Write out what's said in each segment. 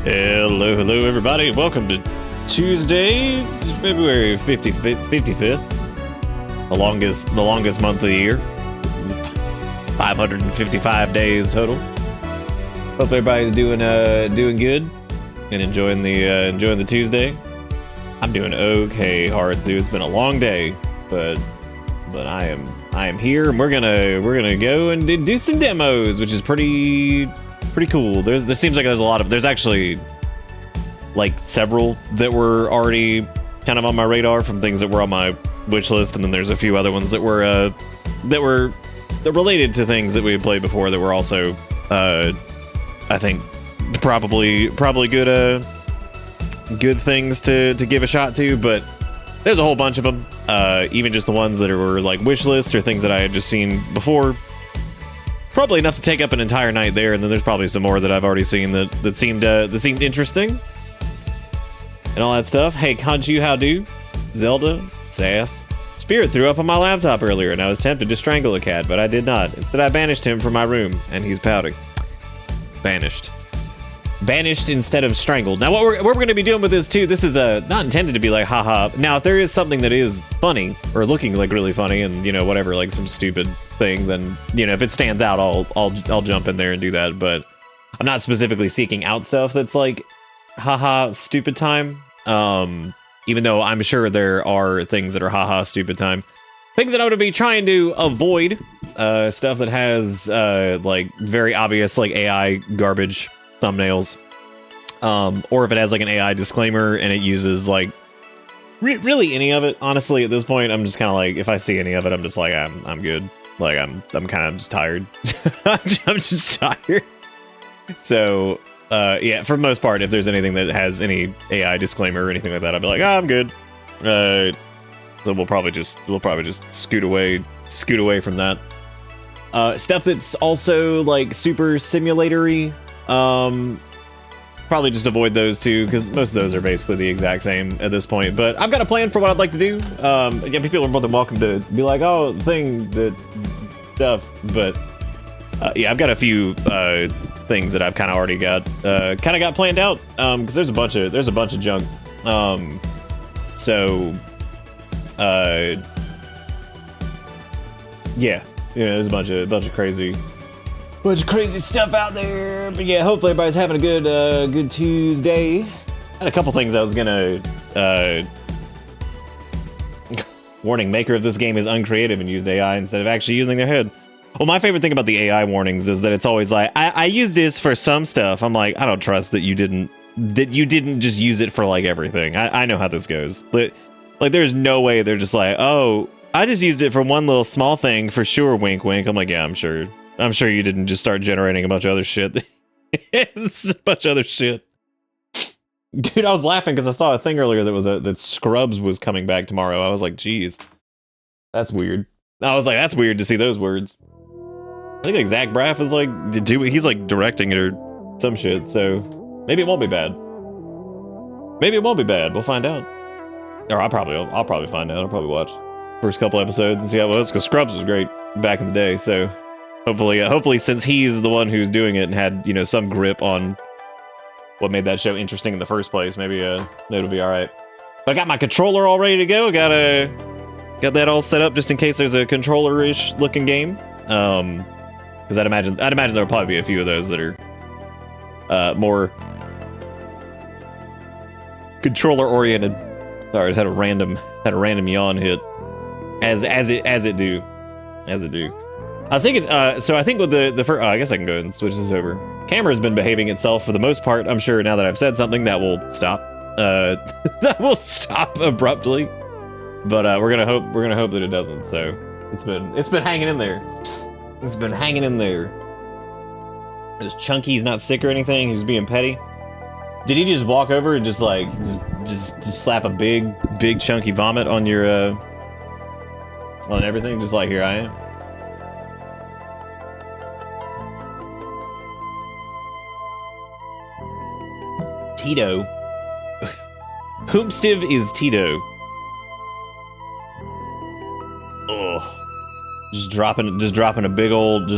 Hello, everybody. Welcome to Tuesday, February 55th, the longest month of the year. 555 days total. Hope everybody's doing good and enjoying the Tuesday. I'm doing okay, Hearthu. It's been a long day, but I am here, and we're gonna go and do some demos, which is pretty cool. There seems like there's actually like several that were already kind of on my radar from things that were on my wish list, and then there's a few other ones that were related to things that we had played before that were also I think probably good things to give a shot to, but there's a whole bunch of them, even just the ones that were like wish list or things that I had just seen before. Probably enough to take up an entire night there, and then there's probably some more that I've already seen that seemed interesting and all that stuff. Hey, Kanju, how do? Zelda, Sass. Spirit threw up on my laptop earlier, and I was tempted to strangle a cat, but I did not. Instead, I banished him from my room, and he's pouting. Banished instead of strangled. Now, what we're going to be doing with this too, this is not intended to be like haha. Now, if there is something that is funny or looking like really funny, and whatever, like some stupid thing, then if it stands out, I'll jump in there and do that. But I'm not specifically seeking out stuff that's like haha stupid time. Even though I'm sure there are things that are haha stupid time. Things that I would be trying to avoid, stuff that has like very obvious like AI garbage thumbnails, or if it has like an AI disclaimer and it uses like really any of it. Honestly, at this point, I'm just kind of like, if I see any of it, I'm just like, I'm good. Like I'm kind of just tired. I'm just tired. So yeah, for the most part, if there's anything that has any AI disclaimer or anything like that, I'll be like, oh, I'm good. So we'll probably just scoot away from that. Stuff that's also like super simulatory. Probably just avoid those two, because most of those are basically the exact same at this point. But I've got a plan for what I'd like to do. Again, people are more than welcome to be like, oh, stuff. But yeah, I've got a few things that I've kind of already got planned out. Because there's a bunch of junk. So yeah, there's a bunch of crazy stuff out there. But yeah, hopefully everybody's having a good Tuesday. Had a couple things I was gonna Warning, maker of this game is uncreative and used AI instead of actually using their head. Well, my favorite thing about the AI warnings is that it's always like, I use this for some stuff. I'm like, I don't trust that you didn't just use it for like everything. I know how this goes. But like, there's no way they're just like, oh, I just used it for one little small thing for sure. Wink, wink. I'm like, yeah, I'm sure you didn't just start generating a bunch of other shit. It's just a bunch of other shit. Dude, I was laughing because I saw a thing earlier that was that Scrubs was coming back tomorrow. I was like, geez, that's weird. I was like, that's weird to see those words. I think like Zach Braff is like, he's like directing it or some shit. So maybe it won't be bad. Maybe it won't be bad. We'll find out. Or I'll probably find out. I'll probably watch first couple episodes and see how it was, because Scrubs was great back in the day. So hopefully since he's the one who's doing it and had, you know, some grip on what made that show interesting in the first place, maybe it'll be all right. But I got my controller all ready to go. Got that all set up just in case there's a controller-ish looking game. Because I'd imagine there'll probably be a few of those that are more controller oriented. Sorry, I just had a random yawn hit. As it do. I think I think with the first, I guess I can go ahead and switch this over. Camera's been behaving itself for the most part. I'm sure now that I've said something that will stop. That will stop abruptly. But we're gonna hope that it doesn't. So it's been hanging in there. It's been hanging in there. Is Chunky's not sick or anything? He's being petty. Did he just walk over and just slap a big chunky vomit on your on everything? Just like, here I am. Tito. Hoopstiv is Tito. Oh. Just dropping a big old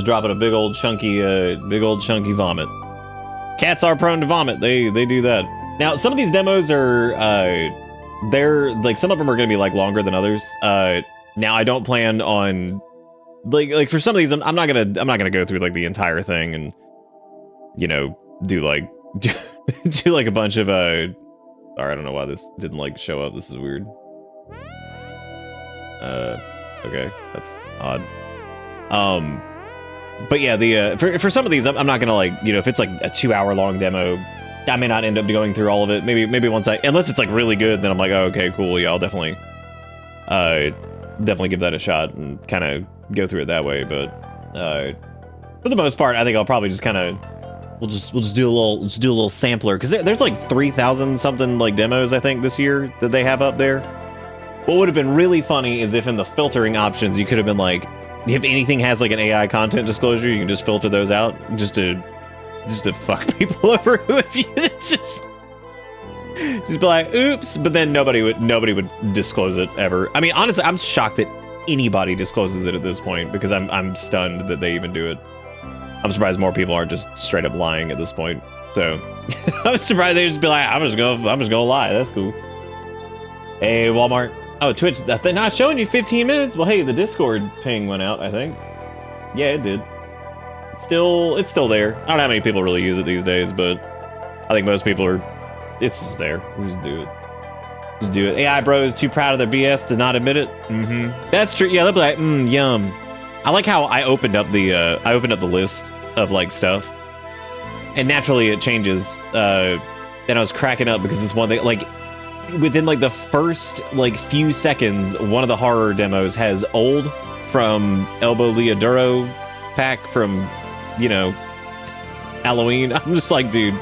chunky vomit. Cats are prone to vomit. They do that. Now, some of these demos are they're like, some of them are going to be like longer than others. Now I don't plan on like for some of these I'm not going to go through like the entire thing and, you know, do like a bunch of sorry, I don't know why this didn't like show up. This is weird. Okay, that's odd. But yeah, the for some of these, I'm not gonna, like, you know, if it's like a 2-hour long demo, I may not end up going through all of it. Maybe once unless it's like really good, then I'm like, oh, okay, cool, yeah, I'll definitely give that a shot and kind of go through it that way. But for the most part, I think I'll probably just kind of we'll just do a little sampler, because there's like 3,000 something like demos I think this year that they have up there. What would have been really funny is if in the filtering options you could have been like, if anything has like an AI content disclosure, you can just filter those out just to fuck people over. just be like, oops. But then nobody would disclose it ever. I mean, honestly, I'm shocked that anybody discloses it at this point, because I'm stunned that they even do it. I'm surprised more people aren't just straight up lying at this point. So I'm surprised they just be like, I'm just gonna lie. That's cool. Hey, Walmart. Oh, Twitch, they're not showing you 15 minutes? Well, hey, the Discord ping went out, I think. Yeah, it did. It's still there. I don't know how many people really use it these days, but I think most people it's just there. We just do it. Just do it. AI bro is too proud of their BS to not admit it. Mm-hmm. That's true. Yeah, they'll be like, yum. I like how I opened up the list of like stuff, and naturally it changes. And I was cracking up because this one thing, like, within like the first like few seconds, one of the horror demos has Old from Elbow Leodoro pack from, you know, Halloween. I'm just like, dude,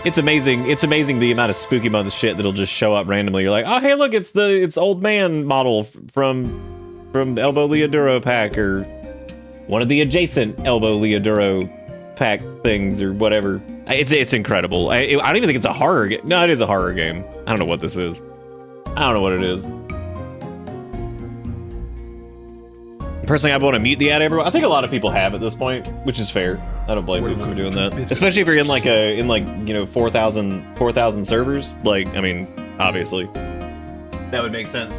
it's amazing. It's amazing the amount of spooky month shit that'll just show up randomly. You're like, oh hey, look, it's Old Man model from Elbow Leodoro pack, or one of the adjacent Elbow Leodoro pack things, or whatever. It's incredible. I don't even think it's a horror game. No, it is a horror game. I don't know what this is. I don't know what it is. Personally, I want to mute the ad everyone. I think a lot of people have at this point, which is fair. I don't blame people for doing that. Especially if you're in like you know, 4,000 servers. Like, I mean, obviously, that would make sense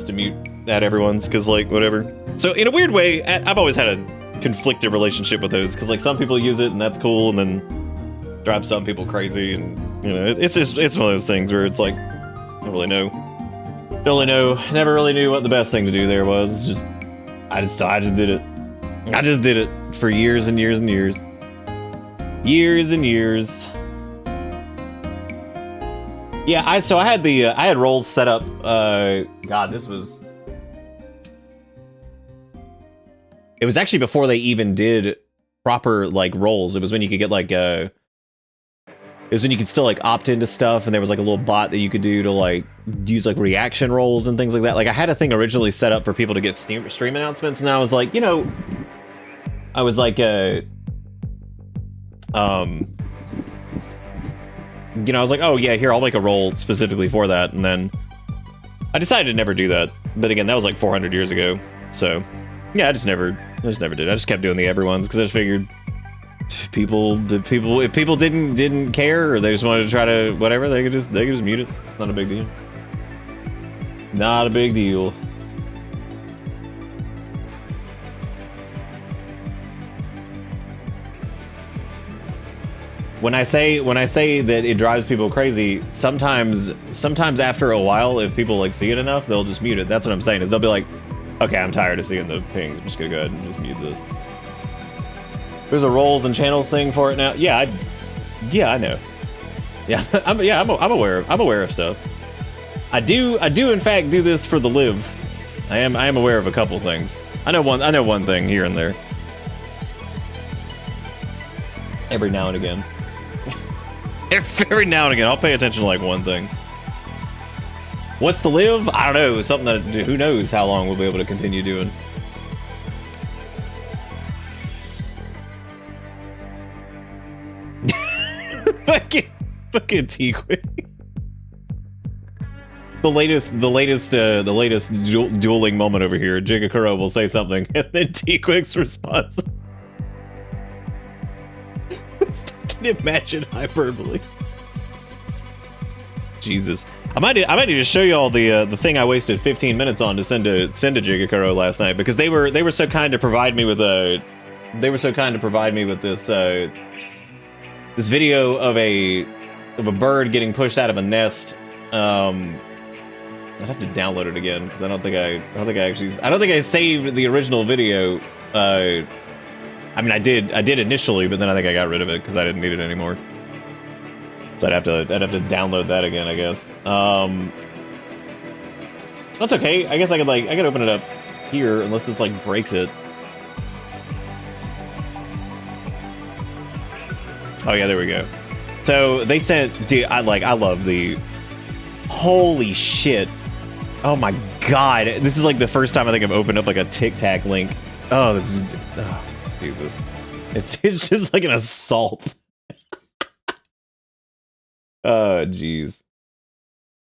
to mute ad everyone's, because like whatever. So in a weird way, I've always had a conflicted relationship with those, because like some people use it and that's cool, and then drives some people crazy, and you know, it's one of those things where it's like, I don't really know. Never really knew what the best thing to do there was. It's just, I just did it. I just did it for years and years and years. Years and years. Yeah, I had roles set up. God, this was. It was actually before they even did proper like roles. It was when you could get like it was when you could still like opt into stuff, and there was like a little bot that you could do to like use like reaction roles and things like that. Like I had a thing originally set up for people to get stream announcements, and I was like, you know, I was like, you know, I was like, oh yeah, here, I'll make a role specifically for that, and then I decided to never do that. But again, that was like 400 years ago, so yeah, I just never did. I just kept doing the everyone's because I just figured if people didn't care or they just wanted to try to whatever, they could just mute it. Not a big deal. Not a big deal. When I say that it drives people crazy, sometimes after a while, if people like see it enough, they'll just mute it. That's what I'm saying, is they'll be like, okay, I'm tired of seeing the pings. I'm just gonna go ahead and just mute this. There's a roles and channels thing for it now. Yeah, I know. Yeah, I'm aware of stuff. I do in fact do this for the live. I am aware of a couple things. I know one thing here and there. Every now and again. Every now and again, I'll pay attention to like one thing. What's the live? I don't know. Something that who knows how long we'll be able to continue doing. fucking T-Quick. The latest dueling moment over here. Jigakuro will say something, and then T-Quick's response. Fucking imagine hyperbole. Jesus, I might need to show you all the thing I wasted 15 minutes on to send to Jigakuro last night, because they were so kind to provide me with this this video of a bird getting pushed out of a nest. I'd have to download it again because I don't think I saved the original video. I mean, I did initially, but then I think I got rid of it because I didn't need it anymore. So I'd have to download that again, I guess. That's okay. I guess I could open it up here unless this like breaks it. Oh yeah, there we go. So they sent, dude, I love the, holy shit. Oh my god, this is like the first time I think I've opened up like a Tic Tac link. Oh, this is, oh, Jesus. It's just like an assault. Oh, jeez.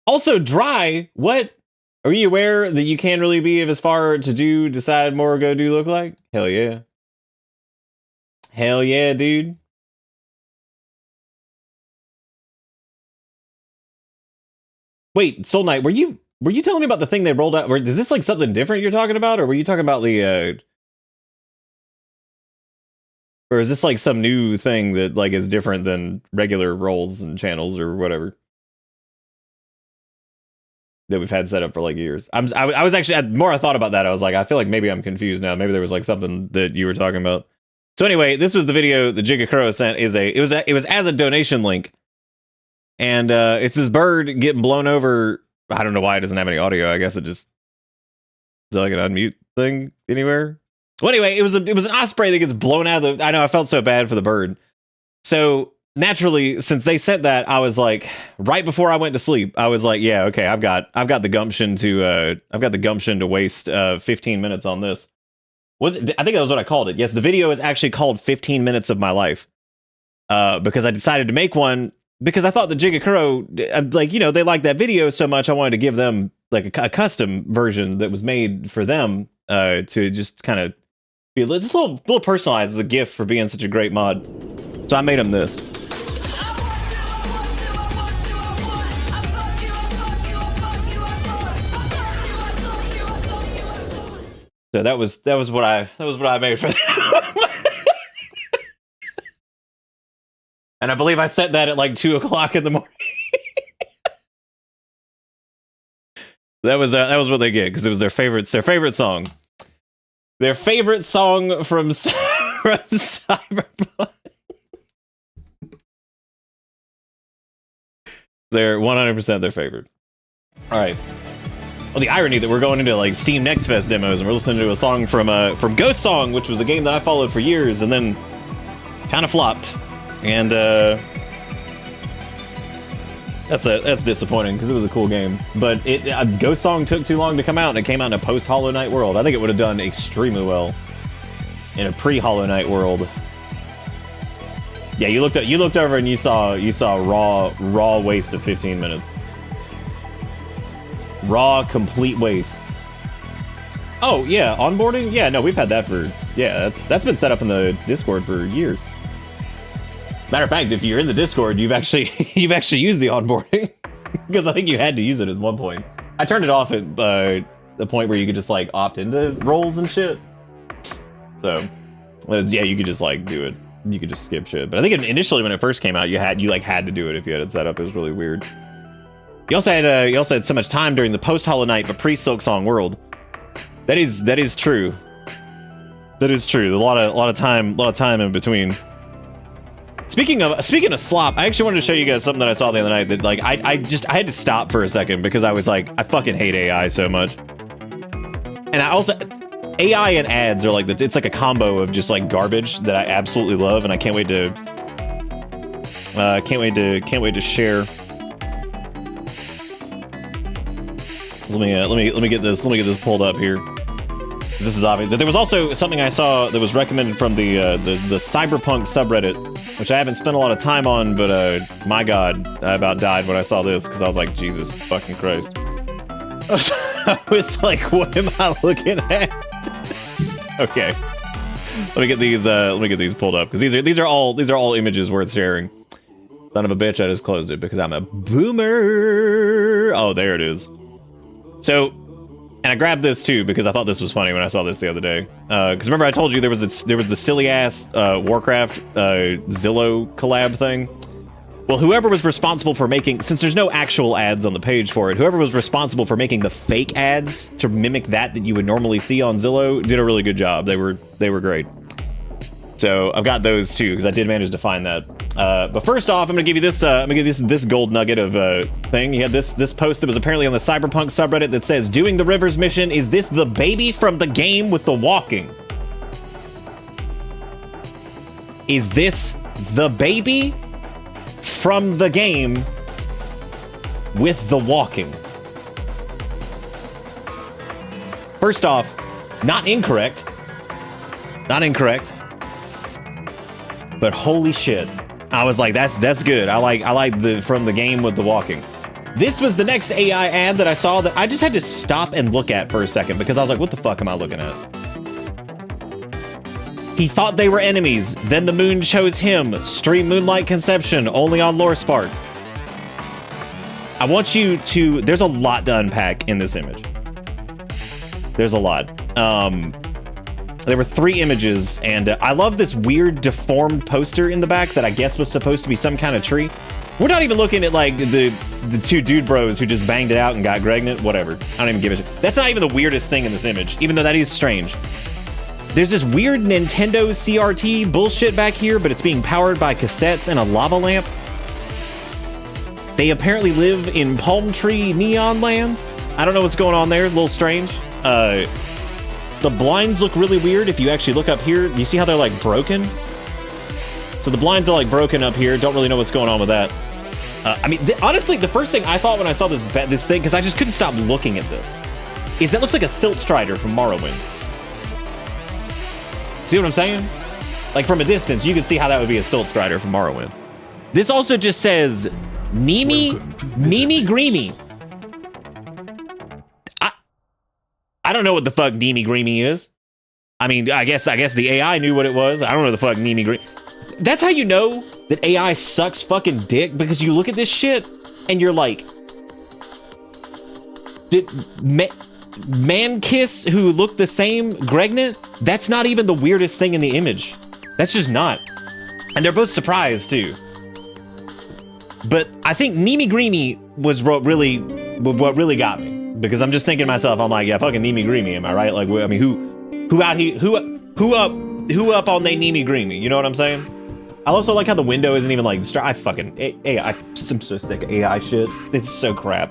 Also, Dry, what? Are you aware that you can really be as far to do, decide more, go do look like? Hell yeah. Hell yeah, dude. Wait, Soul Knight, were you telling me about the thing they rolled out? Or is this like something different you're talking about? Or were you talking about the, or is this like some new thing that like is different than regular roles and channels or whatever that we've had set up for like years? I was actually, the more I thought about that, I was like, I feel like maybe I'm confused now. Maybe there was like something that you were talking about. So anyway, this was the video that Jigakuro sent. It was as a donation link. And it's this bird getting blown over. I don't know why it doesn't have any audio. I guess it just, is there like an unmute thing anywhere? Well, anyway, it was an osprey that gets blown out of the. I know, I felt so bad for the bird. So naturally, since they said that, I was like, right before I went to sleep, I was like, yeah, okay, I've got the gumption to waste 15 minutes on this. I think that was what I called it. Yes, the video is actually called 15 minutes of my life, because I decided to make one. Because I thought the Jigakuro, like, you know, they liked that video so much, I wanted to give them like a custom version that was made for them to just kind of be a little personalized as a gift for being such a great mod. So I made them this. So that was what I made for them. And I believe I set that at like 2 o'clock in the morning. That was what they get because it was their favorite song. Their favorite song from Cyberpunk. They're 100% their favorite. All right. Well, the irony that we're going into like Steam Next Fest demos and we're listening to a song from Ghost Song, which was a game that I followed for years and then kind of flopped. And that's disappointing because it was a cool game. But Ghost Song took too long to come out, and it came out in a post Hollow Knight world. I think it would have done extremely well in a pre Hollow Knight world. Yeah, you looked over and you saw raw waste of 15 minutes. Raw complete waste. Oh yeah, onboarding? Yeah, no, we've had that for that's been set up in the Discord for years. Matter of fact, if you're in the Discord, you've actually used the onboarding because I think you had to use it at one point. I turned it off at the point where you could just like opt into roles and shit. So yeah, you could just like do it. You could just skip shit. But I think initially when it first came out, you had to do it if you had it set up. It was really weird. You also had so much time during the post Hollow Knight but pre Silksong world. That is true. That is true. A lot of time in between. Speaking of slop, I actually wanted to show you guys something that I saw the other night that like I had to stop for a second because I was like, I fucking hate AI so much. And I also AI and ads are like it's like a combo of just like garbage that I absolutely love, and I can't wait to share. Let me get this pulled up here. This is obvious. There was also something I saw that was recommended from the Cyberpunk subreddit, which I haven't spent a lot of time on, but my god, I about died when I saw this because I was like, Jesus fucking Christ. I was like, what am I looking at? Okay, let me get these pulled up because these are all images worth sharing. Son of a bitch, I just closed it because I'm a boomer. Oh, there it is. So, and I grabbed this too because I thought this was funny when I saw this the other day. Because remember I told you there was the silly ass Warcraft Zillow collab thing. Well, whoever was responsible for making, since there's no actual ads on the page for it, whoever was responsible for making the fake ads to mimic that you would normally see on Zillow did a really good job. They were great. So I've got those too because I did manage to find that. But first off, I'm gonna give you this. I'm gonna give you this gold nugget of thing. You had this post that was apparently on the Cyberpunk subreddit that says, "Doing the Rivers mission. Is this the baby from the game with the walking? Is this the baby from the game with the walking?" First off, not incorrect. Not incorrect. But holy shit. I was like, that's good. I like the from the game with the walking. This was the next AI ad that I saw that I just had to stop and look at for a second because I was like, what the fuck am I looking at? He thought they were enemies. Then the moon chose him. Stream Moonlight Conception only on Lore Spark. I want you to... There's a lot to unpack in this image. There's a lot. There were 3 images, and I love this weird deformed poster in the back that I guess was supposed to be some kind of tree. We're not even looking at like the 2 dude bros who just banged it out and got pregnant. Whatever. I don't even give a shit. That's not even the weirdest thing in this image, even though that is strange. There's this weird Nintendo CRT bullshit back here, but it's being powered by cassettes and a lava lamp. They apparently live in Palm Tree Neon Land. I don't know what's going on there. A little strange. The blinds look really weird. If you actually look up here, you see how they're like broken? So the blinds are like broken up here. Don't really know what's going on with that. I mean, honestly, the first thing I thought when I saw this thing, because I just couldn't stop looking at this, is that looks like a Silt Strider from Morrowind. See what I'm saying? Like from a distance, you can see how that would be a Silt Strider from Morrowind. This also just says Nimi Greemy. I don't know what the fuck Nimi Greemy is. I mean, I guess the AI knew what it was. I don't know the fuck Nimi Greemy. That's how you know that AI sucks fucking dick, because you look at this shit and you're like, man kiss who look the same pregnant? That's not even the weirdest thing in the image. That's just not. And they're both surprised too. But I think Nimi Greemy was what really got me. because I'm just thinking to myself, I'm like, yeah, fucking Neemy Greemy, am I right? Like, I mean, who out here, who up on they Neemy Greemy? You know what I'm saying? I also like how the window isn't even like, I fucking, AI, I'm so sick of AI shit. It's so crap.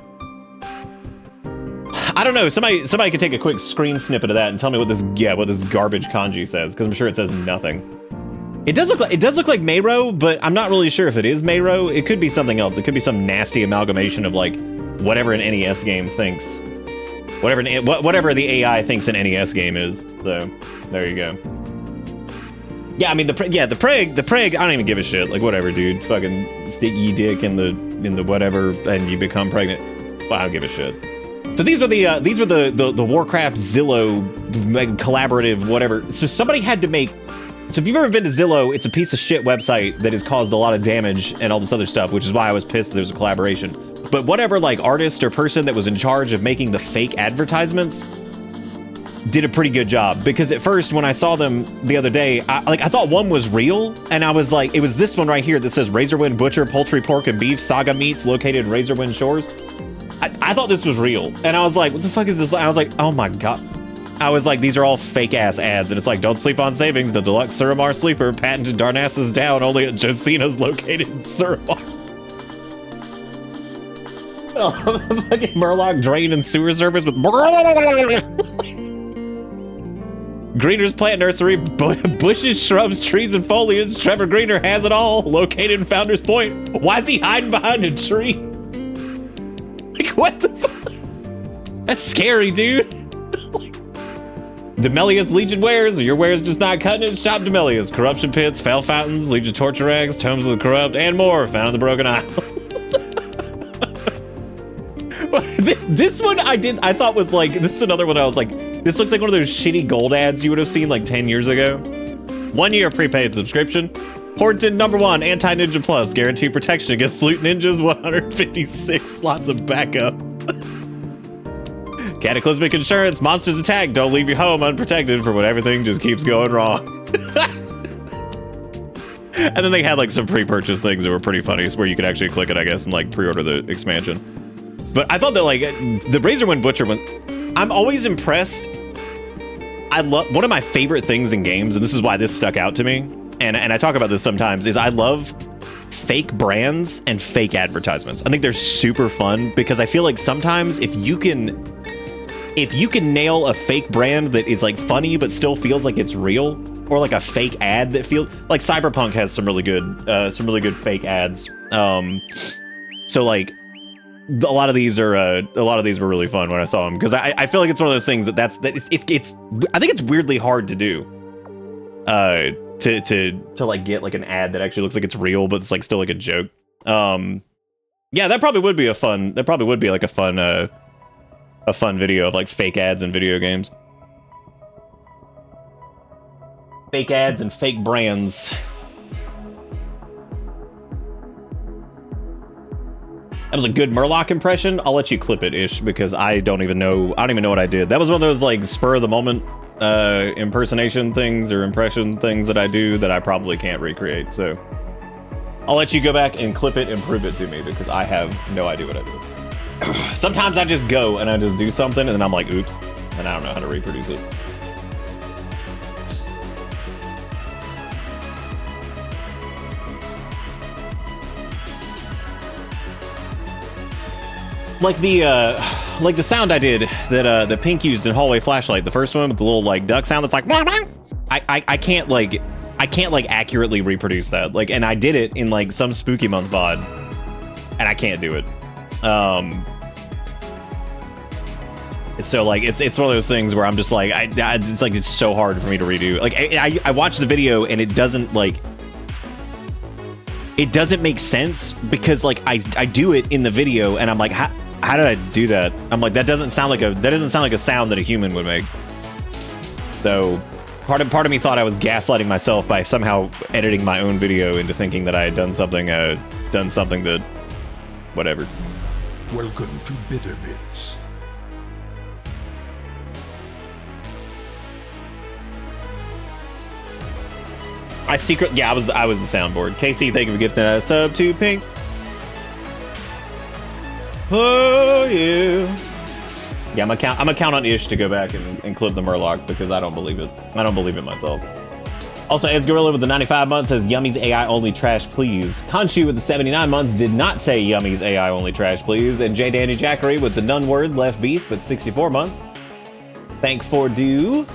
I don't know, somebody could take a quick screen snippet of that and tell me what this garbage kanji says, because I'm sure it says nothing. It does look like Meiro, but I'm not really sure if it is Meiro. It could be something else. It could be some nasty amalgamation of like whatever an NES game thinks. Whatever the AI thinks an NES game is. So, there you go. Yeah, I mean the Prague, I don't even give a shit. Like whatever, dude. Fucking stick ye dick in the whatever and you become pregnant. Well, I don't give a shit. So these were the Warcraft Zillow collaborative whatever. So somebody had to make. So if you've ever been to Zillow, it's a piece of shit website that has caused a lot of damage and all this other stuff, which is why I was pissed that there was a collaboration. But whatever like artist or person that was in charge of making the fake advertisements did a pretty good job, because at first when I saw them the other day, I thought one was real, and I was like, it was this one right here that says Razorwind Butcher, Poultry, Pork, and Beef, Saga Meats, located in Razorwind Shores. I thought this was real, and I was like, what the fuck is this? I was like, oh my god. I was like, these are all fake-ass ads, and it's like, don't sleep on savings, the deluxe Suramar sleeper, patented Darnassus down, only at Josina's located in Suramar. Oh, fucking Murloc drain and sewer service with Greener's Plant Nursery, bushes, shrubs, trees, and foliage. Trevor Greener has it all, located in Founder's Point. Why is he hiding behind a tree? Like, what the fuck? That's scary, dude. Demelia's Legion wares. Your wares just not cutting it? Shop Demelia's. Corruption pits, fell fountains, Legion torture rags, tomes of the corrupt, and more found in the Broken Isle. This one I thought was like, this is another one I was like, this looks like one of those shitty gold ads you would have seen like 10 years ago. 1 year prepaid subscription. Horton #1 Anti-Ninja Plus. Guaranteed protection against loot ninjas. 156 slots of backup. Cataclysmic insurance. Monsters attack. Don't leave your home unprotected for when everything just keeps going wrong. And then they had like some pre-purchase things that were pretty funny, where you could actually click it, I guess, and like pre-order the expansion. But I thought that like the Razorwind Butcher one, I'm always impressed. I love, one of my favorite things in games, and this is why this stuck out to me, and I talk about this sometimes, is I love fake brands and fake advertisements. I think they're super fun, because I feel like sometimes if you can nail a fake brand that is like funny but still feels like it's real, or like a fake ad that feels like Cyberpunk has some really good fake ads. So like a lot of these were really fun when I saw them, because I feel like it's one of those things it's I think it's weirdly hard to do. To like get like an ad that actually looks like it's real, but it's like still like a joke. Yeah, that probably would be a fun video of like fake ads in video games. Fake ads and fake brands. That was a good Murloc impression. I'll let you clip it, Ish, because I don't even know what I did. That was one of those like spur of the moment impersonation things or impression things that I do that I probably can't recreate. So I'll let you go back and clip it and prove it to me, because I have no idea what I do. Sometimes I just go and I just do something and then I'm like, oops, and I don't know how to reproduce it. Like the sound I did that Pink used in Hallway Flashlight, the first one with the little like duck sound that's like, I can't accurately reproduce that. Like, and I did it in like some Spooky Month VOD, and I can't do it. So like it's one of those things where I'm just like, it's so hard for me to redo. Like I watched the video and it doesn't make sense, because like I do it in the video and I'm like, how did I do that? I'm like, that doesn't sound like a sound that a human would make. So part of me thought I was gaslighting myself by somehow editing my own video into thinking that I had done something that whatever. Welcome to Bitter Bits. I was the soundboard. KC, thank you for gifting a sub to Pink. Oh yeah. Yeah, I'm gonna count on Ish to go back and clip the Murloc because I don't believe it. I don't believe it myself. Also, Ed's Gorilla with the 95 months says Yummy's AI only trash, please. Conchu with the 79 months did not say Yummy's AI only trash, please. And J. Danny Jackery with the none word left beef with 64 months. Thank for do.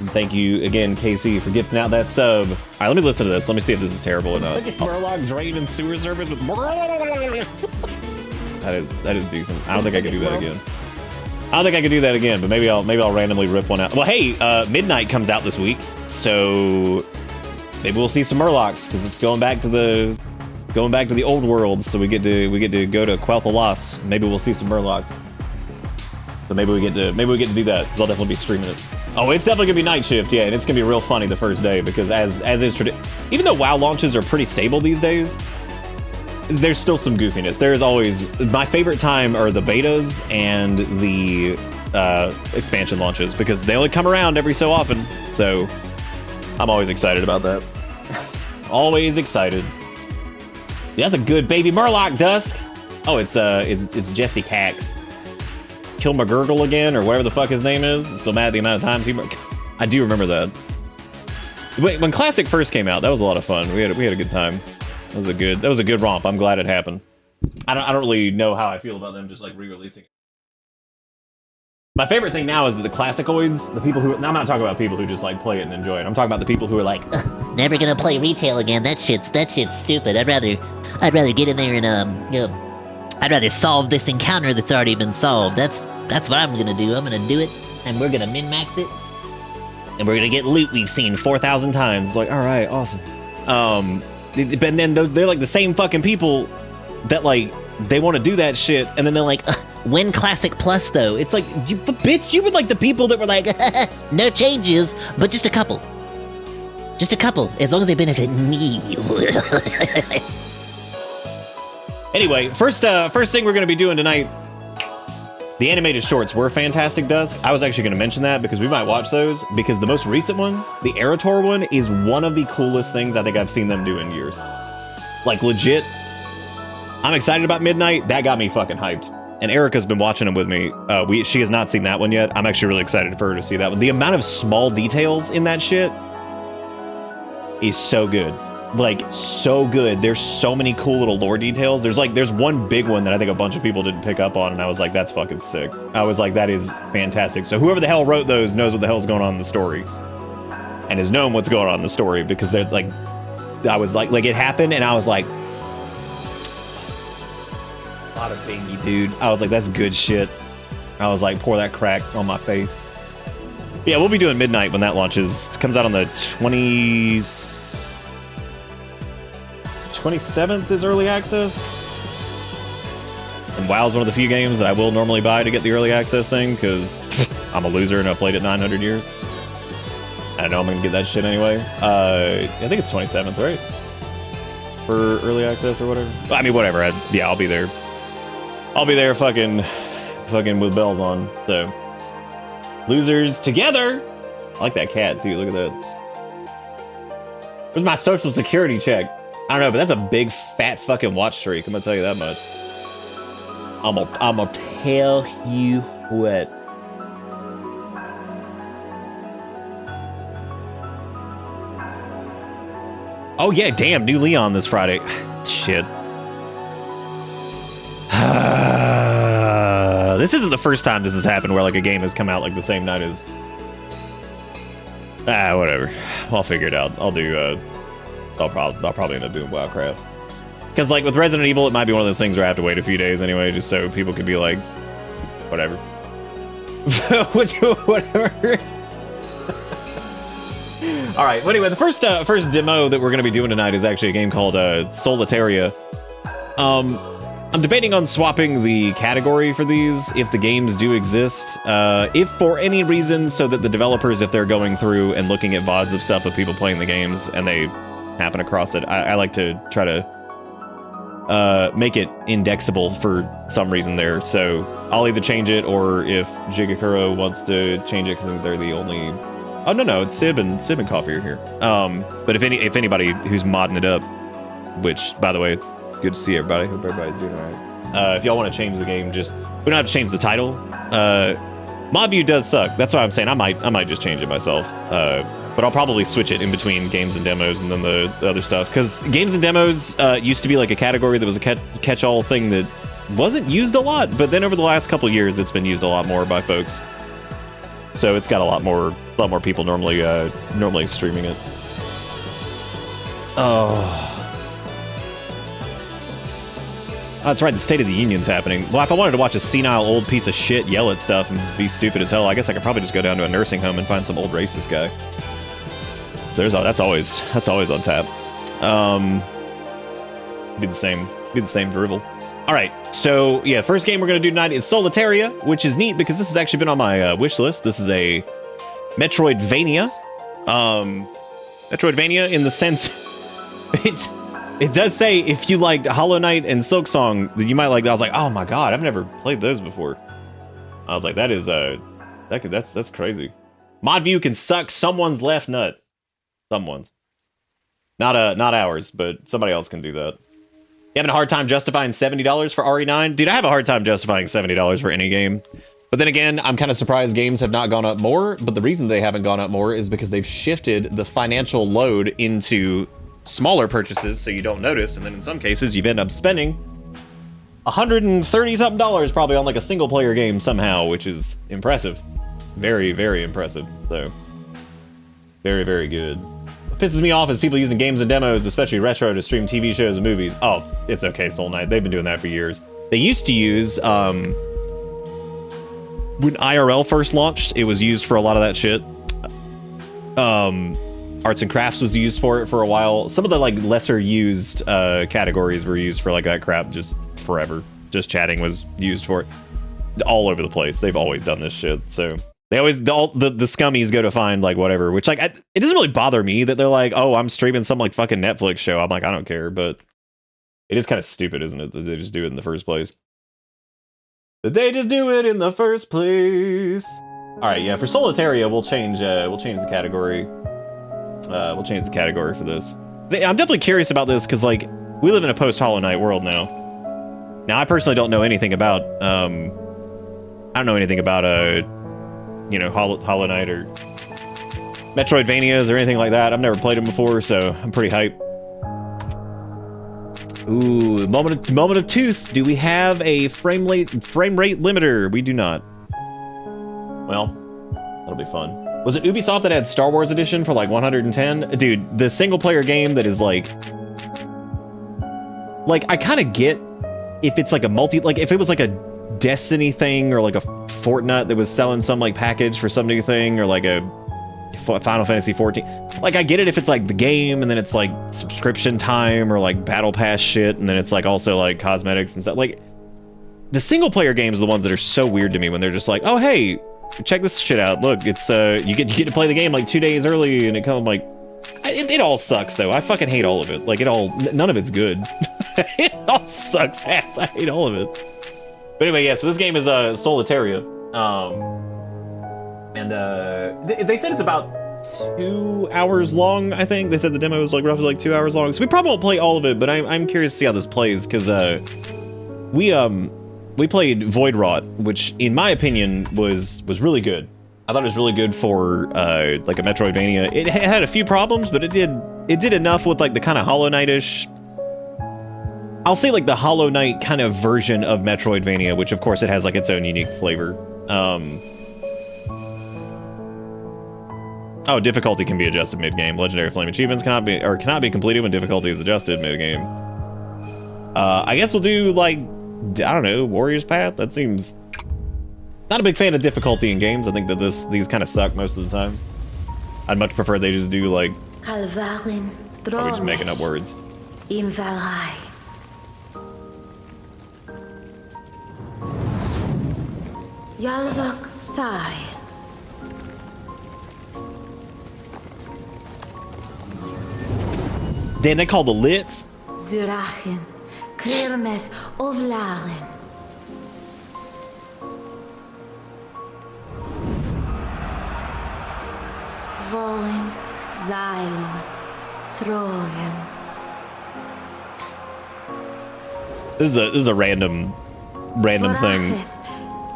And thank you again, KC, for gifting out that sub. All right, let me listen to this. Let me see if this is terrible or not. Look at Murloc drain and sewer service with that is decent. I don't think I could do that again. I don't think I could do that again, but maybe I'll randomly rip one out. Well, hey, Midnight comes out this week, so maybe we'll see some Murlocs because it's going back to the old world. So we get to go to Quel'Tha Lost. Maybe we'll see some Murlocs. So maybe we get to do that because I'll definitely be streaming it. Oh, it's definitely gonna be night shift, yeah, and it's gonna be real funny the first day because as is tradition, even though WoW launches are pretty stable these days, there's still some goofiness. There's always my favorite time are the betas and the expansion launches because they only come around every so often. So I'm always excited about that. Always excited. Yeah, that's a good baby Murloc, Dusk. Oh, it's Jesse Cax. Kill McGurgle again or whatever the fuck his name is. I'm still mad at the amount of times I do remember that. Wait, when Classic first came out, that was a lot of fun. We had a good time. That was a good romp. I'm glad it happened. I don't really know how I feel about them just like re-releasing it. My favorite thing now is that the classicoids, the people who, now I'm not talking about people who just like play it and enjoy it. I'm talking about the people who are like, never gonna play retail again. That shit's stupid. I'd rather get in there and I'd rather solve this encounter that's already been solved. That's what I'm gonna do. I'm gonna do it, and we're gonna min-max it, and we're gonna get loot we've seen 4,000 times. It's like, all right, awesome. But then they're like the same fucking people that like they want to do that shit, and then they're like, when Classic Plus though, it's like, bitch, you were like the people that were like, no changes, but just a couple, as long as they benefit me. Anyway, first thing we're gonna be doing tonight. The animated shorts were fantastic, Dusk. I was actually going to mention that because we might watch those because the most recent one, the Erator one, is one of the coolest things I think I've seen them do in years. Like, legit, I'm excited about Midnight. That got me fucking hyped. And Erica's been watching them with me. She has not seen that one yet. I'm actually really excited for her to see that one. The amount of small details in that shit is so good. Like, so good. There's so many cool little lore details. There's one big one that I think a bunch of people didn't pick up on, and I was like, that's fucking sick. I was like, that is fantastic. So whoever the hell wrote those knows what the hell's going on in the story. And has known what's going on in the story, because they're like, I was like it happened, and I was like, bada bingy, dude. I was like, that's good shit. I was like, pour that crack on my face. Yeah, we'll be doing Midnight when that launches. It comes out on the 27th is early access. And WoW's one of the few games that I will normally buy to get the early access thing, because I'm a loser and I've played it 900 years. I know I'm gonna get that shit anyway. I think it's 27th, right? For early access or whatever. I mean, whatever. Yeah, I'll be there. I'll be there fucking with bells on. So, losers together. I like that cat too. Look at that. Where's my social security check? I don't know, but that's a big fat fucking watch streak. I'm gonna tell you that much. I'm gonna tell you what. Oh yeah, damn, new Leon this Friday. Shit. This isn't the first time this has happened where like a game has come out like the same night as. Whatever. I'll figure it out. I'll do. I'll probably end up doing WoWcraft. Because like with Resident Evil, it might be one of those things where I have to wait a few days anyway, just so people can be like, whatever. Whatever. All right. Well, anyway, the first demo that we're going to be doing tonight is actually a game called Solateria. I'm debating on swapping the category for these if the games do exist. If for any reason, so that the developers, if they're going through and looking at VODs of stuff of people playing the games and they happen across it, I like to try to make it indexable for some reason there. So I'll either change it, or if Jigakuro wants to change it, because they're the only. Oh no, it's Sib and Coffee are here. But if anybody who's modding it up, which by the way, it's good to see everybody. Hope everybody's doing all right. If y'all want to change the game, just we don't have to change the title. Mod view does suck. That's why I'm saying I might just change it myself. But I'll probably switch it in between games and demos and then the other stuff. Because games and demos used to be like a category that was a catch-all thing that wasn't used a lot. But then over the last couple years, it's been used a lot more by folks. So it's got a lot more people normally streaming it. Oh. That's right, the State of the Union's happening. Well, if I wanted to watch a senile old piece of shit yell at stuff and be stupid as hell, I guess I could probably just go down to a nursing home and find some old racist guy. So that's always on tap. Be the same drivel. All right, so yeah, first game we're gonna do tonight is Solateria, which is neat because this has actually been on my wish list. This is a Metroidvania. Metroidvania in the sense it does say if you liked Hollow Knight and Silksong, that you might like that. I was like, oh my god, I've never played those before. I was like, that's crazy. Mod view can suck someone's left nut. Someone's. Not ours, but somebody else can do that. You having a hard time justifying $70 for RE9? Dude, I have a hard time justifying $70 for any game. But then again, I'm kind of surprised games have not gone up more, but the reason they haven't gone up more is because they've shifted the financial load into smaller purchases so you don't notice, and then in some cases you've ended up spending $130-something probably on like a single player game somehow, which is impressive. Very, very impressive. So very, very good. What pisses me off is people using games and demos, especially retro, to stream TV shows and movies. Oh, it's okay, Soul Knight. They've been doing that for years. They used to use when IRL first launched, it was used for a lot of that shit. Arts and crafts was used for it for a while. Some of the like lesser used categories were used for like that crap just forever. Just chatting was used for it all over the place. They've always done this shit. So they always the scummies go to find like whatever. Which like it doesn't really bother me that they're like, oh, I'm streaming some like fucking Netflix show. I'm like, I don't care, but it is kind of stupid, isn't it, that they just do it in the first place? That they just do it in the first place. All right, yeah. For Solateria, we'll change the category. We'll change the category for this. I'm definitely curious about this because, like, we live in a post-Hollow Knight world now. Now, I personally don't know anything about, I don't know anything about, you know, Hollow Knight or Metroidvanias or anything like that. I've never played them before, so I'm pretty hyped. Ooh, moment of truth. Do we have a frame rate limiter? We do not. Well, that'll be fun. Was it Ubisoft that had Star Wars Edition for like 110? Dude, the single player game that is like I kind of get if it's like a like if it was like a Destiny thing or like a Fortnite that was selling some like package for some new thing or like a Final Fantasy 14. Like I get it if it's like the game and then it's like subscription time or like battle pass shit and then it's like also like cosmetics and stuff. Like the single player games are the ones that are so weird to me when they're just like, oh hey, check this shit out. Look, it's you get to play the game like 2 days early, and it kind of like it all sucks though. I fucking hate all of it. Like none of it's good. It all sucks ass. I hate all of it. But anyway, yeah. So this game is Solateria, and they said it's about 2 hours long. I think they said the demo was like roughly like 2 hours long. So we probably won't play all of it, but I'm curious to see how this plays because we played Void Rot, which, in my opinion, was really good. I thought it was really good for like a Metroidvania. It had a few problems, but it did enough with like the kind of Hollow Knight-ish. I'll say like the Hollow Knight kind of version of Metroidvania, which of course it has like its own unique flavor. Oh, difficulty can be adjusted mid-game. Legendary Flame achievements cannot be completed when difficulty is adjusted mid-game. I guess we'll do like, I don't know, Warrior's Path? That seems... Not a big fan of difficulty in games. I think that these kind of suck most of the time. I'd much prefer they just do like... Probably just making up words. Yalvak Thai. Damn, they call the Lits? Zurachen. Klirmeth Ovlaren. Vollen, Zeilen, Throgen. This is a random thing.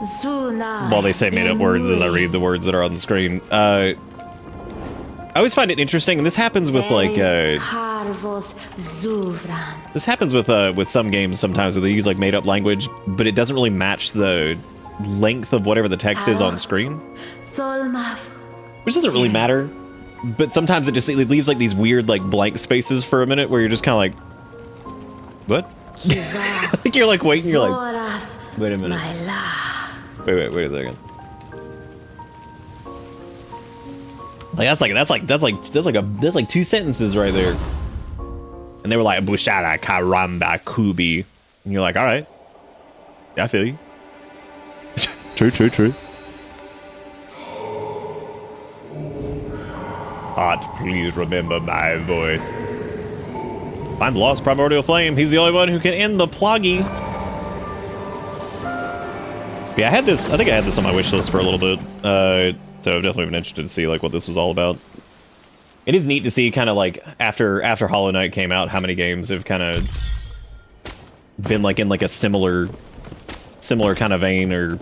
While they say made up words as I read the words that are on the screen. I always find it interesting, and this happens with like this happens with some games sometimes where they use like made up language, but it doesn't really match the length of whatever the text is on screen. Which doesn't really matter, but sometimes it leaves like these weird like blank spaces for a minute where you're just kind of like, what? I think you're like waiting, you're like, wait a minute. Wait a second. Like that's like two sentences right there. And they were like Bushara Karamba Kubi. And you're like, alright. Yeah, I feel you. True. Heart, please remember my voice. Find the lost primordial flame. He's the only one who can end the ploggy. Yeah, I think I had this on my wish list for a little bit, so I've definitely been interested to see like what this was all about. It is neat to see kind of like after Hollow Knight came out, how many games have kind of been like in like a similar kind of vein, or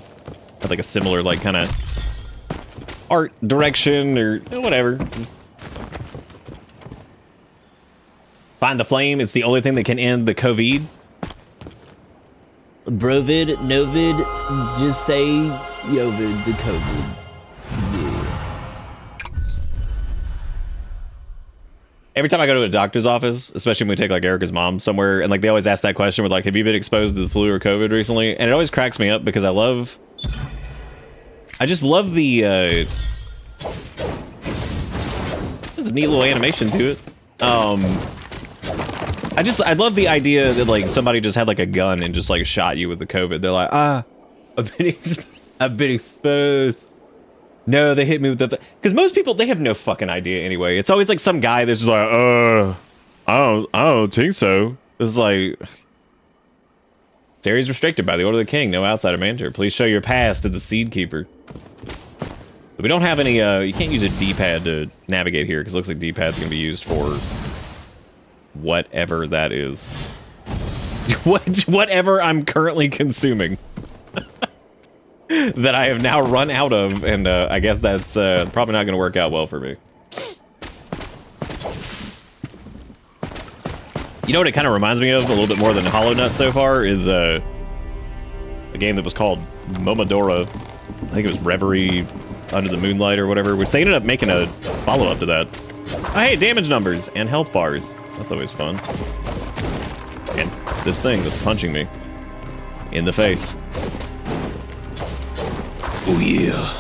have like a similar like kind of art direction or whatever. Just find the flame. It's the only thing that can end the COVID. Brovid, Novid, just say Yovid to COVID. Yeah. Every time I go to a doctor's office, especially when we take like Erica's mom somewhere, and like they always ask that question with like, have you been exposed to the flu or COVID recently? And it always cracks me up because I just love the there's a neat little animation to it. I love the idea that like somebody just had like a gun and just like shot you with the COVID. They're like, I've been exposed. No, they hit me with the, because most people, they have no fucking idea anyway. It's always like some guy that's just like, I don't think so. It's like, this area is restricted by the order of the king. No outsider may enter. Please show your pass to the seed keeper. But we don't have any, you can't use a D-pad to navigate here because it looks like D-pad's gonna be used for whatever that is. Whatever I'm currently consuming. That I have now run out of, and I guess that's probably not going to work out well for me. You know what it kind of reminds me of a little bit more than Hollow Knight so far is a game that was called Momodora. I think it was Reverie Under the Moonlight or whatever, which they ended up making a follow-up to that. Oh, hey, damage numbers and health bars. That's always fun. And this thing that's punching me in the face. Oh yeah.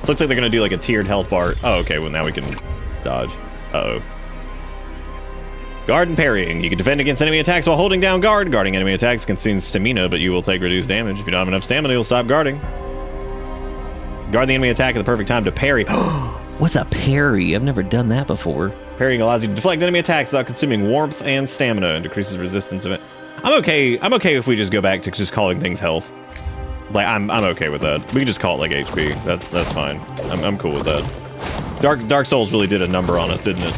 So looks like they're gonna do like a tiered health bar. Oh, okay, well now we can dodge. Uh-oh. Guard and parrying. You can defend against enemy attacks while holding down guard. Guarding enemy attacks consumes stamina, but you will take reduced damage. If you don't have enough stamina, you'll stop guarding. Guard the enemy attack at the perfect time to parry. What's a parry? I've never done that before. Parrying allows you to deflect enemy attacks without consuming warmth and stamina and decreases resistance of it. I'm okay if we just go back to just calling things health. Like I'm okay with that. We can just call it like HP. That's fine. I'm cool with that. Dark Souls really did a number on us, didn't it?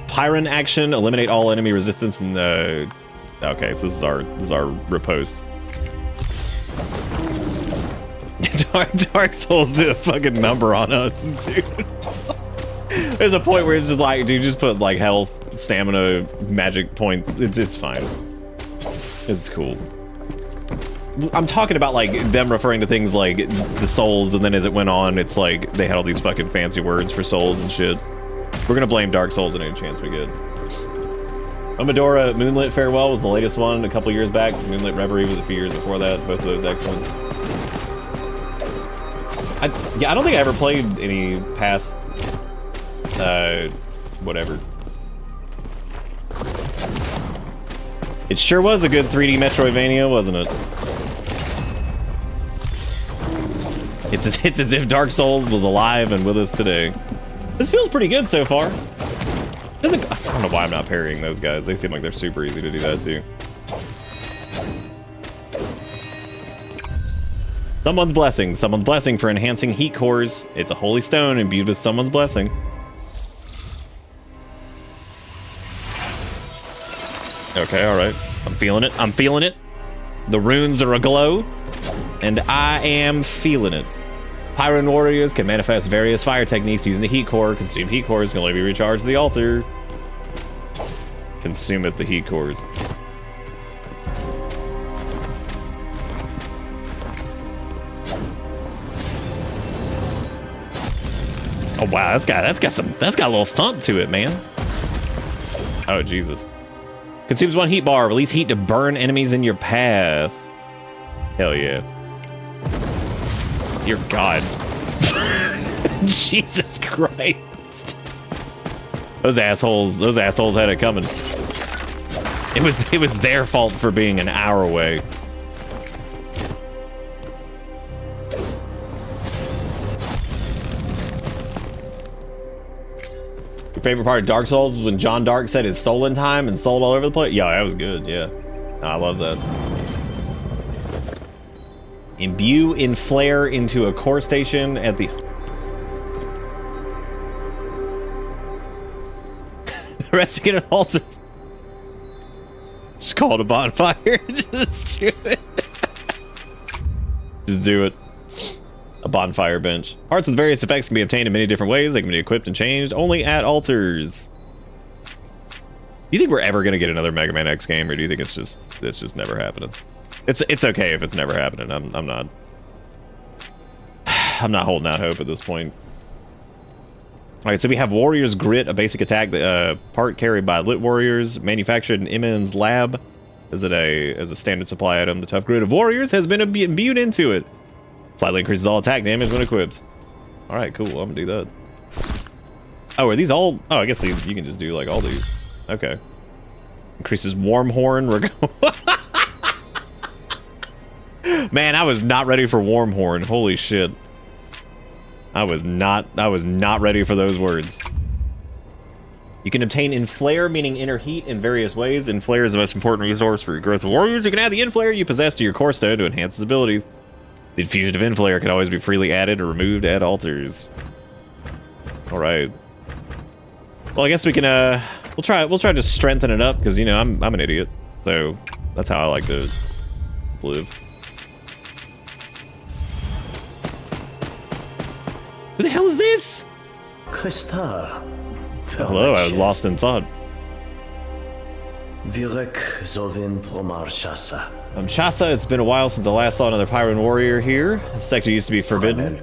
Pyron action, eliminate all enemy resistance, and okay, so this is our riposte. Dark Souls did a fucking number on us, dude. There's a point where it's just like, dude, just put like health, stamina, magic points. It's fine. It's cool. I'm talking about like them referring to things like the souls, and then as it went on, it's like they had all these fucking fancy words for souls and shit. We're gonna blame Dark Souls at any chance we get. Momodora Moonlit Farewell was the latest one a couple years back. Moonlit Reverie was a few years before that. Both of those excellent. I don't think I ever played any past whatever. It sure was a good 3D Metroidvania, wasn't it? It's as if Dark Souls was alive and with us today. This feels pretty good so far. I don't know why I'm not parrying those guys. They seem like they're super easy to do that too. Someone's blessing. Someone's blessing for enhancing heat cores. It's a holy stone imbued with someone's blessing. Okay, all right. I'm feeling it. I'm feeling it. The runes are aglow, and I am feeling it. Pyron warriors can manifest various fire techniques using the heat core. Consume heat cores can only be recharged to the altar. Consume it, the heat cores. Oh wow, that's got a little thump to it, man. Oh Jesus. Consumes 1 heat bar. Release heat to burn enemies in your path. Hell yeah. Dear God. Jesus Christ. Those assholes had it coming. It was their fault for being an hour away. Your favorite part of Dark Souls was when John Dark said his soul in time and sold all over the place? Yeah, that was good, yeah. I love that. Imbue in flare into a core station at the... Resting in an altar. Just call it a bonfire. Just do it. Just do it. A bonfire bench. Parts with various effects can be obtained in many different ways. They can be equipped and changed only at altars. Do you think we're ever gonna get another Mega Man X game, or do you think it's just never happening? It's okay if it's never happening. I'm not holding out hope at this point. All right, so we have Warrior's Grit, a basic attack part carried by Lit Warriors, manufactured in Immen's lab as a standard supply item. The Tough Grit of Warriors has been imbued into it. Slightly increases all attack damage when equipped. All right, cool. I'm gonna do that. Oh, are these all? Oh, I guess these you can just do like all these. Okay. Increases Warm Horn. Man, I was not ready for Warm Horn. Holy shit. I was not ready for those words. You can obtain Inflare, meaning inner heat, in various ways. Inflare is the most important resource for your growth of warriors. You can add the Inflare you possess to your core stone to enhance its abilities. The infusion of Inflare can always be freely added or removed at altars. All right. Well, I guess we can we'll try to strengthen it up because you know I'm an idiot, so that's how I like to live. Who the hell is this? Kristal. Hello, I was lost in thought. Virek Zovin Tromar Shasa. Shasa, it's been a while since I last saw another Pyron warrior here. This sector used to be forbidden.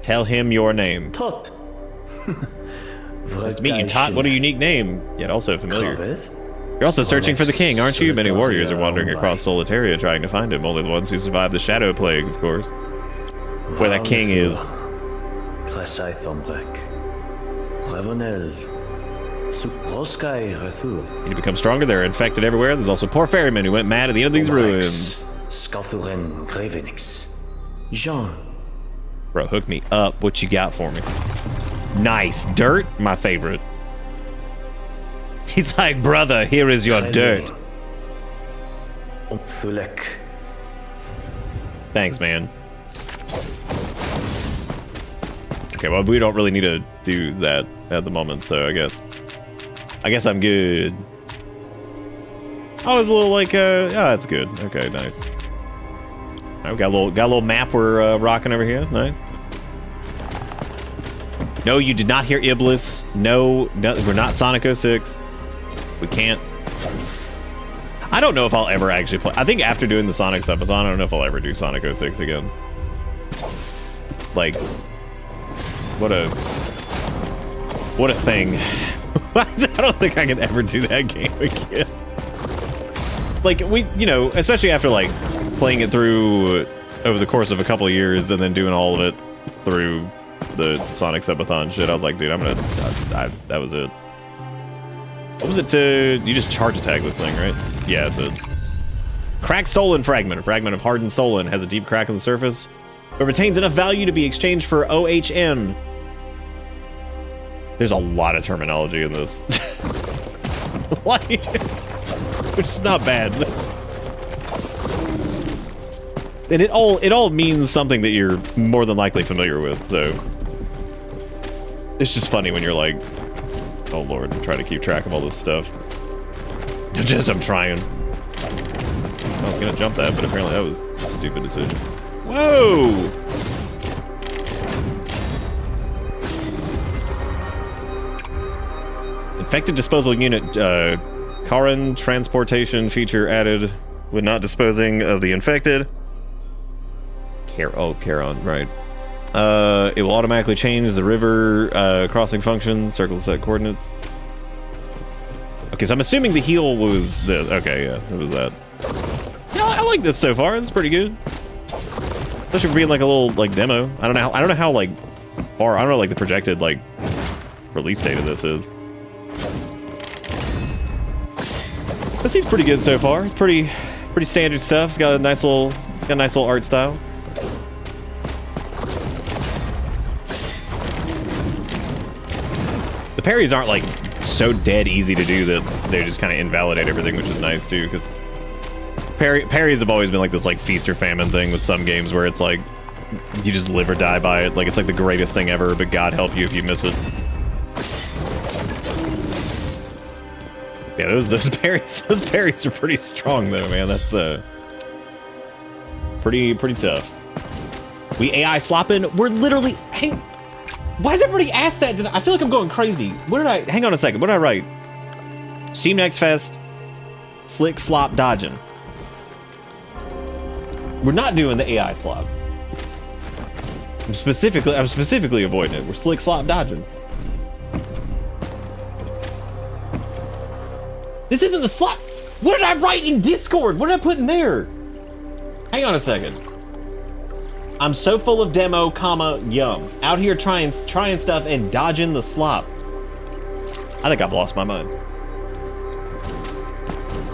Tell him your name. Tot. Nice to meet you, Tot. What a unique name, yet also familiar. You're also searching for the king, aren't you? Many warriors are wandering across Solateria trying to find him. Only the ones who survived the Shadow Plague, of course. Where that king is. You become stronger, they're infected everywhere. There's also poor ferrymen who went mad at the end of these ruins. Bro, hook me up. What you got for me? Nice. Dirt? My favorite. He's like, brother, here is your dirt. Thanks, man. Okay, well, we don't really need to do that at the moment, so I guess I'm good. Oh, it's a little like, yeah, that's good. Okay, nice. All right, we got a little map we're rocking over here. That's nice. No, you did not hear Iblis. No, we're not Sonic 06. We can't. I don't know if I'll ever actually play. I think after doing the Sonic Subathon, I don't know if I'll ever do Sonic 06 again. Like, what a thing. I don't think I can ever do that game again. Like, you know, especially after like playing it through over the course of a couple of years and then doing all of it through the Sonic Subathon shit, I was like, dude, that was it. What was it to, you just charge attack this thing, right? Yeah, it's a cracked Solon fragment. A fragment of hardened Solon has a deep crack on the surface, but retains enough value to be exchanged for OHM. There's a lot of terminology in this. Like, which is not bad. And it all means something that you're more than likely familiar with, so it's just funny when you're like, oh lord, I'm trying to keep track of all this stuff. I'm trying. I was gonna jump that, but apparently that was a stupid decision. Whoa! Infected disposal unit, Karan transportation feature added when not disposing of the infected. Charon, right. It will automatically change the river crossing function, circle set coordinates. Okay, so I'm assuming the heal was this. Okay, yeah, it was that. Yeah, I like this so far. It's pretty good. Especially for being like a little like demo. I don't know how like far. I don't know like the projected like release date of this is. This seems pretty good so far. It's pretty standard stuff. It's got a nice little art style. The parries aren't like so dead easy to do that they just kind of invalidate everything, which is nice too, because parries have always been like this like feast or famine thing with some games where it's like you just live or die by it. Like it's like the greatest thing ever, but God help you if you miss it. Yeah, those parries are pretty strong though, man. That's pretty tough. We AI slopping. We're literally. Hey, why does everybody ask that? I feel like I'm going crazy. What did I? Hang on a second. What did I write? Steam Next Fest. Slick slop dodging. We're not doing the AI slop. I'm specifically avoiding it. We're slick slop dodging. This isn't the slop. What did I write in Discord? What did I put in there? Hang on a second. I'm so full of demo, comma, yum. Out here trying stuff and dodging the slop. I think I've lost my mind.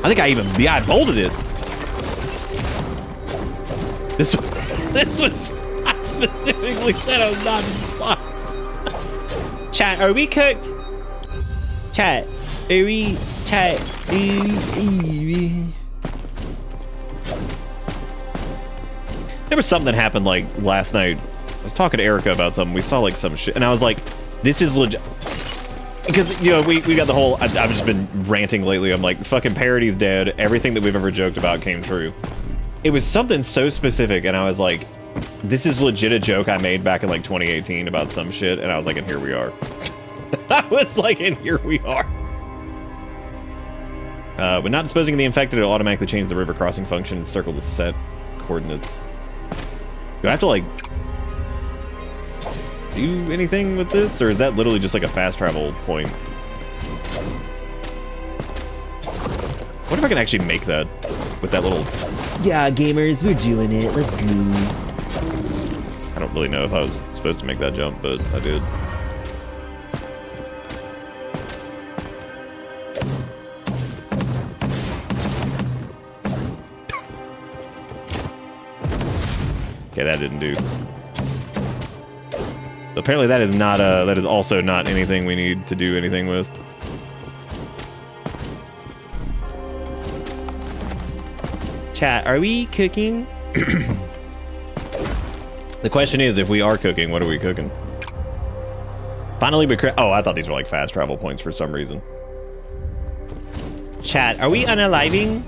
I think I bolded it. This was, I specifically said I was dodging the slop. Chat, are we cooked? Chat, are we, chat, There was something that happened like last night. I was talking to Erica about something. We saw like some shit, and I was like, "This is legit." Because you know we got the whole. I've just been ranting lately. I'm like, "Fucking parody's dead. Everything that we've ever joked about came true." It was something so specific, and I was like, "This is legit a joke I made back in like 2018 about some shit," and I was like, "And here we are." I was like, "And here we are." When not disposing of the infected, it'll automatically change the river crossing function and circle the set coordinates. Do I have to, like, do anything with this? Or is that literally just, like, a fast travel point? What if I can actually make that with that little... Yeah, gamers, we're doing it. Let's go. I don't really know if I was supposed to make that jump, but I did. Okay, that didn't do. So apparently that is not that is also not anything we need to do anything with. Chat, are we cooking? The question is, if we are cooking, what are we cooking? Finally, oh, I thought these were like fast travel points for some reason. Chat, are we unaliving?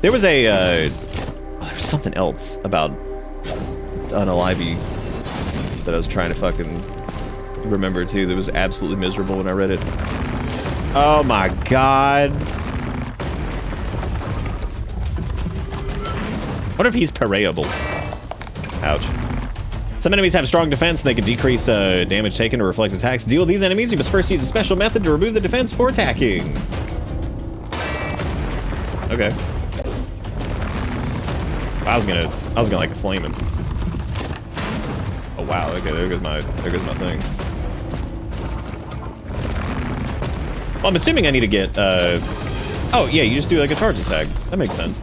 There was a there was something else about unaliving that I was trying to fucking remember too that was absolutely miserable when I read it. Oh my god. What if he's parayable? Ouch. Some enemies have strong defense and they can decrease damage taken to reflect attacks. To deal with these enemies, you must first use a special method to remove the defense for attacking. Okay. I was gonna like flame him. Oh wow, okay, there goes my thing. Well, I'm assuming I need to get oh yeah, you just do like a charge attack. That makes sense.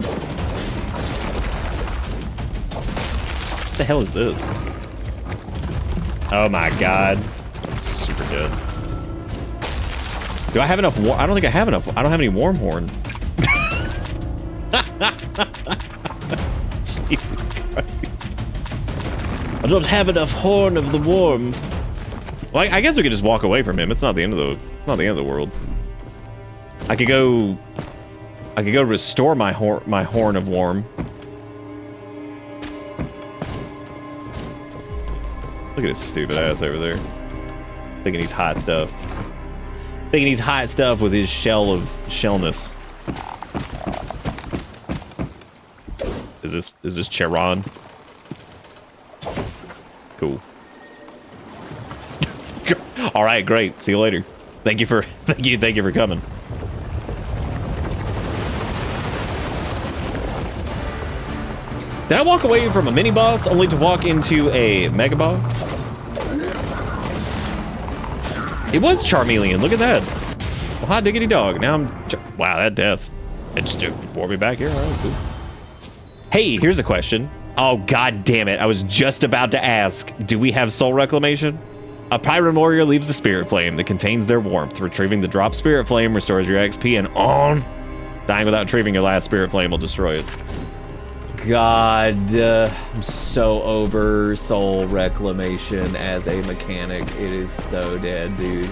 What the hell is this? Oh my god. Super good. Do I have enough I don't think I have enough. I don't have any warm horn. Jesus Christ. I don't have enough horn of the worm. Well, I guess we could just walk away from him. It's not the end of the world. I could go restore my horn of warm. Look at this stupid ass over there. Thinking he's hot stuff. Thinking he's hot stuff with his shell of shellness. Is this Charon? Cool. All right, great. See you later. Thank you for coming. Did I walk away from a mini boss only to walk into a mega boss? It was Charmeleon. Look at that. Well, hot diggity dog. Now wow, that death. It just brought me back here. All right, cool. Hey, here's a question. Oh, god damn it. I was just about to ask, do we have soul reclamation? A Pyron warrior leaves a spirit flame that contains their warmth. Retrieving the drop spirit flame restores your XP and on. Dying without retrieving your last spirit flame will destroy it. God, I'm so over soul reclamation as a mechanic. It is so dead, dude.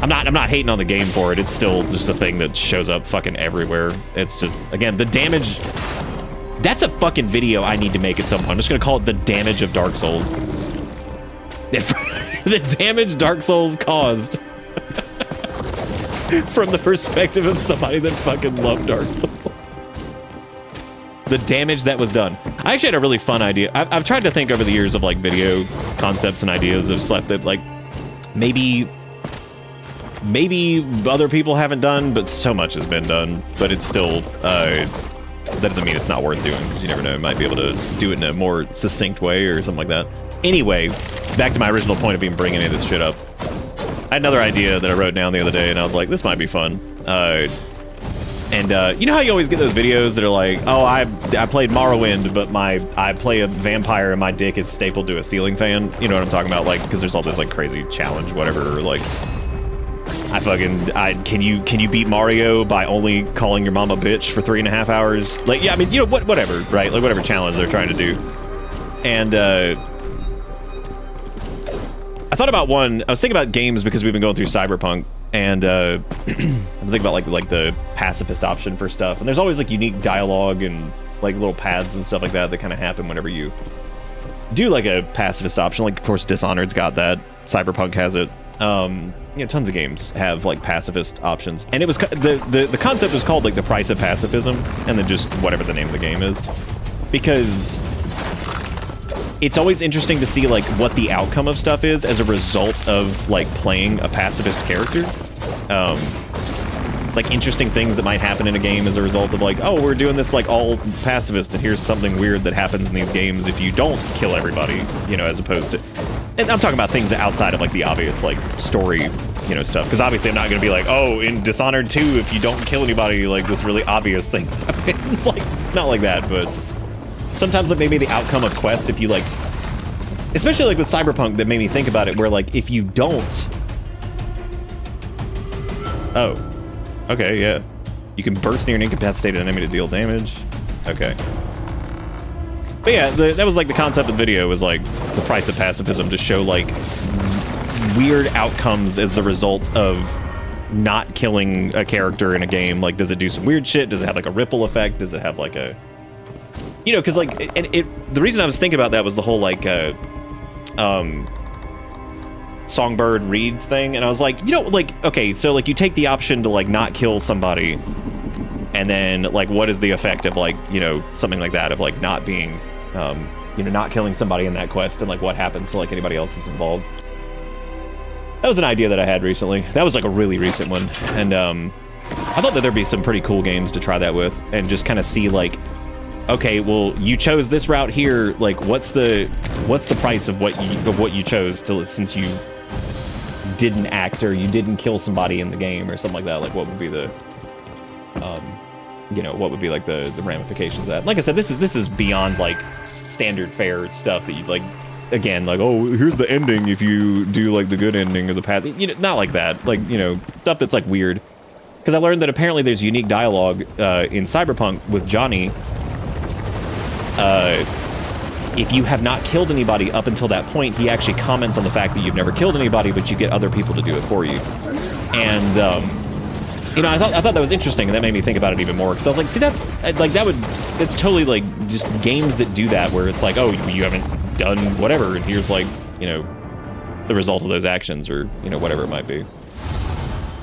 I'm not hating on the game for it. It's still just a thing that shows up fucking everywhere. It's just, again, the damage. That's a fucking video I need to make at some point. I'm just gonna call it the damage of Dark Souls. The damage Dark Souls caused. From the perspective of somebody that fucking loved Dark Souls. The damage that was done. I actually had a really fun idea. I've tried to think over the years of like video concepts and ideas of stuff that like maybe other people haven't done, but so much has been done. But it's still, that doesn't mean it's not worth doing, because you never know, you might be able to do it in a more succinct way or something like that. Anyway, back to my original point of even bringing any of this shit up. I had another idea that I wrote down the other day, and I was like, this might be fun. You know how you always get those videos that are like, oh, I played Morrowind, but I play a vampire and my dick is stapled to a ceiling fan. You know what I'm talking about? Like, because there's all this like crazy challenge, whatever. Like, can you beat Mario by only calling your mom a bitch for 3.5 hours? Like, yeah, I mean, you know, whatever, right? Like, whatever challenge they're trying to do. And I thought about one. I was thinking about games because we've been going through Cyberpunk. And I'm thinking about like the pacifist option for stuff, and there's always like unique dialogue and like little paths and stuff like that kind of happen whenever you do like a pacifist option. Like, of course, Dishonored's got that. Cyberpunk has it. You know, tons of games have like pacifist options, and it was the concept was called like the price of pacifism, and then just whatever the name of the game is, because it's always interesting to see like what the outcome of stuff is as a result of like playing a pacifist character. Like interesting things that might happen in a game as a result of like, oh, we're doing this like all pacifist, and here's something weird that happens in these games if you don't kill everybody, you know, as opposed to, and I'm talking about things outside of like the obvious like story, you know, stuff, because obviously I'm not going to be like, oh, in Dishonored 2, if you don't kill anybody, like this really obvious thing happens. Like, not like that, but sometimes like maybe the outcome of quest, if you like, especially like with Cyberpunk, that made me think about it, where like if you don't, oh, okay, yeah, you can burst near an incapacitated enemy to deal damage. Okay, but yeah, that was like the concept of the video, was like the price of pacifism, to show like weird outcomes as the result of not killing a character in a game. Like, does it do some weird shit? Does it have like a ripple effect? Does it have like a, you know, because like, and the reason I was thinking about that was the whole like Songbird Reed thing, and I was like, you know, like, okay, so like you take the option to like not kill somebody, and then like what is the effect of like, you know, something like that, of like not being you know, not killing somebody in that quest, and like what happens to like anybody else that's involved. That was an idea that I had recently. That was like a really recent one, and I thought that there'd be some pretty cool games to try that with, and just kind of see like, okay, well, you chose this route here. Like, what's the price of what you chose to, since you didn't act or you didn't kill somebody in the game or something like that? Like, what would be the, you know, what would be like the ramifications of that? Like I said, this is beyond like standard fare stuff that you like. Again, like, oh, here's the ending if you do like the good ending or the path. You know, not like that. Like, you know, stuff that's like weird. Because I learned that apparently there's unique dialogue in Cyberpunk with Johnny. If you have not killed anybody up until that point, he actually comments on the fact that you've never killed anybody, but you get other people to do it for you. And you know, I thought that was interesting, and that made me think about it even more. Because I was like, see, that's totally like just games that do that, where it's like, oh, you haven't done whatever, and here's like, you know, the result of those actions, or you know, whatever it might be.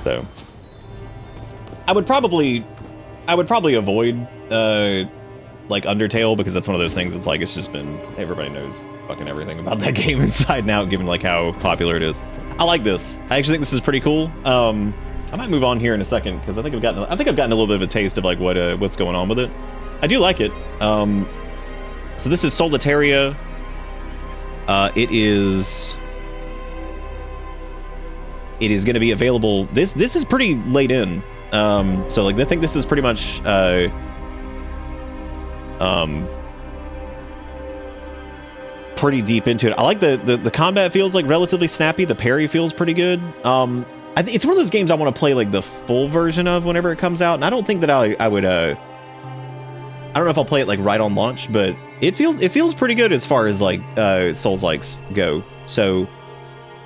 So, I would probably avoid like Undertale, because that's one of those things that's like, it's just been, everybody knows fucking everything about that game inside and out, given like how popular it is. I like this. I actually think this is pretty cool. I might move on here in a second, because I think I've gotten a little bit of a taste of like what's going on with it. I do like it. So this is Solateria. It is going to be available. This is pretty late in. So like I think this is pretty much pretty deep into it. I like the combat feels like relatively snappy. The parry feels pretty good. It's one of those games I want to play like the full version of whenever it comes out, and I don't think that I would. I don't know if I'll play it like right on launch, but it feels pretty good as far as like Souls-likes go. So,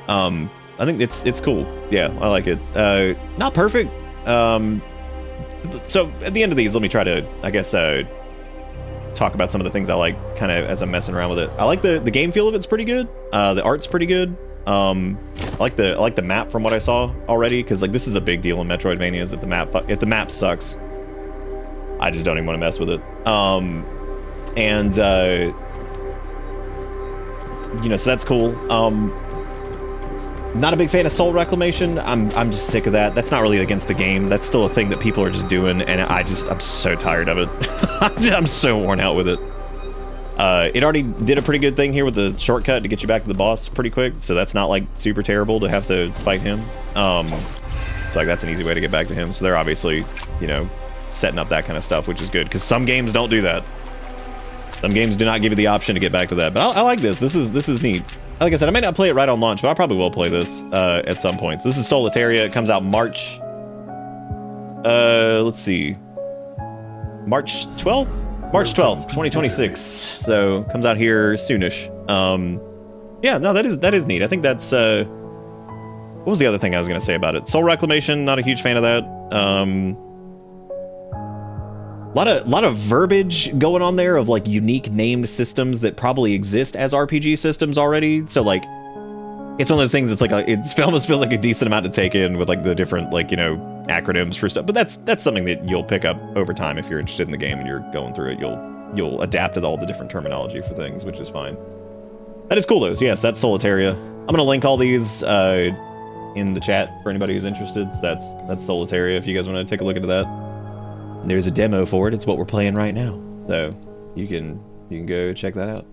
I think it's cool. Yeah, I like it. Not perfect. So at the end of these, let me try to, I guess, talk about some of the things I like kind of as I'm messing around with it. I like the game feel of it's pretty good. The art's pretty good. I like the map from what I saw already, because like this is a big deal in Metroidvanias. If the map sucks, I just don't even want to mess with it. You know, so that's cool. Not a big fan of soul reclamation. I'm just sick of that. That's not really against the game. That's still a thing that people are just doing, and I'm so tired of it. I'm so worn out with it. It already did a pretty good thing here with the shortcut to get you back to the boss pretty quick, so that's not like super terrible to have to fight him. So like that's an easy way to get back to him. So they're obviously, you know, setting up that kind of stuff, which is good, because some games don't do that. Some games do not give you the option to get back to that. But I like this. This is neat. Like I said, I may not play it right on launch, but I probably will play this at some point. This is Solateria. It comes out March. Let's see. March 12th? March 12th, 2026. So comes out here soonish. Yeah, no, that is neat. I think that's what was the other thing I was gonna say about it? Soul Reclamation, not a huge fan of that. Lot of verbiage going on there of like unique named systems that probably exist as RPG systems already. So like it's one of those things that's like it almost feels like a decent amount to take in with like the different like, you know, acronyms for stuff. But that's something that you'll pick up over time if you're interested in the game and you're going through it. You'll adapt to all the different terminology for things, which is fine. That is cool though. So yes, that's Solateria. I'm gonna link all these in the chat for anybody who's interested. So that's Solateria if you guys want to take a look into that. And there's a demo for it. It's what we're playing right now. So you can go check that out.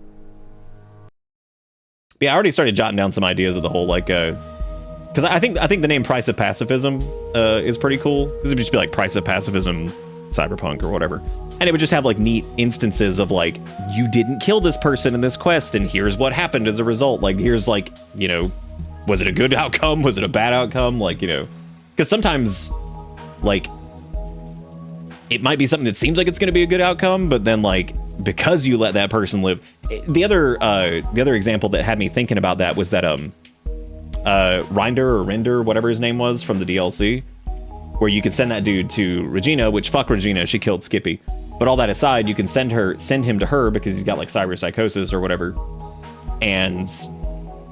Yeah, I already started jotting down some ideas of the whole like because I think the name Price of Pacifism is pretty cool, because it would just be like Price of Pacifism Cyberpunk or whatever, and it would just have like neat instances of like, you didn't kill this person in this quest and here's what happened as a result. Like here's like, you know, was it a good outcome, was it a bad outcome, like, you know, because sometimes like it might be something that seems like it's going to be a good outcome, but then like because you let that person live. The other example that had me thinking about that was that Rinder, whatever his name was from the DLC, where you could send that dude to Regina, which fuck Regina, she killed Skippy. But all that aside, you can send him to her because he's got like cyberpsychosis or whatever. And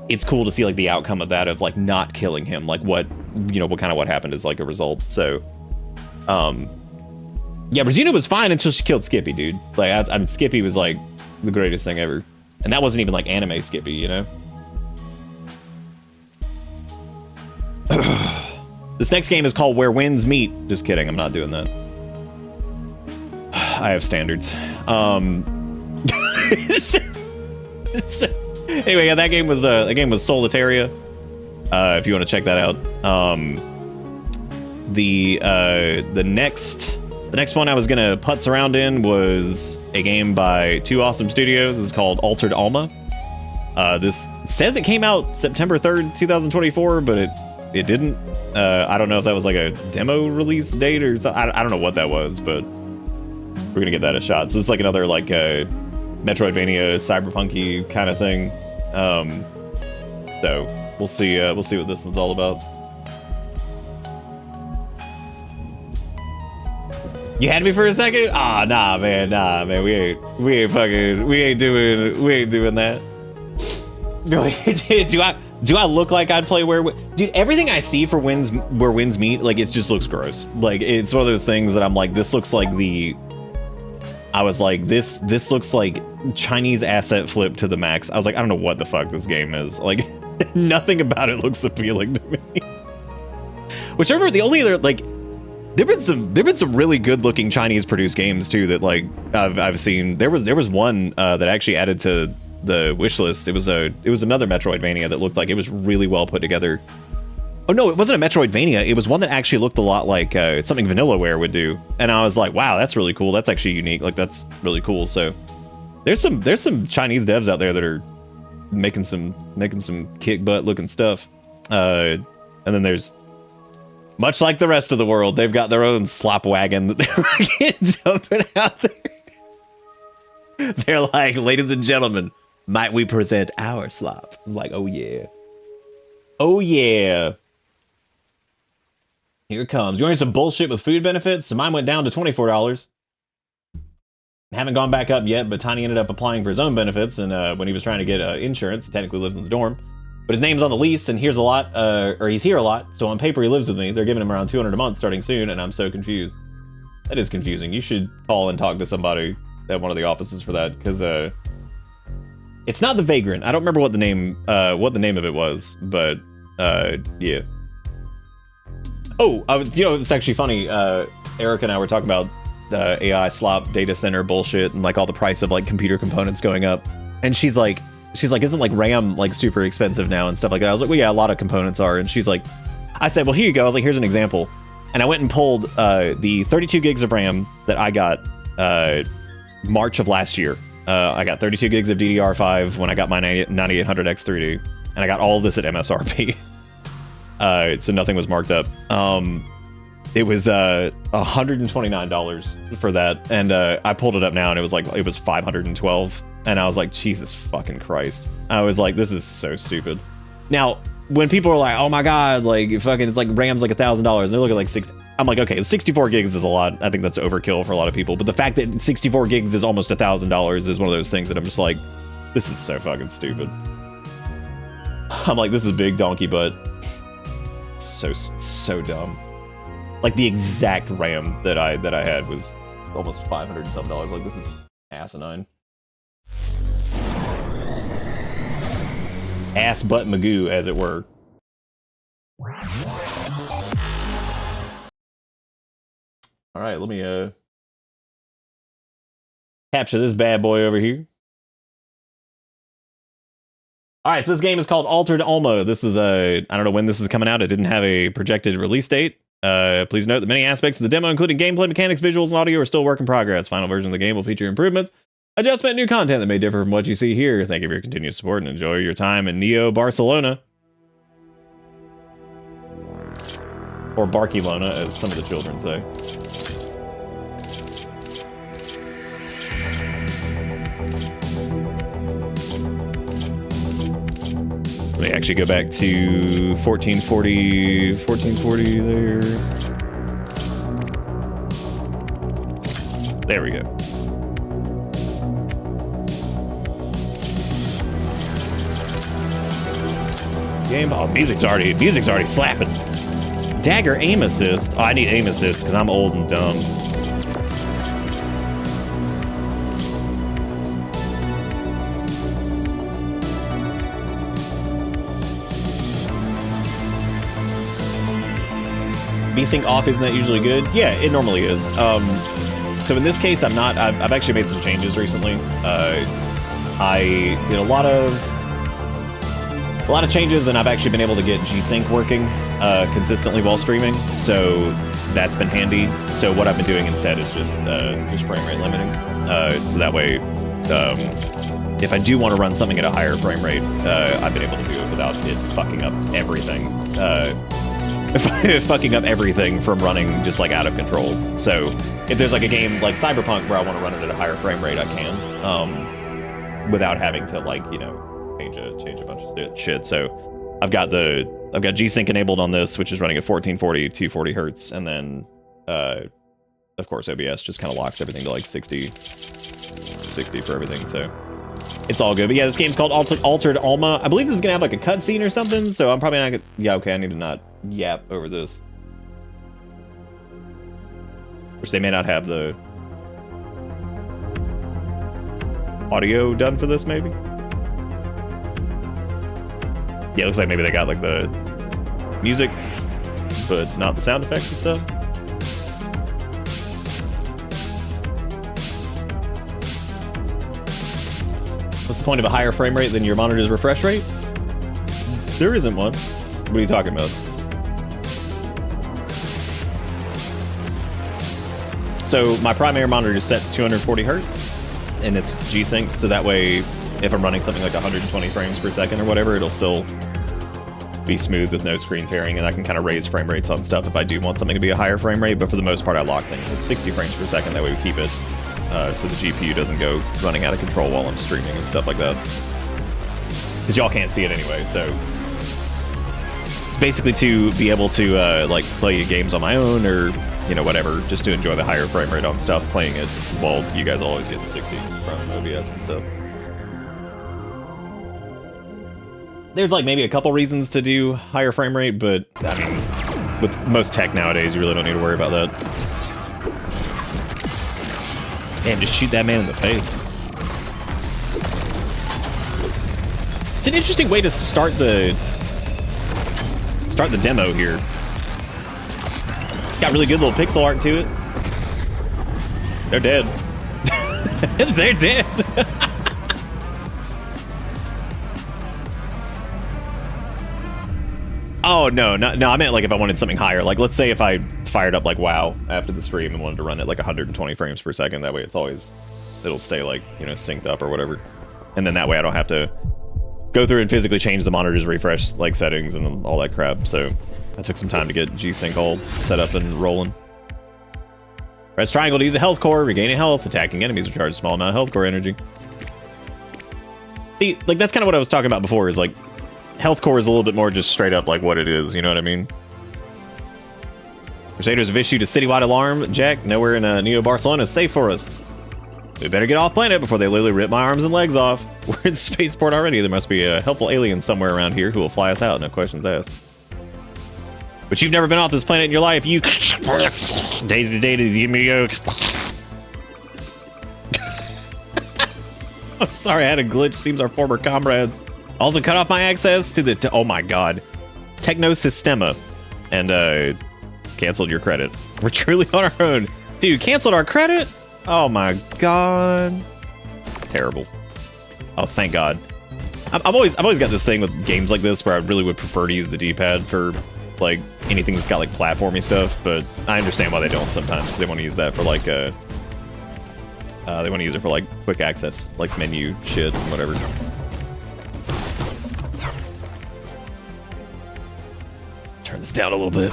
it's cool to see like the outcome of that, of like not killing him, like what happened as like a result. So yeah, Regina was fine until she killed Skippy, dude. Like I mean Skippy was like the greatest thing ever. And that wasn't even like anime Skippy, you know? This next game is called Where Winds Meet. Just kidding, I'm not doing that. I have standards. Anyway, yeah, that game was Solateria. If you want to check that out. The next one I was gonna putz around in was a game by two awesome studios. This is called Altered Alma. This says it came out September 3rd, 2024, but it didn't. I don't know if that was like a demo release date or something. I don't know what that was, but we're gonna give that a shot. So it's like another like Metroidvania, cyberpunky kind of thing. So we'll see what this one's all about. You had me for a second? Ah, nah, man. We ain't doing that. Do I look like I'd play where? Dude, everything I see for where winds meet, like, it just looks gross. Like, it's one of those things that I'm like, this looks like I was like, this looks like Chinese asset flip to the max. I was like, I don't know what the fuck this game is. Like, nothing about it looks appealing to me. Which I remember the only other, like, there've been some really good looking Chinese produced games too that, like, I've seen. There was one that actually added to the wish list. It was another Metroidvania that looked like it was really well put together. Oh no, it wasn't a Metroidvania. It was one that actually looked a lot like something Vanillaware would do. And I was like, wow, that's really cool. That's actually unique. Like, that's really cool. So there's some Chinese devs out there that are making some kick butt looking stuff. And then there's, much like the rest of the world, they've got their own slop wagon that they're dumping out there. They're like, ladies and gentlemen, might we present our slop? I'm like, oh yeah. Oh yeah. Here it comes. You want some bullshit with food benefits? So mine went down to $24. Haven't gone back up yet, but Tiny ended up applying for his own benefits, and when he was trying to get insurance, he technically lives in the dorm. But his name's on the lease, and here's a lot, or he's here a lot, so on paper he lives with me. They're giving him around $200 a month starting soon, and I'm so confused. That is confusing. You should call and talk to somebody at one of the offices for that, because it's not the Vagrant. I don't remember what the name of it was, but yeah. Oh, it's actually funny. Eric and I were talking about the AI slop data center bullshit and like all the price of like computer components going up, and she's like, isn't like RAM like super expensive now and stuff like that? I was like, well, yeah, a lot of components are. And she's like, I said, well, here you go. I was like, here's an example. And I went and pulled the 32 gigs of RAM that I got March of last year. I got 32 gigs of DDR5 when I got my 9800X3D, and I got all of this at MSRP. So nothing was marked up. It was $129 for that, and I pulled it up now, and it was $512. And I was like, Jesus fucking Christ. I was like, this is so stupid. Now, when people are like, oh my God, like, fucking, it's like RAM's like $1,000, and they're looking like I'm like, okay, 64 gigs is a lot. I think that's overkill for a lot of people. But the fact that 64 gigs is almost $1,000 is one of those things that I'm just like, this is so fucking stupid. I'm like, this is big donkey butt. So dumb. Like, the exact RAM that I had was almost $500 and something. Like, this is asinine. Ass butt Magoo, as it were. All right, let me capture this bad boy over here. All right, so this game is called Altered Alma. This is I don't know when this is coming out. It didn't have a projected release date. Please note that many aspects of the demo, including gameplay mechanics, visuals, and audio, are still work in progress. Final version of the game will feature improvements, adjustment, new content that may differ from what you see here. Thank you for your continued support and enjoy your time in Neo Barcelona. Or Barcelona, as some of the children say. Let me actually go back to 1440 there. There we go. Game. Oh, music's already slapping. Dagger aim assist. Oh, I need aim assist because I'm old and dumb. V-Sync off, isn't that usually good? Yeah, it normally is. So in this case, I've actually made some changes recently. I did a lot of changes, and I've actually been able to get G-Sync working consistently while streaming, so that's been handy. So what I've been doing instead is just frame rate limiting. So that way, if I do want to run something at a higher frame rate, I've been able to do it without it fucking up everything. Fucking up everything from running just like out of control. So if there's like a game like Cyberpunk where I want to run it at a higher frame rate, I can, without having to, like, you know, change a bunch of shit. So I've got G-Sync enabled on this, which is running at 1440, 240 hertz, and then of course, OBS just kind of locks everything to like 60 for everything, so it's all good. But yeah, this game's called Altered Alma. I believe this is gonna have like a cutscene or something, so I'm probably not gonna... Yeah, okay, I need to not yap over this. Which they may not have the audio done for this, maybe? Yeah, it looks like maybe they got like the music, but not the sound effects and stuff. What's the point of a higher frame rate than your monitor's refresh rate? There isn't one. What are you talking about? So my primary monitor is set to 240 hertz, and it's G-Sync, so that way if I'm running something like 120 frames per second or whatever, it'll still be smooth with no screen tearing, and I can kind of raise frame rates on stuff if I do want something to be a higher frame rate, but for the most part I lock things at 60 frames per second, that way we keep it so the GPU doesn't go running out of control while I'm streaming and stuff like that. Because y'all can't see it anyway, so it's basically to be able to like play games on my own or, you know, whatever, just to enjoy the higher frame rate on stuff, playing it while you guys always get the 60 from OBS and stuff. There's like maybe a couple reasons to do higher frame rate, but I mean, with most tech nowadays, you really don't need to worry about that. Damn, just shoot that man in the face. It's an interesting way to start the demo here. Got really good little pixel art to it. They're dead. They're dead. Oh, no, I meant like if I wanted something higher. Like, let's say if I fired up like WoW after the stream and wanted to run it like 120 frames per second. That way it'll stay like, you know, synced up or whatever. And then that way I don't have to go through and physically change the monitor's refresh like settings and all that crap. So I took some time to get G-Sync all set up and rolling. Press triangle to use a health core, regaining health, attacking enemies recharge a small amount of health core energy. See, like that's kind of what I was talking about before, is like health core is a little bit more just straight up like what it is, you know what I mean? Crusaders have issued a citywide alarm, Jack. Nowhere in Neo Barcelona is safe for us. We better get off planet before they literally rip my arms and legs off. We're in spaceport already. There must be a helpful alien somewhere around here who will fly us out, no questions asked. But you've never been off this planet in your life. You day to day to give me a... I'm sorry, I had a glitch. Seems our former comrades also cut off my access to the... oh my god. Technosistema. And canceled your credit. We're truly on our own. Dude, canceled our credit? Oh my god. Terrible. Oh, thank god. I've always got this thing with games like this where I really would prefer to use the D-pad for like anything that's got like platformy stuff, but I understand why they don't sometimes, because they want to use that for like they want to use it for like quick access, like menu shit and whatever. Turn this down a little bit.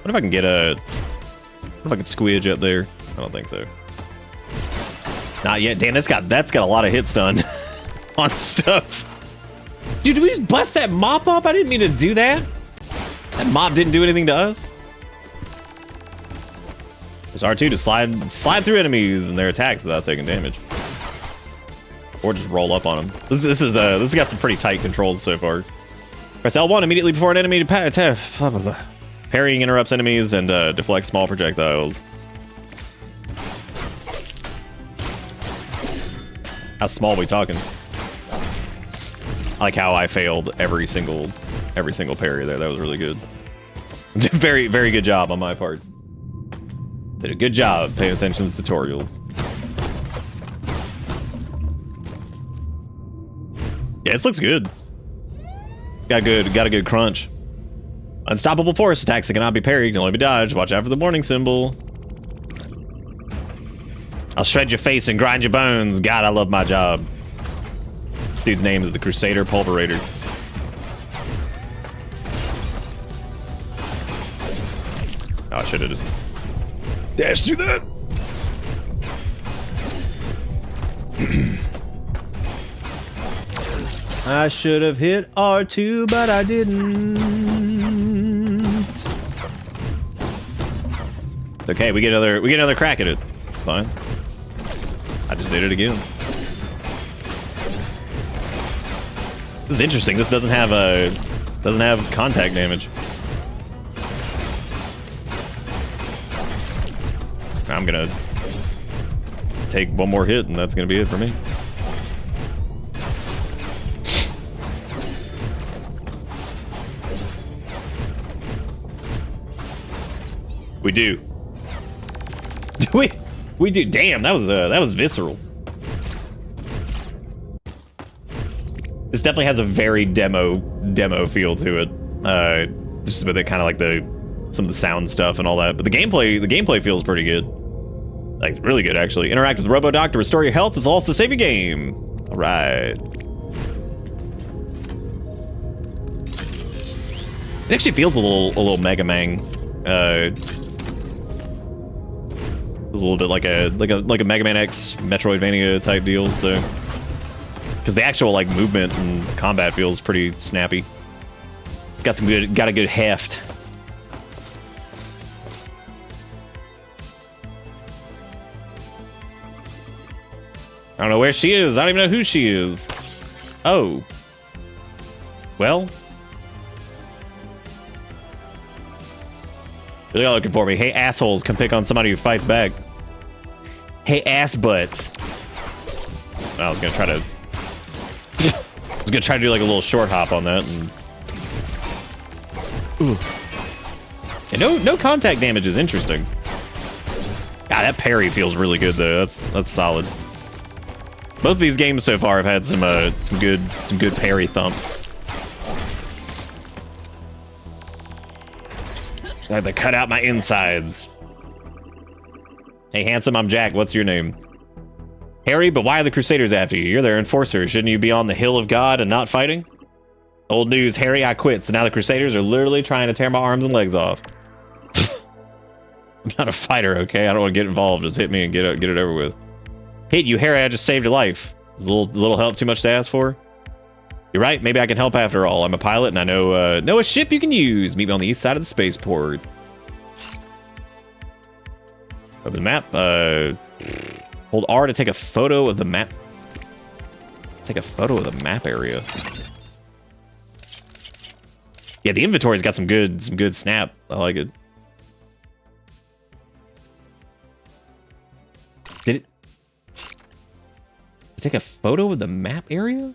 What if I can get a... what if I can squidge up there? I don't think so. Not yet. Damn, that's got a lot of hits done on stuff. Dude, did we just bust that mop up? I didn't mean to do that. That mop didn't do anything to us. There's R2 to slide through enemies and their attacks without taking damage. Or just roll up on them. This has got some pretty tight controls so far. Press L1 immediately before an enemy to parrying interrupts enemies and deflects small projectiles. How small are we talking? I like how I failed every single parry there. That was really good. Very, very good job on my part. Did a good job paying attention to the tutorial. Yeah, this looks good. Got a good crunch. Unstoppable force attacks that cannot be parried, can only be dodged. Watch out for the warning symbol. I'll shred your face and grind your bones. God, I love my job. This dude's name is the Crusader Pulverator. Oh, I should have just dashed through that. I should have hit R2, but I didn't. Okay, we get another crack at it. Fine. I just did it again. This is interesting. This doesn't have contact damage. I'm gonna take one more hit, and that's gonna be it for me. We do. Do we do. Damn, that was visceral. This definitely has a very demo feel to it. Just with it kind of like some of the sound stuff and all that. But the gameplay feels pretty good. Like, it's really good, actually. Interact with RoboDoc to restore your health as also save your game. All right. It actually feels a little Mega Man. Feels a little bit like a Mega Man X Metroidvania type deal. So, because the actual like movement and combat feels pretty snappy. Got a good heft. I don't know where she is. I don't even know who she is. Oh. Well. Really all looking for me. Hey, assholes, come pick on somebody who fights back. Hey, ass butts. I was gonna try to... do like a little short hop on that. And... Ooh. And no contact damage is interesting. God, that parry feels really good though. That's solid. Both of these games so far have had some good parry thump. I had to cut out my insides. Hey, handsome, I'm Jack. What's your name? Harry, but why are the Crusaders after you? You're their enforcer. Shouldn't you be on the hill of God and not fighting? Old news, Harry, I quit. So now the Crusaders are literally trying to tear my arms and legs off. I'm not a fighter, okay? I don't want to get involved. Just hit me and get it over with. Hate you, Harry. I just saved your life. Is a little help too much to ask for? You're right. Maybe I can help after all. I'm a pilot, and I know a ship you can use. Meet me on the east side of the spaceport. Open the map. Hold R to take a photo of the map. Take a photo of the map area. Yeah, the inventory's got some good snap. I like it. Did it take a photo of the map area?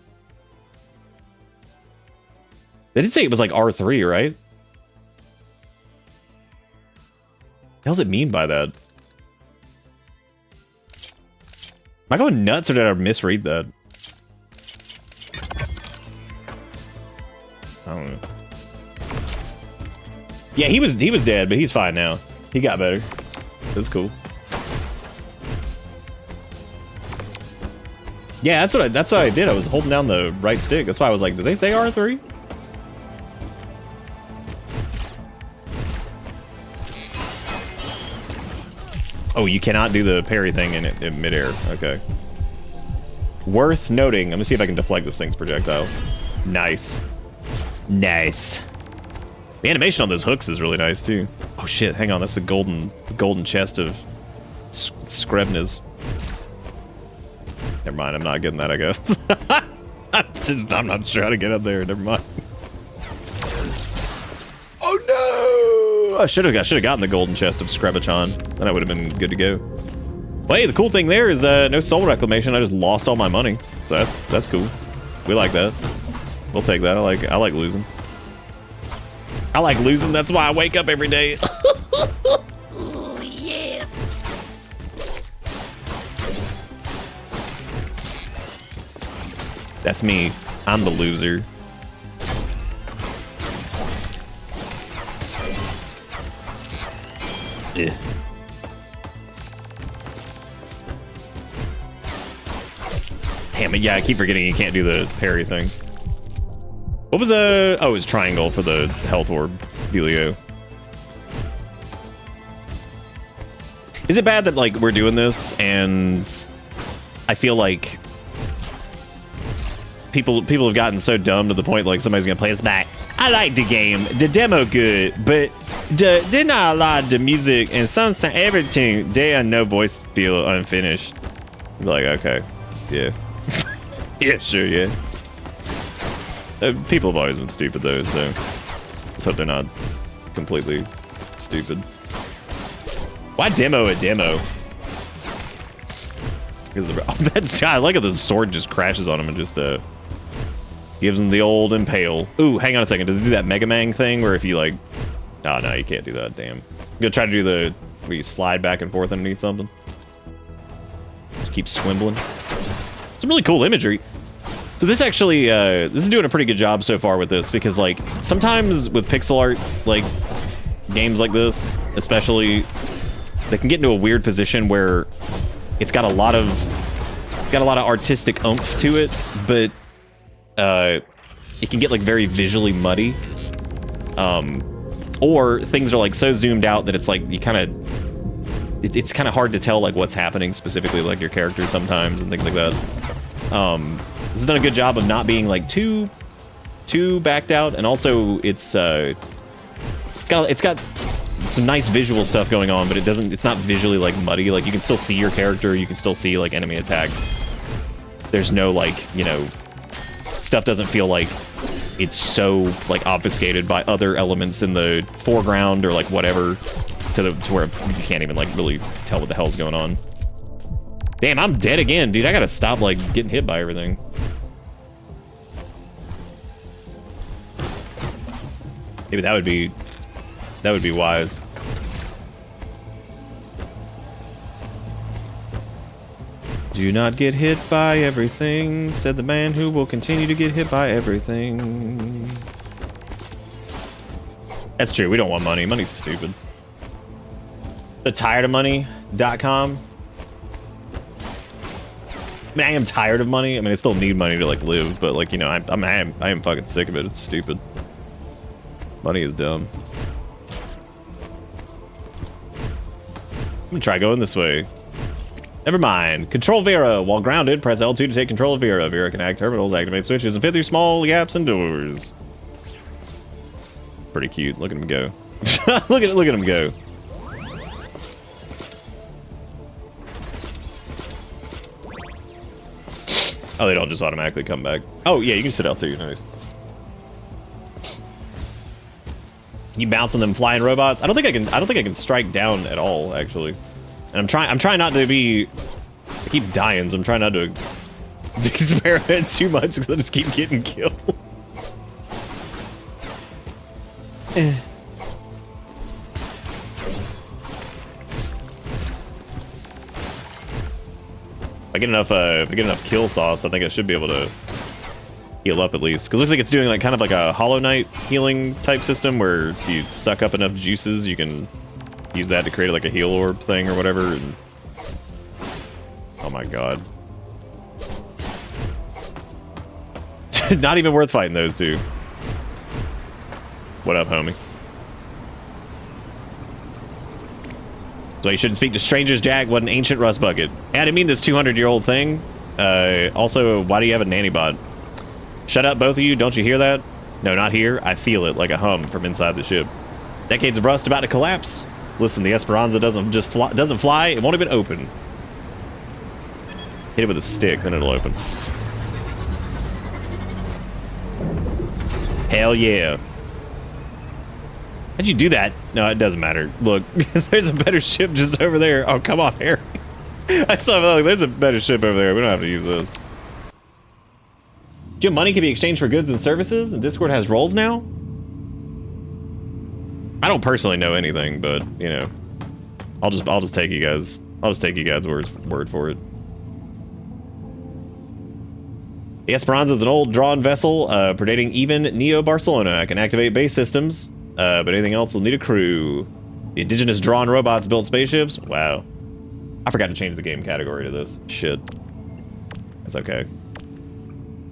They did say it was like R3, right? What the hell does it mean by that? Am I going nuts or did I misread that? I don't know. Yeah, he was dead, but he's fine now. He got better. That's cool. Yeah, that's what I did. I was holding down the right stick. That's why I was like, did they say R3? Oh, you cannot do the parry thing in midair. Okay. Worth noting. I'm gonna see if I can deflect this thing's projectile. Nice. Nice. The animation on those hooks is really nice too. Oh shit! Hang on, that's the golden chest of Screbnas. Never mind. I'm not getting that. I guess. I'm not sure how to get up there. Never mind. Oh no! I should have gotten the golden chest of Screbachon. Then I would have been good to go. Well, hey, the cool thing there is no soul reclamation. I just lost all my money, so that's cool. We like that. We'll take that. I like losing. I like losing. That's why I wake up every day. Yeah. That's me. I'm the loser. Yeah. Damn it, yeah, I keep forgetting you can't do the parry thing. What was oh, it was triangle for the health orb dealio. Is it bad that, like, we're doing this and I feel like people have gotten so dumb to the point like somebody's gonna play this back? I like the game, the demo good, but Did not like the music and some everything. They are no voice feel unfinished. Like, okay, yeah, yeah, sure, yeah. People have always been stupid though, so let's hope they're not completely stupid. Why demo a demo? That guy, look at the sword just crashes on him and just gives him the old impale. Ooh, hang on a second. Does it do that Mega Man thing where if you like... Oh, no, you can't do that. Damn. I'm gonna try to do the... where you slide back and forth underneath something. Just keep swimbling. Some really cool imagery. So this actually... this is doing a pretty good job so far with this because, like, sometimes with pixel art, like, games like this, especially, they can get into a weird position where it's got a lot of artistic oomph to it, but it can get like very visually muddy, or things are like so zoomed out that it's like you kind of it's kind of hard to tell like what's happening specifically, like your character sometimes and things like that. This has done a good job of not being like too backed out, and also it's got some nice visual stuff going on, but it's not visually like muddy. Like you can still see your character, you can still see like enemy attacks. There's no like, you know, stuff doesn't feel like it's so like obfuscated by other elements in the foreground or like whatever to where you can't even like really tell what the hell's going on. Damn, I'm dead again, dude. I gotta stop like getting hit by everything. Maybe that would be wise. Do not get hit by everything, said the man who will continue to get hit by everything. That's true, we don't want money. Money's stupid. The tiredofmoney.com. I mean, I am tired of money. I mean, I still need money to like live, but like, you know, I am fucking sick of it. It's stupid. Money is dumb. I'm gonna try going this way. Never mind. Control Vera. While grounded, press L2 to take control of Vera. Vera can hack terminals, activate switches, and fit through small gaps and doors. Pretty cute. Look at him go. look at him go. Oh, they don't just automatically come back. Oh yeah, you can sit L2. Nice. Can you bounce on them flying robots? I don't think I can strike down at all, actually. And I'm trying not to be... I keep dying, so I'm trying not to experiment too much because I just keep getting killed. If I get enough kill sauce, I think I should be able to heal up at least. Because it looks like it's doing like kind of like a Hollow Knight healing type system where if you suck up enough juices, you can use that to create like a heal orb thing or whatever. And... oh my god. Not even worth fighting those two. What up, homie? So you shouldn't speak to strangers, Jack. What an ancient rust bucket. Hey, I didn't mean this 200-year-old thing. Also, why do you have a nanny bot? Shut up, both of you. Don't you hear that? No, not here. I feel it like a hum from inside the ship. Decades of rust about to collapse. Listen, the Esperanza doesn't fly. It won't even open. Hit it with a stick, then it'll open. Hell yeah. How'd you do that? No, it doesn't matter. Look, there's a better ship just over there. Oh, come on, Harry. I saw, look, there's a better ship over there. We don't have to use this. Gym money can be exchanged for goods and services, and Discord has roles now? I don't personally know anything, but you know, I'll just take you guys. I'll just take you guys' word for it. The Esperanza is an old drawn vessel, predating even Neo Barcelona. I can activate base systems, but anything else will need a crew. The indigenous drawn robots built spaceships. Wow, I forgot to change the game category to this. Shit, that's okay.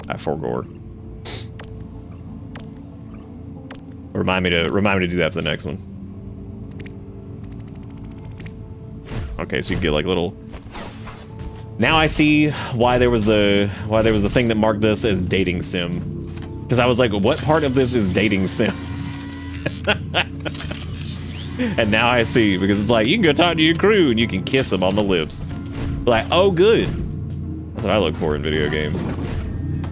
I forgore. Remind me to do that for the next one. Okay, so you get like little. Now I see why there was the thing that marked this as dating sim, because I was like, what part of this is dating sim? And now I see, because it's like, you can go talk to your crew and you can kiss them on the lips. Like, oh, good. That's what I look for in video games.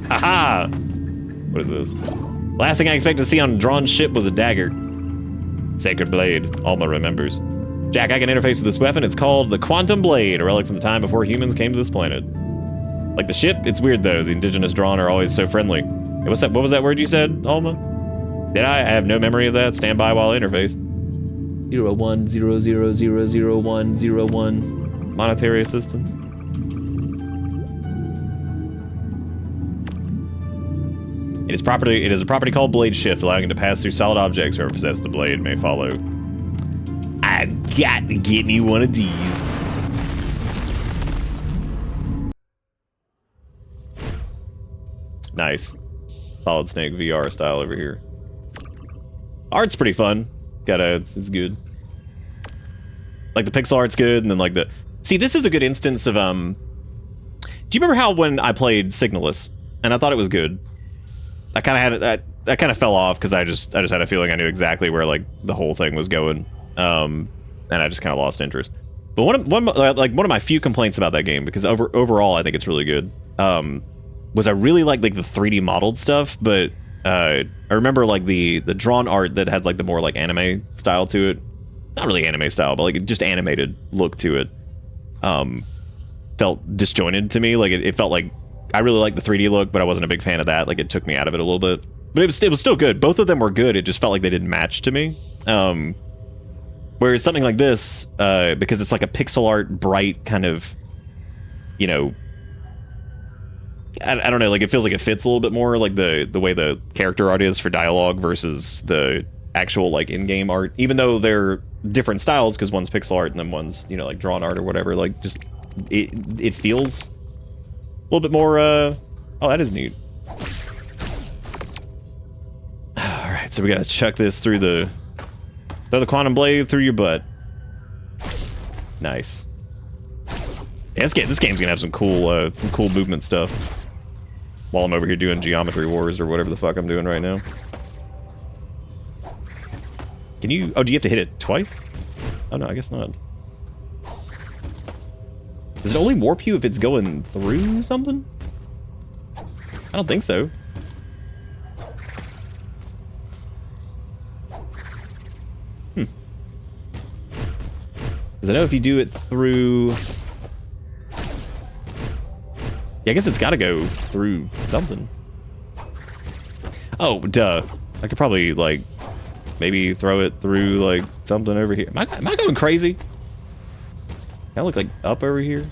Haha! What is this? Last thing I expected to see on a drawn ship was a dagger. Sacred blade. Alma remembers. Jack, I can interface with this weapon. It's called the Quantum Blade, a relic from the time before humans came to this planet. Like the ship, it's weird though. The indigenous drawn are always so friendly. Hey, what's that? What was that word you said, Alma? Did I? I have no memory of that. Stand by while I interface. 01000101. Monetary assistance. It is a property called Blade Shift, allowing it to pass through solid objects. Whoever possesses the blade may follow. I got to get me one of these. Nice. Solid Snake VR style over here. Art's pretty fun. It's good. Like the pixel art's good, and then like see, this is a good instance of do you remember how when I played Signalus and I thought it was good, I kind of had it, I kind of fell off because I just had a feeling I knew exactly where like the whole thing was going, and I just kind of lost interest. But one of my few complaints about that game, because overall I think it's really good, was I really like the 3D modeled stuff, but I remember like the drawn art that had like the more like anime style to it. Not really anime style, but like just animated look to it. Felt disjointed to me. Like it felt like I really liked the 3D look, but I wasn't a big fan of that. Like it took me out of it a little bit. But it was still good. Both of them were good. It just felt like they didn't match to me. Whereas something like this, because it's like a pixel art, bright kind of, you know, I don't know, like it feels like it fits a little bit more, like the way the character art is for dialogue versus the actual like in-game art, even though they're different styles, because one's pixel art and then one's, you know, like drawn art or whatever. Like just it feels a little bit more oh, that is neat. All right, so we gotta chuck this through the quantum blade through your butt. Nice. Yeah, this game's gonna have some cool movement stuff while I'm over here doing Geometry Wars or whatever the fuck I'm doing right now. Can you... Oh, do you have to hit it twice? Oh, no, I guess not. Does it only warp you if it's going through something? I don't think so. Because I know if you do it through... Yeah, I guess it's got to go through something. Oh, duh. I could probably, like, maybe throw it through, like, something over here. Am I going crazy? I look like up over here.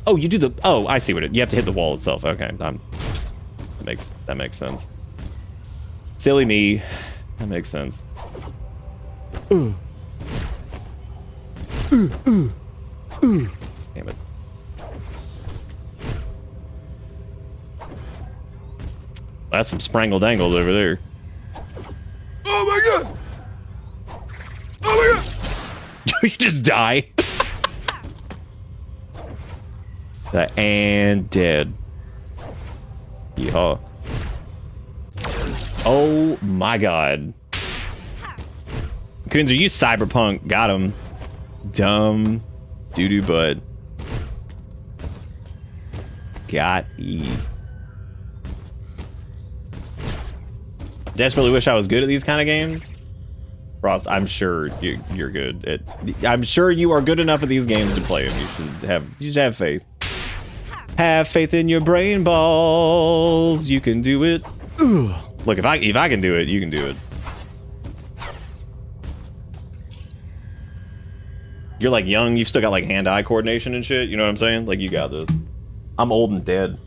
Oh, you do the... Oh, I see what it... You have to hit the wall itself. Okay, that makes sense. Silly me. That makes sense. Damn it. That's some sprangle dangles over there. Oh my god! Oh my god! You just die. And dead. Yeehaw. Oh my god. Kunzer, you cyberpunk. Got him. Dumb doo-doo bud. Got E. Desperately wish I was good at these kind of games. Frost, I'm sure you're good at... I'm sure you are good enough at these games to play them. You should have faith. Have faith in your brain balls. You can do it. Ugh. Look, if I can do it, you can do it. You're like young, you've still got like hand-eye coordination and shit, you know what I'm saying? Like you got this. I'm old and dead.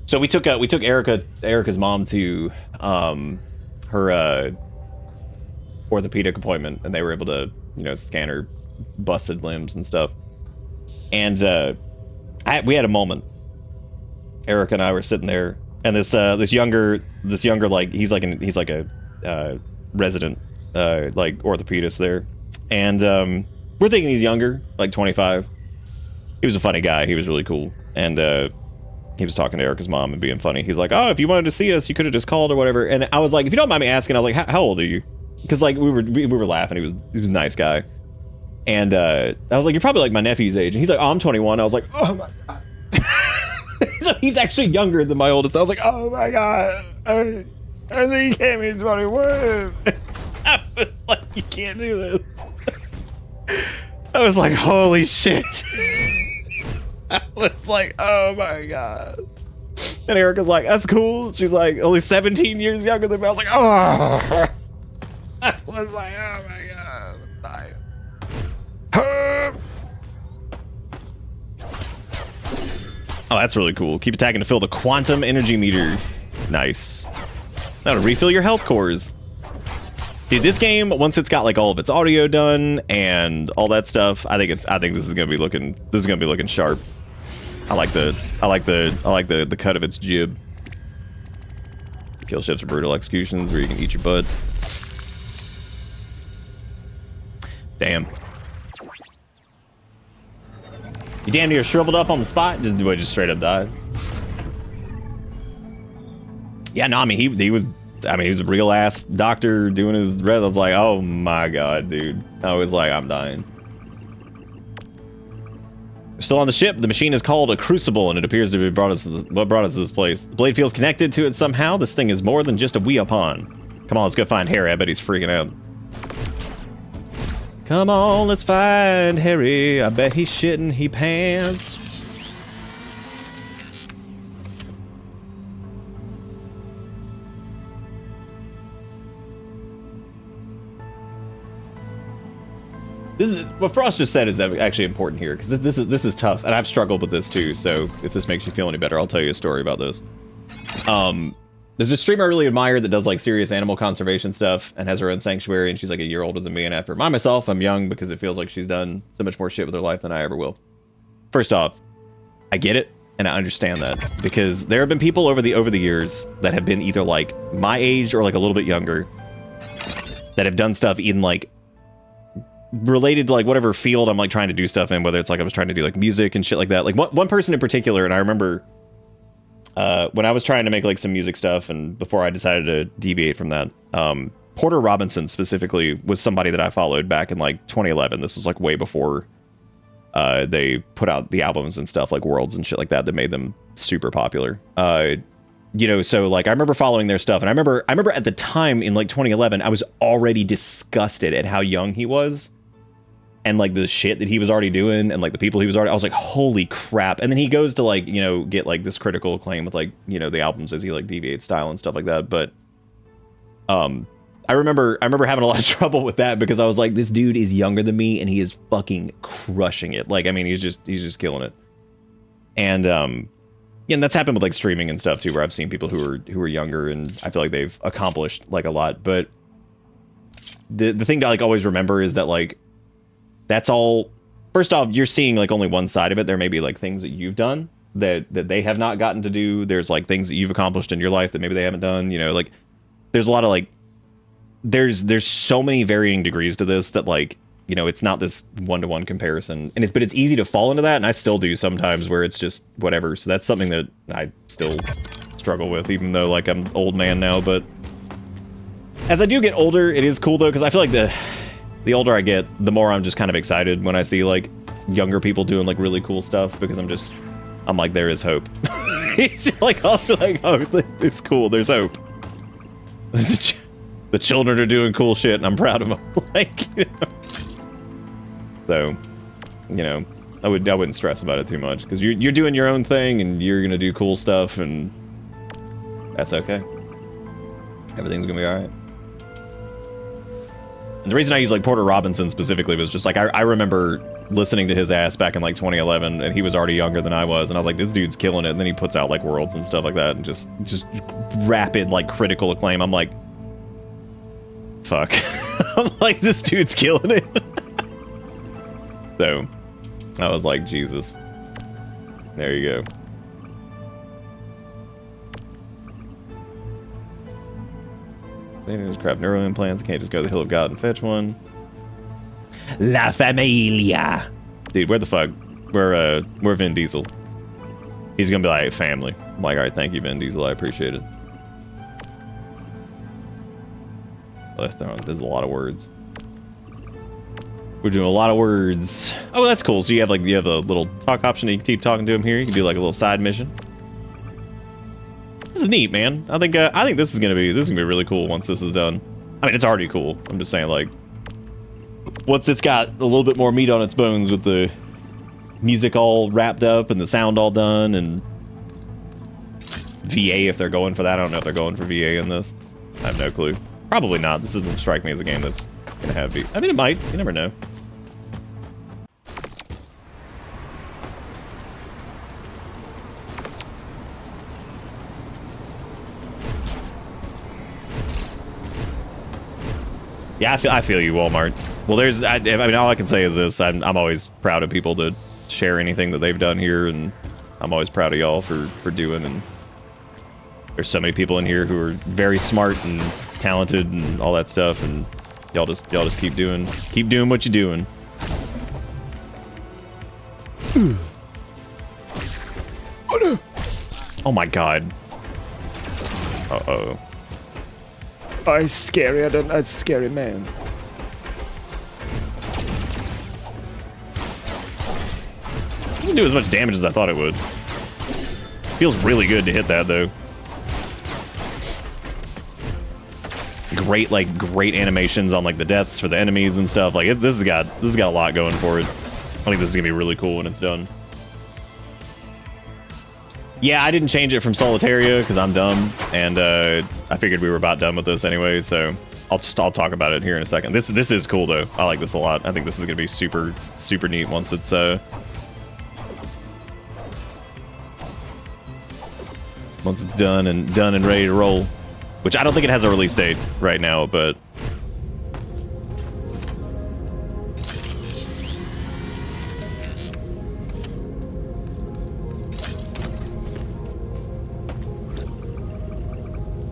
So we took Erica's mom to her orthopedic appointment, and they were able to, you know, scan her busted limbs and stuff. And we had a moment. Erica and I were sitting there, and this younger like he's like a resident like orthopedist there, and we're thinking he's younger, like 25. He was a funny guy. He was really cool, and he was talking to Erica's mom and being funny. He's like, "Oh, if you wanted to see us, you could have just called or whatever." And I was like, "If you don't mind me asking," I was like, "How old are you?" because like we were laughing. He was a nice guy, and I was like, "You're probably like my nephew's age," and he's like, "Oh, I'm 21." I was like, "Oh my god." So he's actually younger than my oldest. I was like, "Oh my god, I think he can't be 21." I was like, "You can't do this." I was like, "Holy shit." I was like, "Oh my god." And Erica's like, "That's cool." She's like, "Only 17 years younger than me." I was like, "Oh." I was like, "Oh my god, I'm dying." Oh, that's really cool. Keep attacking to fill the quantum energy meter. Nice. That'll refill your health cores. Dude, this game, once it's got like all of its audio done and all that stuff, I think this is gonna be looking sharp. I like the cut of its jib. Kill ships are brutal executions where you can eat your butt. Damn. You damn near shriveled up on the spot. Just straight up died. Yeah, no, I mean he was a real ass doctor doing his red. I was like, oh my god, dude. I was like, I'm dying. We're still on the ship. The machine is called a crucible, and it appears to be what brought us to this place. The blade feels connected to it somehow. This thing is more than just a weapon. Come on, let's go find Harry. I bet he's freaking out. Come on, let's find Harry. I bet he's shitting he pants. This is what Frost just said is actually important here, because this is tough, and I've struggled with this too. So if this makes you feel any better, I'll tell you a story about this. There's a streamer I really admire that does like serious animal conservation stuff and has her own sanctuary, and she's like a year older than me. And after myself, I'm young because it feels like she's done so much more shit with her life than I ever will. First off, I get it and I understand that, because there have been people over the years that have been either like my age or like a little bit younger that have done stuff in like related to like whatever field I'm like trying to do stuff in, whether it's like I was trying to do like music and shit like that. Like one person in particular, and I remember when I was trying to make like some music stuff, and before I decided to deviate from that, Porter Robinson specifically was somebody that I followed back in like 2011. This was like way before they put out the albums and stuff like Worlds and shit like that made them super popular. You know, so like I remember following their stuff, and I remember at the time in like 2011, I was already disgusted at how young he was. And like the shit that he was already doing, and like the people he was already, I was like, holy crap. And then he goes to like, you know, get like this critical acclaim with like, you know, the albums as he like deviates style and stuff like that. But I remember having a lot of trouble with that, because I was like, this dude is younger than me and he is fucking crushing it. Like, I mean, he's just killing it. And yeah, and that's happened with like streaming and stuff too, where I've seen people who are younger and I feel like they've accomplished like a lot. But the thing to like always remember is that like, that's all. First off, you're seeing like only one side of it. There may be like things that you've done that they have not gotten to do. There's like things that you've accomplished in your life that maybe they haven't done. You know, like there's a lot of like there's so many varying degrees to this that like, you know, it's not this one-to-one comparison. And it's easy to fall into that, and I still do sometimes, where it's just whatever. So that's something that I still struggle with, even though like I'm old man now. But as I do get older, it is cool though, because I feel like the older I get, the more I'm just kind of excited when I see like younger people doing like really cool stuff, because I'm like, there is hope. It's like, oh, it's cool. There's hope. The children are doing cool shit, and I'm proud of them. Like, you know. So, you know, I wouldn't stress about it too much, because you're doing your own thing and you're gonna do cool stuff, and that's okay. Everything's gonna be all right. And the reason I use like Porter Robinson specifically was just like I remember listening to his ass back in like 2011, and he was already younger than I was, and I was like, this dude's killing it. And then he puts out like Worlds and stuff like that, and just rapid like critical acclaim. I'm like, fuck. I'm like, this dude's killing it. So I was like, Jesus. There you go. They just craft neural implants. I can't just go to the Hill of God and fetch one. La Familia. Dude, where the fuck? Where Vin Diesel? He's gonna be like, family. I'm like, alright, thank you, Vin Diesel. I appreciate it. There's a lot of words. We're doing a lot of words. Oh, that's cool. So you have a little talk option that you can keep talking to him here. You can do like a little side mission. This is neat, man. I think this is gonna be really cool once this is done. I mean, it's already cool. I'm just saying, like, once it's got a little bit more meat on its bones with the music all wrapped up and the sound all done and VA if they're going for that. I don't know if they're going for VA in this. I have no clue. Probably not. This doesn't strike me as a game that's gonna have VA. I mean, it might. You never know. Yeah, I feel you, Walmart. Well, I mean, all I can say is this. I'm always proud of people to share anything that they've done here, and I'm always proud of y'all for doing. And there's so many people in here who are very smart and talented and all that stuff, and y'all just keep doing what you're doing. Oh my god. Uh-oh. I'm scarier than a scary man. It doesn't do as much damage as I thought it would. Feels really good to hit that though. Great animations on like the deaths for the enemies and stuff. Like this has got a lot going for it. I think this is gonna be really cool when it's done. Yeah, I didn't change it from Solateria because I'm dumb, and I figured we were about done with this anyway. So I'll talk about it here in a second. This is cool though. I like this a lot. I think this is gonna be super neat once it's done and ready to roll. Which I don't think it has a release date right now, but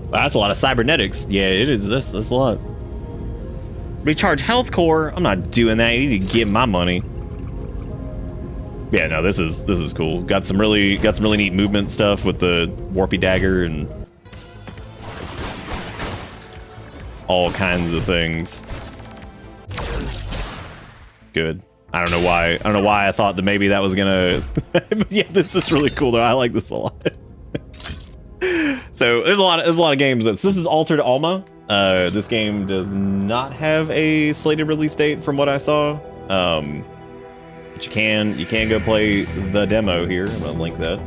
wow, that's a lot of cybernetics. Yeah, it is. That's a lot. Recharge health core. I'm not doing that. You need to give my money. Yeah, no, this is cool. Got some really neat movement stuff with the warpy dagger and all kinds of things. Good. I don't know why I thought that maybe that was gonna. But yeah, this is really cool though. I like this a lot. So there's a lot of games. This is Altered Alma. This game does not have a slated release date from what I saw. But you can go play the demo here. I'm gonna link that.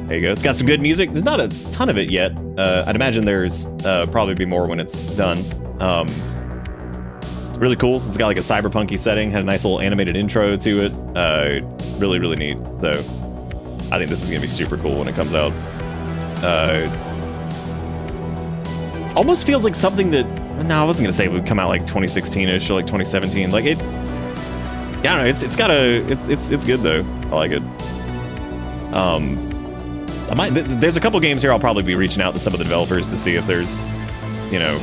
There you go. It's got some good music. There's not a ton of it yet. I'd imagine there's probably be more when it's done. It's really cool. It's got like a cyberpunky setting. Had a nice little animated intro to it. Really neat. So I think this is gonna be super cool when it comes out. Almost feels like something that. No, I wasn't gonna say it would come out like 2016ish or like 2017. Like it. Yeah, I don't know. It's good though. I like it. There's a couple games here I'll probably be reaching out to some of the developers to see if there's, you know,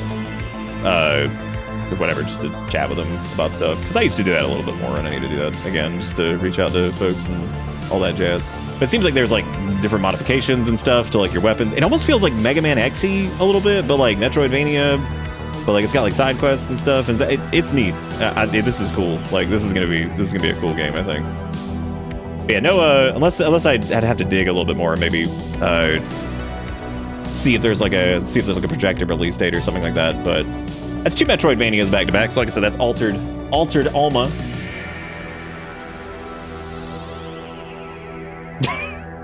whatever, just to chat with them about stuff. Because I used to do that a little bit more, and I need to do that again, just to reach out to folks and all that jazz. But it seems like there's like different modifications and stuff to like your weapons. It almost feels like Mega Man X-y a little bit, but like Metroidvania. But like it's got like side quests and stuff, and it's neat. This is cool. Like this is gonna be a cool game, I think. But yeah, no. Unless I'd have to dig a little bit more, maybe see if there's like a projected release date or something like that. But that's 2 Metroidvanias back to back. So like I said, that's Altered Alma.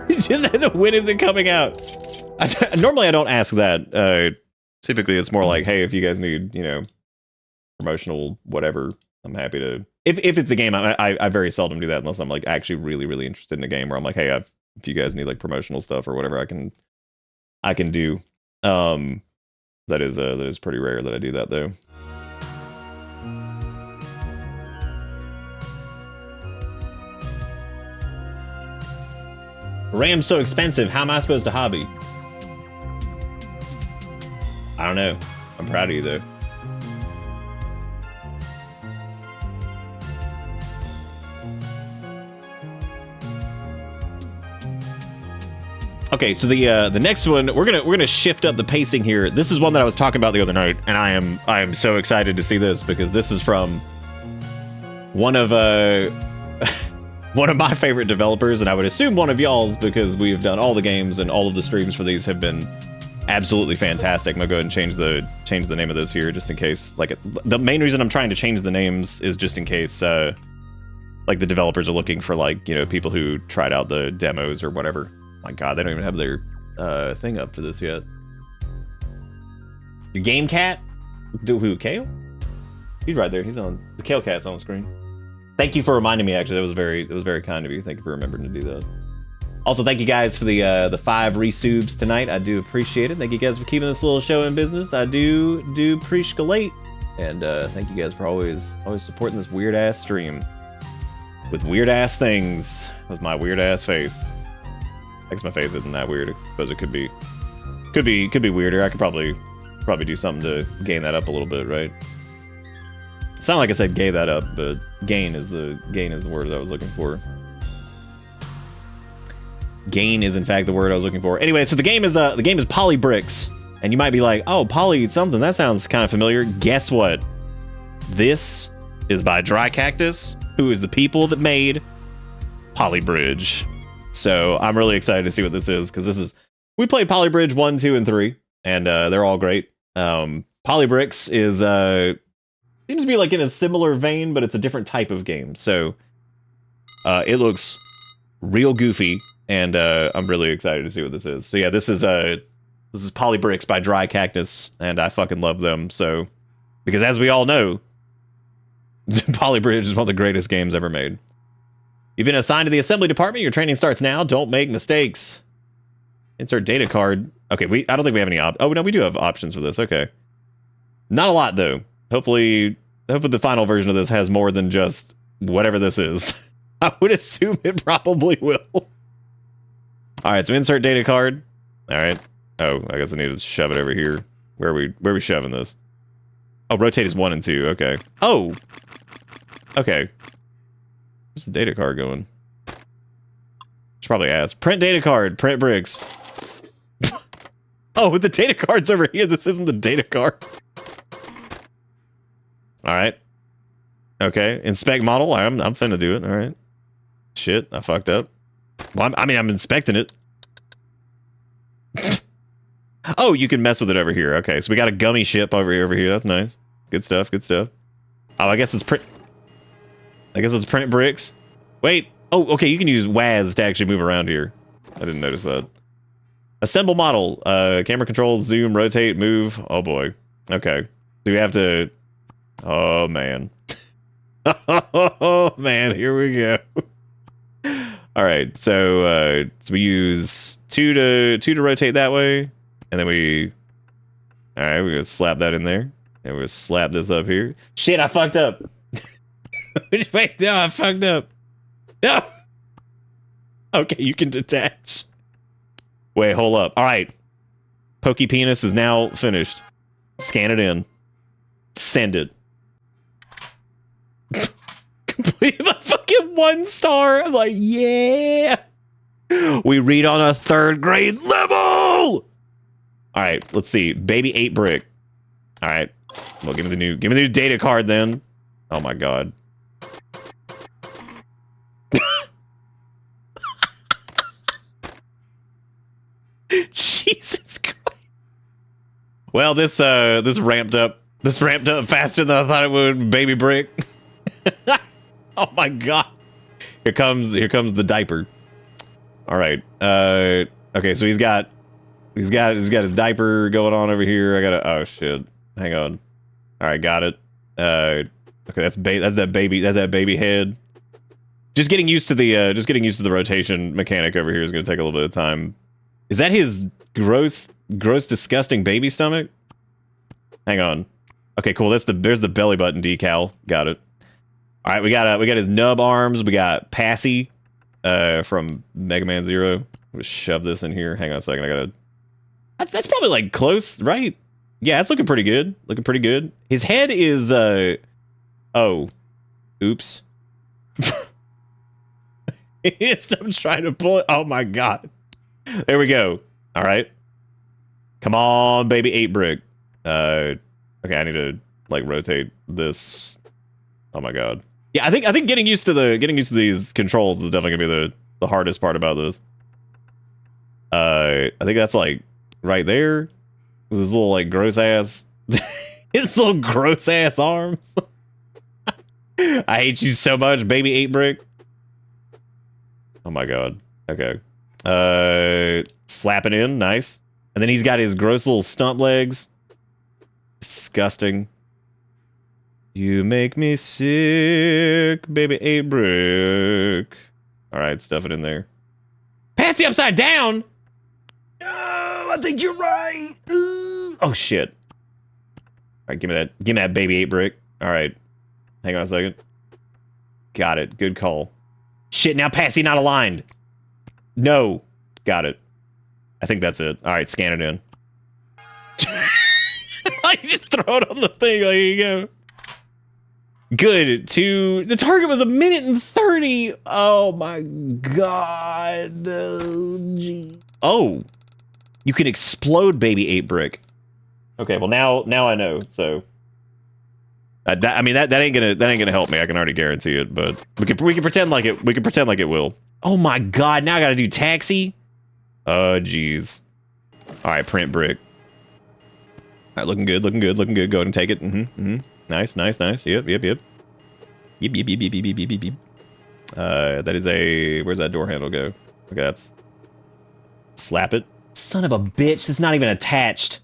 Just when is it coming out? Normally I don't ask that. Typically it's more like, hey, if you guys need, you know, promotional whatever, I'm happy to. If it's a game, I very seldom do that unless I'm like actually really interested in a game where I'm like, hey, if you guys need like promotional stuff or whatever, I can do. That is pretty rare that I do that though. RAM's so expensive. How am I supposed to hobby? I don't know. I'm proud of you though. Okay, so the next one we're gonna shift up the pacing here. This is one that I was talking about the other night, and I am so excited to see this because this is from one of one of my favorite developers, and I would assume one of y'all's because we've done all the games and all of the streams for these have been absolutely fantastic. I'm gonna go ahead and change the name of this here just in case. Like the main reason I'm trying to change the names is just in case like the developers are looking for like, you know, people who tried out the demos or whatever. My God, they don't even have their thing up for this yet. Your game cat? Who? Kale? He's right there. He's on the Kale cat's on the screen. Thank you for reminding me. Actually, that was very kind of you. Thank you for remembering to do that. Also, thank you guys for the 5 resubs tonight. I do appreciate it. Thank you guys for keeping this little show in business. I do appreciate, and thank you guys for always supporting this weird ass stream with weird ass things with my weird ass face. I guess my face isn't that weird. I suppose it could be weirder. I could probably do something to gain that up a little bit, right? It sounded like I said gay that up, but gain is the word that I was looking for. Gain is in fact the word I was looking for. Anyway, so the game is Polybricks, and you might be like, oh, Poly something, that sounds kind of familiar. Guess what? This is by Dry Cactus, who is the people that made Polybridge. So I'm really excited to see what this is, because we played Polybridge 1, 2, and 3, and they're all great. Polybricks is seems to be like in a similar vein, but it's a different type of game. So it looks real goofy, and I'm really excited to see what this is. So yeah, this is Polybricks by Dry Cactus, and I fucking love them. So because as we all know, Polybridge is one of the greatest games ever made. You've been assigned to the assembly department. Your training starts now. Don't make mistakes. Insert data card. Okay, I don't think we have any oh no, we do have options for this. Okay. Not a lot though. Hopefully the final version of this has more than just whatever this is. I would assume it probably will. Alright, so insert data card. Alright. Oh, I guess I need to shove it over here. Where are we shoving this? Oh, rotate is 1 and 2. Okay. Oh! Okay. Where's the data card going? Should probably ask. Print data card. Print bricks. Oh, the data card's over here. This isn't the data card. Alright. Okay. Inspect model. I'm finna do it. Alright. Shit. I fucked up. Well, I'm inspecting it. Oh, you can mess with it over here. Okay, so we got a gummy ship over here. That's nice. Good stuff. Good stuff. Oh, I guess it's print bricks. Wait. Oh, okay. You can use WAS to actually move around here. I didn't notice that. Assemble model. Camera controls, zoom, rotate, move. Oh boy. Okay. Do we have to? Oh man. Oh man. Here we go. All right. So we use 2 to rotate that way, and then we. All right. We're gonna slap that in there, and we're gonna slap this up here. Shit! I fucked up. Wait, no, I fucked up. No. Okay, you can detach. Wait, hold up. All right. Pokey Penis is now finished. Scan it in. Send it. Complete a fucking 1 star. I'm like, yeah. We read on a 3rd grade level. All right, let's see. Baby 8 brick. All right. Well, give me the new data card then. Oh my god. Jesus Christ. Well, this ramped up faster than I thought it would, baby brick. Oh my god. Here comes the diaper. All right. Okay, so he's got his diaper going on over here. Oh shit. Hang on. All right, got it. Okay, that's that baby head. Just getting used to the rotation mechanic over here is going to take a little bit of time. Is that his gross, disgusting baby stomach? Hang on. Okay, cool. There's the belly button decal. Got it. All right, we got his nub arms. We got Passy, from Mega Man Zero. Let's shove this in here. Hang on a second. That's probably like close, right? Yeah, it's looking pretty good. His head is oh, oops. I'm trying to pull it. Oh my god. There we go. All right. Come on, baby 8-brick. Okay, I need to like rotate this. Oh my god. Yeah, I think getting used to these controls is definitely gonna be the hardest part about this. I think that's like right there with his little like gross ass his little gross ass arms. I hate you so much, baby 8-brick. Oh my god. Okay. Slap it in, nice. And then he's got his gross little stump legs. Disgusting. You make me sick, baby 8-brick. Alright, stuff it in there. Pass the upside down! Oh, I think you're right. Ooh. Oh shit. Alright, give me that baby 8-brick. Alright. Hang on a second. Got it. Good call. Shit, now Passy not aligned. No. Got it. I think that's it. Alright, scan it in. I just throw it on the thing. There you go. Good. The target was 1:30. Oh my god. Oh, gee. Oh. You can explode baby 8-brick. Okay, well now I know. So that ain't gonna help me. I can already guarantee it. But we can pretend like it. We can pretend like it will. Oh my god! Now I gotta do taxi. Jeez. All right, print brick. All right, looking good. Go ahead and take it. Nice. Yep. Yep. That is a. Where's that door handle go? Okay, that's. Slap it. Son of a bitch! It's not even attached.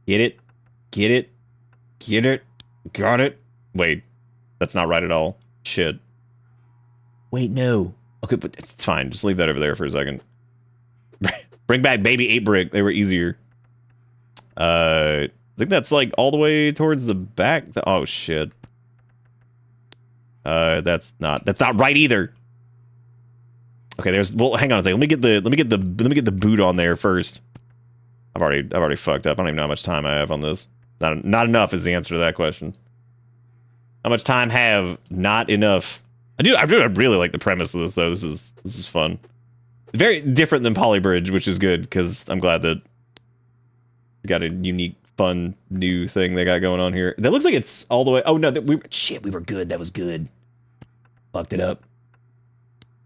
Get it. Got it. Wait, that's not right at all. Shit. Wait, no. Okay, but it's fine. Just leave that over there for a second. Bring back baby 8-brick. They were easier. I think that's like all the way towards the back. Oh shit. That's not right either. Okay, well, hang on a second. Let me get the boot on there first. I've already fucked up. I don't even know how much time I have on this. Not enough is the answer to that question. How much time have? Not enough. I really like the premise of this though. This is fun. Very different than Polybridge, which is good because I'm glad that we got a unique, fun, new thing they got going on here. That looks like it's all the way. Oh no, we were good. That was good. Fucked it up.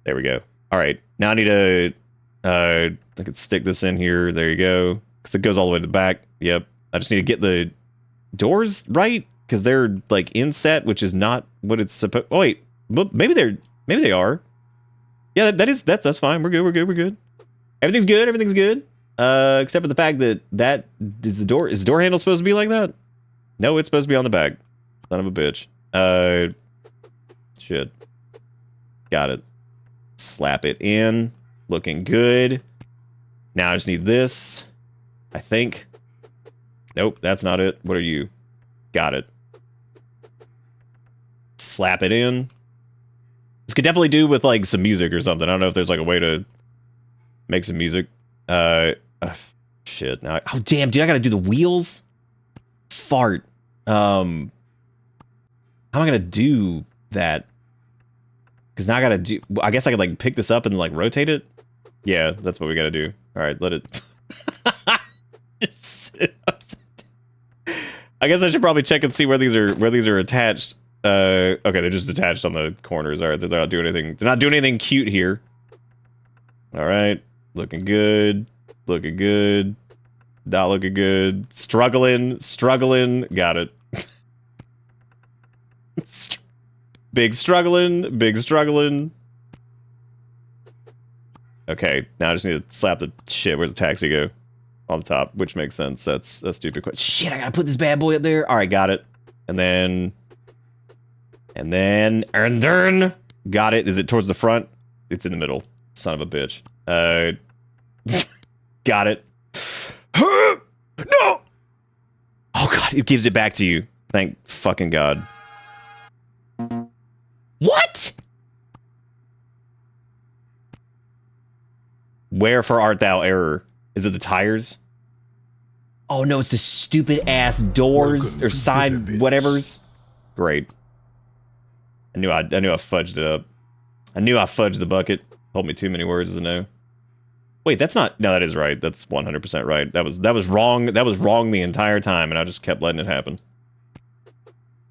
There we go. All right, now I need to. I could stick this in here. There you go. Because it goes all the way to the back. Yep. I just need to get the doors right because they're like inset, which is not what it's supposed. Oh wait, maybe they are. Yeah, that's fine. We're good. Everything's good. Except for the fact that is the door. Is the door handle supposed to be like that? No, it's supposed to be on the back. Son of a bitch. Shit. Got it. Slap it in. Looking good. Now I just need this. I think. Nope, that's not it. What are you? Got it. Slap it in. This could definitely do with like some music or something. I don't know if there's like a way to make some music. Shit. Now, oh damn, dude, I gotta do the wheels. Fart. How am I gonna do that? Because now I gotta do. I guess I could like pick this up and like rotate it. Yeah, that's what we gotta do. All right, let it. Just sit upside down. I guess I should probably check and see where these are attached. Okay, they're just attached on the corners. All right, they're not doing anything. They're not doing anything cute here. All right, looking good. Not looking good. Struggling. Got it. Big struggling. Okay, now I just need to slap the shit. Where's the taxi go? On the top, which makes sense. That's a stupid question. Shit, I gotta put this bad boy up there. All right, got it. And then got it. Is it towards the front? It's in the middle. Son of a bitch. Got it. No! Oh god, it gives it back to you. Thank fucking god. What? Wherefore art thou, error? Is it the tires? Oh no, it's the stupid ass doors or side whatevers. Great. I knew I fudged it up. I knew I fudged the bucket. Told me too many words as a no. Wait. Wait, that's not. No, that is right. That's 100% right. That was wrong. That was wrong the entire time, and I just kept letting it happen.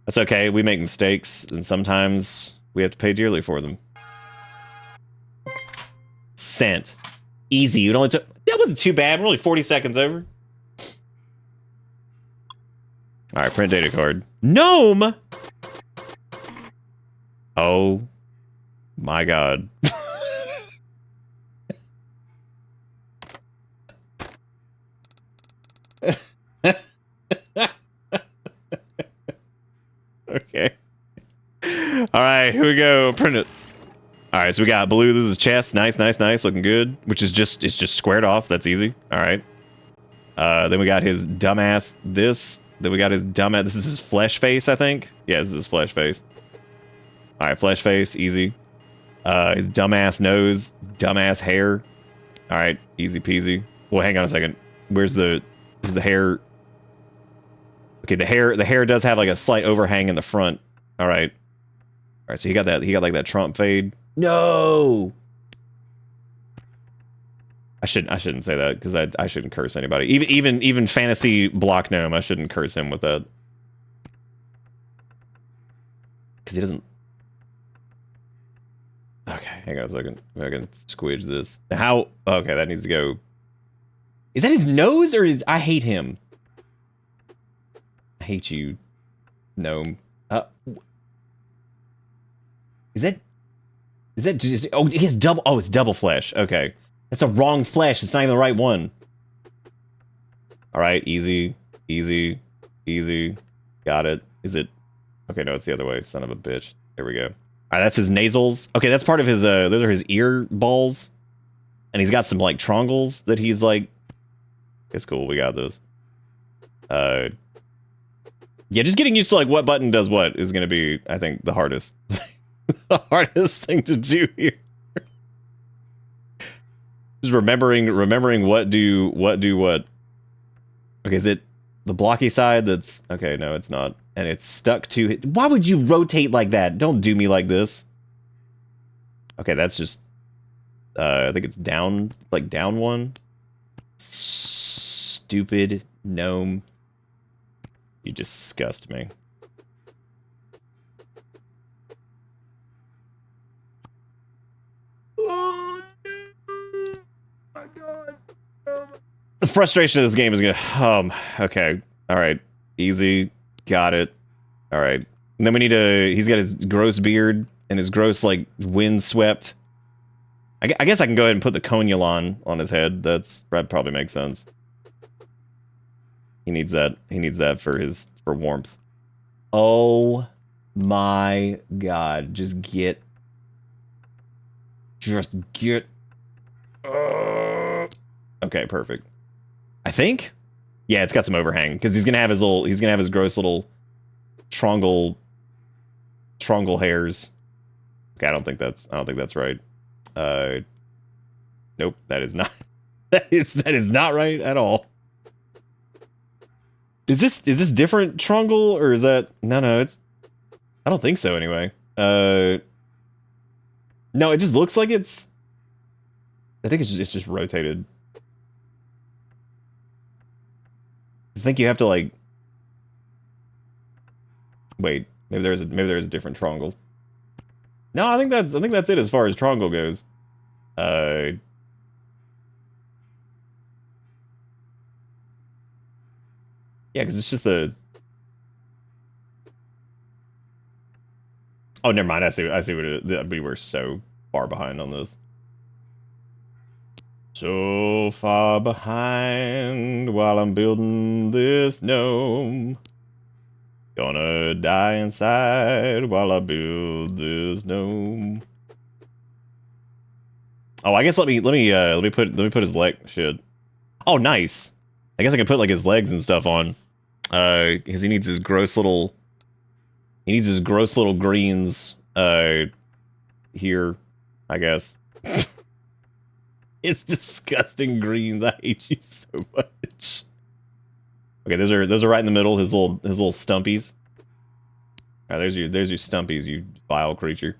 That's okay. We make mistakes, and sometimes we have to pay dearly for them. Sent. Easy. It only took. That wasn't too bad. We're only 40 seconds over. All right, print data card. Gnome. Oh my god. Okay. All right, here we go. Print it. All right, so we got blue. This is chest. Nice, nice, nice. Looking good. Which is just, it's just squared off. That's easy. All right. Then we got his dumbass this. Then we got his dumbass. This is his flesh face, I think. Yeah, this is his flesh face. All right, flesh face. Easy. His dumbass nose. Dumbass hair. All right, easy peasy. Well, hang on a second. Where's the... Is the hair... Okay, the hair does have like a slight overhang in the front. All right. All right, so he got like that Trump fade. No. I shouldn't say that because I shouldn't curse anybody. Even fantasy block gnome, I shouldn't curse him with that. Cuz he doesn't. Okay, hang on a second. I can squidge this. How? Okay, that needs to go. Is that his nose or is I hate him? I hate you, gnome. Is that just, oh, he has double, oh, it's double flesh. Okay. That's a wrong flesh. It's not even the right one. All right, easy, easy, easy. Got it. Is it? Okay, no, it's the other way. Son of a bitch. There we go. All right, that's his nasals. Okay, that's part of his, those are his ear balls. And he's got some, like, trongles that he's, like... It's cool, we got those. Yeah, just getting used to, like, what button does what is going to be, I think, the hardest. The hardest thing to do here. Just remembering what do what. Okay, is it the blocky side that's... Okay, no, it's not. And it's stuck to... Why would you rotate like that? Don't do me like this. Okay, that's just... I think it's down, like down one. Stupid gnome. You disgust me. Oh, my God. The frustration of this game is gonna... okay. Alright. Easy. Got it. Alright. And then we need to... He's got his gross beard and his gross, like, windswept... I guess I can go ahead and put the conulon on his head. That probably makes sense. He needs that. He needs that for warmth. Oh my God. Just get... Okay, perfect. I think? Yeah, it's got some overhang because he's gonna have his gross little trongle hairs. Okay, I don't think that's right. Nope, that is not that is not right at all. Is this different trongle or is that no, it's I don't think so anyway. No, it just looks like it's I think it's just rotated. I think you have to like wait, maybe there's a different trongle. No, I think that's it as far as trongle goes. Yeah, because it's just the... Oh, never mind. I see what it is. We were so far behind on this. So far behind while I'm building this gnome. Gonna die inside while I build this gnome. Oh, I guess let me put his leg shit. Oh, nice. I guess I can put like his legs and stuff on. Because he needs his gross little greens here, I guess. It's disgusting greens. I hate you so much. Okay, those are right in the middle, his little stumpies. Alright, there's your stumpies, you vile creature.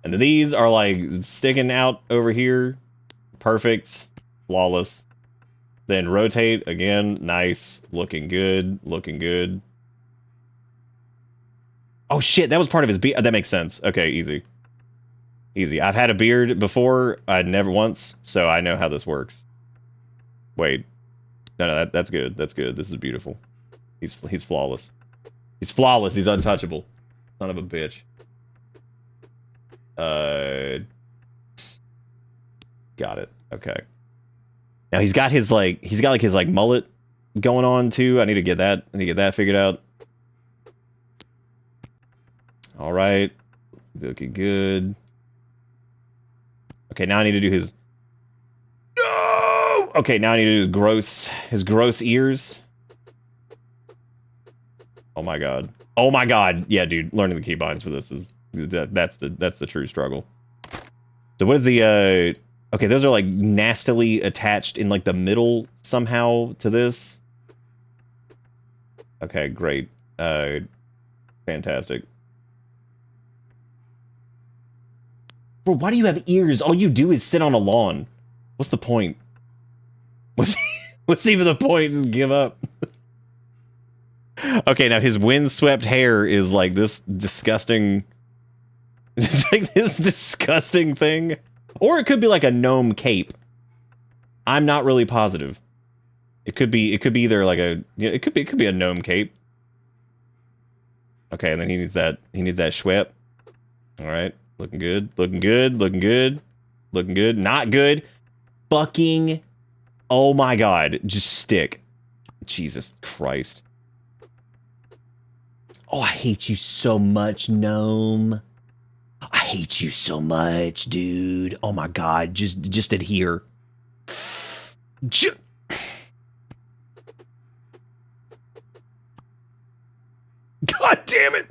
And then these are like sticking out over here. Perfect. Flawless. Then rotate again. Nice. Looking good. Looking good. Oh shit, that was part of his beard. That makes sense. Okay, easy. Easy. I've had a beard before. I'd never once, so I know how this works. Wait. No, that's good. That's good. This is beautiful. He's flawless. He's flawless. He's untouchable. Son of a bitch. Got it. Okay. Now he's got his like mullet going on too. I need to get that figured out. All right. Looking good. Okay, now I need to do his... No! Okay, now I need to do his gross ears. Oh my god. Oh my god. Yeah, dude, learning the keybinds for this is... That's the true struggle. So what is the... Okay, those are like nastily attached in like the middle somehow to this. Okay, great. Fantastic. Bro, why do you have ears? All you do is sit on a lawn. What's the point? What's even the point? Just give up. Okay, now his windswept hair is like this disgusting... It's like this disgusting thing. Or it could be like a gnome cape. I'm not really positive. It could be either like a... It could be a gnome cape. Okay, and then he needs that schwep. Alright. Looking good. Looking good. Looking good. Looking good. Not good. Fucking... Oh my god. Just stick. Jesus Christ. Oh, I hate you so much, gnome. I hate you so much, dude. Oh my god. Just adhere. God damn it.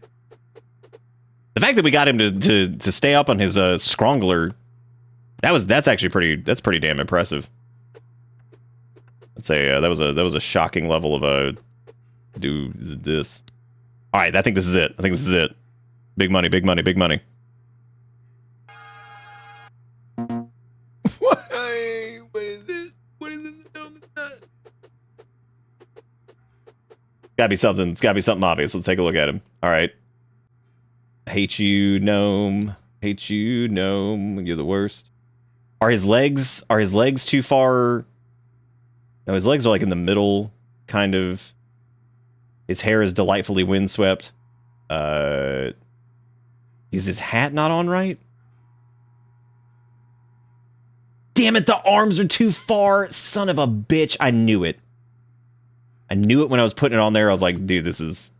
The fact that we got him to stay up on his scrongler, that's actually pretty damn impressive. I'd say that was a shocking level of do this. All right, I think this is it. Big money, big money, big money. Why? What is it? What is it? Gotta be something. It's gotta be something obvious. Let's take a look at him. All right. Hate you, gnome. Hate you, gnome. You're the worst. Are his legs too far? No, his legs are like in the middle, kind of. His hair is delightfully windswept. Is his hat not on right? Damn it, the arms are too far. Son of a bitch. I knew it. I knew it when I was putting it on there. I was like, dude, this is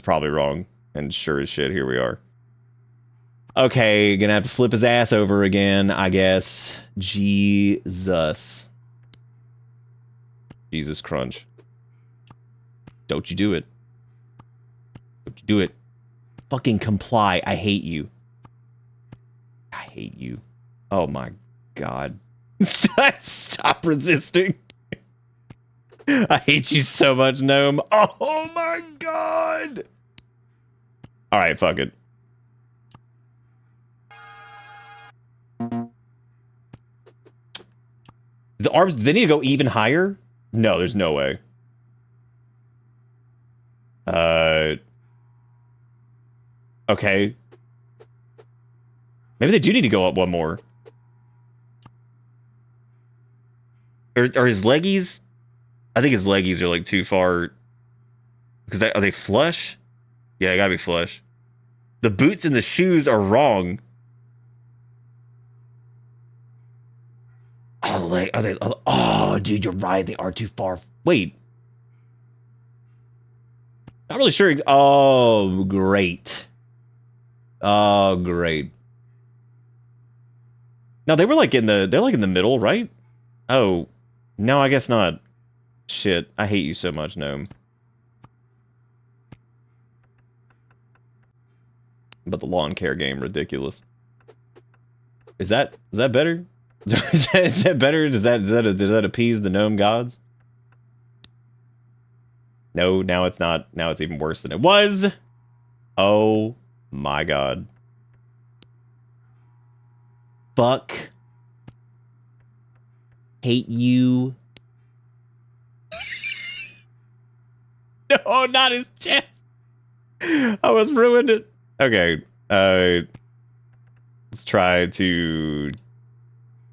probably wrong. And sure as shit, here we are. Okay, gonna have to flip his ass over again, I guess. Jesus. Jesus crunch. Don't you do it. Don't you do it. Fucking comply. I hate you. I hate you. Oh my god. Stop resisting. I hate you so much, gnome. Oh my god. Alright, fuck it. The arms, they need to go even higher? No, there's no way. Okay. Maybe they do need to go up one more. Are his leggies? I think his leggies are like too far. Because are they flush? Yeah, they gotta be flush. The boots and the shoes are wrong. Oh, like, are they? Oh, dude, you're right. They are too far. Wait. Not really sure. Oh, great. Oh, great. No, they were like they're like in the middle, right? Oh, no, I guess not. Shit, I hate you so much, gnome. But the lawn care game, ridiculous. Is that better? Is that better? Does that appease the gnome gods? No, now it's not. Now it's even worse than it was. Oh my god. Fuck hate you. No, not his chest. I almost ruined it. Okay. Let's try to...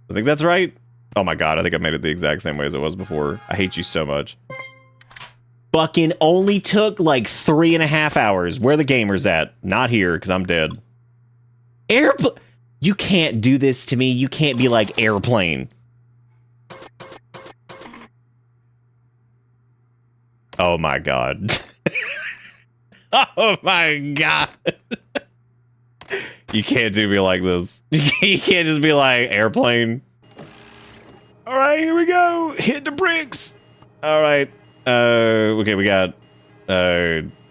I think that's right. Oh my god, I think I made it the exact same way as it was before. I hate you so much. Fucking only took like 3.5 hours. Where the gamers at? Not here, because I'm dead. Airplane. You can't do this to me. You can't be like airplane. Oh my god. Oh my god. You can't do me like this. You can't just be like airplane. All right, here we go. Hit the bricks. All right. Okay, we got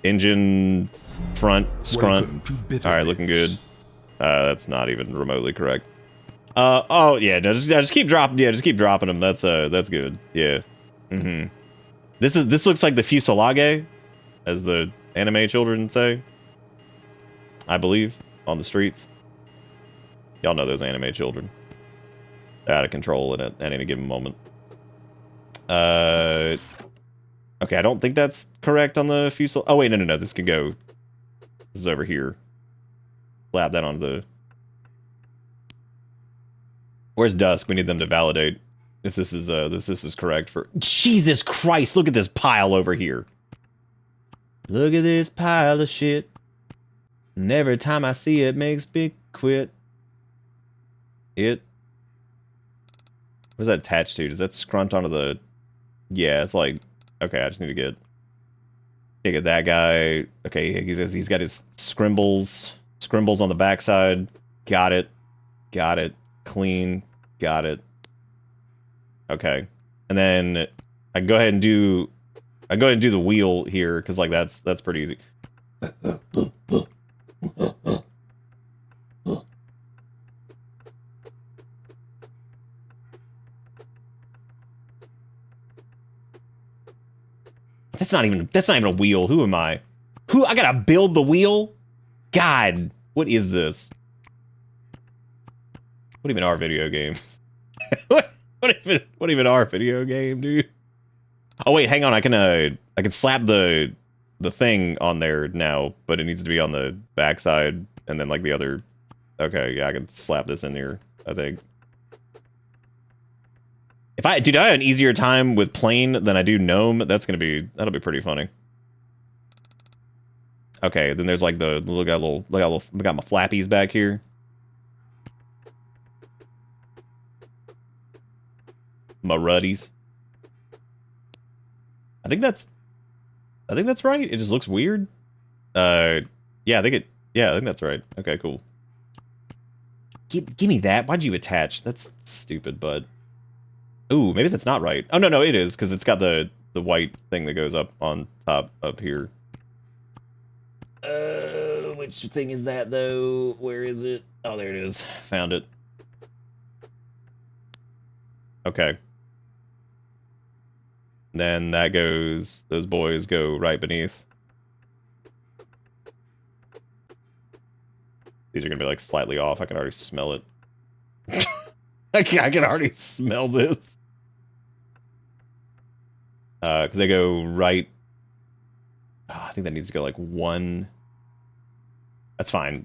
engine front scrunt. All right, looking good. That's not even remotely correct. Oh yeah, no, just keep dropping. Yeah, just keep dropping them. That's good. Yeah. This looks like the fuselage, as the anime children say. I believe on the streets. Y'all know those anime children. They're out of control at any given moment. Okay, I don't think that's correct on the fuselage. Oh wait, no. This can go. This is over here. Slap that onto the. Where's Dusk? We need them to validate if this is correct for. Jesus Christ! Look at this pile over here. Look at this pile of shit. And every time I see it, makes me quit. It. What's that attached to? Does that scrunt onto the? Yeah, it's like. Okay, I just need to get that guy. Okay, he's got his scrimbles on the backside. Got it. Clean. Got it. Okay, and then I can go ahead and do the wheel here because like that's pretty easy. That's not even a wheel. Who am I? I gotta build the wheel? God, what is this? What even are video games? what even are video game, dude? Oh wait, hang on. I can slap the thing on there now, but it needs to be on the backside and then like the other. Okay, yeah, I can slap this in here, I think. I have an easier time with plane than I do gnome, that'll be pretty funny. Okay, then there's like we got my flappies back here. My ruddies. I think that's right. It just looks weird. Yeah, I think that's right. Okay, cool. Give me that. Why'd you attach? That's stupid, bud. Ooh, maybe that's not right. Oh, no, it is, because it's got the white thing that goes up on top up here. Which thing is that, though? Where is it? Oh, there it is. Found it. Okay. Then that goes... Those boys go right beneath. These are going to be, like, slightly off. I can already smell it. I can already smell this. Because they go right... Oh, I think that needs to go like one. That's fine.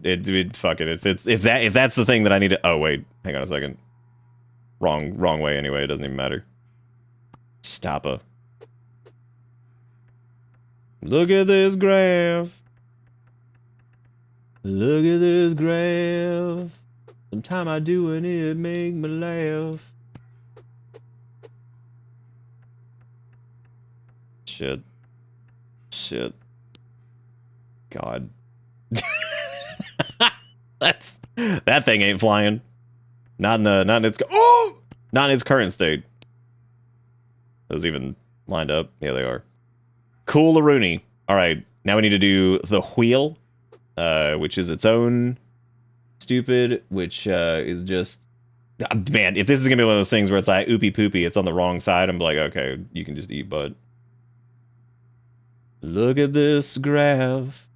Fuck it. If that's the thing that I need to... Oh, wait. Hang on a second. Wrong way anyway. It doesn't even matter. Stoppa. Look at this graph. Look at this graph. Sometime I do and it make me laugh. Shit. God. That thing ain't flying. Not in its current state. Those even lined up? Yeah, they are. Cool Rooney. Alright, now we need to do the wheel, which is its own stupid, which is just... Man, if this is gonna be one of those things where it's like oopy poopy, it's on the wrong side, I'm like, okay, you can just eat bud. Look at this graph.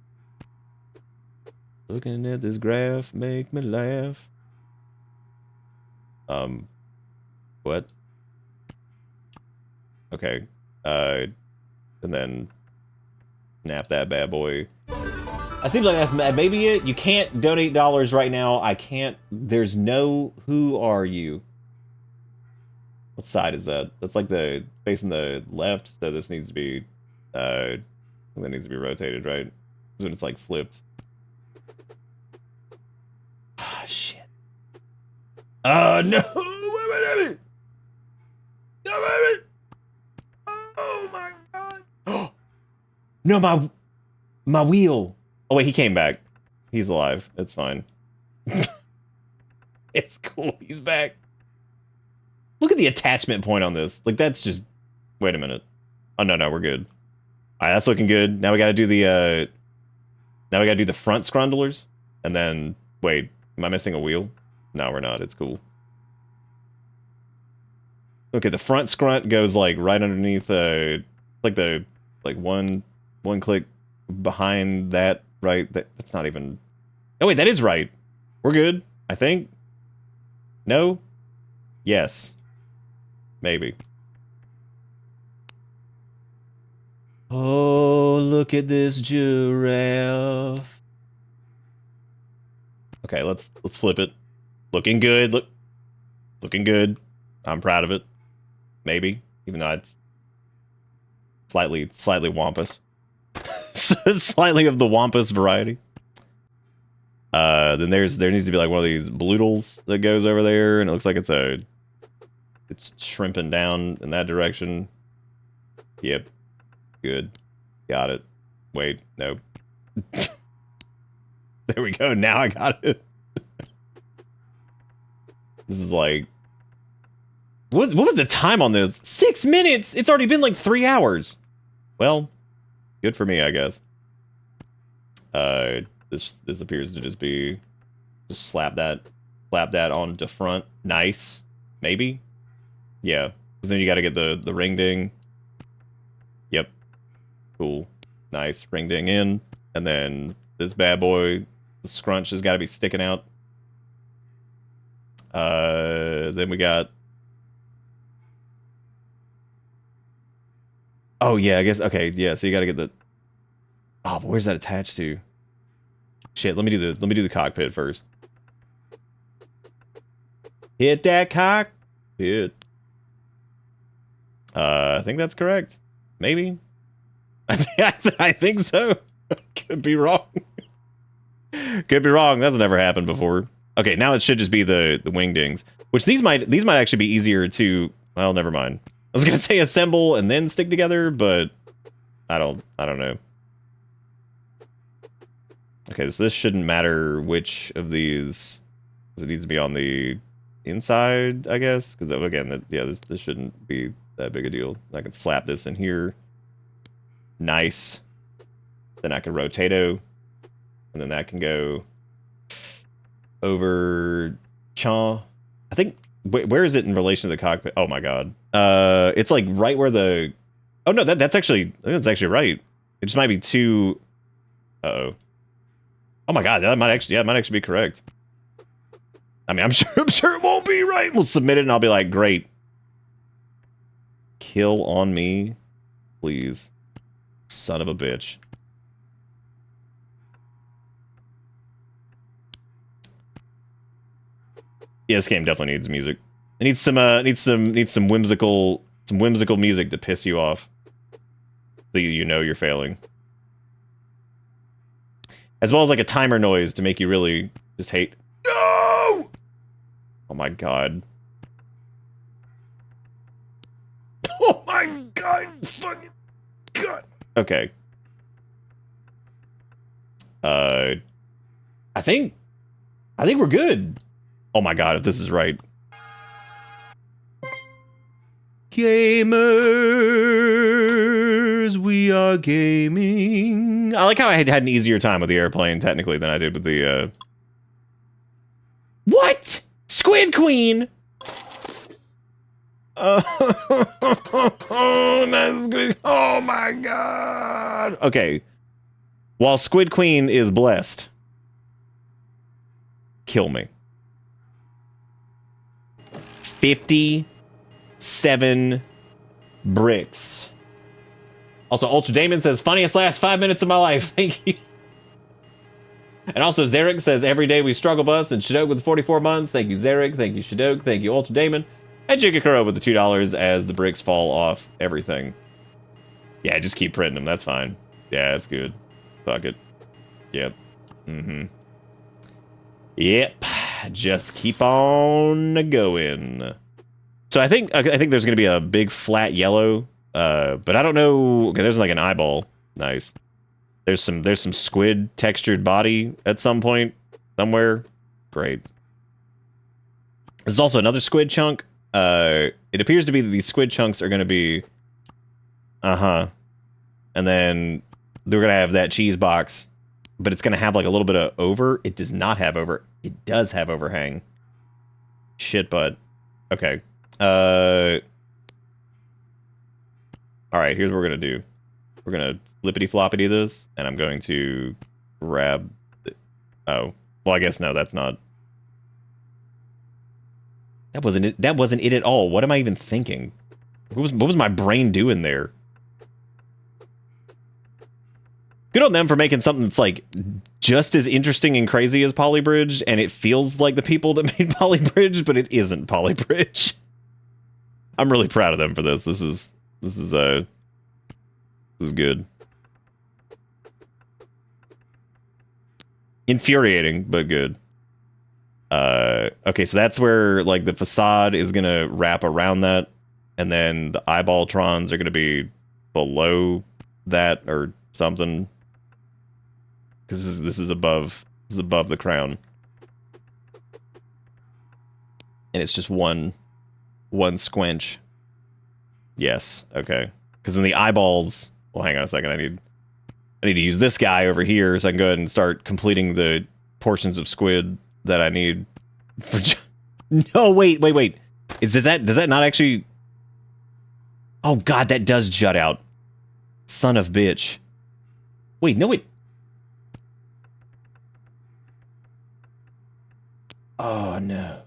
Looking at this graph make me laugh. What? Okay. And then snap that bad boy. It seems like that's maybe it. You can't donate dollars right now. I can't. There's no. Who are you? What side is that? That's like the facing the left. So this needs to be. That needs to be rotated, right? When it's like flipped. Ah, shit. No. Wait. No, oh my god. No, my wheel. Oh wait, he came back. He's alive. It's fine. It's cool. He's back. Look at the attachment point on this. Like that's just. Wait a minute. Oh no, we're good. All right, that's looking good. Now we got to do the. Now we got to do the front scrundlers, and then wait. Am I missing a wheel? No, we're not. It's cool. Okay, the front scrunt goes like right underneath. Like the one click behind that. Right. That's not even. Oh wait, that is right. We're good. I think. No. Yes. Maybe. Oh, look at this giraffe. Okay, let's flip it. Looking good. Looking good. I'm proud of it. Maybe, even though it's slightly wampus. Slightly of the wampus variety. Then there needs to be like one of these bloodles that goes over there, and it looks like it's shrimping down in that direction. Yep. Good. Got it. Wait, nope. There we go. Now I got it. This is like... What was the time on this? 6 minutes! It's already been like 3 hours. Well, good for me, I guess. This appears to just be... Just slap that onto front. Nice. Maybe? Yeah. Because then you gotta get the ring ding. Yep. Cool. Nice. Ring ding in. And then this bad boy, the scrunch has got to be sticking out. Then we got... Oh, yeah, I guess... Okay, yeah, so you got to get the... Oh, but where's that attached to? Shit, let me do the cockpit first. Hit that cockpit. I think that's correct. Maybe. I think so. Could be wrong. Could be wrong. That's never happened before. Okay, now it should just be the wingdings, which these might actually be easier to. Well, never mind. I was gonna say assemble and then stick together, but I don't know. Okay, so this shouldn't matter which of these. It needs to be on the inside, I guess, because again, this shouldn't be that big a deal. I can slap this in here. Nice. Then I can rotato, and then that can go over Chaw. I think where is it in relation to the cockpit? Oh my god. It's like right where the. Oh no, that's actually. I think that's actually right. It just might be too. Uh-oh. Oh my god, that might actually be correct. I mean, I'm sure it won't be right. We'll submit it, and I'll be like, great. Kill on me, please. Son of a bitch. Yeah, this game definitely needs music. It needs some whimsical music to piss you off. So you know you're failing. As well as like a timer noise to make you really just hate. No! Oh my god. Oh my god, fucking god. Okay. I think we're good. Oh my god, if this is right. Gamers, we are gaming. I like how I had an easier time with the airplane, technically, than I did with the, What? Squid Queen! Oh, oh my god! Okay. While Squid Queen is blessed, kill me. 57 bricks. Also, Ultra Damon says, funniest last 5 minutes of my life. Thank you. And also, Zarek says, every day we struggle bus, and Shadok with 44 months. Thank you, Zarek. Thank you, Shadok. Thank you, Ultra Damon. And Jigakuro with the $2 as the bricks fall off everything. Yeah, just keep printing them. That's fine. Yeah, that's good. Fuck it. Yep. Mm-hmm. Yep. Just keep on going. So I think there's gonna be a big flat yellow, but I don't know. Okay, there's like an eyeball. Nice. There's some squid textured body at some point somewhere. Great. There's also another squid chunk. It appears to be that these squid chunks are gonna be, and then they're gonna have that cheese box, but it's gonna have like a little bit of over. It does not have over. It does have overhang. Shit, bud. Okay. All right. Here's what we're gonna do. We're gonna flippity floppity this, and I'm going to grab. Oh, well, I guess no. That's not. That wasn't it. That wasn't it at all. What am I even thinking? What was my brain doing there? Good on them for making something that's like just as interesting and crazy as Polybridge, and it feels like the people that made Polybridge, but it isn't Polybridge. I'm really proud of them for this. This is good. Infuriating, but good. Okay, so that's where like the facade is gonna wrap around that, and then the eyeballtrons are gonna be below that or something. Because this is above the crown, and it's just one squinch. Yes, okay. Because then the eyeballs. Well, hang on a second. I need to use this guy over here so I can go ahead and start completing the portions of squid that I need for. No, wait. Does that not actually? Oh God, that does jut out. Son of bitch. Wait, no, wait. Oh no.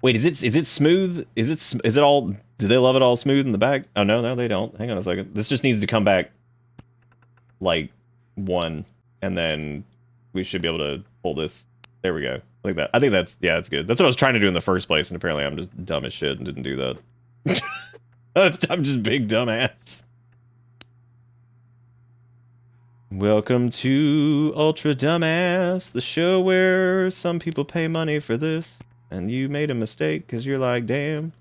Wait, is it smooth? Is it all? Do they love it all smooth in the back? Oh no, they don't. Hang on a second. This just needs to come back like one, and then we should be able to pull this. There we go. Like that. I think that's good. That's what I was trying to do in the first place, and apparently I'm just dumb as shit and didn't do that. I'm just big dumbass. Welcome to Ultra Dumbass, the show where some people pay money for this, and you made a mistake because you're like, damn.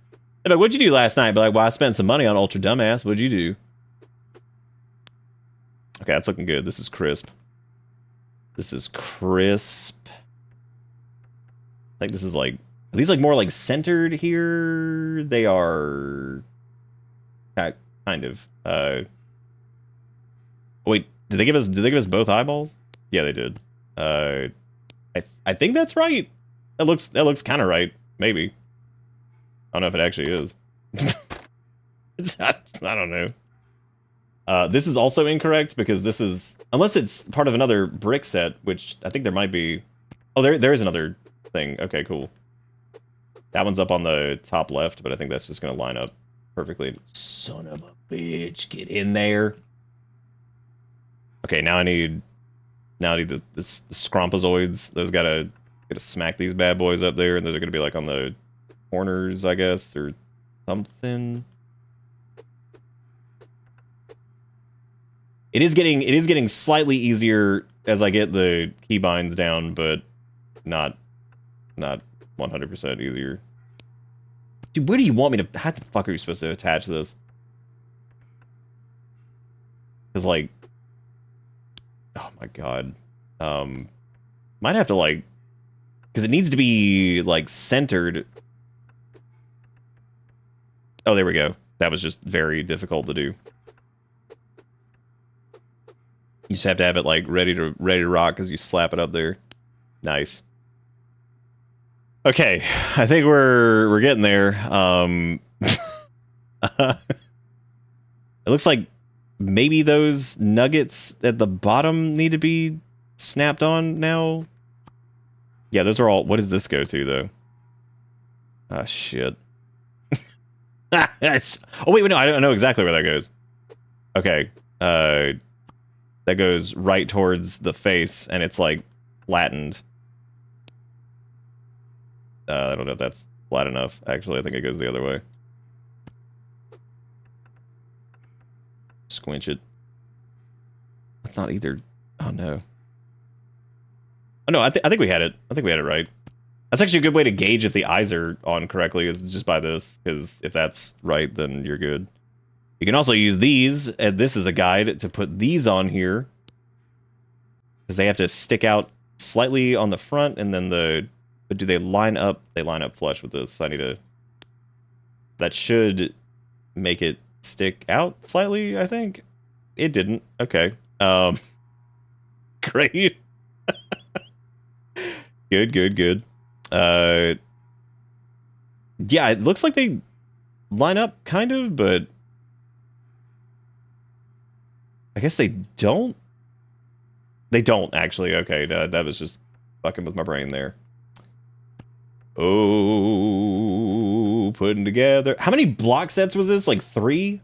Hey, what'd you do last night? Be like, well, I spent some money on Ultra Dumbass. What'd you do? Okay, that's looking good. This is crisp. This is crisp. I think this is like, are these like more like centered here? They are kind of. Wait. Did they give us both eyeballs? Yeah, they did. I think that's right. That looks kind of right. Maybe. I don't know if it actually is. I don't know. This is also incorrect because this is, unless it's part of another brick set, which I think there might be. Oh, there is another thing. Okay, cool. That one's up on the top left, but I think that's just gonna line up perfectly. Son of a bitch, get in there. Okay, now I need the scrompozoids. Those gotta smack these bad boys up there, and those are gonna be like on the corners, I guess, or something. It is getting slightly easier as I get the keybinds down, but not 100% easier. Dude, where do you want me to? How the fuck are you supposed to attach this? Because like. Oh my god. Might have to like, because it needs to be like centered. Oh, there we go. That was just very difficult to do. You just have to have it like ready to rock as you slap it up there. Nice. Okay, I think we're getting there. It looks like maybe those nuggets at the bottom need to be snapped on now. Yeah, those are all. What does this go to, though? Ah, shit. Oh wait, no, I don't know exactly where that goes. Okay, that goes right towards the face, and it's like flattened. I don't know if that's flat enough. Actually, I think it goes the other way. Squinch it. That's not either. Oh no. Oh no, I think we had it. I think we had it right. That's actually a good way to gauge if the eyes are on correctly, is just by this, because if that's right, then you're good. You can also use these, and this is a guide to put these on here, because they have to stick out slightly on the front, and then but do they line up? They line up flush with this. So I need to. That should make it stick out slightly, I think. It didn't. Okay. Great. Good. Yeah, it looks like they line up kind of, but I guess they don't. They don't actually. Okay, no, that was just fucking with my brain there. Oh, putting together. How many block sets was this? Like 3? I'm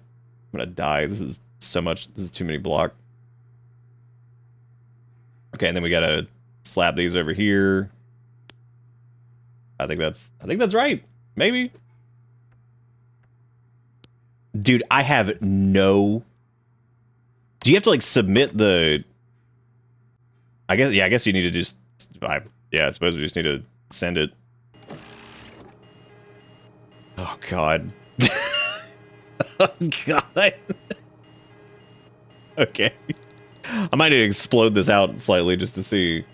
gonna die. This is so much. This is too many block. Okay, and then we gotta slap these over here. I think that's right. Maybe. Dude, I have no. Do you have to like submit the? I guess you need to just. I suppose we just need to send it. Oh god. Oh god. Okay. I might need to explode this out slightly just to see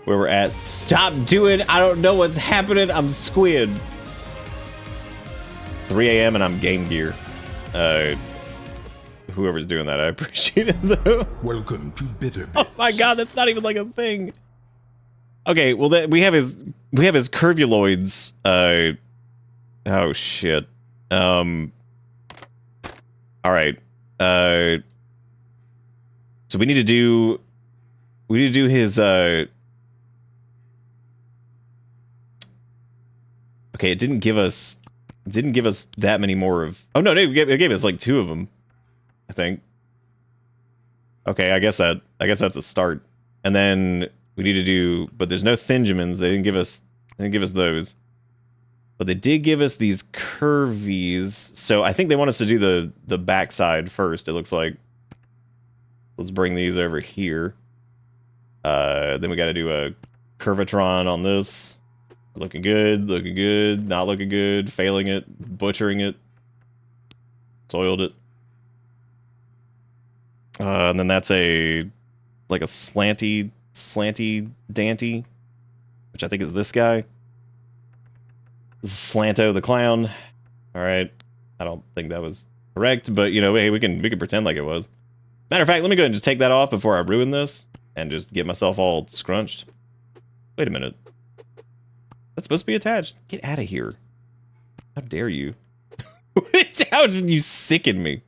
where we're at. Stop doing. I don't know what's happening. I'm squid. 3 a.m. and I'm Game Gear. Whoever's doing that, I appreciate it though. Welcome to Bitter Bits. Oh my god, that's not even like a thing. Okay, well we have his curvuloids. Oh shit. All right. So we need to do his okay, it didn't give us that many more of. Oh no, it gave us like 2 of them, I think. Okay, I guess that's a start. And then we need to do, but there's no Thingemans. They didn't give us those. But they did give us these curvies. So I think they want us to do the backside first, it looks like. Let's bring these over here. Then we got to do a curvatron on this. Looking good, not looking good, failing it, butchering it, soiled it. And then that's like a slanty Dante, which I think is this guy. This is Slanto the clown. All right, I don't think that was correct, but you know, hey, we can pretend like it was. Matter of fact, let me go ahead and just take that off before I ruin this and just get myself all scrunched. Wait a minute. That's supposed to be attached. Get out of here. How dare you? How did you sicken me?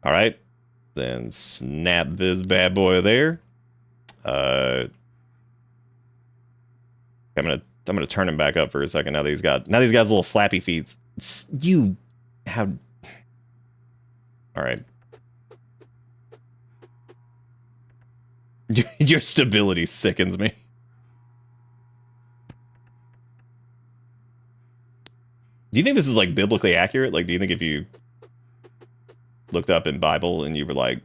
All right. Then snap this bad boy there. I'm gonna turn him back up for a second now that he's got little flappy feet. All right. Your stability sickens me. Do you think this is like biblically accurate? Like, do you think if you looked up in Bible and you were like,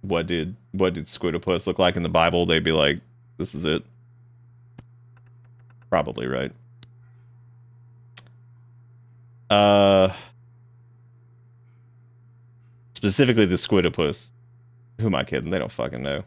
what did Squidopus look like in the Bible, they'd be like, this is it? Probably, right? Specifically the Squidopus. Who am I kidding? They don't fucking know.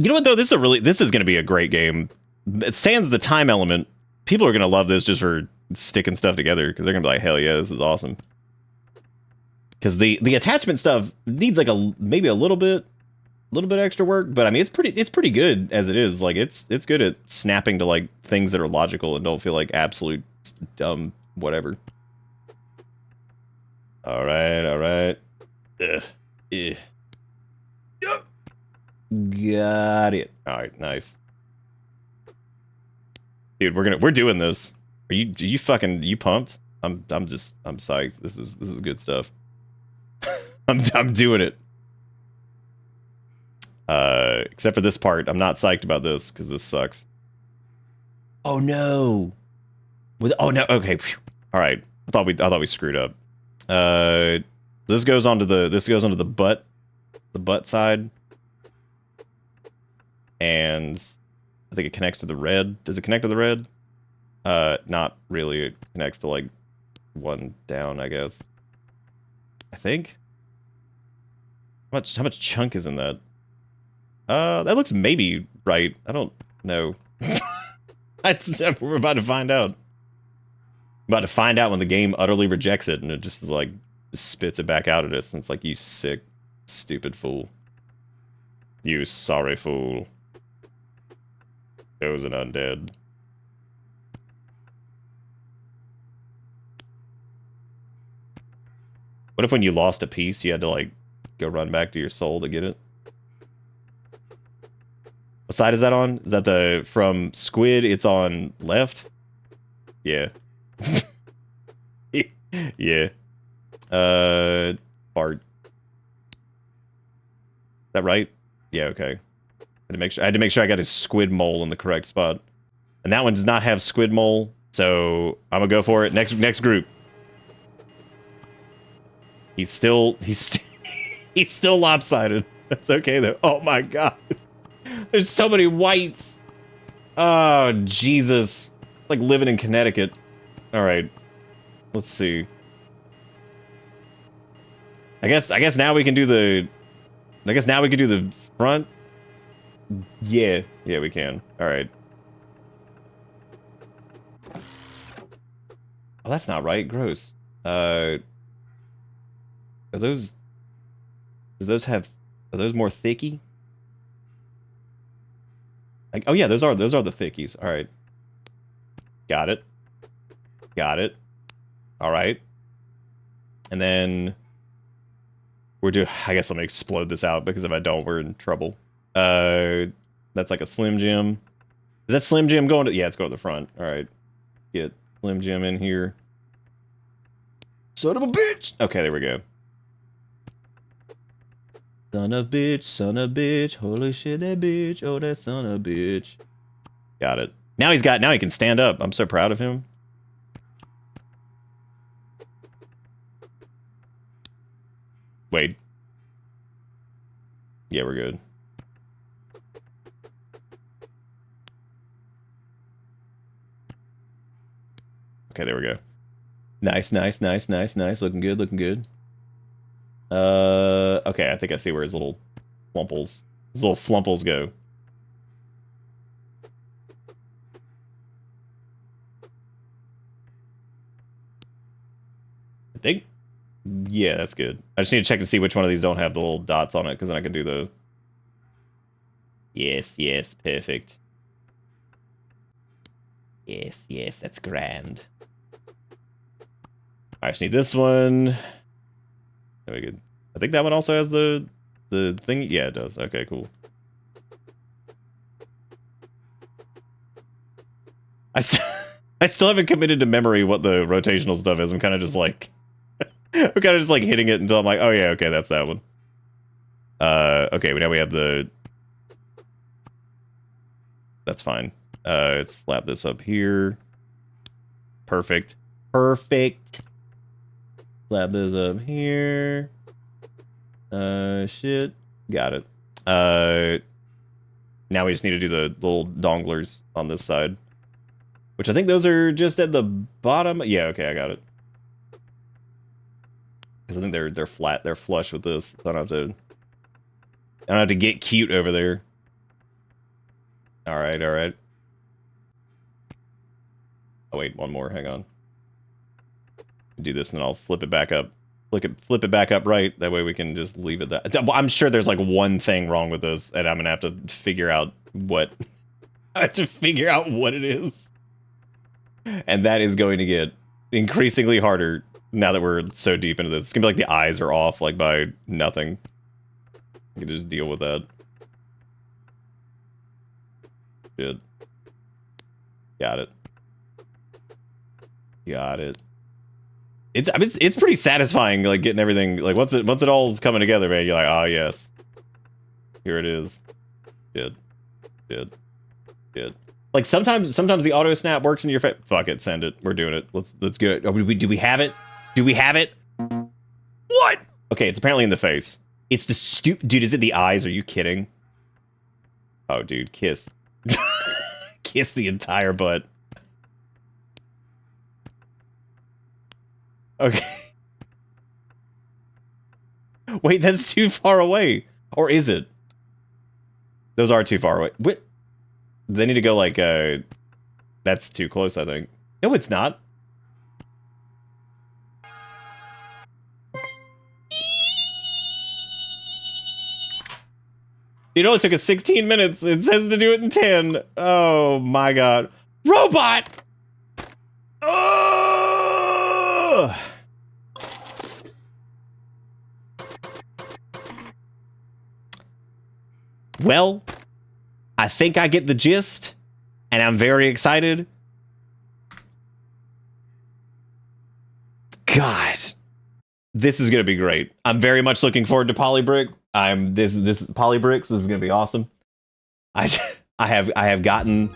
You know what though? This is going to be a great game. It sans the time element. People are going to love this just for sticking stuff together because they're going to be like, hell yeah, this is awesome. Because the attachment stuff needs like maybe a little bit extra work, but I mean it's pretty good as it is. Like it's good at snapping to like things that are logical and don't feel like absolute dumb whatever. All right. All right, nice. Dude, we're doing this. Are you pumped? I'm psyched. This is good stuff. I'm doing it. Except for this part, I'm not psyched about this because this sucks. Oh no. Oh no. Okay. Phew. All right. I thought we screwed up. This goes onto the butt side, and I think it connects to the red. Does it connect to the red? Not really. It connects to like one down, I guess. I think. How much chunk is in that? That looks maybe right. I don't know. We're about to find out. About to find out when the game utterly rejects it and it just is like just spits it back out at us and it's like, you sick, stupid fool. You sorry fool. Chosen undead. What if when you lost a piece you had to like go run back to your soul to get it? What side is that on? Is that the from Squid? It's on left? Yeah. Yeah. Bart. Is that right? Yeah, okay. I had to make sure I got his squid mole in the correct spot. And that one does not have squid mole, so I'm gonna go for it. Next group. He's still lopsided. That's okay though. Oh my god. There's so many whites. Oh Jesus. Like living in Connecticut. Alright. Let's see. I guess now we can do the front. Yeah, we can. Alright. Oh, that's not right. Gross. Are those more thicky? Like, oh yeah, those are the thickies. All right. Got it. All right. And then I guess let me explode this out because if I don't, we're in trouble. That's like a Slim Jim. Is that Slim Jim going to? Yeah, it's going to the front. All right. Get Slim Jim in here. Son of a bitch. Okay, there we go. Son of bitch, holy shit, that bitch, oh, that son of bitch. Got it. Now he can stand up. I'm so proud of him. Wait. Yeah, we're good. Okay, there we go. Nice. Looking good. Okay, I think I see where his little flumples go. I think, yeah, that's good. I just need to check to see which one of these don't have the little dots on it, because then I can do the... Yes, perfect. Yes, that's grand. I just need this one. There we go. I think that one also has the thing. Yeah, it does. Okay, cool. I still haven't committed to memory what the rotational stuff is. I'm kind of just like hitting it until I'm like, oh yeah, okay, that's that one. Okay, now we have the... That's fine. Let's slap this up here. Perfect. Slap this up here. Shit. Got it. Now we just need to do the little donglers on this side. Which I think those are just at the bottom. Yeah, okay, I got it. Because I think they're flat. They're flush with this. So I don't have to get cute over there. Alright. Oh wait, one more, hang on. Do this and then I'll flip it back up. Flip it back up right. That way we can just leave it that. I'm sure there's like one thing wrong with this, and I'm gonna have to figure out what. I have to figure out what it is, and that is going to get increasingly harder now that we're so deep into this. It's gonna be like the eyes are off, like by nothing. You can just deal with that. Good. Got it. Got it. I mean, it's pretty satisfying, like getting everything, like once it all's coming together, man. You're like, oh yes, here it is. Good. Like sometimes the auto snap works in your face. Fuck it, send it. We're doing it. Let's go. Oh, do we have it? Do we have it? What? Okay, it's apparently in the face. It's the dude. Is it the eyes? Are you kidding? Oh, dude, kiss. Kiss the entire butt. Okay. Wait, that's too far away. Or is it? Those are too far away. What? They need to go like, that's too close, I think. No, it's not. It only took us 16 minutes. It says to do it in 10. Oh my god. Robot! Oh! Well, I think I get the gist, and I'm very excited. God, this is gonna be great. I'm very much looking forward to Polybrick. This Polybricks. This is gonna be awesome. I have gotten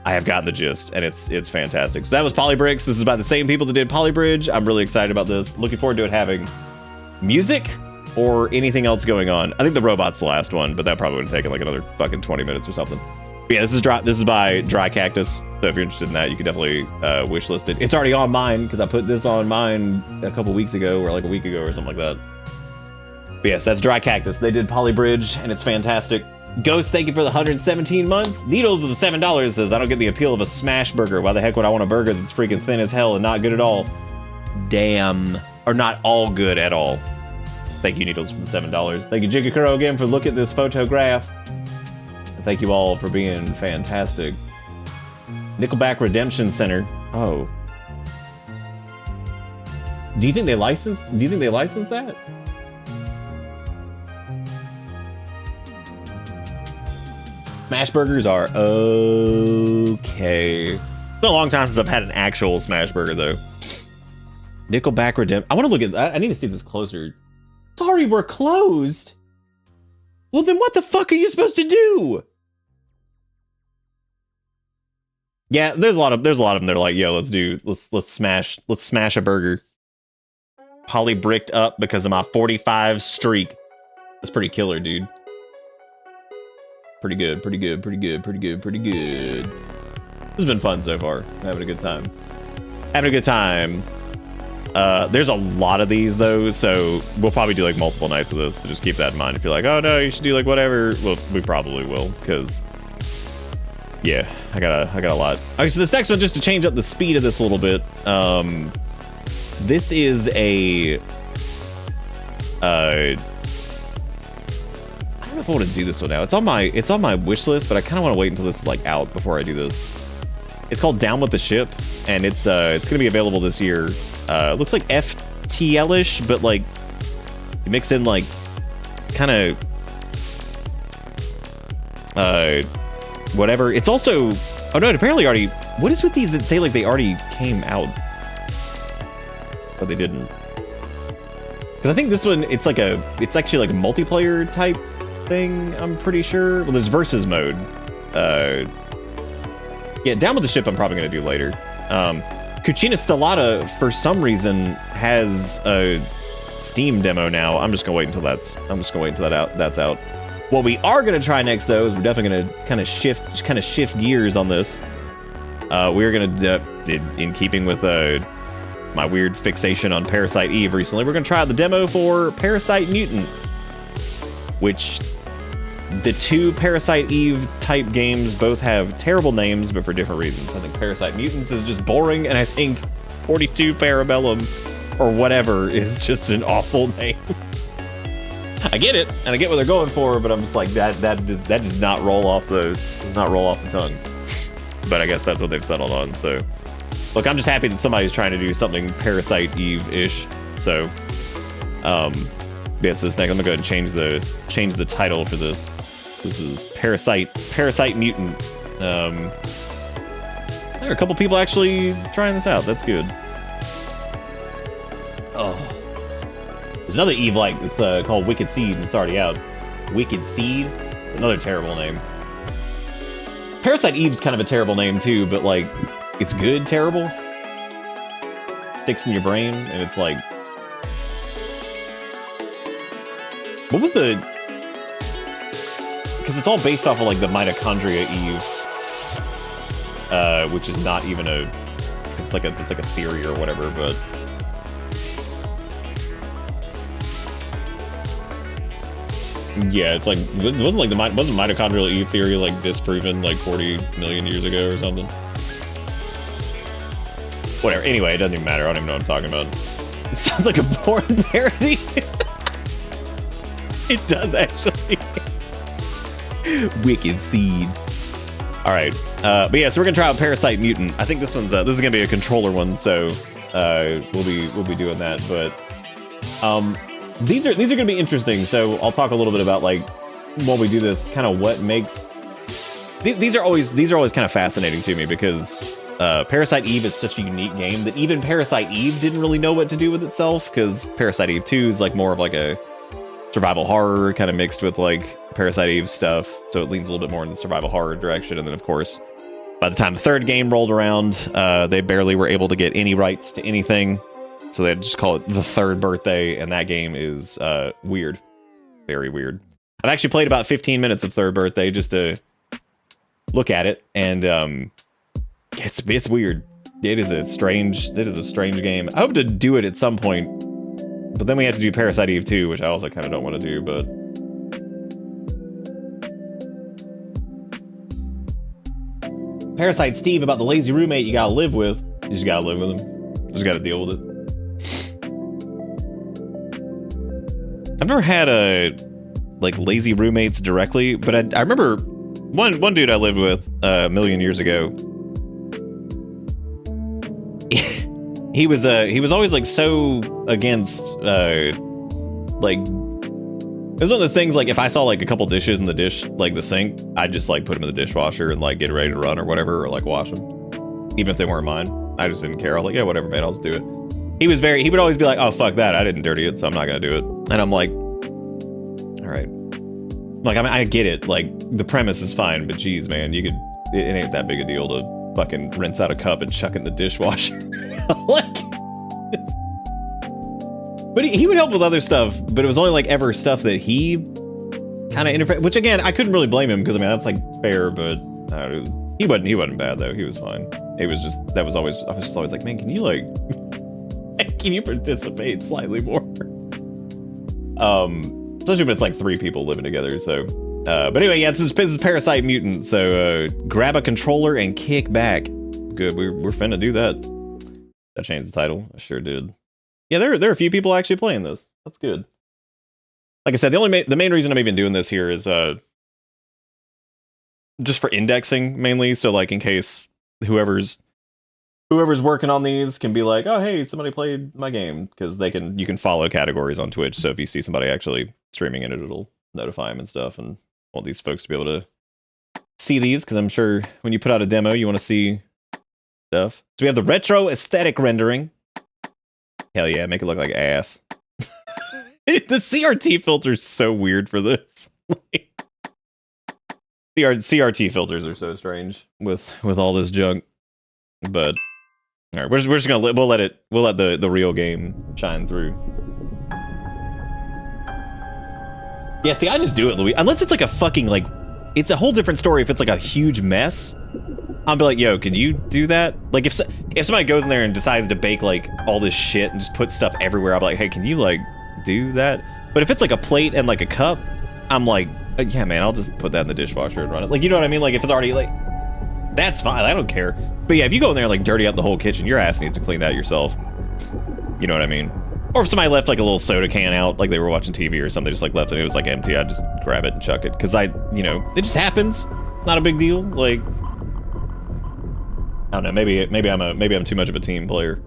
the gist, and it's fantastic. So that was Polybricks. This is by the same people that did Polybridge. I'm really excited about this. Looking forward to it having music or anything else going on. I think the robot's the last one, but that probably would have taken like another fucking 20 minutes or something. But yeah, this is by Dry Cactus. So if you're interested in that, you can definitely wishlist it. It's already on mine because I put this on mine a couple weeks ago or like a week ago or something like that. But yes, that's Dry Cactus. They did Polybridge, and it's fantastic. Ghost, thank you for the 117 months. Needles with the $7 says, I don't get the appeal of a smash burger. Why the heck would I want a burger that's freaking thin as hell and not good at all? Damn. Or not all good at all. Thank you, Needles, for the $7. Thank you, Jigakuro, again, for looking at this photograph. And thank you all for being fantastic. Nickelback Redemption Center. Oh. Do you think they licensed that? Smash burgers are okay. It's been a long time since I've had an actual smash burger, though. Nickelback Redemption. I want to look at. I need to see this closer. Sorry, we're closed. Well, then what the fuck are you supposed to do? Yeah, there's a lot of them. They're like, yo, let's smash a burger. Polybricked up because of my 45 streak. That's pretty killer, dude. Pretty good. This has been fun so far. Having a good time. There's a lot of these though, so we'll probably do like multiple nights of this. So just keep that in mind. If you're like, oh no, you should do like whatever. Well, we probably will, because yeah, I got a lot. Okay, so this next one, just to change up the speed of this a little bit. This is a I don't know if I want to do this one now. It's on my wish list, but I kind of want to wait until this is like out before I do this. It's called Down with the Ship, and it's gonna be available this year. Looks like FTL-ish, but like you mix in like kind of whatever. It's also, oh no, it apparently already. What is with these that say like they already came out, but they didn't? Because I think this one, it's actually like a multiplayer type thing, I'm pretty sure. Well, there's versus mode. Yeah, Down with the Ship I'm probably gonna do later. Cucina Stellata, for some reason, has a Steam demo now. I'm just gonna wait until that's out. What we are gonna try next, though, is we're definitely gonna kind of shift gears on this. We're gonna, in keeping with my weird fixation on Parasite Eve recently, we're gonna try out the demo for Parasite Mutant, which the two Parasite Eve type games both have terrible names, but for different reasons. I think Parasite Mutants is just boring, and I think 42 Parabellum or whatever is just an awful name. I get it, and I get what they're going for, but I'm just like, that does not roll off the tongue. But I guess that's what they've settled on. So, look, I'm just happy that somebody's trying to do something Parasite Eve-ish. So, yes, this next, I'm gonna go ahead and change the title for this. This is Parasite Mutant. There are a couple people actually trying this out. That's good. Oh. There's another Eve-like. It's called Wicked Seed. It's already out. Wicked Seed? Another terrible name. Parasite Eve's kind of a terrible name too, but like, it's good terrible. Sticks in your brain, and it's like... What was the... Because it's all based off of like the mitochondria Eve. Which is not even a... It's like a theory or whatever, but... Yeah, it's like, wasn't mitochondrial Eve theory like disproven like 40 million years ago or something? Whatever. Anyway, it doesn't even matter. I don't even know what I'm talking about. It sounds like a porn parody. It does actually. Wicked Seed. All right, but yeah, so we're gonna try out Parasite Mutant. I think this is gonna be a controller one, so we'll be doing that. But these are gonna be interesting. So I'll talk a little bit about like while we do this, kind of what makes these are always kind of fascinating to me because Parasite Eve is such a unique game that even Parasite Eve didn't really know what to do with itself because Parasite Eve 2 is like more of like a survival horror kind of mixed with like Parasite Eve stuff, so it leans a little bit more in the survival horror direction. And then of course, by the time the third game rolled around, they barely were able to get any rights to anything, so they'd just call it The Third Birthday, and that game is weird, very weird. I've actually played about 15 minutes of Third Birthday just to look at it, and it's weird. It is a strange game. I hope to do it at some point, but then we have to do Parasite Eve 2, which I also kind of don't want to do, but... Parasite Steve about the lazy roommate you gotta live with. You just gotta live with him. Just gotta deal with it. I've never had like lazy roommates directly, but I remember one dude I lived with a million years ago. He was always like so against like, it was one of those things like if I saw like a couple dishes in the dish, like the sink, I'd just like put them in the dishwasher and like get ready to run or whatever, or like wash them, even if they weren't mine. I just didn't care. I was like, yeah, whatever, man, I'll just do it. He would always be like, oh fuck that, I didn't dirty it, so I'm not gonna do it. And I'm like, all right. Like, I mean, I get it. Like, the premise is fine, but geez, man, it ain't that big a deal to fucking rinse out a cup and chuck it in the dishwasher. Like, but he would help with other stuff, but it was only like ever stuff that he kind of interfered, which again, I couldn't really blame him because I mean, that's like fair, but he wasn't bad though. He was fine. It was just, I was just always like, man, can you like, can you participate slightly more? Especially when it's like 3 people living together, so. But anyway, yeah, this is Parasite Mutant, so grab a controller and kick back. Good, we're finna do that. That changed the title, I sure did. Yeah, there are a few people actually playing this. That's good. Like I said, the main reason I'm even doing this here is just for indexing mainly. So like in case whoever's working on these can be like, oh hey, somebody played my game, because you can follow categories on Twitch. So if you see somebody actually streaming it, it'll notify them and stuff. And I want these folks to be able to see these, because I'm sure when you put out a demo, you want to see stuff. So we have the retro aesthetic rendering. Hell yeah, make it look like ass. The CRT filter is so weird for this. CRT filters are so strange with all this junk. But all right, we're just gonna we'll let the real game shine through. Yeah, see, I just do it, Louis. Unless it's like a fucking like, it's a whole different story. If it's like a huge mess, I'll be like, yo, can you do that? Like if somebody goes in there and decides to bake like all this shit and just put stuff everywhere, I'll be like, hey, can you like do that? But if it's like a plate and like a cup, I'm like, yeah, man, I'll just put that in the dishwasher and run it. Like, you know what I mean? Like if it's already like, that's fine. I don't care. But yeah, if you go in there and like dirty out the whole kitchen, your ass needs to clean that yourself. You know what I mean? Or if somebody left like a little soda can out, like they were watching TV or something, just like left it, it was like empty, I'd just grab it and chuck it. Cause you know, it just happens. Not a big deal. Like, I don't know, maybe I'm too much of a team player.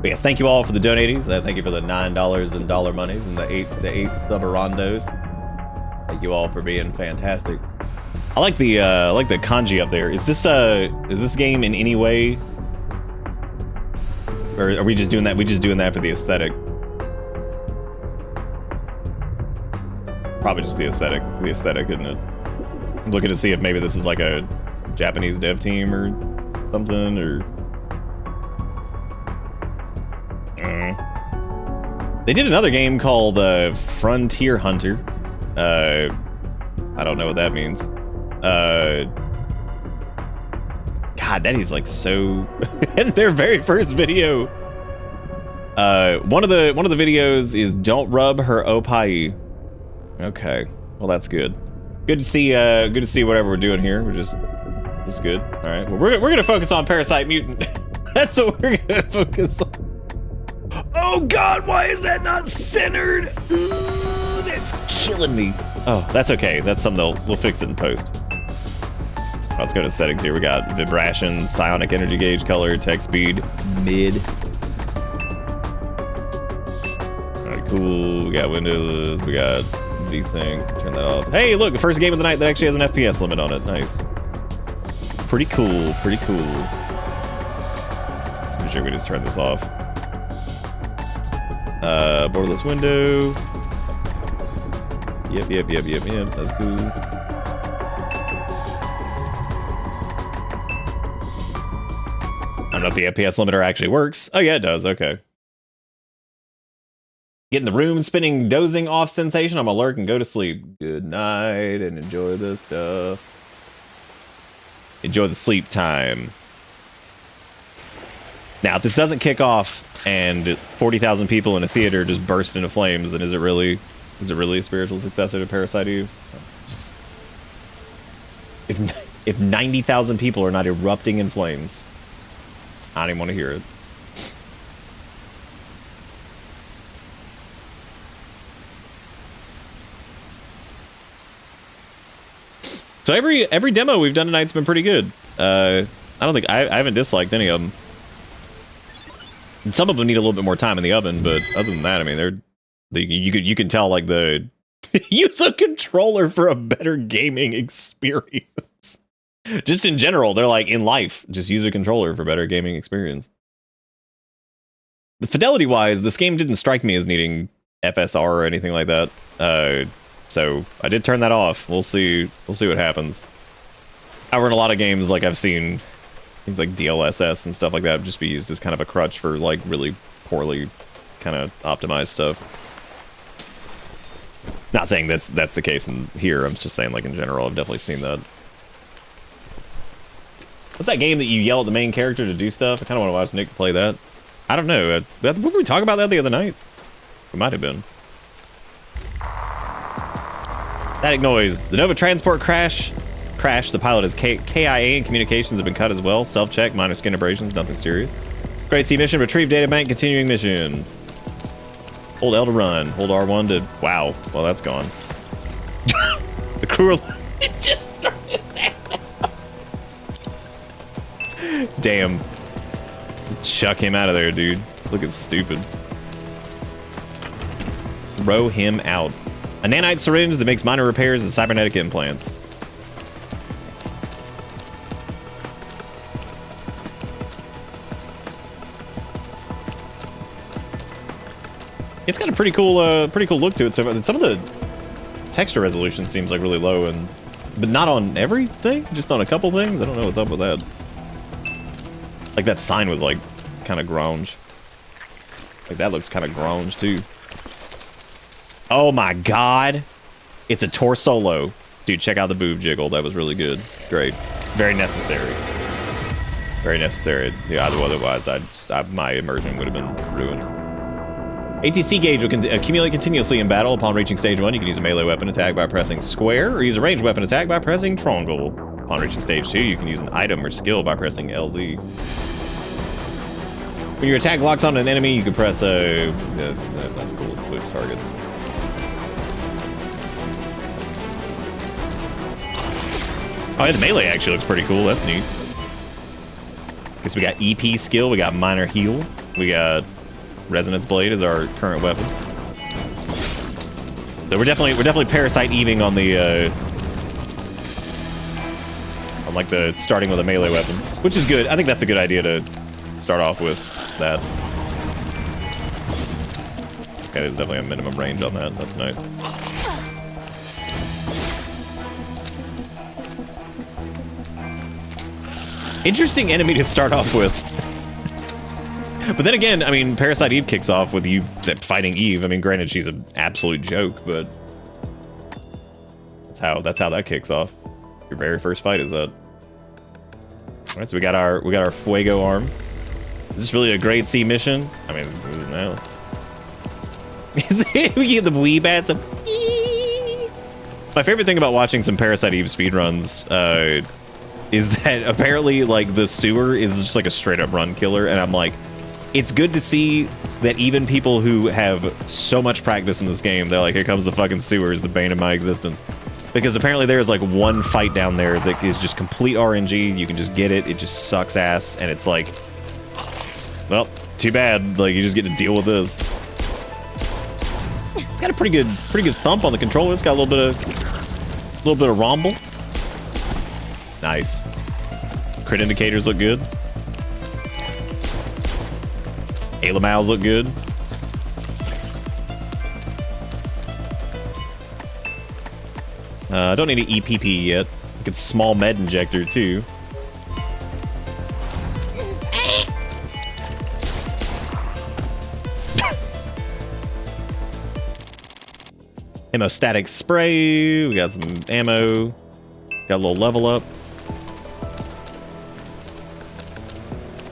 But yes, thank you all for the donaties. Thank you for the $9 in dollar monies and the eight subarondos. Thank you all for being fantastic. I like the kanji up there. Is this game in any way, or are we just doing that? We just doing that for the aesthetic? Probably just the aesthetic. The aesthetic, isn't it? I'm looking to see if maybe this is like a Japanese dev team or something, or. They did another game called Frontier Hunter. I don't know what that means. God, that is like so. In their very first video, one of the videos is "Don't rub her opai." Okay, well that's good. Good to see whatever we're doing here. This is good. All right, well, we're gonna focus on Parasite Mutant. That's what we're gonna focus on. Oh God, why is that not centered? Ooh, that's killing me. Oh, that's okay. That's something we'll fix it in post. Let's go to settings here. We got vibration, psionic energy gauge, color, text speed, mid. All right, cool. We got Windows. We got desync. Turn that off. Hey, look, the first game of the night that actually has an FPS limit on it. Nice. Pretty cool. Pretty cool. I'm sure we just turn this off. Borderless window. Yep. That's cool. I don't know if the FPS limiter actually works. Oh yeah, it does. Okay. Getting the room spinning, dozing off sensation. I'm alert and go to sleep. Good night and enjoy the stuff. Enjoy the sleep time. Now, if this doesn't kick off and 40,000 people in a theater just burst into flames, then is it really a spiritual successor to Parasite Eve? If 90,000 people are not erupting in flames, I don't even want to hear it. So every demo we've done tonight's been pretty good. I don't think I haven't disliked any of them. Some of them need a little bit more time in the oven, but other than that, I mean, you can tell like the use a controller for a better gaming experience. Just in general, they're like in life, just use a controller for better gaming experience. The fidelity wise, this game didn't strike me as needing FSR or anything like that. So I did turn that off. We'll see what happens. I run a lot of games like I've seen things like DLSS and stuff like that just be used as kind of a crutch for like really poorly kind of optimized stuff. Not saying that's the case in here. I'm just saying like in general, I've definitely seen that. What's that game that you yell at the main character to do stuff? I kind of want to watch Nick play that. I don't know. Did we talk about that the other night? We might have been. Static noise. The Nova transport crash. The pilot is KIA and communications have been cut as well. Self-check, minor skin abrasions, nothing serious. Great Sea mission, retrieve data bank, continuing mission. Hold L to run. Hold R1 to... Wow. Well, that's gone. The crew... It just started that. Damn. Chuck him out of there, dude. Looking stupid. Throw him out. A nanite syringe that makes minor repairs and cybernetic implants. It's got a pretty cool look to it. So some of the texture resolution seems like really low, but not on everything, just on a couple things. I don't know what's up with that. Like that sign was like kind of grunge. Like that looks kind of grunge too. Oh my God, it's a torsolo, dude. Check out the boob jiggle. That was really good. Great, very necessary. Very necessary. Yeah, otherwise, my immersion would have been ruined. ATC gauge will accumulate continuously in battle. Upon reaching stage 1, you can use a melee weapon attack by pressing square, or use a ranged weapon attack by pressing triangle. Upon reaching stage 2, you can use an item or skill by pressing LZ. When your attack locks on an enemy, you can press that's cool. Switch targets. Oh, yeah, the melee actually looks pretty cool. That's neat. Guess we got EP skill. We got minor heal. We got Resonance Blade as our current weapon. So we're definitely Parasite Eving on the on like the starting with a melee weapon, which is good. I think that's a good idea to start off with that. Okay, there's definitely a minimum range on that. That's nice. Interesting enemy to start off with. But then again, I mean, Parasite Eve kicks off with you fighting Eve. I mean, granted, she's an absolute joke, but that's how that kicks off. Your very first fight is that. All right, so we got our Fuego arm. Is this really a grade C mission? I mean, no. We get the wee bats. My favorite thing about watching some Parasite Eve speedruns is that apparently, like, the sewer is just like a straight up run killer, and I'm like, it's good to see that even people who have so much practice in this game, they're like, here comes the fucking sewer, is the bane of my existence. Because apparently there's like one fight down there that is just complete RNG. You can just get it. It just sucks ass, and it's like, well, too bad. Like, you just get to deal with this. It's got a pretty good thump on the controller. It's got a little bit of rumble. Nice. Crit indicators look good. Alamals look good. I don't need an EPP yet. I get small med injector too. Hemostatic spray. We got some ammo. Got a little level up.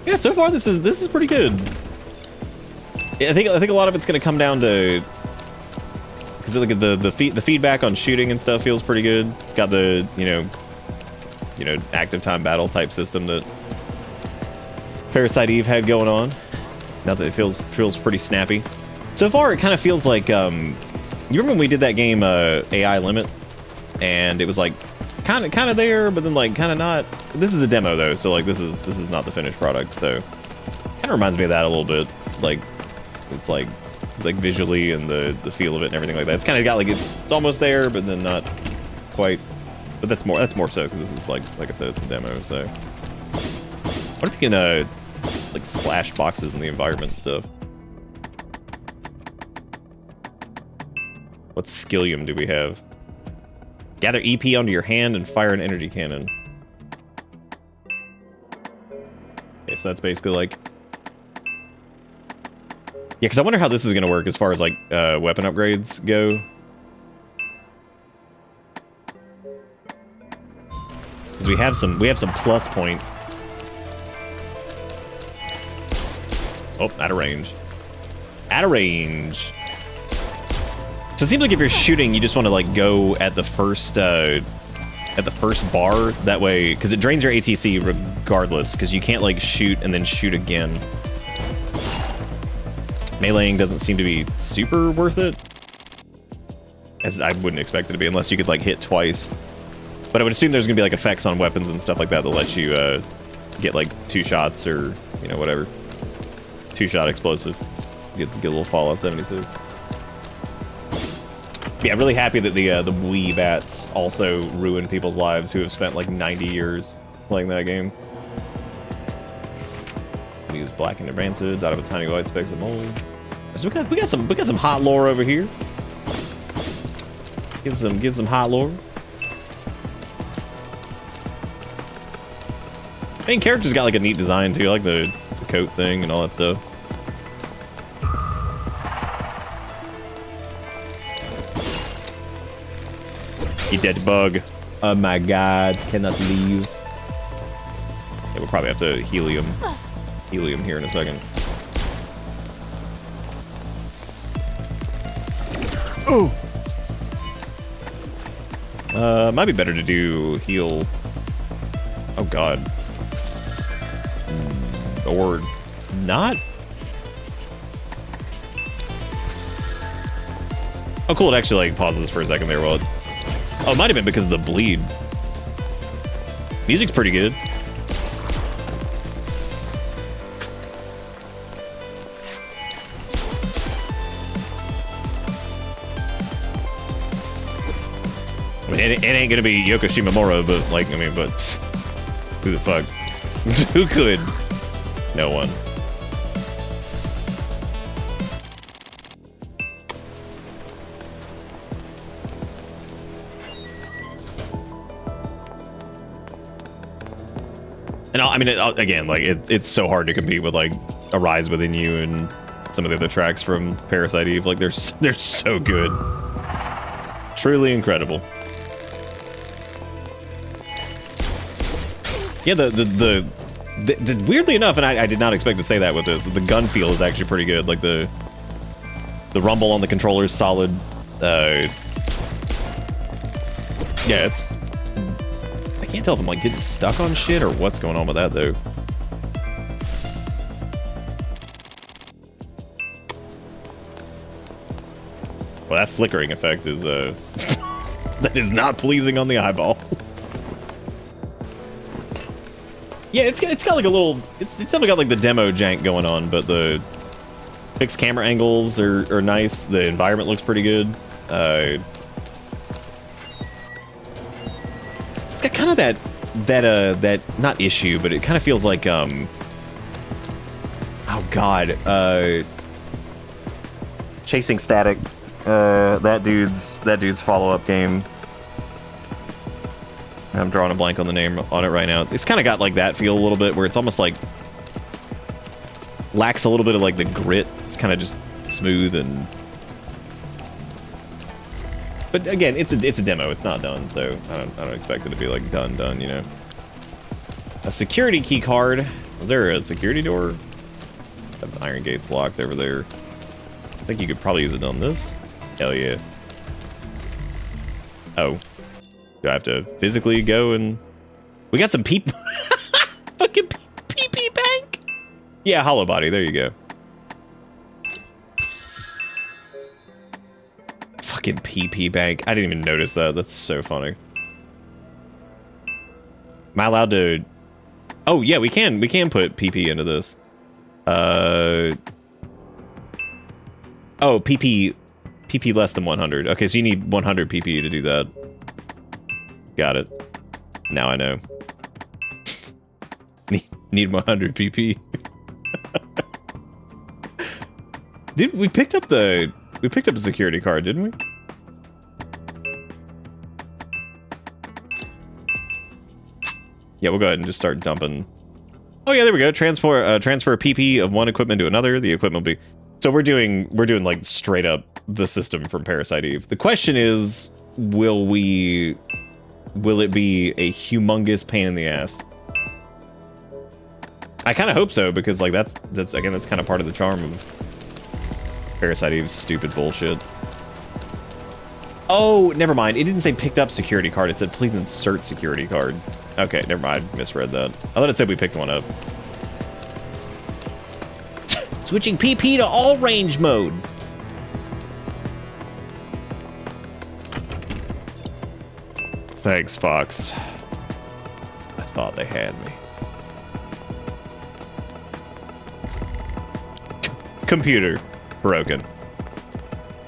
Yeah, so far this is pretty good. I think a lot of it's gonna come down to, because look at the feedback on shooting and stuff feels pretty good. It's got the you know active time battle type system that Parasite Eve had going on. Now that it feels pretty snappy. So far, it kind of feels like you remember when we did that game AI Limit, and it was like kind of there, but then like kind of not. This is a demo though, so like this is not the finished product. So kind of reminds me of that a little bit. Like it's like visually and the feel of it and everything like that. It's kind of got like it's almost there, but then not quite. But that's more so because this is like I said, it's a demo. So what if you can like slash boxes in the environment and stuff? What skillium do we have? Gather EP onto your hand and fire an energy cannon. Okay, so that's basically like... Yeah, because I wonder how this is going to work as far as like weapon upgrades go. Because we have some plus point. Oh, out of range. Out of range. So it seems like if you're shooting, you just want to like go at the first bar. That way, because it drains your ATC regardless. Because you can't like shoot and then shoot again. Meleeing doesn't seem to be super worth it, as I wouldn't expect it to be unless you could like hit twice. But I would assume there's gonna be like effects on weapons and stuff like that that let you get like 2 shots or whatever. 2-shot explosive. Get a little Fallout 76. Yeah, really happy that the Wii bats also ruin people's lives who have spent like 90 years playing that game. We use black and advanced out of a tiny white specks of mold. So we got some hot lore over here. Get some hot lore. Main character's got like a neat design too, I like the coat thing and all that stuff. You dead bug. Oh my god, cannot leave. Yeah, we'll probably have to helium here in a second. Oh! Might be better to do heal. Oh god. Or not? Oh cool, it actually like pauses for a second there while it... Oh, it might have been because of the bleed. Music's pretty good. it ain't gonna be Yoko Shimomura, but like, I mean, but who the fuck? Who could? No one. And I mean, again, like it's so hard to compete with like Arise Within You and some of the other tracks from Parasite Eve. Like they're so good, truly incredible. Yeah, the weirdly enough, and I did not expect to say that with this, the gun feel is actually pretty good. Like the rumble on the controller is solid. Yeah, it's. I can't tell if I'm like getting stuck on shit or what's going on with that though. Well, that flickering effect is that is not pleasing on the eyeball. Yeah, it's got like a little. It's definitely got like the demo jank going on, but the fixed camera angles are nice. The environment looks pretty good. It's got kind of that not issue, but it kind of feels like oh god, Chasing Static, that dude's follow-up game. I'm drawing a blank on the name on it right now. It's kind of got like that feel a little bit, where it's almost like lacks a little bit of like the grit. It's kind of just smooth and. But again, it's a demo. It's not done, so I don't expect it to be like done, you know. A security key card. Was there a security door? The iron gate's locked over there. I think you could probably use it on this. Hell yeah. Oh. Do I have to physically go and... We got some peep... Fucking PP bank? Yeah, hollow body. There you go. Fucking PP bank. I didn't even notice that. That's so funny. Am I allowed to... Oh, yeah, we can put PP into this. Oh, PP less than 100. Okay, so you need 100 PP to do that. Got it. Now I know. Need 100 PP. Dude, we picked up a security card, didn't we? Yeah, we'll go ahead and just start dumping. Oh yeah, there we go. Transfer PP of one equipment to another. The equipment will be. So we're doing like straight up the system from Parasite Eve. The question is, will it be a humongous pain in the ass? I kind of hope so, because like that's kind of part of the charm of Parasite Eve's stupid bullshit. Oh, never mind. It didn't say picked up security card. It said please insert security card. Okay, never mind. Misread that. I thought it said we picked one up. Switching PP to all range mode. Thanks, Fox. I thought they had me. Computer broken.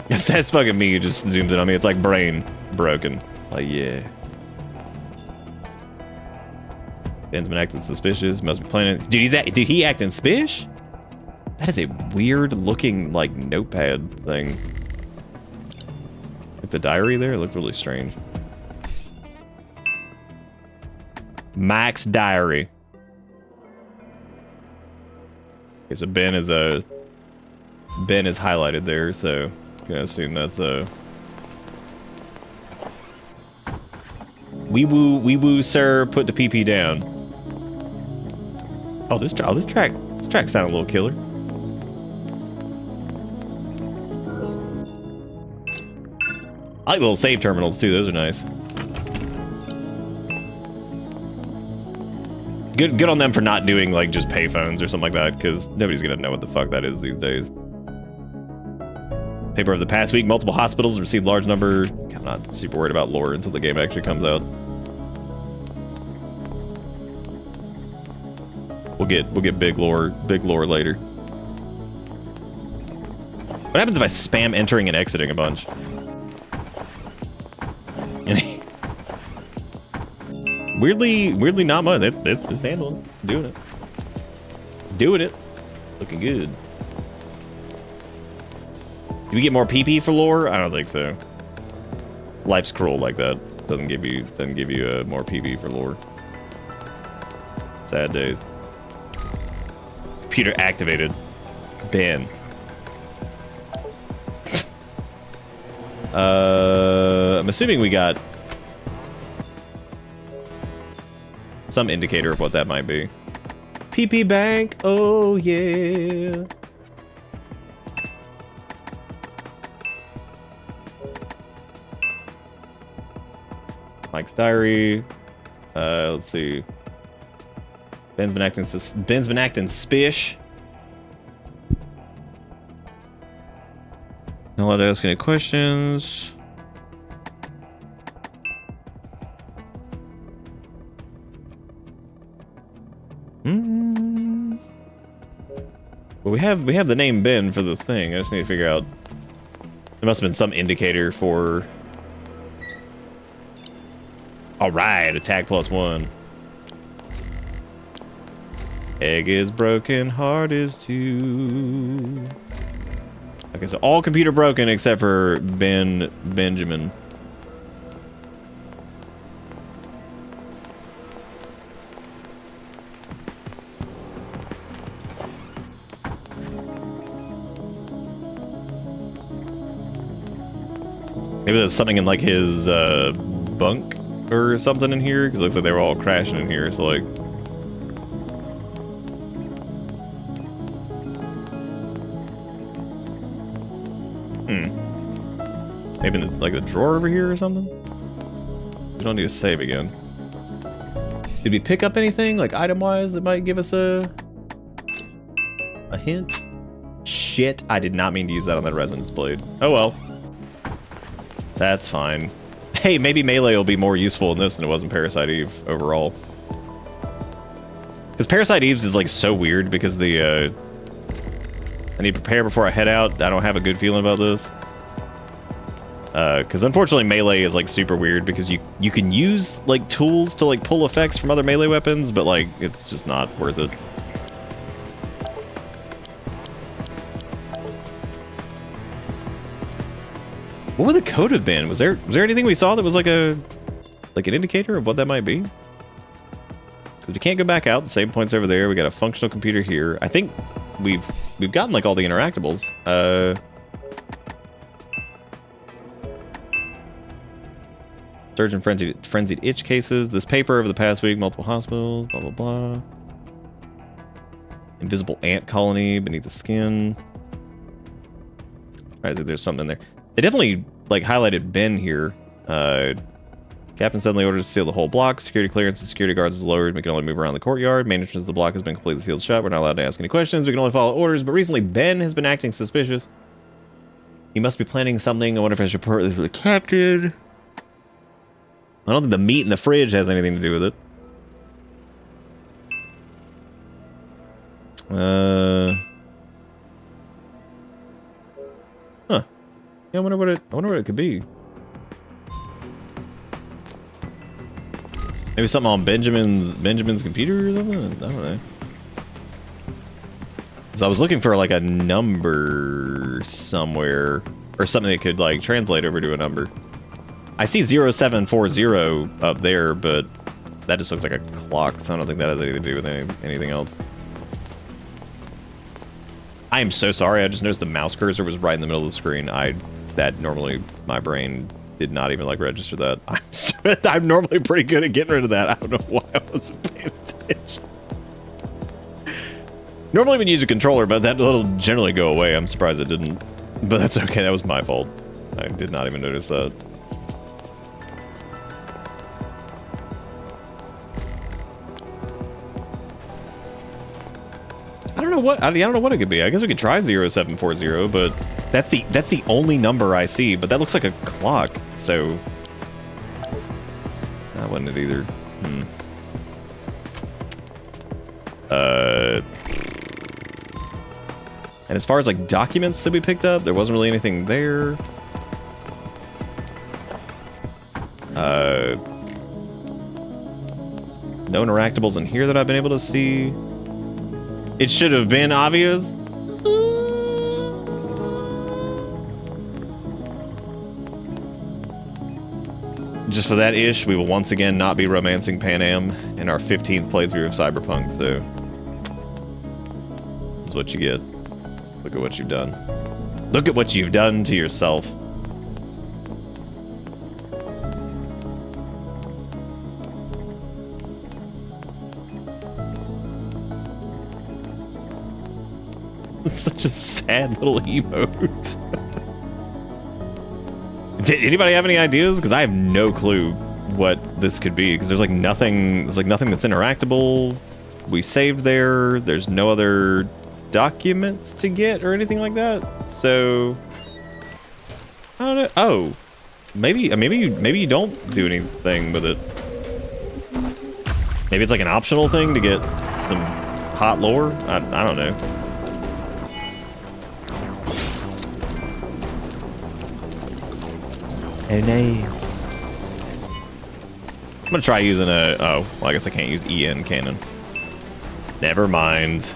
That's fucking me who just zooms in on me. It's like brain broken. Like, yeah. Ben's been acting suspicious. Must be playing it. Dude, did he acting spish? That is a weird looking like notepad thing. Like the diary there, it looked really strange. Max diary. Okay, so Ben is highlighted there, so I'm gonna assume that's a wee woo, sir. Put the PP down. Oh, this track sounded a little killer. I like little save terminals too. Those are nice. Good on them for not doing like just payphones or something like that, because nobody's gonna know what the fuck that is these days. Paper of the past week: multiple hospitals received large number. I'm not super worried about lore until the game actually comes out. We'll get big lore later. What happens if I spam entering and exiting a bunch? weirdly not much. It's handling it. Doing it. Looking good. Do we get more PP for lore? I don't think so. Life's cruel like that. Doesn't give you more PP for lore. Sad days. Computer activated. Ben. I'm assuming we got some indicator of what that might be. PP bank. Oh yeah. Mike's diary. Let's see. Ben's been acting spish. Not allowed to ask any questions. Well, we have the name Ben for the thing. I just need to figure out. There must have been some indicator for. All right, attack +1. Egg is broken, heart is too. Okay, so all computer broken except for Benjamin. Maybe there's something in like his bunk or something in here, because it looks like they were all crashing in here, so like. Maybe in like the drawer over here or something? We don't need to save again. Did we pick up anything like item-wise that might give us a hint? Shit, I did not mean to use that on that resonance blade. Oh well. That's fine. Hey, maybe melee will be more useful in this than it was in Parasite Eve overall. Because Parasite Eve's is like so weird because the I need to prepare before I head out. I don't have a good feeling about this. Because unfortunately melee is like super weird because you can use like tools to like pull effects from other melee weapons, but like it's just not worth it. What would the code have been? Was there anything we saw that was like an indicator of what that might be? Because we can't go back out. The same point's over there. We got a functional computer here. I think we've gotten like all the interactables. Surgeon frenzied itch cases. This paper over the past week, multiple hospitals, blah, blah, blah. Invisible ant colony beneath the skin. All right, there's something in there. They definitely, like, highlighted Ben here. Captain suddenly orders to seal the whole block. Security clearance and security guards is lowered. We can only move around the courtyard. Main entrance of the block has been completely sealed shut. We're not allowed to ask any questions. We can only follow orders. But recently, Ben has been acting suspicious. He must be planning something. I wonder if I should report this to the captain. I don't think the meat in the fridge has anything to do with it. Huh. Yeah, I wonder what it could be. Maybe something on Benjamin's computer or something? I don't know. So I was looking for like a number somewhere or something that could like translate over to a number. I see 0740 up there, but that just looks like a clock, so I don't think that has anything to do with anything else. I am so sorry. I just noticed the mouse cursor was right in the middle of the screen. That normally my brain did not even like register that. I'm normally pretty good at getting rid of that. I don't know why I wasn't paying attention. Normally when you use a controller, but that'll generally go away. I'm surprised it didn't, but that's okay. That was my fault. I did not even notice that. I don't know what it could be. I guess we could try 0740, but that's the only number I see. But that looks like a clock, so that wasn't it either. And as far as like documents that we picked up, there wasn't really anything there. No interactables in here that I've been able to see. It should have been obvious. Just for that ish, we will once again not be romancing Pan Am in our 15th playthrough of Cyberpunk, so this is what you get. Look at what you've done. Look at what you've done to yourself. Such a sad little emote. Did anybody have any ideas? Because I have no clue what this could be. Because there's like nothing. There's like nothing that's interactable. We saved there. There's no other documents to get or anything like that. So I don't know. Oh, maybe you don't do anything with it. Maybe it's like an optional thing to get some hot lore. I don't know. Oh no. I'm gonna try using a. Oh, well, I guess I can't use EN cannon. Never mind.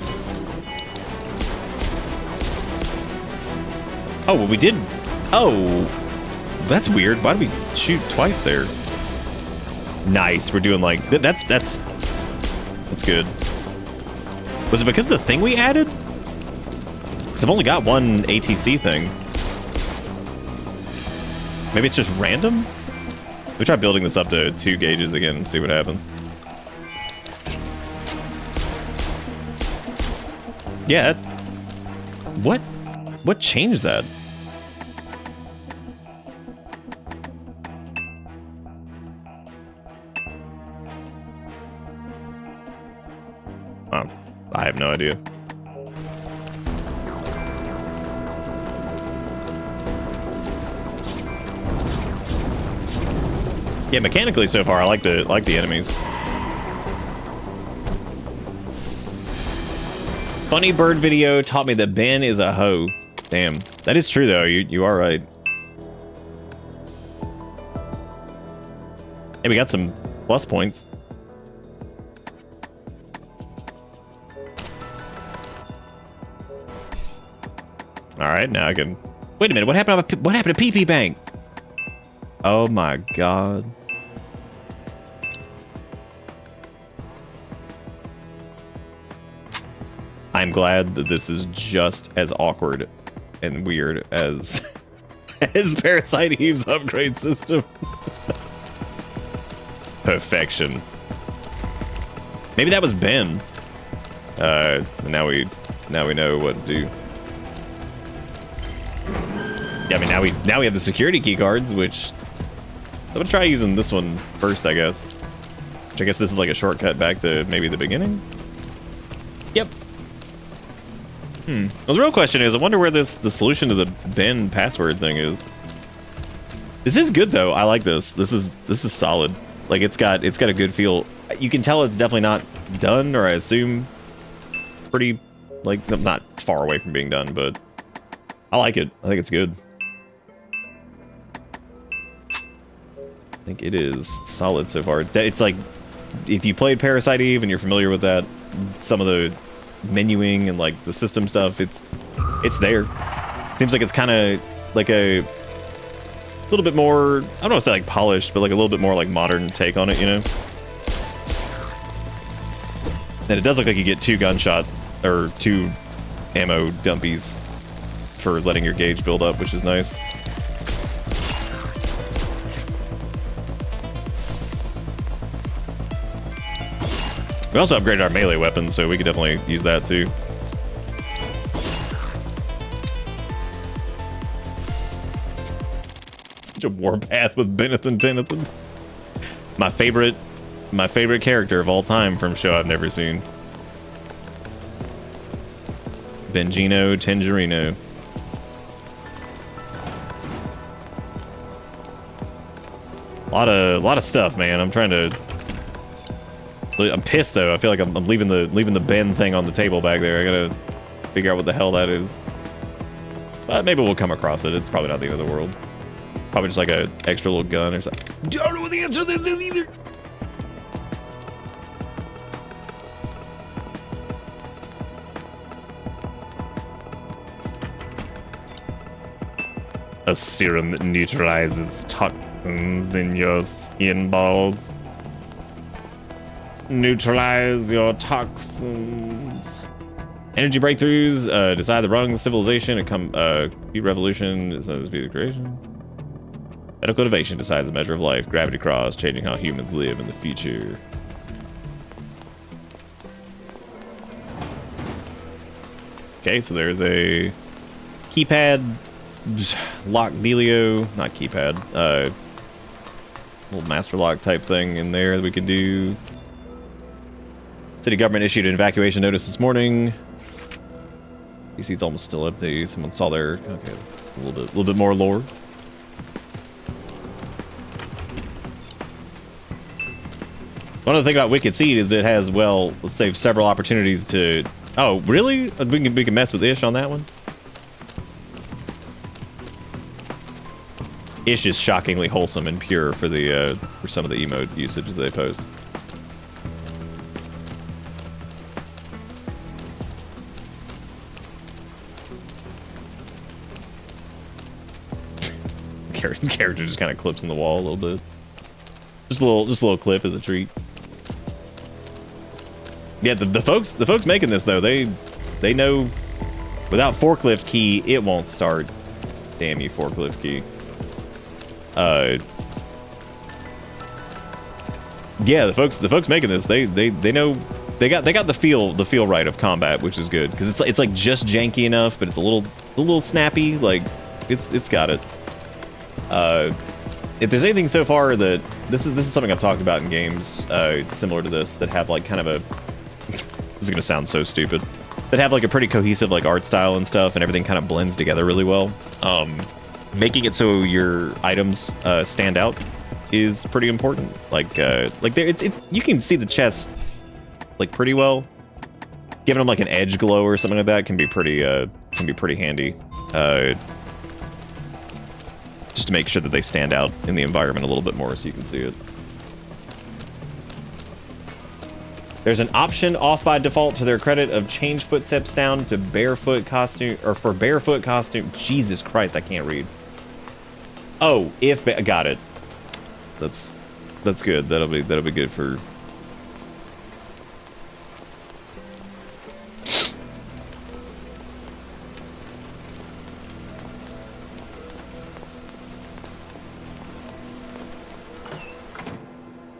Oh, well, we did. Oh, that's weird. Why did we shoot twice there? Nice. We're doing like that's good. Was it because of the thing we added? Because I've only got one ATC thing. Maybe it's just random? We try building this up to 2 gauges again and see what happens. Yeah. What changed that? I have no idea. Yeah, mechanically so far, I like the enemies. Funny bird video taught me that Ben is a hoe. Damn, that is true though. You are right. Hey, we got some plus points. All right, now I can. Wait a minute. What happened to PP Bank? Oh my god. I'm glad that this is just as awkward and weird as Parasite Eve's upgrade system. Perfection. Maybe that was Ben. Now we know what to do. Yeah, I mean now we have the security key cards, which I'm gonna try using this one first, I guess. Which I guess this is like a shortcut back to maybe the beginning. Yep. Well, the real question is, I wonder where the solution to the Ben password thing is. This is good though. I like this. This is solid. Like it's got a good feel. You can tell it's definitely not done, or I assume pretty like not far away from being done, but I like it. I think it's good. I think it is solid so far. It's like if you played Parasite Eve and you're familiar with that, some of the menuing and like the system stuff, it's there. Seems like it's kind of like a little bit more, I don't want to say like polished, but like a little bit more like modern take on it, you know? And it does look like you get 2 gunshot or 2 ammo dumpies for letting your gauge build up, which is nice. We also upgraded our melee weapon, so we could definitely use that too. Such a warpath with Benneth and Tennyson. My favorite character of all time from a show I've never seen. Bengino Tangerino. A lot of stuff, man. I'm pissed though. I feel like I'm leaving the Ben thing on the table back there. I gotta figure out what the hell that is. But maybe we'll come across it. It's probably not the end of the world. Probably just like a extra little gun or something. I don't know what the answer to this is either. A serum that neutralizes toxins in your skin balls. Neutralize your toxins. Energy breakthroughs, decide the rungs, civilization, complete revolution, decide the speed of creation. Medical innovation decides the measure of life. Gravity cross, changing how humans live in the future. Okay, so there's a keypad lock dealio, not keypad, little master lock type thing in there that we can do. City government issued an evacuation notice this morning. DC's almost still empty. Someone saw their, okay, a little bit more lore. One other thing about Wicked Seed is it has, well, let's say several opportunities to. Oh, really? We can mess with Ish on that one. Ish is shockingly wholesome and pure for the for some of the emote usage that they post. Character just kind of clips in the wall a little bit. Just a little clip as a treat. Yeah, the folks making this though, they know without forklift key it won't start. Damn you, forklift key. Yeah, the folks making this, they know they got the feel right of combat, which is good because it's like just janky enough, but it's a little snappy. Like it's got it. If there's anything so far that this is something I've talked about in games similar to this that have like kind of a this is gonna sound so stupid, that have like a pretty cohesive like art style and stuff, and everything kind of blends together really well. Making it so your items stand out is pretty important. Like there, it's you can see the chest like pretty well. Giving them like an edge glow or something like that can be pretty handy. Just to make sure that they stand out in the environment a little bit more so you can see it. There's an option off by default to their credit of change footsteps down to barefoot costume, or for barefoot costume. Jesus Christ, I can't read. Oh, got it. That's good. That'll be good for.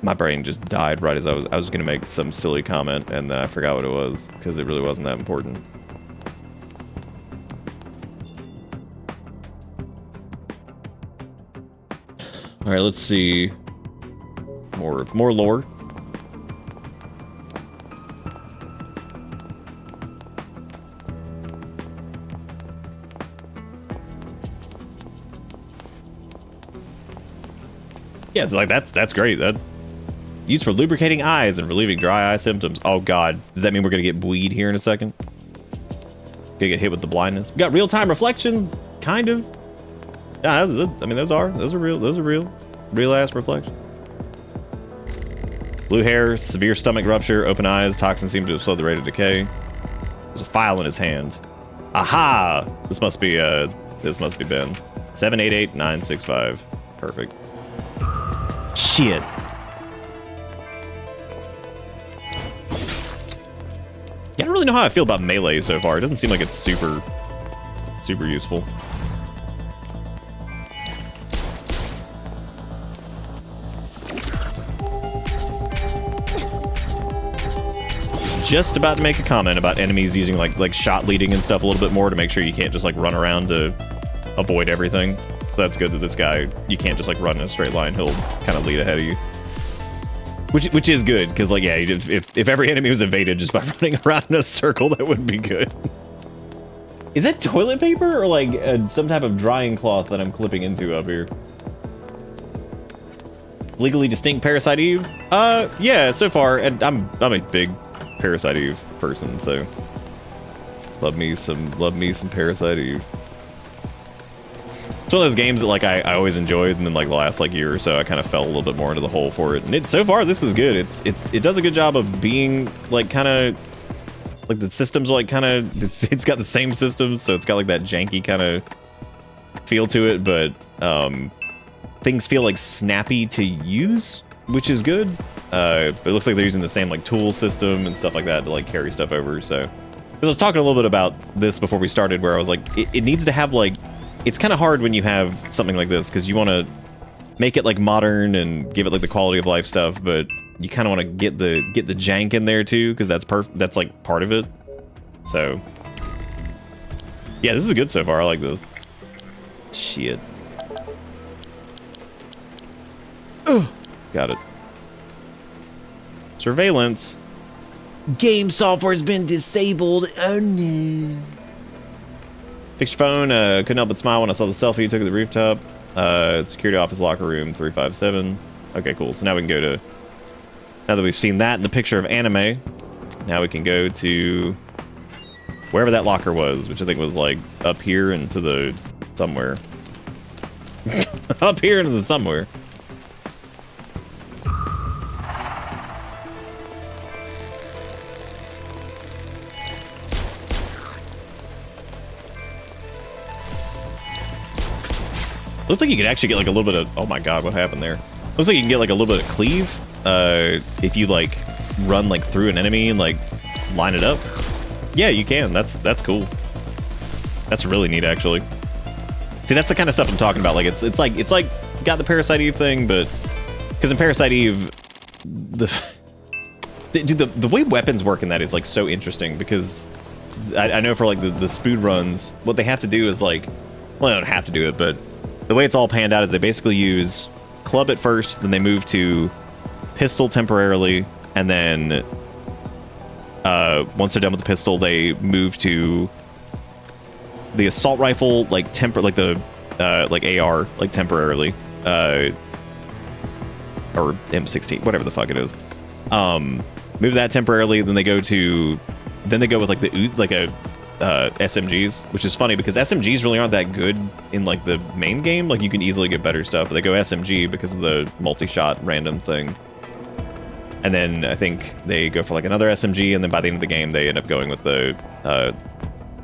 My brain just died right as I was gonna make some silly comment, and then I forgot what it was because it really wasn't that important. All right, let's see. More lore. Yeah, like that's great. That used for lubricating eyes and relieving dry eye symptoms. Oh God, does that mean we're gonna get bleed here in a second? Gonna get hit with the blindness. We got real-time reflections, kind of. Yeah, I mean those are real ass reflections. Blue hair, severe stomach rupture, open eyes, toxins seem to have slowed the rate of decay. There's a file in his hand. Aha! This must be Ben. 788965. Perfect. Shit. Yeah, I don't really know how I feel about melee so far. It doesn't seem like it's super useful. Just about to make a comment about enemies using like shot leading and stuff a little bit more to make sure you can't just like run around to avoid everything. That's good that this guy, you can't just like run in a straight line. He'll kind of lead ahead of you. Which is good, because like, yeah, if every enemy was evaded just by running around in a circle, that would be good. Is that toilet paper or like some type of drying cloth that I'm clipping into up here? Legally distinct Parasite Eve? Yeah, so far, and I'm a big Parasite Eve person, so love me some Parasite Eve. It's one of those games that like I always enjoyed, and then like the last like year or so I kind of fell a little bit more into the hole for it. And so far this is good. It does a good job of being like kind of like the systems are like kind of it's got the same systems, so it's got like that janky kind of feel to it, but things feel like snappy to use, which is good. It looks like they're using the same like tool system and stuff like that to like carry stuff over. So, because I was talking a little bit about this before we started, where I was like, it needs to have like, it's kind of hard when you have something like this because you want to make it like modern and give it like the quality of life stuff, but you kind of want to get the jank in there too, because that's like part of it. So yeah, this is good so far. I like this. Shit. Ugh. Got it. Surveillance. Game software's been disabled. Oh no. Fixed your phone. Couldn't help but smile when I saw the selfie you took at the rooftop. Security office locker room 357. Okay, cool. So now we can go to... Now that we've seen that in the picture of anime, now we can go to wherever that locker was, which I think was like up here and to the somewhere. Up here into the somewhere. Looks like you could actually get like a little bit of... Oh my god, what happened there? Looks like you can get like a little bit of cleave if you like run like through an enemy and like line it up. Yeah, you can. That's cool. That's really neat, actually. See, that's the kind of stuff I'm talking about. Like it's like got the Parasite Eve thing, but because in Parasite Eve, the way weapons work in that is like so interesting because I know for like the speed runs, what they have to do is like, well, they don't have to do it, but the way it's all panned out is they basically use club at first, then they move to pistol temporarily, and then once they're done with the pistol, they move to the assault rifle, like like AR, like temporarily, or M16, whatever the fuck it is. Move that temporarily, then they go with like SMGs, which is funny because SMGs really aren't that good in like the main game. Like you can easily get better stuff, but they go SMG because of the multi-shot random thing. And then I think they go for like another SMG, and then by the end of the game they end up going with the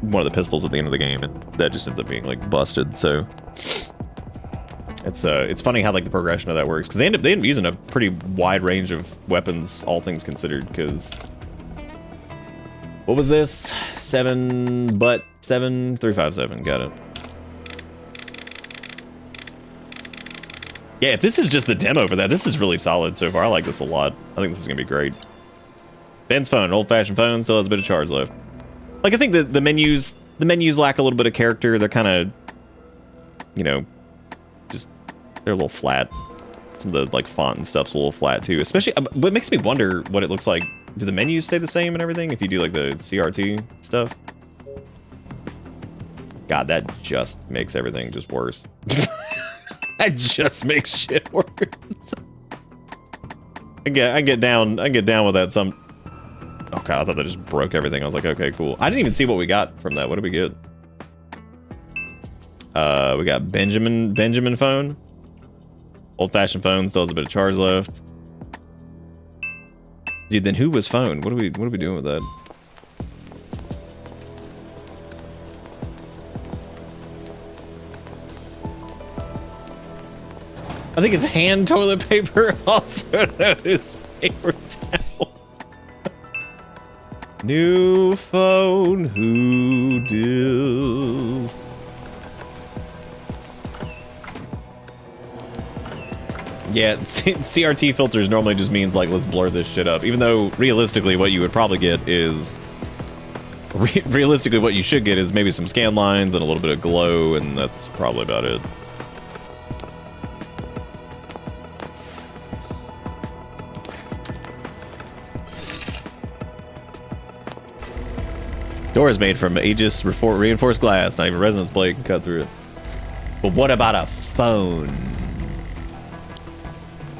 one of the pistols at the end of the game, and that just ends up being like busted. So it's funny how like the progression of that works, because they end up using a pretty wide range of weapons, all things considered. Because what was this? 357. Got it. Yeah, if this is just the demo for that, this is really solid so far. I like this a lot. I think this is gonna be great. Ben's phone, old-fashioned phone, still has a bit of charge left. Like I think the menus lack a little bit of character. They're kind of, you know, just they're a little flat. Some of the like font and stuff's a little flat too. Especially, what makes me wonder what it looks like. Do the menus stay the same and everything if you do like the CRT stuff? God, that just makes everything just worse. That just makes shit worse. I get down with that some. Oh god, I thought that just broke everything. I was like, okay, cool. I didn't even see what we got from that. What did we get? We got Benjamin phone. Old-fashioned phone, still has a bit of charge left. Dude, then who was phone? What are we doing with that? I think it's hand toilet paper, also known as paper towel. New phone, who dis? Yeah, CRT filters normally just means like, let's blur this shit up. Even though realistically what you would probably get is... realistically what you should get is maybe some scan lines and a little bit of glow, and that's probably about it. Door is made from Aegis reinforced glass. Not even resonance plate can cut through it. But what about a phone?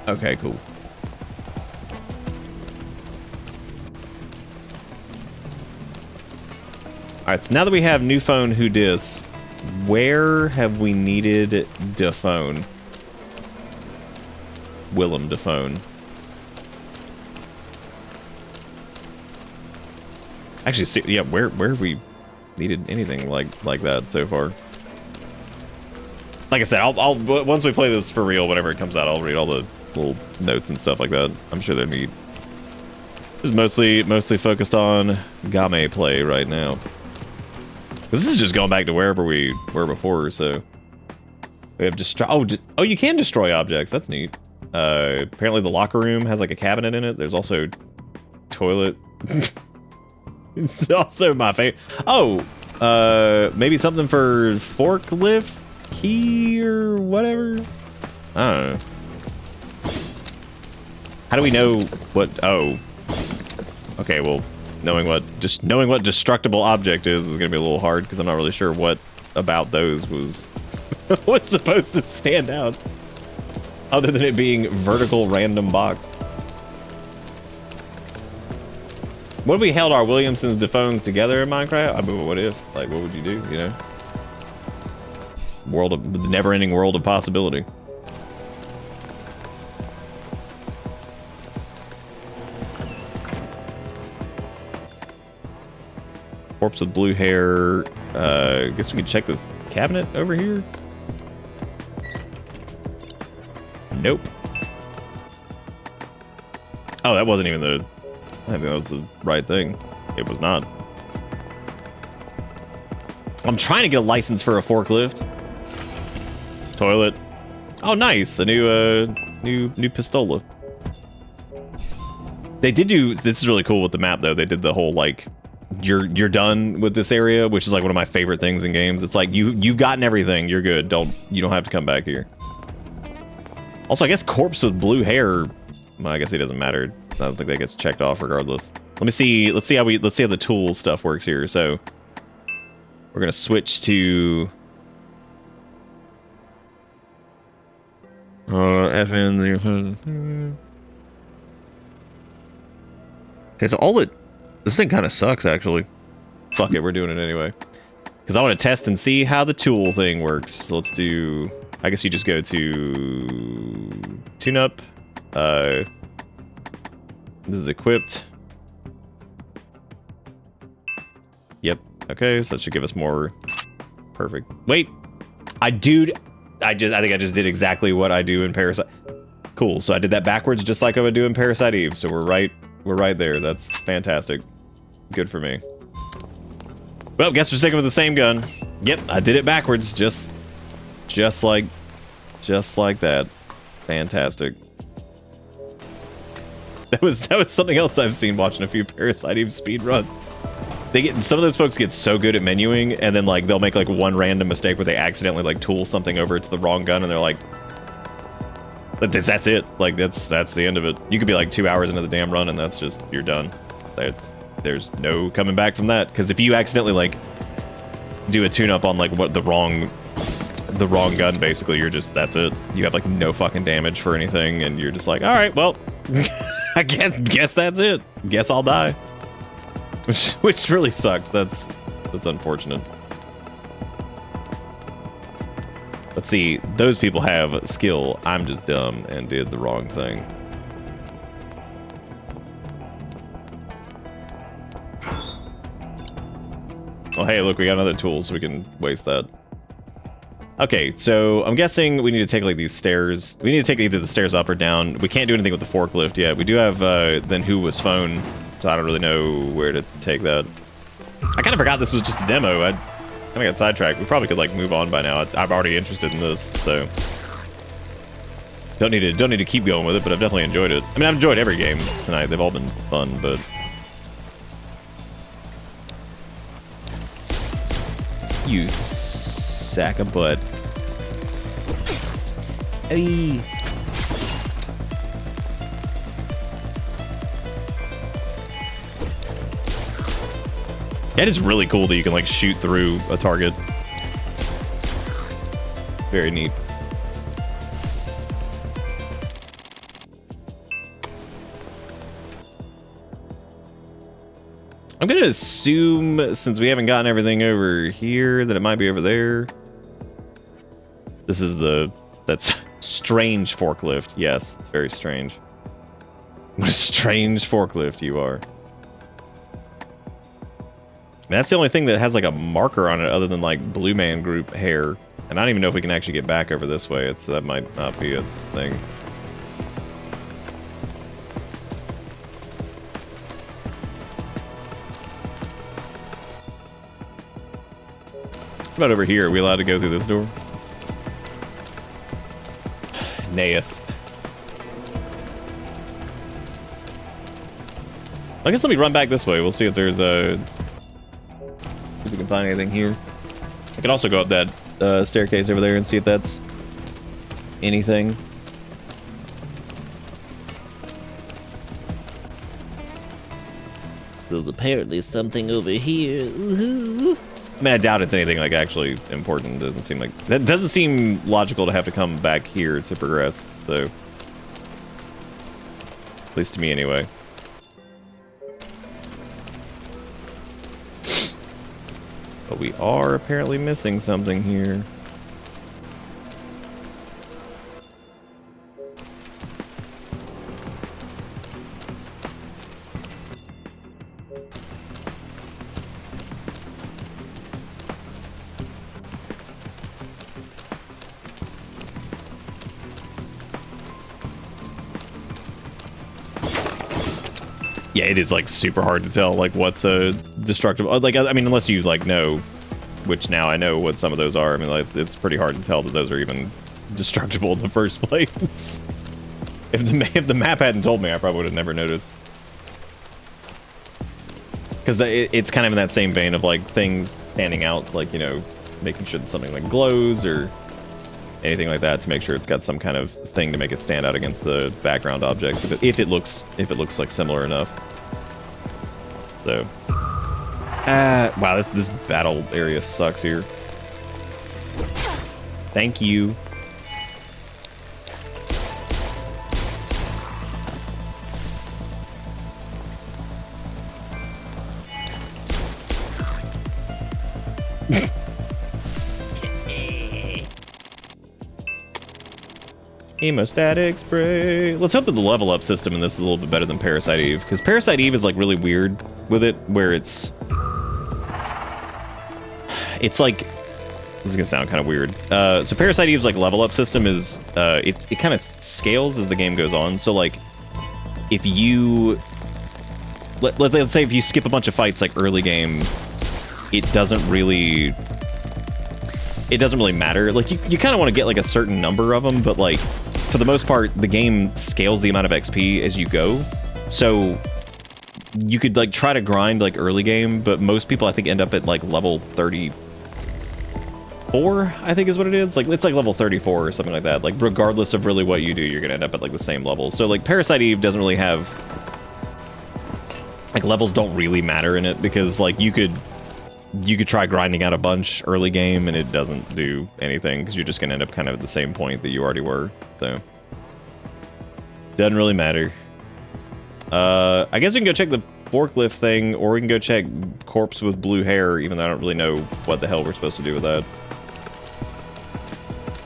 Okay, cool. Alright, so now that we have new phone who dis, where have we needed the phone? Willem the phone. Actually, see, yeah, where have we needed anything like that so far? Like I said, I'll once we play this for real, whenever it comes out, I'll read all the little notes and stuff like that. I'm sure they're neat. Just mostly focused on game play right now. This is just going back to wherever we were before, so we have oh, you can destroy objects. That's neat. Apparently the locker room has like a cabinet in it. There's also toilet. It's also my favorite. Oh, maybe something for forklift key or whatever. I don't know. How do we know what? Oh, okay. Well, knowing what destructible object is gonna be a little hard because I'm not really sure what about those was was supposed to stand out, other than it being vertical random box. What if we held our Williamsons Defoes together in Minecraft? I mean, what if? Like, what would you do? You know, the never-ending world of possibility. Corpse with blue hair. I guess we can check this cabinet over here. Nope. Oh, that wasn't even the... I think that was the right thing. It was not. I'm trying to get a license for a forklift. Toilet. Oh, nice. A new pistola. They did do... This is really cool with the map, though. They did the whole, like... You're done with this area, which is like one of my favorite things in games. It's like you've gotten everything. You're good. You don't have to come back here. Also, I guess corpse with blue hair. Well, I guess it doesn't matter. I don't think that gets checked off regardless. Let's see how the tool stuff works here. So we're gonna switch to FN. Okay, so this thing kind of sucks, actually. Fuck it, we're doing it anyway. Because I want to test and see how the tool thing works. So let's do... I guess you just go to... Tune up. This is equipped. Yep. Okay, so that should give us more... Perfect. Wait! I think I just did exactly what I do in Parasite. Cool, so I did that backwards just like I would do in Parasite Eve. So we're right there. That's fantastic. Good for me. Well, guess we're sticking with the same gun. Yep, I did it backwards, just like that. Fantastic. That was something else I've seen watching a few Parasite Eve speed runs. Some of those folks get so good at menuing, and then like they'll make like one random mistake where they accidentally like tool something over to the wrong gun, and they're like, that's it. Like that's the end of it. You could be like 2 hours into the damn run, and that's just you're done. There's no coming back from that, because if you accidentally like do a tune-up on like what the wrong gun, basically you're just, that's it. You have like no fucking damage for anything, and you're just like, all right, well, I guess that's it. Guess I'll die. Which really sucks. That's unfortunate. Let's see. Those people have skill. I'm just dumb and did the wrong thing. Oh, hey, look, we got another tool, so we can waste that. Okay, so I'm guessing we need to take like these stairs. We need to take either the stairs up or down. We can't do anything with the forklift yet. We do have then who was phone, so I don't really know where to take that. I kind of forgot this was just a demo. I kind of got sidetracked. We probably could like move on by now. I'm already interested in this, so don't need to keep going with it. But I've definitely enjoyed it. I mean, I've enjoyed every game tonight. They've all been fun, but. You sack of butt. Hey. That is really cool that you can like shoot through a target. Very neat. I'm gonna assume, since we haven't gotten everything over here, that it might be over there. This is that's strange forklift. Yes, it's very strange. What a strange forklift you are. That's the only thing that has like a marker on it other than like Blue Man Group hair. And I don't even know if we can actually get back over this way. So that might not be a thing. What about over here? Are we allowed to go through this door? Nayeth. I guess let me run back this way. We'll see if there's a... if we can find anything here. I can also go up that staircase over there and see if that's anything. There's apparently something over here. Ooh. I mean, I doubt it's anything like actually important. Doesn't seem like that. Doesn't seem logical to have to come back here to progress. So, at least to me, anyway. But we are apparently missing something here. Yeah, it is like super hard to tell like what's a destructible. Like, I mean, unless you like know, which now I know what some of those are. I mean, like, it's pretty hard to tell that those are even destructible in the first place. If the map hadn't told me, I probably would have never noticed. Because it's kind of in that same vein of like things standing out, like, you know, making sure that something like glows or anything like that to make sure it's got some kind of thing to make it stand out against the background objects if it looks like similar enough. So, wow, this battle area sucks here. Thank you. Hemostatic spray. Let's hope that the level up system in this is a little bit better than Parasite Eve, because Parasite Eve is like really weird with it, where it's like, this is gonna sound kind of weird. So Parasite Eve's like level up system is it kind of scales as the game goes on. So like, if you let's say if you skip a bunch of fights like early game, it doesn't really matter. Like you kind of want to get like a certain number of them, but like for the most part, the game scales the amount of XP as you go. So you could like try to grind like early game, but most people I think end up at like level 34, I think is what it is. Like it's like level 34 or something like that. Like regardless of really what you do, you're gonna end up at like the same level. So like Parasite Eve doesn't really have, like, levels don't really matter in it, because like you could try grinding out a bunch early game and it doesn't do anything, because you're just gonna end up kind of at the same point that you already were. So doesn't really matter. I guess we can go check the forklift thing, or we can go check corpse with blue hair, even though I don't really know what the hell we're supposed to do with that.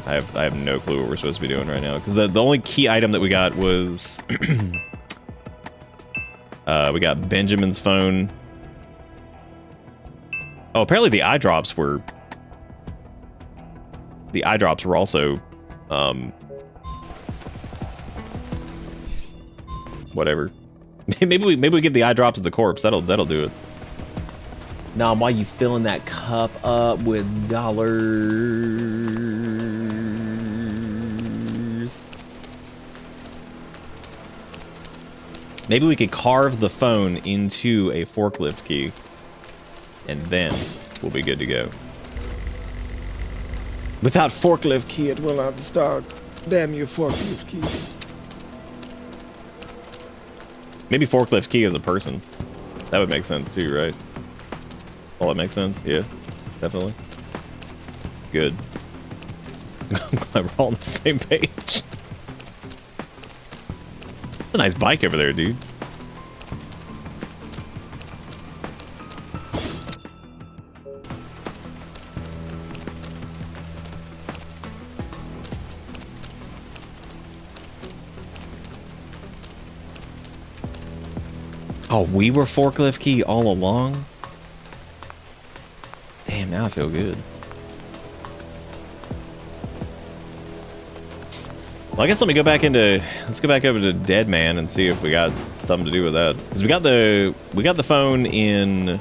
I have no clue what we're supposed to be doing right now, because the only key item that we got was we got Benjamin's phone. Oh, apparently the eye drops were also whatever. Maybe we give the eye drops to the corpse. That'll do it. Nah, why you filling that cup up with dollars? Maybe we could carve the phone into a forklift key, and then we'll be good to go. Without forklift key, it will not start. Damn you, forklift key. Maybe forklift key is a person. That would make sense too, right? Well, that makes sense. Yeah, definitely. Good. I'm glad we're all on the same page. That's a nice bike over there, dude. Oh, we were forklift key all along? Damn, now I feel good. Well, I guess let's go back over to Dead Man and see if we got something to do with that. Because we got the phone in.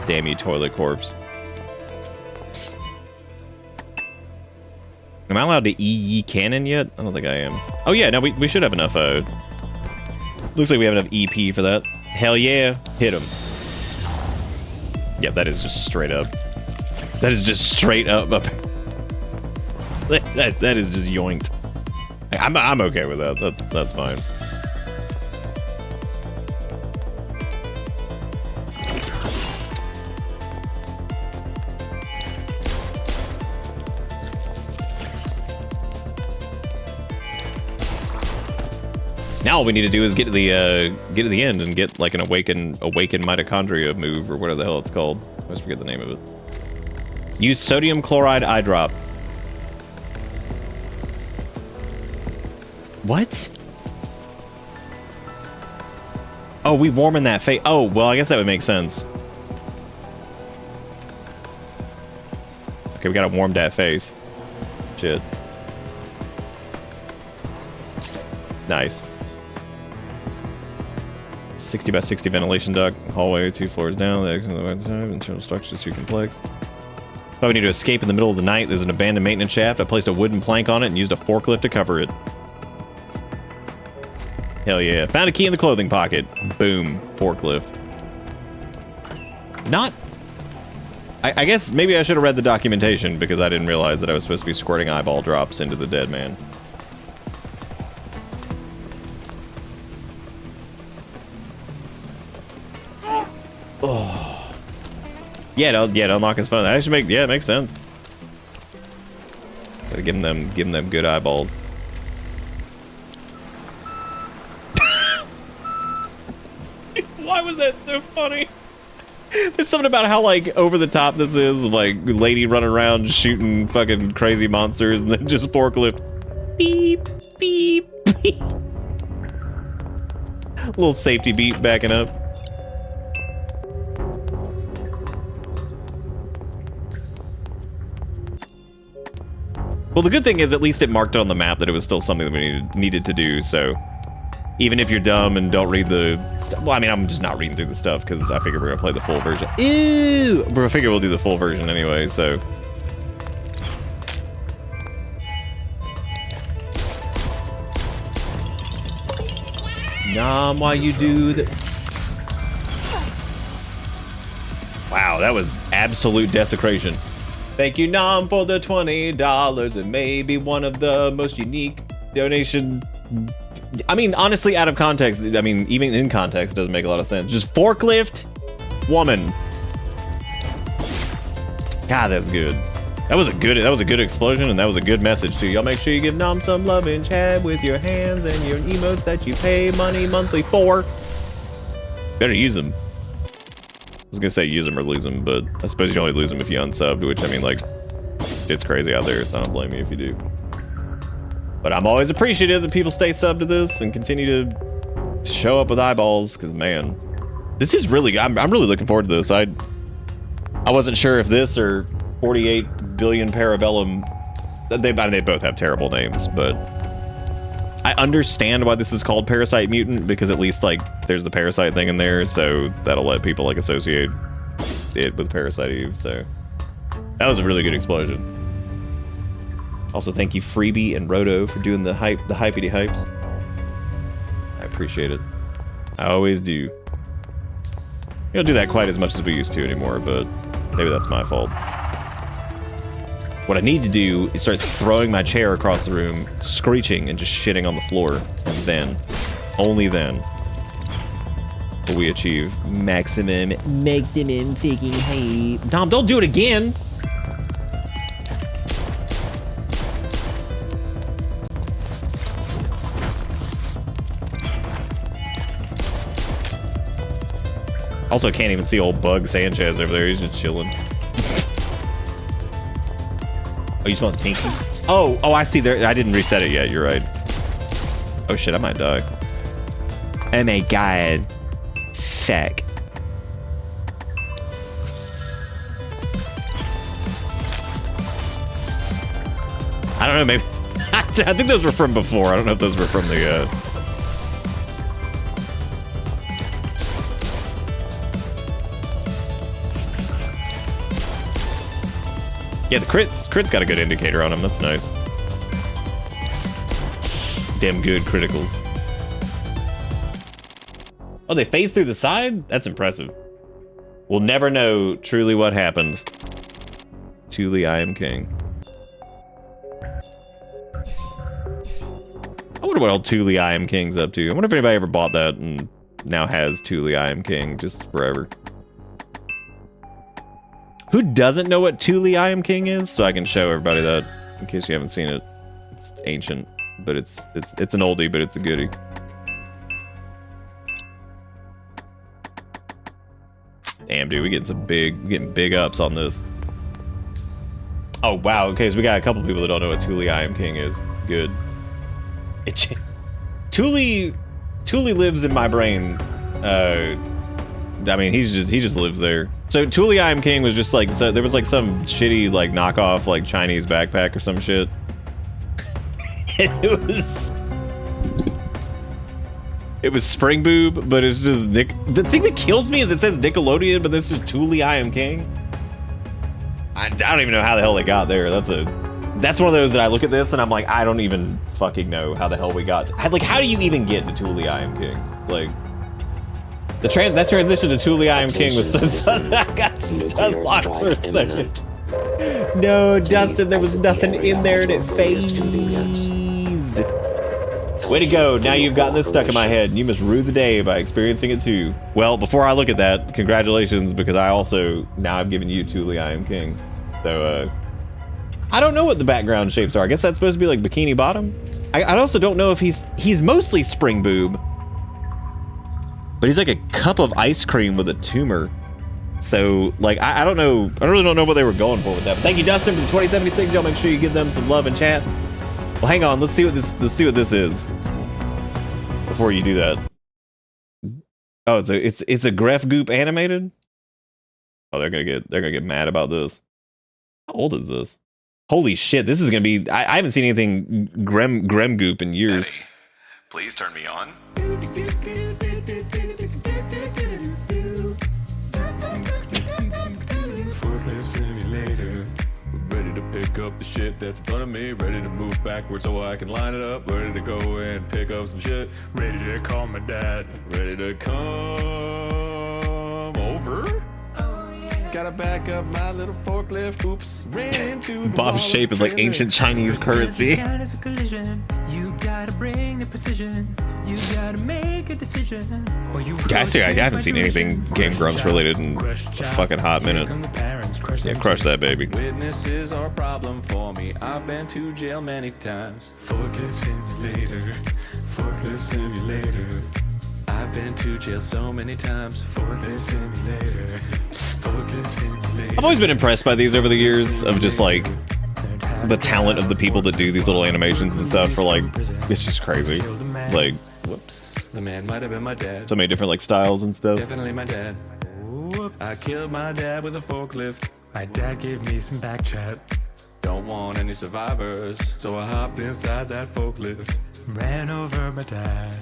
Damn you, toilet corpse. Am I allowed to EE cannon yet? I don't think I am. Oh yeah, no, we should have enough. Looks like we have enough EP for that. Hell yeah, hit him. Yep, that is just straight up. That is just straight up. That is just yoinked. I'm okay with that. That's fine. Now all we need to do is get to the end and get like an awaken mitochondria move or whatever the hell it's called. I always forget the name of it. Use sodium chloride eye drop. What? Oh, we warm in that face. Oh, well, I guess that would make sense. Okay, we gotta warm that face. Shit. Nice. 60 by 60 ventilation duct, hallway 2 floors down, the exit on the right side, internal structure is too complex. If we need to escape in the middle of the night, there's an abandoned maintenance shaft. I placed a wooden plank on it and used a forklift to cover it. Hell yeah. Found a key in the clothing pocket. Boom. Forklift. Not... I guess maybe I should have read the documentation because I didn't realize that I was supposed to be squirting eyeball drops into the dead man. Oh. Yeah, to unlock his phone. That actually it makes sense. Gotta give them good eyeballs. Why was that so funny? There's something about how like over the top this is, like lady running around shooting fucking crazy monsters and then just forklift. Beep, beep, beep. Little safety beep backing up. Well, the good thing is at least it marked it on the map that it was still something that we needed to do, so even if you're dumb and don't read the stuff, well, I mean, I'm just not reading through the stuff because I figure we're gonna play the full version. Ew! But I figure we'll do the full version anyway, so. Nom, while you do the... Wow, that was absolute desecration. Thank you, Nom, for the $20. It may be one of the most unique donation. I mean, honestly, out of context, I mean, even in context, it doesn't make a lot of sense. Just forklift, woman. God, that's good. That was a good explosion, and that was a good message too. Y'all make sure you give Nom some love in chat with your hands and your emotes that you pay money monthly for. Better use them. I was gonna say use them or lose them, but I suppose you only lose them if you unsubbed, which I mean, like, it's crazy out there, so I don't blame you if you do. But I'm always appreciative that people stay subbed to this and continue to show up with eyeballs, because man, this is really, I'm really looking forward to this. I wasn't sure if this or 48 billion Parabellum, they both have terrible names, but I understand why this is called Parasite Mutant, because at least like there's the Parasite thing in there, so that'll let people like associate it with Parasite Eve. So that was a really good explosion. Also, thank you Freebie and Roto for doing the hypety hypes. I appreciate it. I always do. We don't do that quite as much as we used to anymore, but maybe that's my fault. What I need to do is start throwing my chair across the room, screeching and just shitting on the floor, and then, only then, will we achieve maximum freaking hype. Dom, don't do it again! Also, can't even see old Bug Sanchez over there. He's just chilling. Oh, you smell Tinky? Oh, I see there. I didn't reset it yet. You're right. Oh shit, I might die. Oh my god. Fuck. I don't know, maybe. I think those were from before. I don't know if those were from the. Yeah, the crits got a good indicator on them. That's nice. Damn good criticals. Oh, they phase through the side? That's impressive. We'll never know truly what happened. Truly, I am king. I wonder what old Thule I Am King's up to. I wonder if anybody ever bought that and now has Thule I Am King just forever. Who doesn't know what Thule I Am King is? So I can show everybody that in case you haven't seen it. It's ancient, but it's an oldie, but it's a goodie. Damn, dude, we getting big ups on this. Oh wow, okay, so we got a couple people that don't know what Thule I Am King is. Good. Thule lives in my brain. I mean, he just lives there. So Thule I Am King was just like, so there was like some shitty like knockoff like Chinese backpack or some shit. It was Spring Boob, but it's just the thing that kills me is it says Nickelodeon, but this is Thule I Am King. I don't even know how the hell they got there. That's one of those that I look at this and I'm like, I don't even fucking know how the hell we got. Like, how do you even get to Thule I Am King? Like, that transition to Thule I Am King was so sudden. I got stuck locked for a second. No, Dustin, there was nothing in there and it phased. Way to go. Now you've gotten this stuck in my head and you must rue the day by experiencing it too. Well, before I look at that, congratulations, because I also, now I've given you Thule I Am King. So, I don't know what the background shapes are. I guess that's supposed to be like Bikini Bottom. I also don't know if he's mostly Spring Boob. But he's like a cup of ice cream with a tumor. So, like, I don't know. I really don't know what they were going for with that. But thank you, Dustin, for the 2076. Y'all make sure you give them some love in chat. Well, hang on. Let's see what this is. Before you do that. Oh, it's a Gref Goop animated? Oh, they're gonna get mad about this. How old is this? Holy shit, this is gonna be... I haven't seen anything Grem Goop in years. Daddy, please turn me on. Forklift simulator. Ready to pick up the shit that's in front of me. Ready to move backwards so I can line it up. Ready to go and pick up some shit. Ready to call my dad. Ready to come over. Gotta back up my little forklift. Oops, ran into the Bob's shape is like ancient Chinese currency. You gotta bring the precision. You gotta make a decision. Guys, I haven't seen anything Game Grumps related in a fucking hot minute. Yeah, crush that baby. Witnesses are a problem for me. I've been to jail many times. Forklift simulator. Forklift simulator. I've been to jail so many times. Forklift simulator. Forklift simulator. I've always been impressed by these over the years of just like the talent of the people that do these little animations and stuff for like, it's just crazy. Like, Whoops, the man might have been my dad. so many different like styles and stuff. Definitely my dad. Whoops. I killed my dad with a forklift. My dad gave me some back chat. Don't want any survivors, so I hopped inside that forklift. Ran over my dad.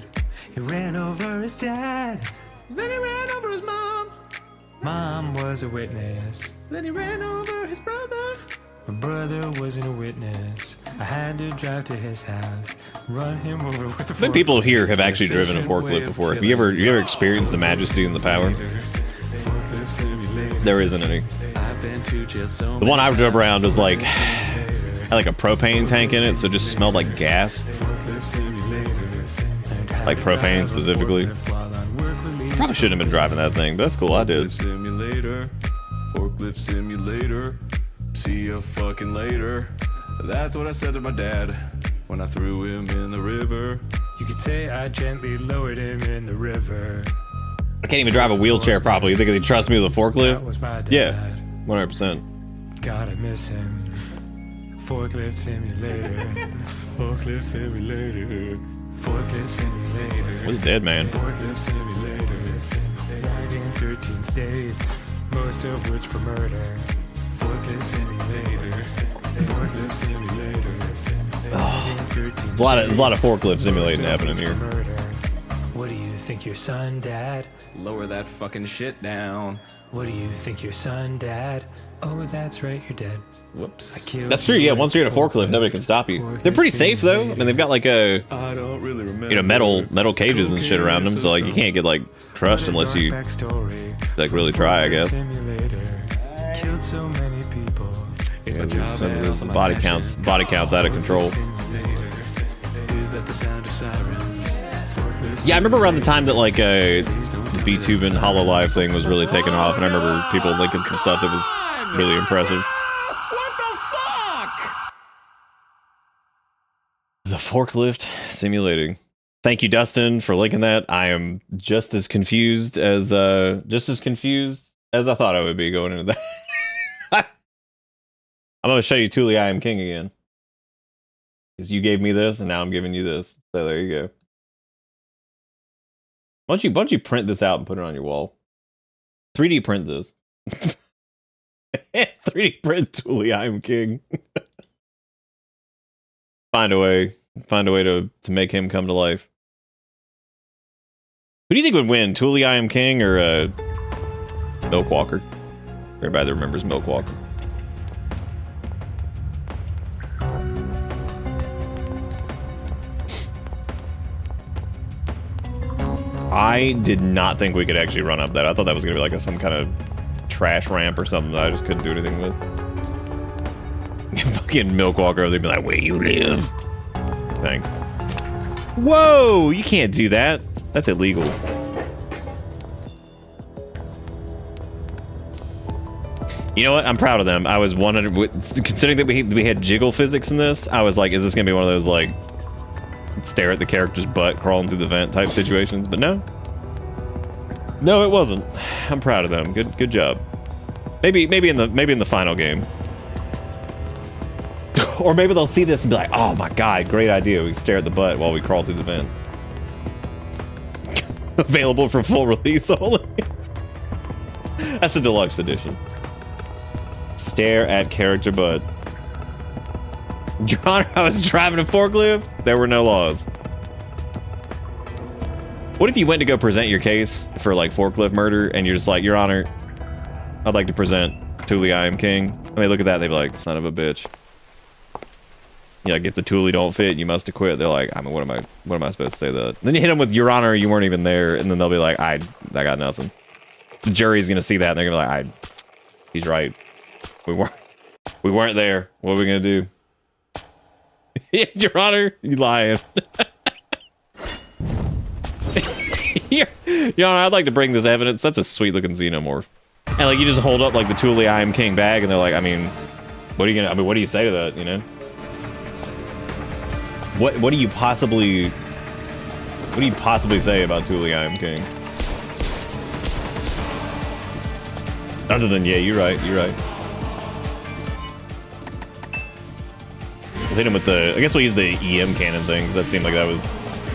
He ran over his dad. Then he ran over his mom. Mom was a witness. Then he ran over his brother. My brother wasn't a witness. I had to drive to his house, run him over with the I think people here have actually driven a forklift before. Have you ever experienced the majesty and the power? Forklift simulator. There isn't any. I've been to jail so The one I drove around was like, had like a propane tank in it, so it just smelled like gas. Like propane specifically. Probably shouldn't have been driving that thing, but that's cool, I did. Simulator. Forklift simulator. See ya fucking later. That's what I said to my dad when I threw him in the river. You could say I gently lowered him in the river. I can't even drive a wheelchair properly. You think they trust me with a That forklift? was my dad. Yeah, 100%. God, I miss him. Forklift simulator. Forklift simulator. Forklift simulator. What's dead, man? Forklift simulator. Riding 13 states, most of which for murder. Forklift simulator. Forklift simulator. There's a lot of forklift simulating happening here. What do you think your son, Dad? Lower that fucking shit down. What do you think your son, Dad? Oh, that's right, you're dead. Whoops. I killed That's true. Yeah, once you're in a forklift, nobody can stop you. They're pretty safe though. I mean, they've got like a I don't really remember. metal cages and shit around them, so like you can't get like crushed unless you like really try, I guess. Killed so many people. Yeah, some body counts out of control. Is that the sound of sirens? Yeah, I remember around the time that like the VTube and Hololive thing was really taking off, and I remember people linking some stuff that was really impressive. What the fuck? The forklift simulating. Thank you, Dustin, for linking that. I am just as confused as I thought I would be going into that. I'm gonna show you Thule I Am King again. Because you gave me this, and now I'm giving you this. So there you go. Why don't you print this out and put it on your wall? 3D print this. 3D print Thule I Am King. Find a way to make him come to life. Who do you think would win, Thule I Am King or Milk Walker? Everybody that remembers Milk Walker. I did not think we could actually run up that. I thought that was gonna be like some kind of trash ramp or something that I just couldn't do anything with. Fucking Milk Walker, they'd be like, "Where you live?" Thanks. Whoa! You can't do that. That's illegal. You know what? I'm proud of them. I was 100. Considering that we had jiggle physics in this, I was like, "Is this gonna be one of those like?" Stare at the character's butt crawling through the vent type situations, but no, it wasn't. I'm proud of them. Good job. Maybe in the final game, or maybe they'll see this and be like, "Oh my god, great idea! We stare at the butt while we crawl through the vent." Available for full release only. That's a deluxe edition. Stare at character butt. Your Honor, I was driving a forklift. There were no laws. What if you went to go present your case for like forklift murder and you're just like, Your Honor, I'd like to present Thule I Am King. And they look at that and they'd be like, son of a bitch. You like, if the Thule don't fit, you must acquit. They're like, I mean, what am I supposed to say that? Then you hit them with Your Honor, you weren't even there, and then they'll be like, I got nothing. The jury's gonna see that and they're gonna be like, he's right. We weren't there. What are we gonna do? Your Honor, you lying. Your Honor, I'd like to bring this evidence. That's a sweet looking xenomorph. And like you just hold up like the Thule I Am King bag and they're like, I mean, what do you say to that, you know? What do you possibly say about Thule I Am King? Other than, yeah, you're right. We'll hit him with I guess we'll use the EM cannon thing, because that seemed like that was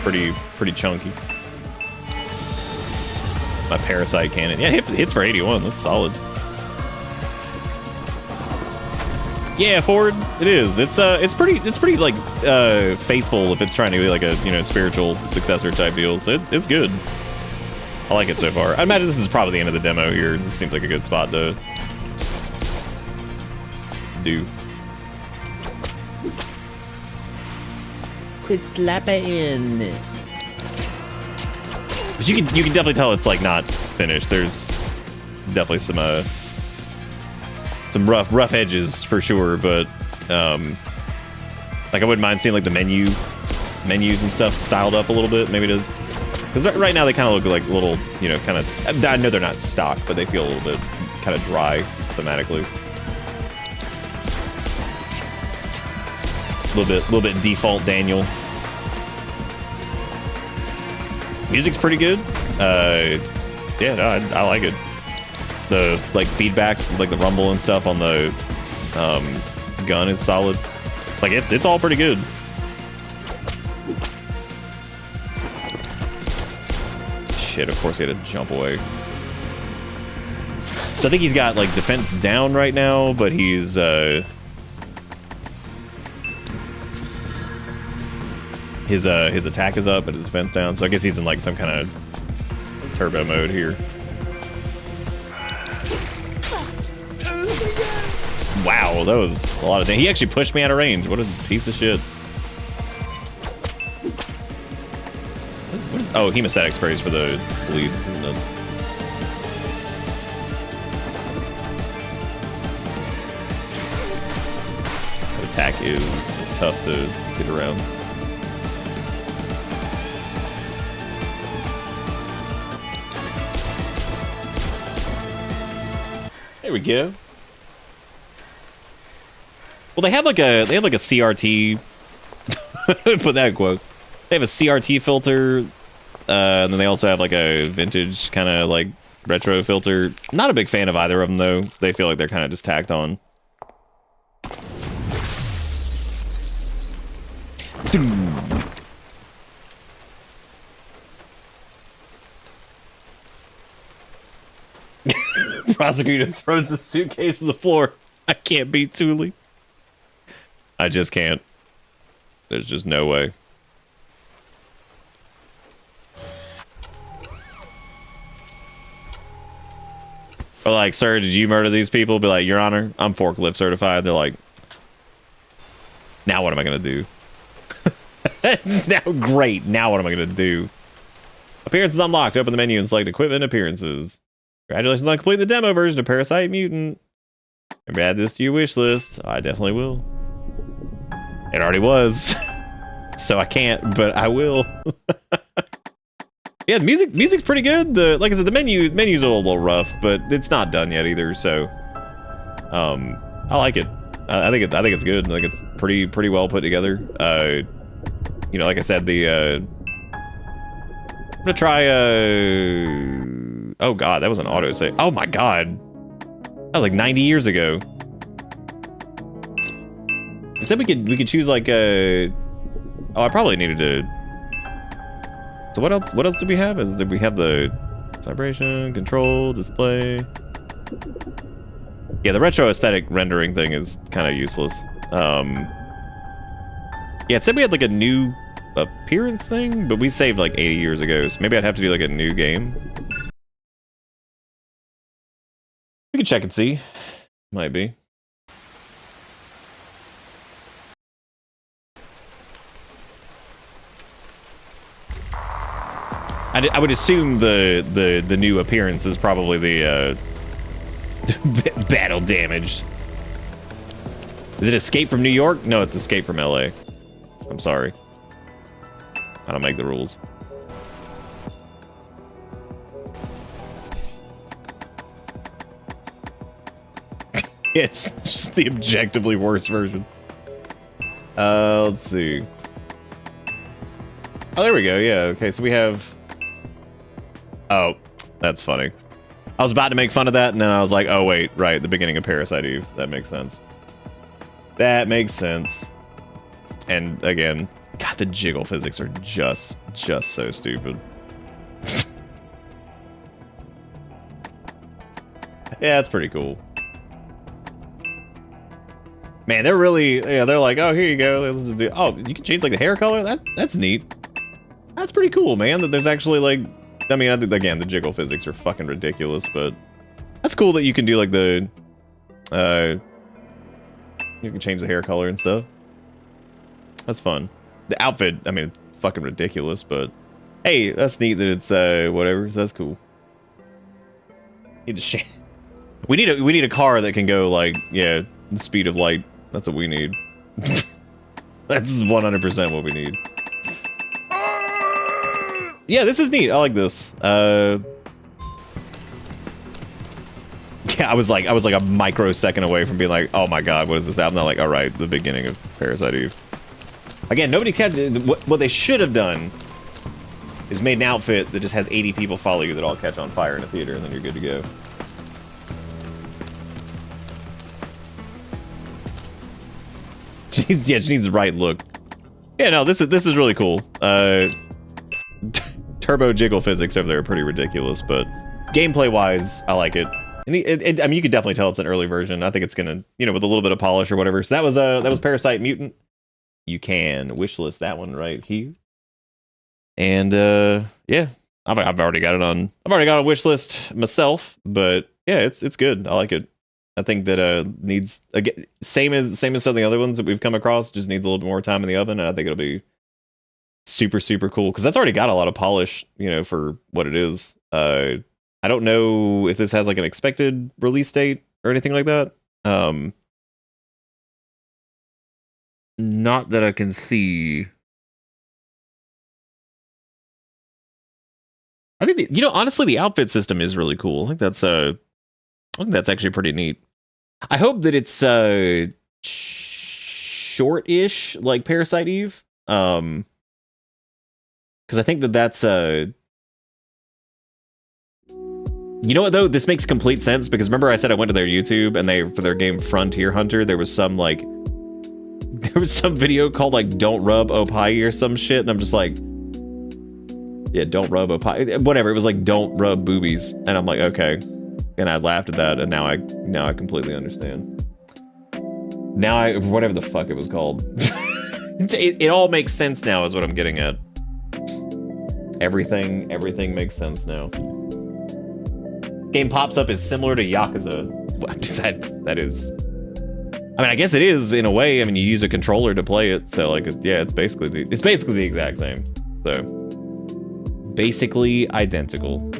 pretty chunky. My Parasite cannon. Yeah, hits for 81. That's solid. Yeah, Ford. It is. It's pretty like faithful if it's trying to be like a spiritual successor type deal. So it's good. I like it so far. I imagine this is probably the end of the demo here. This seems like a good spot to do. Quit slapping. But you can definitely tell it's like not finished. There's definitely some rough edges for sure, but like I wouldn't mind seeing like the menus and stuff styled up a little bit, maybe to, because right now they kind of look like little, kind of, I know they're not stock, but they feel a little bit kind of dry thematically. A little bit default Daniel. Music's pretty good. Yeah, no, I like it. The like feedback, like the rumble and stuff on the gun is solid. Like it's all pretty good. Shit, of course he had to jump away. So I think he's got like defense down right now, but he's his attack is up, but his defense down. So I guess he's in like some kind of turbo mode here. Wow, that was a lot of damage. He actually pushed me out of range. What a piece of shit. Oh, hemostatic sprays for the bleed. That attack is tough to get around. There we go. Well, they have like a CRT. Put that in quotes. They have a CRT filter, and then they also have like a vintage kind of like retro filter. Not a big fan of either of them though. They feel like they're kind of just tacked on. Prosecutor throws the suitcase to the floor. I can't beat Thule. I just can't. There's just no way. Or like, sir, did you murder these people? Be like, Your Honor, I'm forklift certified. They're like, now what am I gonna do? It's now great. Now what am I gonna do? Appearances unlocked. Open the menu and select equipment appearances. Congratulations on completing the demo version of Parasite Mutant. Maybe add this to your wish list. I definitely will. It already was. So I can't, but I will. Yeah, the music's pretty good. Like I said, the menu's a little rough, but it's not done yet either. So, I like it. I think it's good. I think it's pretty well put together. You know, like I said, I'm gonna try. Oh god, that was an auto save. Oh my god, that was like 90 years ago. Instead, we could choose like a. Oh, I probably needed to. So what else? What else did we have? Did we have the vibration, control, display? Yeah, the retro aesthetic rendering thing is kind of useless. Yeah, it said we had like a new appearance thing, but we saved like 80 years ago, so maybe I'd have to do like a new game. We can check and see. Might be. I would assume the new appearance is probably the battle damage. Is it Escape from New York? No, it's Escape from LA. I'm sorry. I don't make the rules. It's just the objectively worst version. Let's see. Oh, there we go. Yeah, okay, so we have... Oh, that's funny. I was about to make fun of that, and then I was like, oh, wait, right, the beginning of Parasite Eve. That makes sense. That makes sense. And again, God, the jiggle physics are just so stupid. Yeah, that's pretty cool. Man, they're really, yeah, they're like, oh, here you go. Let's just do, oh, you can change like the hair color? That's neat. That's pretty cool, man, that there's actually like, I mean, I think, again, the jiggle physics are fucking ridiculous, but that's cool that you can do like the, you can change the hair color and stuff. That's fun. The outfit, I mean, it's fucking ridiculous, but hey, that's neat that it's whatever. So that's cool. We need a car that can go like, yeah, the speed of light. That's what we need. That's 100% what we need. Yeah, this is neat. I like this. Yeah, I was like a microsecond away from being like, oh my god, what is this album? I'm like, all right, the beginning of Parasite Eve. Again, nobody catch what they should have done is made an outfit that just has 80 people follow you that all catch on fire in a theater, and then you're good to go. Yeah, she needs the right look. Yeah, no, this is really cool. Turbo jiggle physics over there are pretty ridiculous, but gameplay wise, I like it. And I mean, you could definitely tell it's an early version. I think it's gonna, you know, with a little bit of polish or whatever. So that was Parasite Mutant. you can wishlist that one right here. And yeah, I've already got it on. I've already got a wish list myself, but yeah, it's good. I like it. I think that needs again same as some of the other ones that we've come across. Just needs a little bit more time in the oven, and I think it'll be super cool because that's already got a lot of polish, you know, for what it is. I don't know if this has like an expected release date or anything like that. Not that I can see. I think honestly, the outfit system is really cool. I think that's actually pretty neat. I hope that it's short-ish, like Parasite Eve. Because I think that's you know what though, this makes complete sense because remember I said I went to their YouTube and they for their game Frontier Hunter there was some video called like "Don't Rub Opai" or some shit, and I'm just like. Yeah, don't rub a whatever. It was like don't rub boobies, and I'm like, okay. And I laughed at that, and now I completely understand. Now whatever the fuck it was called. it all makes sense now, is what I'm getting at. Everything makes sense now. Game pops up is similar to Yakuza. That is. I mean, I guess it is in a way. I mean, you use a controller to play it, so like, yeah, it's basically the exact same. So. Basically identical.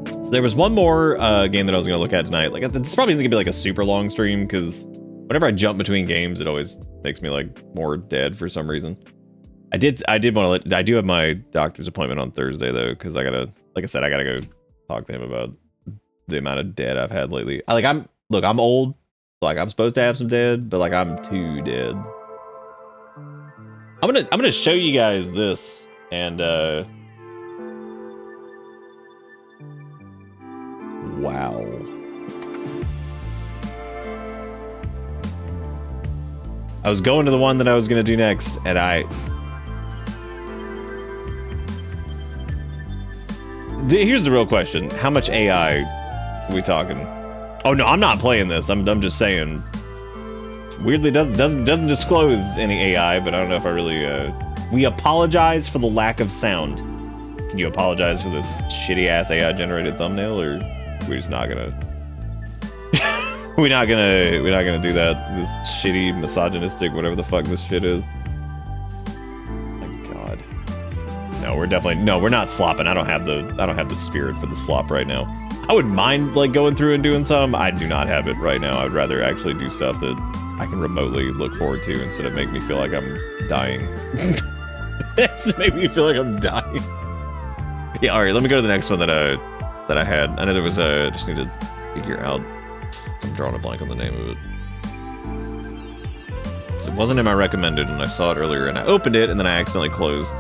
So there was one more game that I was going to look at tonight. Like this probably isn't going to be like a super long stream because whenever I jump between games, it always makes me like more dead for some reason. I do have my doctor's appointment on Thursday though because I gotta go talk to him about the amount of dead I've had lately. I'm old, like I'm supposed to have some dead, but like I'm too dead. I'm gonna show you guys this. And wow. I was going to the one that I was gonna do next, and here's the real question. How much AI are we talking? Oh no, I'm not playing this. I'm just saying. Weirdly doesn't disclose any AI, but I don't know if I really we apologize for the lack of sound. Can you apologize for this shitty ass AI generated thumbnail, or we're just not gonna? we're not gonna do that. This shitty misogynistic whatever the fuck this shit is. My God. No, we're not slopping. I don't have the spirit for the slop right now. I wouldn't mind like going through and doing some. I do not have it right now. I'd rather actually do stuff that I can remotely look forward to instead of make me feel like I'm dying. It's made me feel like I'm dying. Yeah, all right. Let me go to the next one that I had. I know there was just need to figure out. I'm drawing a blank on the name of it. So it wasn't in my recommended, and I saw it earlier, and I opened it, and then I accidentally closed.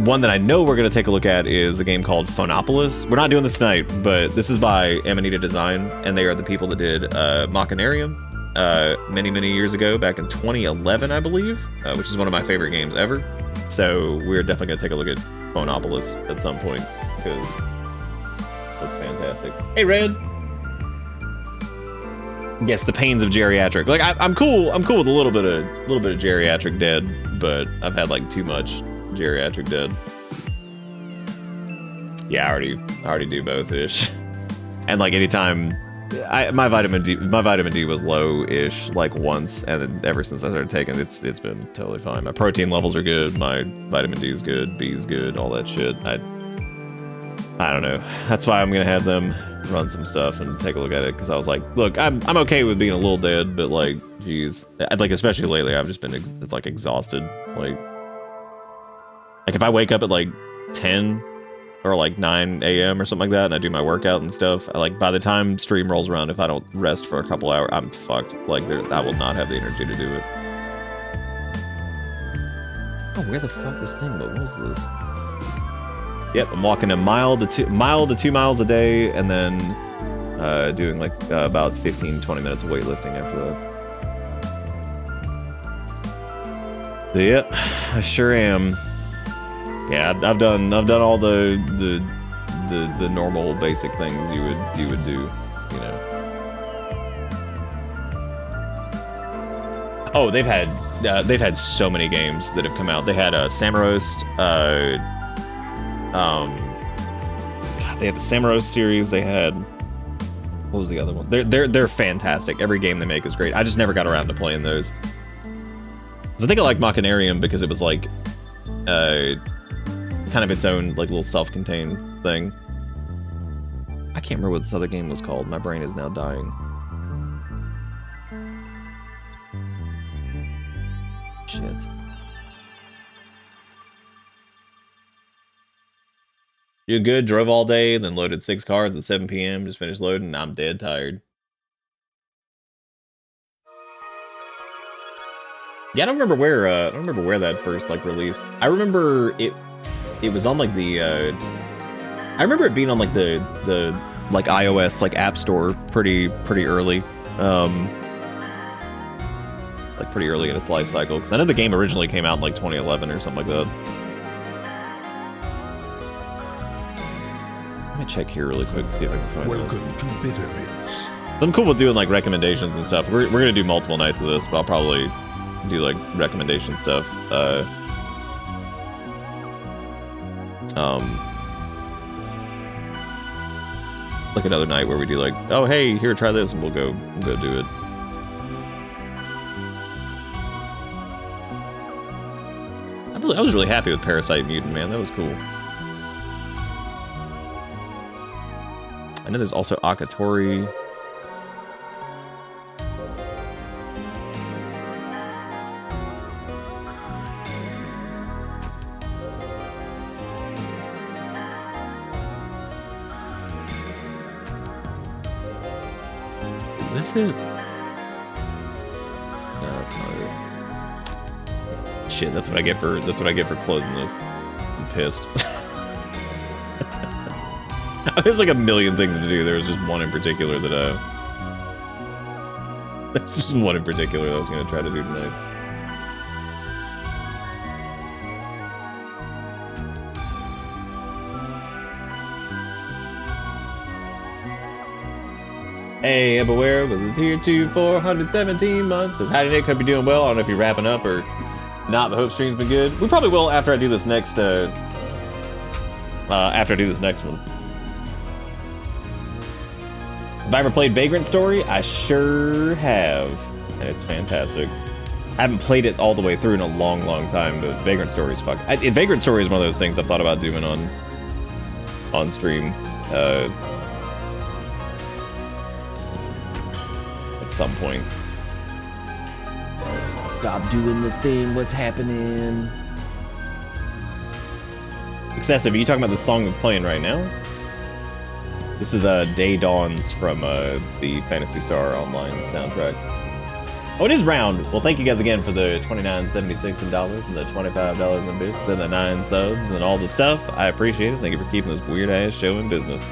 One that I know we're gonna take a look at is a game called Phonopolis. We're not doing this tonight, but this is by Amanita Design, and they are the people that did Machinarium. Many years ago, back in 2011, I believe, which is one of my favorite games ever. So we're definitely gonna take a look at Phonopolis at some point because it looks fantastic. Hey, Red. Yes, the pains of geriatric. Like I'm cool with a little bit of geriatric dead, but I've had like too much geriatric dead. Yeah, I already do both ish, and like anytime. My vitamin D was low-ish like once, and then ever since I started taking it, it's been totally fine. My protein levels are good, my vitamin D is good, B is good, all that shit. I don't know. That's why I'm gonna have them run some stuff and take a look at it because I was like, look, I'm okay with being a little dead, but like, geez, like especially lately, I've just been like exhausted. Like if I wake up at like 10. Or like 9 a.m. or something like that, and I do my workout and stuff. By the time stream rolls around, if I don't rest for a couple hours, I'm fucked. Like I will not have the energy to do it. Oh, where the fuck this thing? What was this? Yep, I'm walking a mile to 2 miles a day, and then doing like about 15-20 minutes of weightlifting after that. So, yep, I sure am. Yeah, I've done all the normal basic things you would do, you know. Oh, they've had so many games that have come out. They had Samarost, God, they had the Samarost series. They had, what was the other one? They're fantastic. Every game they make is great. I just never got around to playing those. I think I like Machinarium because it was like kind of its own like little self-contained thing. I can't remember what this other game was called. My brain is now dying. Shit. Doing good, drove all day, then loaded 6 cars at 7 p.m. Just finished loading, and I'm dead tired. Yeah, I don't remember where that first like released. I remember it was on like the I remember it being on like the like iOS like App Store pretty early. Like pretty early in its life cycle, because I know the game originally came out in like 2011 or something like that. Let me check here really quick to see if I can find it. Welcome to Bittermins. I'm cool with doing like recommendations and stuff. We're gonna do multiple nights of this, but I'll probably do like recommendation stuff. Like another night where we do like, oh hey, here, try this, and we'll go do it. I was really happy with Parasite Mutant, man. That was cool. I know there's also Akatori. Is this it? No, that's not it. Shit, that's what I get for closing this. I'm pissed. There's like a million things to do. There was just one in particular that there's just one in particular that I was gonna try to do tonight. Hey, Everywhere was here to 417 months. Says, howdy Nick, hope you're doing well. I don't know if you're wrapping up or not, but hope stream's been good. We probably will after I do this next one. Have I ever played Vagrant Story? I sure have, and it's fantastic. I haven't played it all the way through in a long time, but Vagrant Story is fucking... Vagrant Story is one of those things I've thought about doing on stream at some point. Stop doing the thing, what's happening? Excessive, are you talking about the song that's playing right now? This is Day Dawns from the Phantasy Star Online soundtrack. Oh, it is round. Well, thank you guys again for the $29.76 in dollars and the $25 in bits and the 9 subs and all the stuff. I appreciate it. Thank you for keeping this weird ass show in business.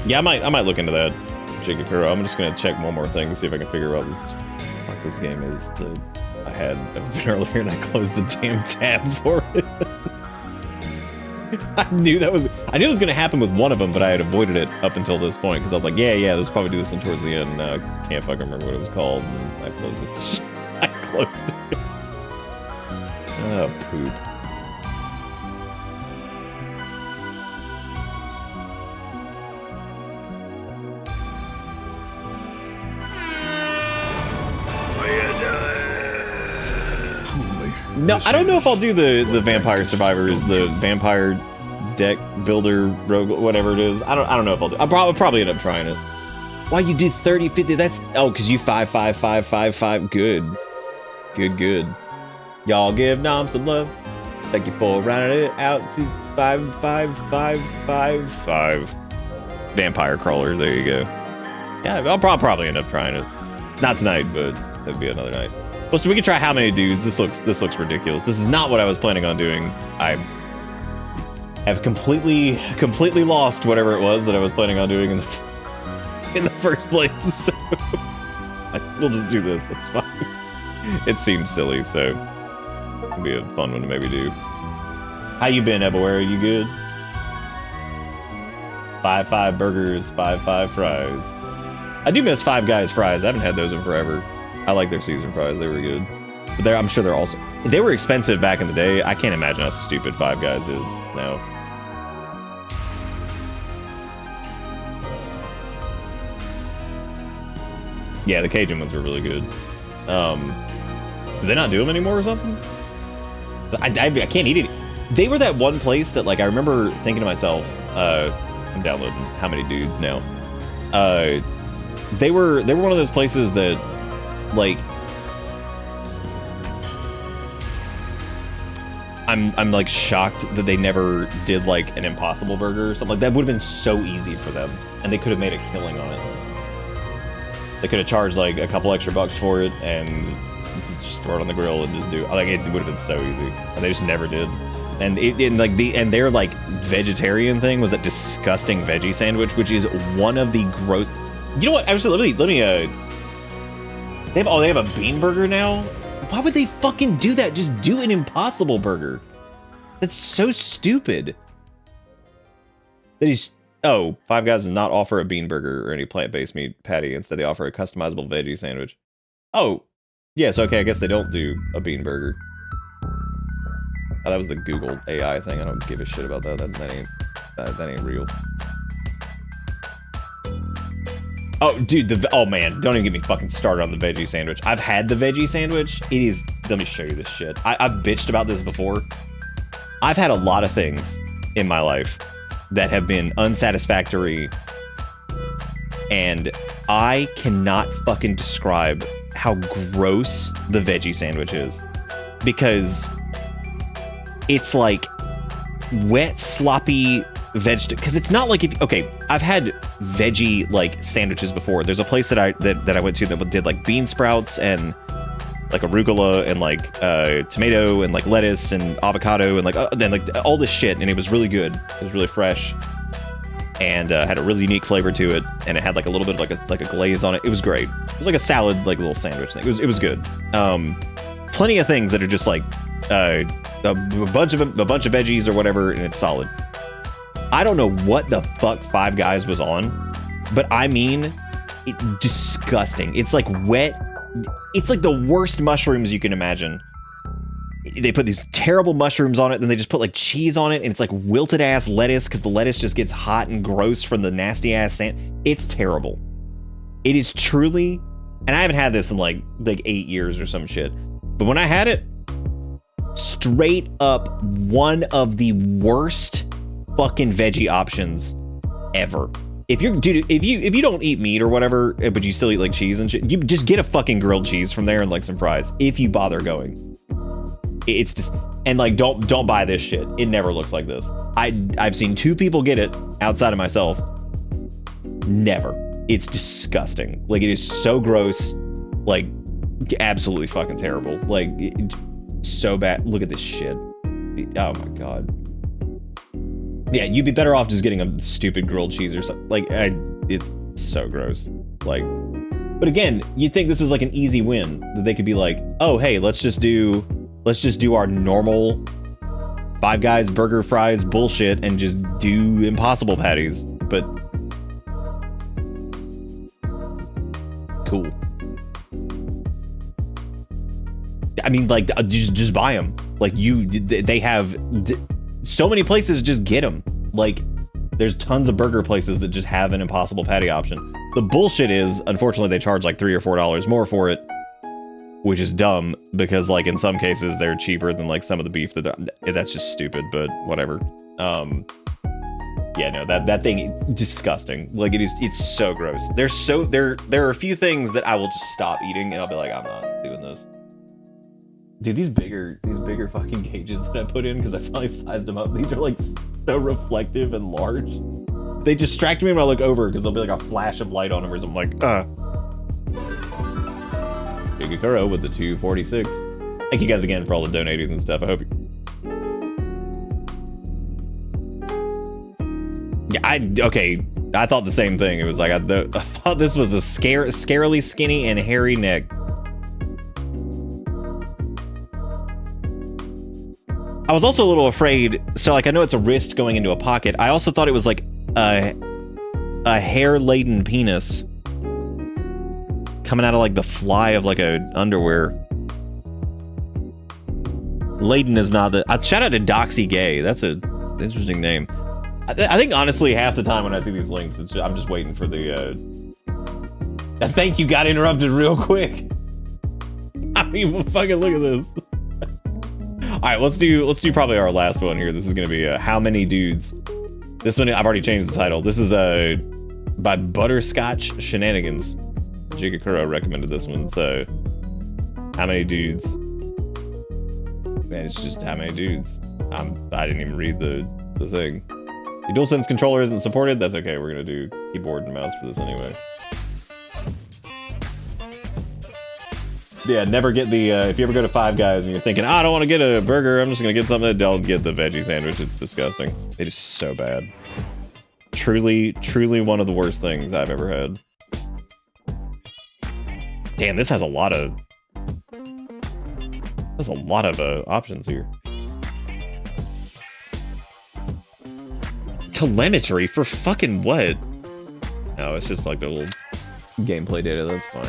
Yeah, I might look into that, Shigakuro. I'm just gonna check one more thing to see if I can figure out what this game is that I had open earlier and I closed the damn tab for it. I knew it was gonna happen with one of them, but I had avoided it up until this point because I was like, yeah, let's probably do this one towards the end. I can't fucking remember what it was called, and I closed it. I closed it. Oh, poop. No, I don't know if I'll do the Vampire Survivors, the Vampire Deck Builder Rogue, whatever it is. I don't know if I'll do. I'll probably end up trying it. Why you do 30, 50? That's because you 5, 5, 5, 5, 5. Good. Y'all give Nom some love. Thank you for rounding it out to 5, 5, 5, 5, 5. Vampire Crawler. There you go. Yeah, I'll probably end up trying it. Not tonight, but it'll be another night. Plus, we can try how many dudes. This looks ridiculous. This is not what I was planning on doing. I have completely lost whatever it was that I was planning on doing in the first place. So we'll just do this. That's fine. It seems silly, so it'll be a fun one to maybe do. How you been, Everywhere? You good? 5 burgers, 5 fries. I do miss Five Guys fries. I haven't had those in forever. I like their Caesar fries. They were good. But I'm sure they were expensive back in the day. I can't imagine how stupid Five Guys is now. Yeah, the Cajun ones were really good. Do they not do them anymore or something? I can't eat it. They were that one place that, like, I remember thinking to myself, I'm downloading How Many Dudes now. They were one of those places that, like, I'm like shocked that they never did like an Impossible Burger or something. Like, that would have been so easy for them, and they could have made a killing on it. They could have charged like a couple extra bucks for it and just throw it on the grill and just do. Like, it would have been so easy, and they just never did. And their like vegetarian thing was that disgusting veggie sandwich, which is one of the gross. You know what? Actually, let me. They have a bean burger now. Why would they fucking do that? Just do an Impossible Burger. That's so stupid. That is. Oh, Five Guys does not offer a bean burger or any plant-based meat patty. Instead, they offer a customizable veggie sandwich. Oh, yes. Okay, I guess they don't do a bean burger. Oh, that was the Google AI thing. I don't give a shit about that. That ain't real. Oh, dude, oh man, don't even get me fucking started on the veggie sandwich. I've had the veggie sandwich. It is, let me show you this shit. I've bitched about this before. I've had a lot of things in my life that have been unsatisfactory, and I cannot fucking describe how gross the veggie sandwich is, because it's like wet, sloppy vegetable. Because it's not like okay, I've had veggie like sandwiches before. There's a place that I went to that did like bean sprouts and like arugula and like tomato and like lettuce and avocado and like then like all this shit, and it was really good. It was really fresh and had a really unique flavor to it, and it had like a little bit of like a glaze on it. It was great. It was like a salad, like little sandwich thing. It was good. Plenty of things that are just like a bunch of veggies or whatever, and it's solid. I don't know what the fuck Five Guys was on, but I mean, disgusting. It's like wet. It's like the worst mushrooms you can imagine. They put these terrible mushrooms on it, then they just put like cheese on it, and it's like wilted ass lettuce because the lettuce just gets hot and gross from the nasty ass sand. It's terrible. It is truly, and I haven't had this in like 8 years or some shit, but when I had it, straight up one of the worst fucking veggie options ever. If you don't eat meat or whatever, but you still eat like cheese and shit, you just get a fucking grilled cheese from there and like some fries if you bother going. It's just, and like don't buy this shit. It never looks like this. I've seen 2 people get it outside of myself. Never. It's disgusting. Like, it is so gross, like absolutely fucking terrible. Like, so bad. Look at this shit. Oh my god. Yeah, you'd be better off just getting a stupid grilled cheese or something. Like, it's so gross. Like, but again, you'd think this was like an easy win, that they could be like, oh hey, let's just do our normal Five Guys burger fries bullshit and just do Impossible patties. But cool. I mean, like, just buy them. Like, they have so many places. Just get them. Like, there's tons of burger places that just have an Impossible patty option. The bullshit is, unfortunately, they charge like $3 or $4 more for it, which is dumb because, like, in some cases they're cheaper than like some of the beef that's just stupid. But whatever. Yeah, no, that thing, disgusting. Like, it's so gross. There are a few things that I will just stop eating and I'll be like, I'm not doing this. Dude, these bigger fucking gauges that I put in, because I finally sized them up, these are like so reflective and large. They distract me when I look over because there'll be like a flash of light on them, or I'm like, Yugikuro with the 246. Thank you guys again for all the donators and stuff. I hope you... Yeah, okay. I thought the same thing. It was like, I thought this was a scarily skinny and hairy neck. I was also a little afraid, so like, I know it's a wrist going into a pocket. I also thought it was like a hair-laden penis. coming out of like the fly of like a underwear. Layden is not the. Shout out to Doxy Gay. That's a interesting name. I think honestly half the time when I see these links, I'm just waiting for the. Thank you. Got interrupted real quick. I mean, well, fucking look at this. All right, let's do probably our last one here. This is gonna be How Many Dudes. This one I've already changed the title. This is by Butterscotch Shenanigans. Jigakuro recommended this one. So How Many Dudes? Man, it's just How Many Dudes. I didn't even read the thing. The DualSense controller isn't supported. That's okay. We're gonna do keyboard and mouse for this anyway. Yeah, never get the, if you ever go to Five Guys and you're thinking, I don't want to get a burger, I'm just going to get something, don't get the veggie sandwich. It's disgusting. It is so bad. Truly, truly one of the worst things I've ever had. Damn, this has a lot of... There's a lot of options here. Telemetry for fucking what? No, it's just like the little gameplay data, that's fine.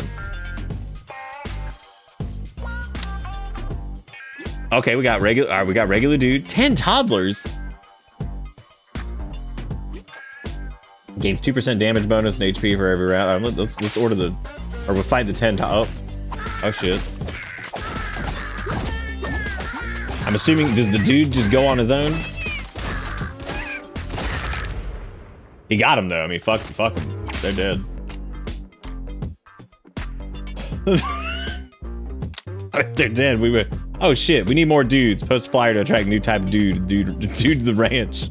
Okay, we got regular. All right, we got regular dude. 10 toddlers. Gains 2% damage bonus and HP for every round. Let's order the, or we'll fight the 10. Oh shit. I'm assuming does the dude just go on his own? He got him though. I mean, fuck him. They're dead. They're dead. We were. Oh shit, we need more dudes. Post flyer to attract new type of dude to the ranch.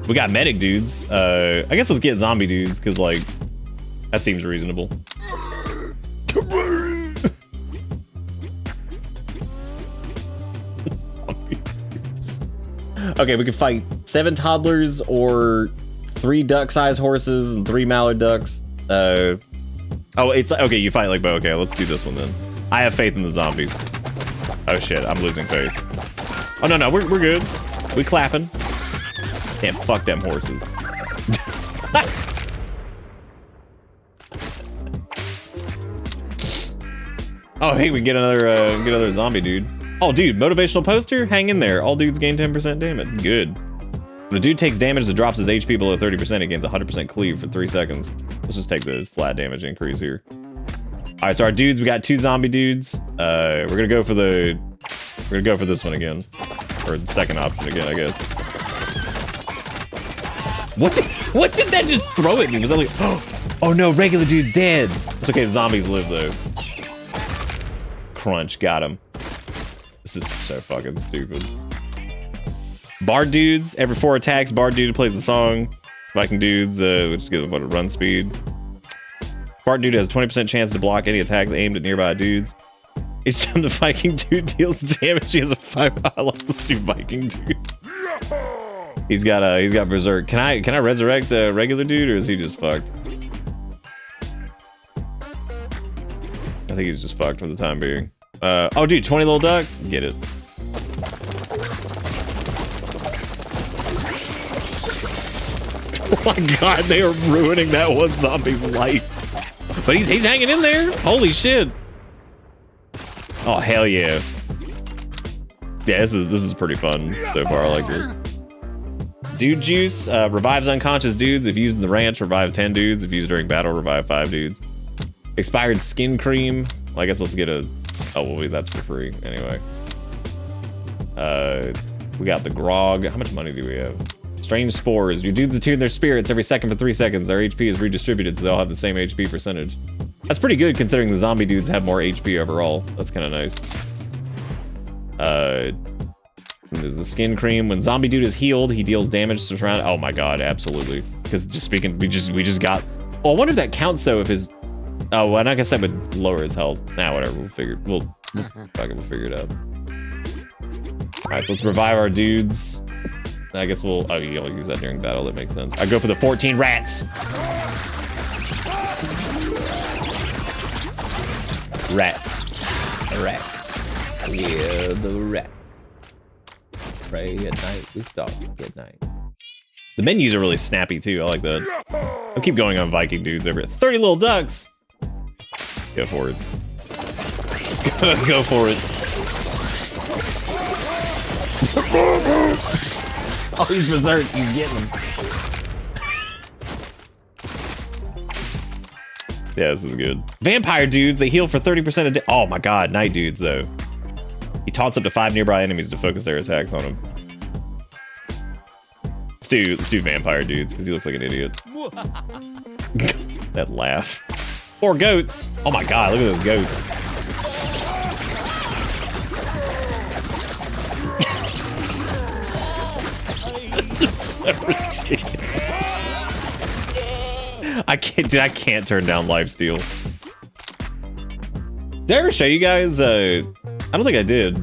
We got medic dudes. I guess let's get zombie dudes, because like, that seems reasonable. Okay, we can fight 7 toddlers or 3 duck-sized horses and 3 mallard ducks. Oh, it's okay, you fight like bow. Okay, let's do this one then. I have faith in the zombies. Oh shit, I'm losing faith. Oh no, we're good. We clapping. Can't fuck them horses. Oh hey, we get another zombie dude. Oh dude, motivational poster? Hang in there. All dudes gain 10% damage. Good. When the dude takes damage that drops his HP below 30%, he gains 100% cleave for 3 seconds. Let's just take the flat damage increase here. All right, so our dudes, we got 2 zombie dudes. We're gonna go for this one again, or the second option again, I guess. What did that just throw at me? Was that like, oh no, regular dude's dead. It's okay, the zombies live though. Crunch, got him. This is so fucking stupid. Bard dudes, every 4 attacks, Bard dude plays a song. Viking dudes, which gives them what, a run speed. Bard dude has a 20% chance to block any attacks aimed at nearby dudes. Each time the Viking dude deals damage, he has a 5. I love this new Viking dude. He's got berserk. Can I resurrect a regular dude, or is he just fucked? I think he's just fucked for the time being. Oh dude, 20 little ducks? Get it. Oh my god, they are ruining that one zombie's life. But he's hanging in there. Holy shit. Oh hell yeah. Yeah, this is pretty fun so far. I like this. Dude juice revives unconscious dudes if used in the ranch. Revive 10 dudes if used during battle. Revive 5 dudes. Expired skin cream. Well, I guess let's get a. Oh well, that's for free anyway. We got the grog. How much money do we have? Strange spores. Your dudes attune their spirits every second for 3 seconds. Their HP is redistributed, so they'll have the same HP percentage. That's pretty good considering the zombie dudes have more HP overall. That's kind of nice. There's the skin cream. When zombie dude is healed, he deals damage to surround. Oh my god, absolutely. Because just speaking, we just got. Oh, I wonder if that counts though. If his. Oh, well, I guess that would lower his health. Nah, whatever. We'll figure it out. All right, so let's revive our dudes. I guess we'll. Oh, you'll use that during battle. That makes sense. I go for the 14 rats. Rat. Yeah, the rat. Pray at night, we stalk at night. The menus are really snappy too. I like that. I'll keep going on Viking dudes over it. 30 little ducks. Go for it. Go for it. Oh, he's berserk. He's getting him. Yeah, this is good. Vampire dudes, they heal for 30% a day. Oh my god, night dudes, though. He taunts up to 5 nearby enemies to focus their attacks on him. Let's do vampire dudes, because he looks like an idiot. That laugh. Or goats. Oh my god, look at those goats. So ridiculous. I can't turn down lifesteal. Did I ever show you guys? I don't think I did.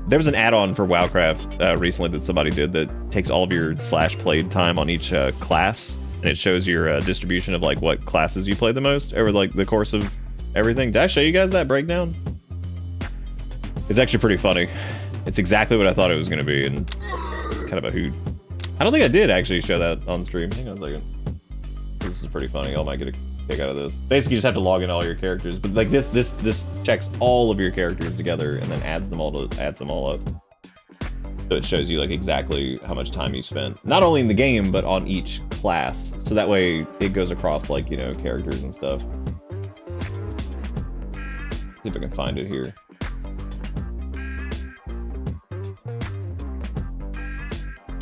There was an add-on for WoWcraft recently that somebody did that takes all of your /played time on each class, and it shows your distribution of like what classes you play the most over like the course of everything. Did I show you guys that breakdown? It's actually pretty funny. It's exactly what I thought it was going to be, and kind of a hoot. I don't think I did actually show that on stream. Hang on a second. This is pretty funny. I might get a kick out of this. Basically, you just have to log in all your characters, but like this checks all of your characters together and then adds them all up. So it shows you like exactly how much time you spent, not only in the game but on each class. So that way it goes across like, you know, characters and stuff. See if I can find it here.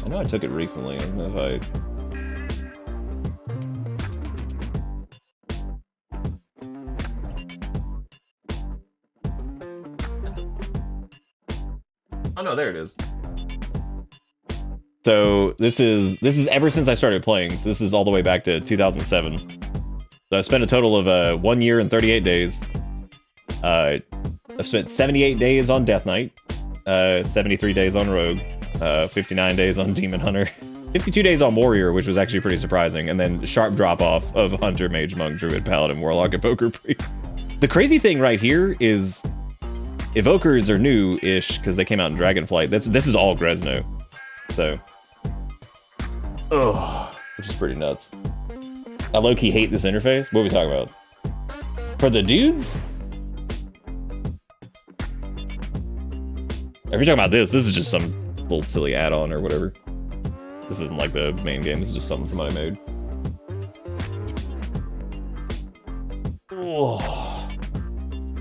I know I took it recently. I don't know if I. Oh no, there it is. So this is ever since I started playing. So this is all the way back to 2007. So I spent a total of 1 year and 38 days. I've spent 78 days on Death Knight, 73 days on Rogue, 59 days on Demon Hunter, 52 days on Warrior, which was actually pretty surprising, and then sharp drop off of Hunter, Mage, Monk, Druid, Paladin, Warlock, Evoker, Priest. The crazy thing right here is Evokers are new-ish because they came out in Dragonflight. This is all Gresno, so which is pretty nuts. I low-key hate this interface. What are we talking about? For the dudes? If you're talking about this is just some little silly add-on or whatever. This isn't like the main game. This is just something somebody made. Oh.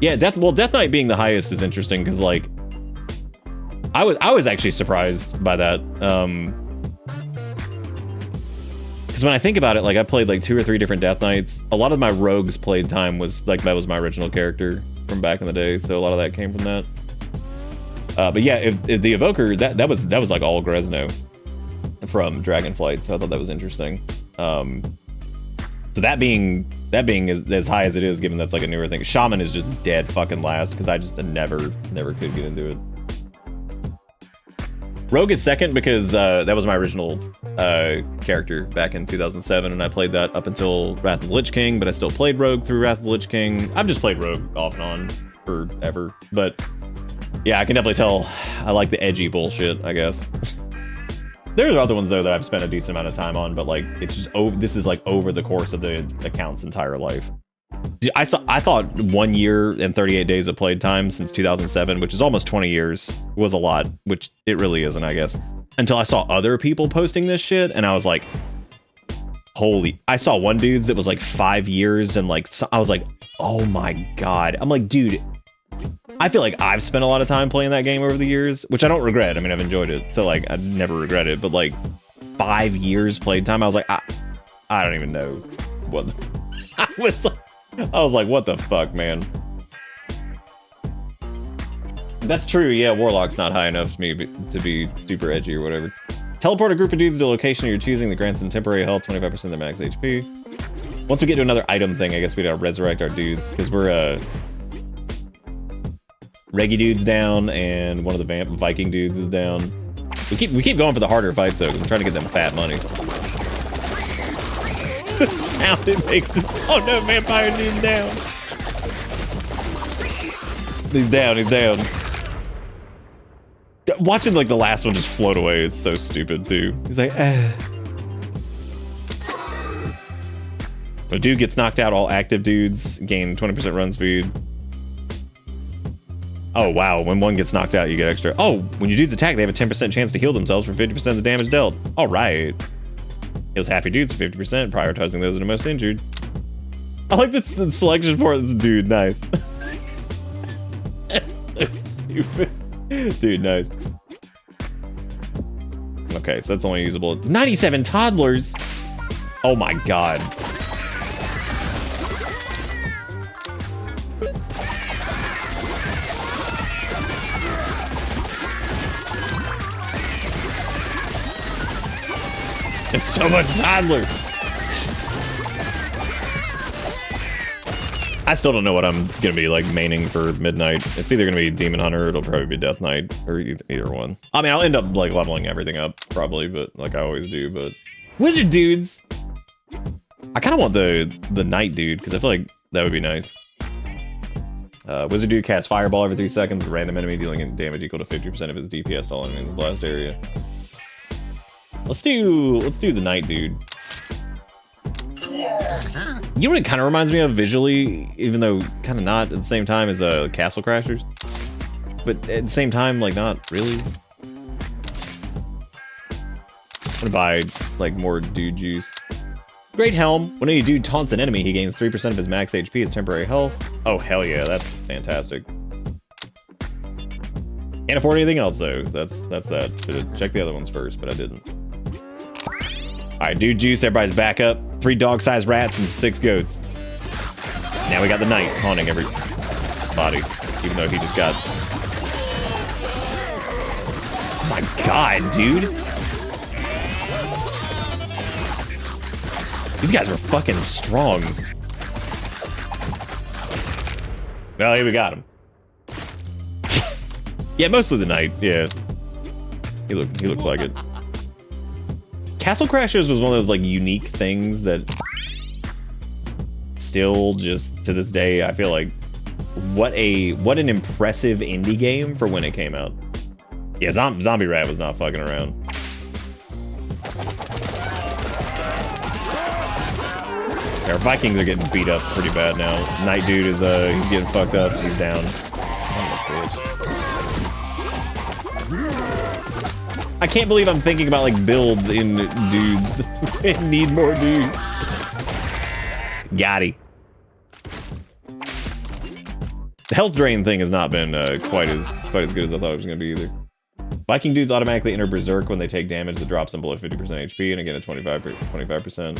Yeah, Death Knight being the highest is interesting because like I was actually surprised by that. Because when I think about it, like I played like 2 or 3 different Death Knights. A lot of my rogues played time was like that was my original character from back in the day, so a lot of that came from that. But yeah, if the Evoker that was like all Gresno from Dragonflight, so I thought that was interesting. So that being as high as it is, given that's like a newer thing. Shaman is just dead fucking last because I just never could get into it. Rogue is second because that was my original character back in 2007, and I played that up until Wrath of the Lich King, but I still played Rogue through Wrath of the Lich King. I've just played Rogue off and on forever, but yeah, I can definitely tell I like the edgy bullshit, I guess. There's other ones though that I've spent a decent amount of time on, but like it's just this is like over the course of the account's entire life. I thought 1 year and 38 days of played time since 2007, which is almost 20 years, was a lot, which it really isn't, I guess. Until I saw other people posting this shit, and I was like, holy... I saw one dude's that was like 5 years, and like I was like, oh my god. I'm like, dude, I feel like I've spent a lot of time playing that game over the years, which I don't regret. I mean, I've enjoyed it, so like I never regret it. But like 5 years played time, I was like, I don't even know what. I was like, what the fuck, man? That's true. Yeah, Warlock's not high enough for me to be super edgy or whatever. Teleport a group of dudes to a location you're choosing that grants them temporary health, 25% of their max HP. Once we get to another item thing, I guess we gotta resurrect our dudes because we're Reggie dude's down, and one of the Viking dudes is down. We keep going for the harder fights though, because I'm trying to get them fat money. The sound it makes is, oh no, vampire dude's down. He's down. Watching like the last one just float away is so stupid too. He's like, When a dude gets knocked out, all active dudes gain 20% run speed. Oh, wow. When one gets knocked out, you get extra. Oh, when your dudes attack, they have a 10% chance to heal themselves for 50% of the damage dealt. All right. Heals half your dudes for 50%, prioritizing those that are most injured. I like this the selection for this dude. Nice. That's stupid. Dude, nice. Okay, so that's only usable. 97 toddlers. Oh my god. It's so much toddler. I still don't know what I'm gonna be like maining for midnight. It's either gonna be Demon Hunter or it'll probably be Death Knight or either one. I mean, I'll end up like leveling everything up probably, but like I always do. But wizard dudes, I kind of want the knight dude because I feel like that would be nice. Wizard dude casts Fireball every 3 seconds. Random enemy dealing damage equal to 50% of his DPS to all enemies in the blast area. Let's do the knight dude. You know what it kind of reminds me of visually, even though kind of not at the same time as Castle Crashers, but at the same time, like not really. I'm gonna buy like more dude juice. Great Helm. When any dude taunts an enemy, he gains 3% of his max HP as temporary health. Oh hell yeah, that's fantastic. Can't afford anything else though. That's that. Should have checked the other ones first, but I didn't. All right, dude juice. Everybody's back up. 3 dog-sized rats and 6 goats. Now we got the knight haunting every body, even though he just got. Oh my god, dude! These guys are fucking strong. Well, here we got him. Yeah, mostly the knight. Yeah, he looks like it. Castle Crashers was one of those like unique things that still just to this day I feel like what an impressive indie game for when it came out. Yeah, Zombie Rat was not fucking around. Our Vikings are getting beat up pretty bad now. Knight dude is he's getting fucked up. He's down. I can't believe I'm thinking about like builds in dudes. Need more dudes. Got he. The health drain thing has not been quite as good as I thought it was gonna be either. Viking dudes automatically enter berserk when they take damage that drops them below 50% HP, and again at 25%.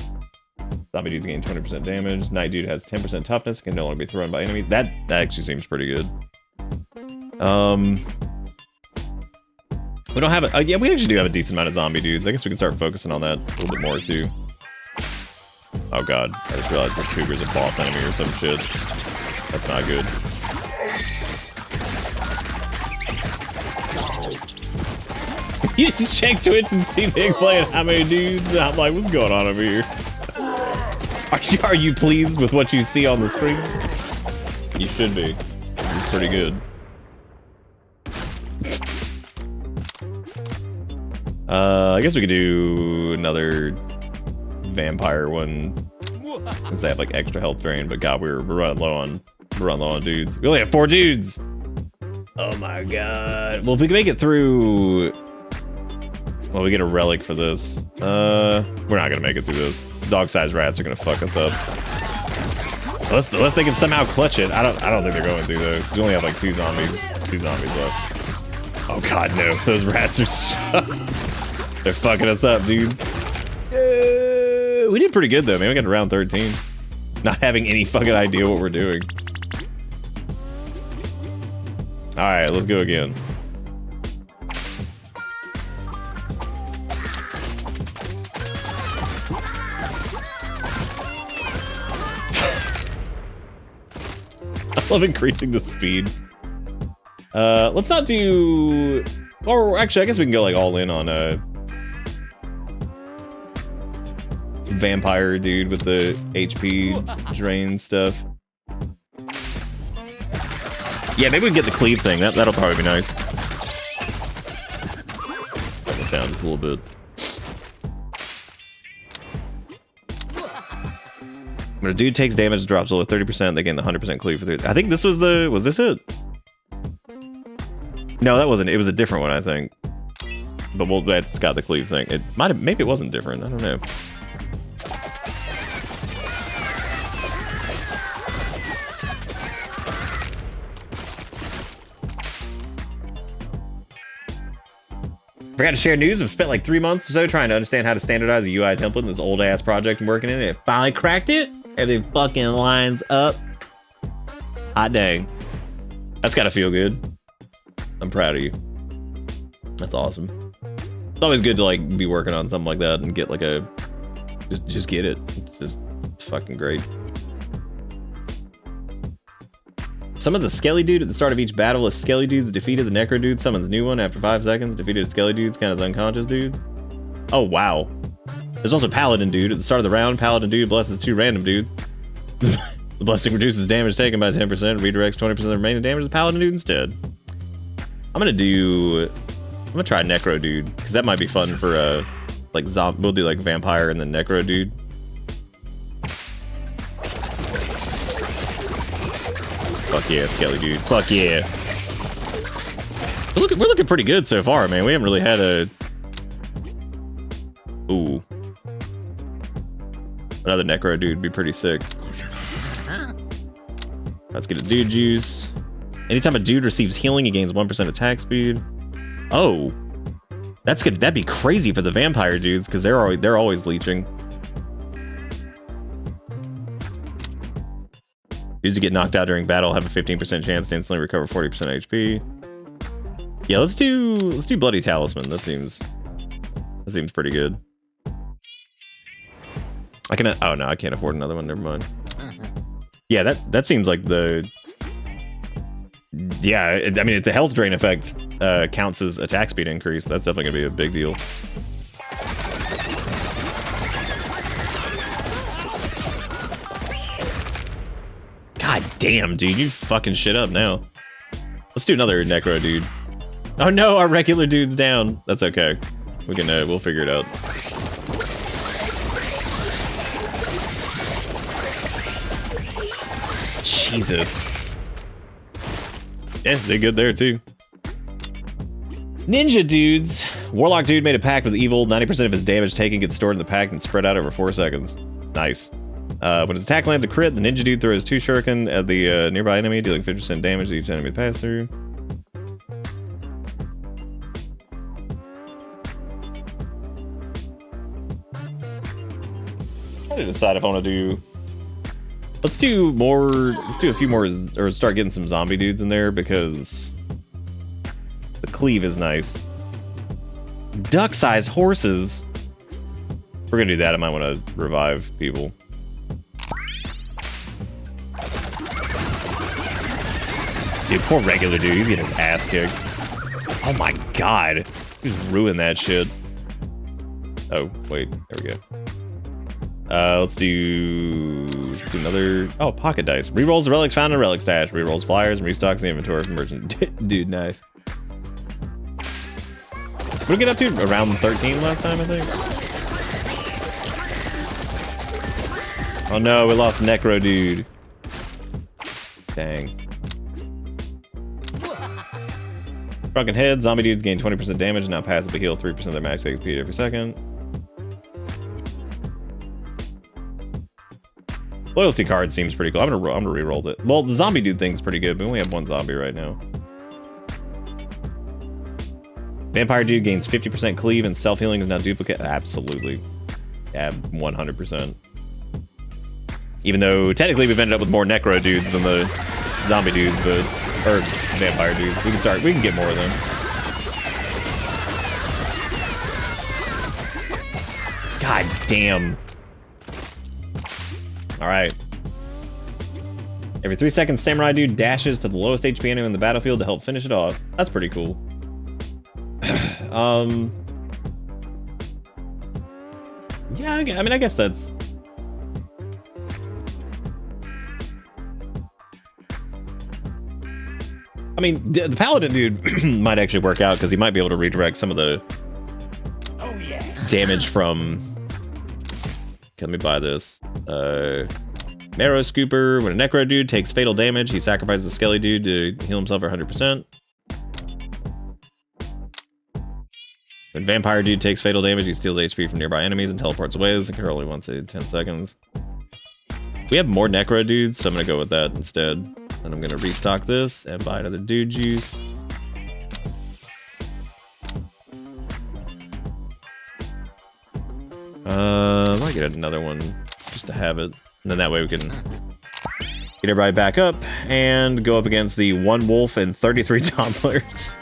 Zombie dudes gain 20% damage. Knight dude has 10% toughness and can no longer be thrown by enemies. That actually seems pretty good. We don't have a... yeah, we actually do have a decent amount of zombie dudes. I guess we can start focusing on that a little bit more, too. Oh, God. I just realized the cougar's a boss enemy or some shit. That's not good. You just check Twitch and see Nick playing how many dudes. And I'm like, what's going on over here? Are you pleased with what you see on the screen? You should be. It's pretty good. I guess we could do another vampire one since they have like extra health drain. But God, we're running low on dudes. We only have 4 dudes. Oh my God. Well, if we can make it through, well, we get a relic for this. We're not gonna make it through this. Dog-sized rats are gonna fuck us up. Unless they can somehow clutch it. I don't think they're going to though. We only have like 2 zombies left. Oh God, no! Those rats are they're fucking us up, dude. We did pretty good though, man. We got to round 13. Not having any fucking idea what we're doing. All right, let's go again. I love increasing the speed. Let's not do... Or actually, I guess we can go like all in on vampire dude with the HP drain stuff. Yeah, maybe we can get the cleave thing. That'll probably be nice. Cut it down just a little bit. When a dude takes damage, drops below 30%, they gain the 100% cleave for 3. I think this was the... Was this it? No, that wasn't. It was a different one, I think. But it's got the cleave thing. It might have... Maybe it wasn't different. I don't know. Forgot to share news. I've spent like 3 months or so trying to understand how to standardize a UI template in this old ass project I'm working in. And I finally cracked it. Everything fucking lines up. Hot dang. That's gotta feel good. I'm proud of you. That's awesome. It's always good to like be working on something like that and get like a just get it. It's just fucking great. Some of the Skelly dude at the start of each battle. If Skelly dude's defeated, the Necro dude summons new one after 5 seconds. Defeated Skelly dudes count as unconscious dudes. Oh wow. There's also Paladin dude. At the start of the round, Paladin dude blesses 2 random dudes. The blessing reduces damage taken by 10%, redirects 20% of the remaining damage to the Paladin dude instead. I'm gonna try Necro dude, because that might be fun for like we'll do like Vampire and then Necro dude. Fuck yeah, Skelly dude. Fuck yeah. We're looking pretty good so far, man. We haven't really had a... Ooh. Another Necro dude would be pretty sick. Let's get a dude juice. Anytime a dude receives healing, he gains 1% attack speed. Oh. That's good. That'd be crazy for the vampire dudes, because they're always leeching. Dudes who get knocked out during battle have a 15% chance to instantly recover 40% HP. Yeah, let's do Bloody Talisman. That seems pretty good. Oh no, I can't afford another one. Never mind. Yeah, that seems like the... Yeah, I mean, if the health drain effect counts as attack speed increase, that's definitely gonna be a big deal. God damn, dude, you fucking shit up now. Let's do another Necro dude. Oh no, our regular dude's down. That's okay. We can we'll figure it out. Jesus. Yeah, they're good there too. Ninja dudes. Warlock dude made a pact with evil. 90% of his damage taken gets stored in the pact and spread out over 4 seconds. Nice. When his attack lands a crit, the ninja dude throws 2 shuriken at the nearby enemy, dealing 50% damage to each enemy pass through. I need to decide if I want to do... Let's do a few more, or start getting some zombie dudes in there, because the cleave is nice. Duck-sized horses. If we're gonna do that, I might want to revive people. Dude, poor regular dude, he's getting his ass kicked. Oh my god. He's ruined that shit. Oh, wait, there we go. Let's do another... Oh, pocket dice. Rerolls the relics found in a relic stash. Rerolls flyers and restocks the inventory from merchant. Dude, nice. What did we get up to? Around 13 last time, I think? Oh no, we lost Necro dude. Dang. Shrunken head. Zombie dudes gain 20% damage, now passively heal 3% of their max HP every second. Loyalty card seems pretty cool. I'm gonna re-roll it. Well, the zombie dude thing's pretty good, but we only have 1 zombie right now. Vampire dude gains 50% cleave and self-healing is now duplicate. Absolutely. Yeah, 100%. Even though technically we've ended up with more necro dudes than the zombie dudes, or vampire dudes. We can get more of them. God damn. Alright. Every 3 seconds, Samurai Dude dashes to the lowest HP enemy in the battlefield to help finish it off. That's pretty cool. Yeah, I mean, I guess that's... I mean, the Paladin dude might actually work out, because he might be able to redirect some of the damage from... Okay, let me buy this. Marrow Scooper. When a Necro dude takes fatal damage, he sacrifices a Skelly dude to heal himself for 100%. When Vampire dude takes fatal damage, he steals HP from nearby enemies and teleports away. This occurs only once every 10 seconds. We have more Necro dudes, so I'm gonna go with that instead. And I'm gonna restock this and buy another dude juice. I might get another one just to have it. And then that way we can get everybody back up and go up against the 1 wolf and 33 toddlers.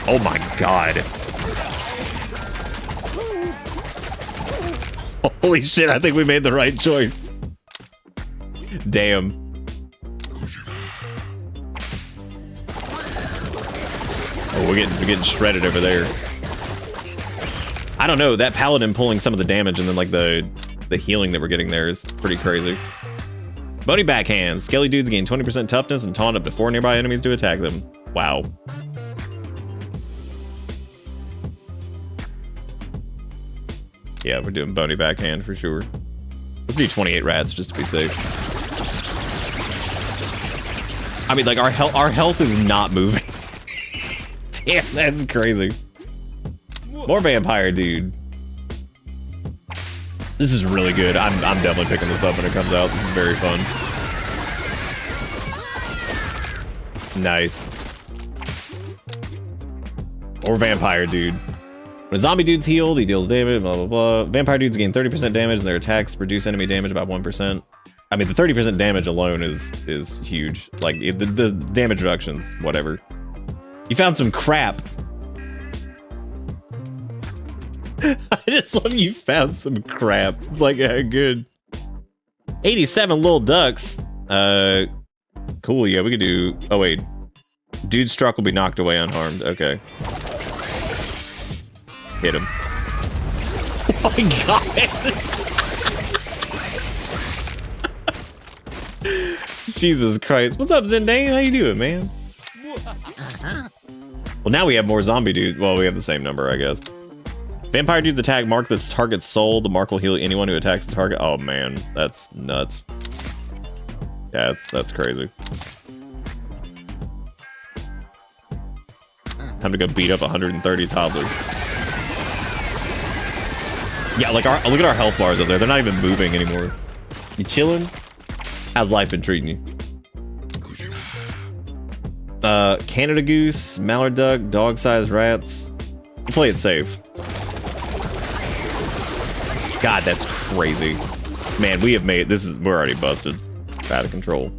Oh my god. Holy shit, I think we made the right choice. Damn. Oh, we're getting shredded over there. I don't know, that paladin pulling some of the damage and then like the healing that we're getting there is pretty crazy. Bony backhand. Skelly dudes gain 20% toughness and taunt up to 4 nearby enemies to attack them. Wow. Yeah, we're doing bony backhand for sure. Let's do 28 rats just to be safe. I mean, like, our health is not moving. Damn, that's crazy. More vampire dude. This is really good. I'm definitely picking this up when it comes out. This is very fun. Nice. Or vampire dude. When zombie dudes heal, he deals damage, blah, blah, blah. Vampire dudes gain 30% damage and their attacks reduce enemy damage by 1%. I mean, the 30% damage alone is huge. Like, the damage reductions, whatever. You found some crap. I just love you found some crap. It's like, yeah, good. 87 little ducks. Cool, yeah, we could do... Oh, wait. Dude struck will be knocked away unharmed. Okay. Hit him. Oh my god! Jesus Christ. What's up, Zendane? How you doing, man? Well, now we have more zombie dudes. Well, we have the same number, I guess. Vampire dudes attack mark this target's soul. The mark will heal anyone who attacks the target. Oh, man. That's nuts. Yeah, that's crazy. Time to go beat up 130 toddlers. Yeah, like look at our health bars up there. They're not even moving anymore. You chilling? How's life been treating you? Canada goose, mallard duck, dog-sized rats. Play it safe. God, that's crazy. Man, we have made we're already busted. Out of control.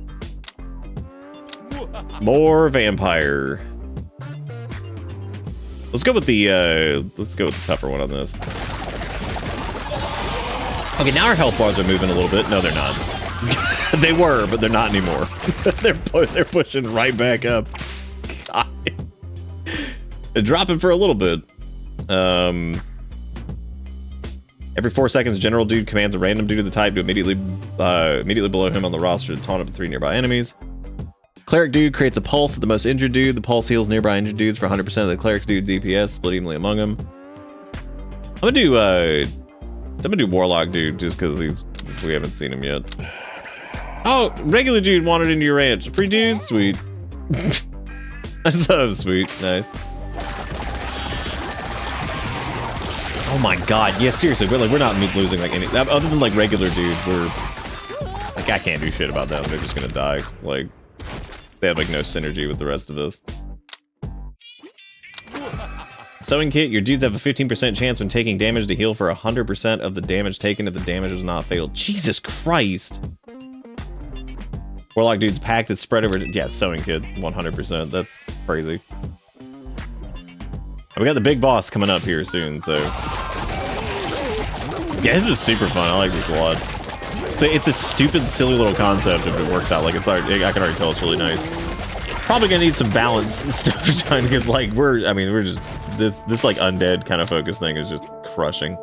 More vampire. Let's go with the tougher one on this. Okay, now our health bars are moving a little bit. No, they're not. They were, but they're not anymore. they're pushing right back up. God. They're dropping for a little bit. Every 4 seconds, general dude commands a random dude of the type to immediately below him on the roster to taunt up to 3 nearby enemies. Cleric dude creates a pulse at the most injured dude. The pulse heals nearby injured dudes for 100% of the cleric dude's DPS, split evenly among them. I'm gonna do warlock dude just because we haven't seen him yet. Oh, regular dude wandered into your ranch. Free dude, sweet. That's so sweet, nice. Oh my god, yeah, seriously, we're not losing like any other than like regular dudes. We're like, I can't do shit about them. They're just gonna die. Like, they have like no synergy with the rest of us. Sewing kit, your dudes have a 15% chance when taking damage to heal for 100% of the damage taken if the damage was not fatal. Jesus Christ. Warlock dude's pact is spread over, yeah, sewing kit, 100%. That's crazy. We got the big boss coming up here soon, so. Yeah, this is super fun. I like this a lot. So it's a stupid, silly little concept if it works out. Like, I can already tell it's really nice. Probably gonna need some balance and stuff trying to get, like, we're just, this like undead kind of focus thing is just crushing.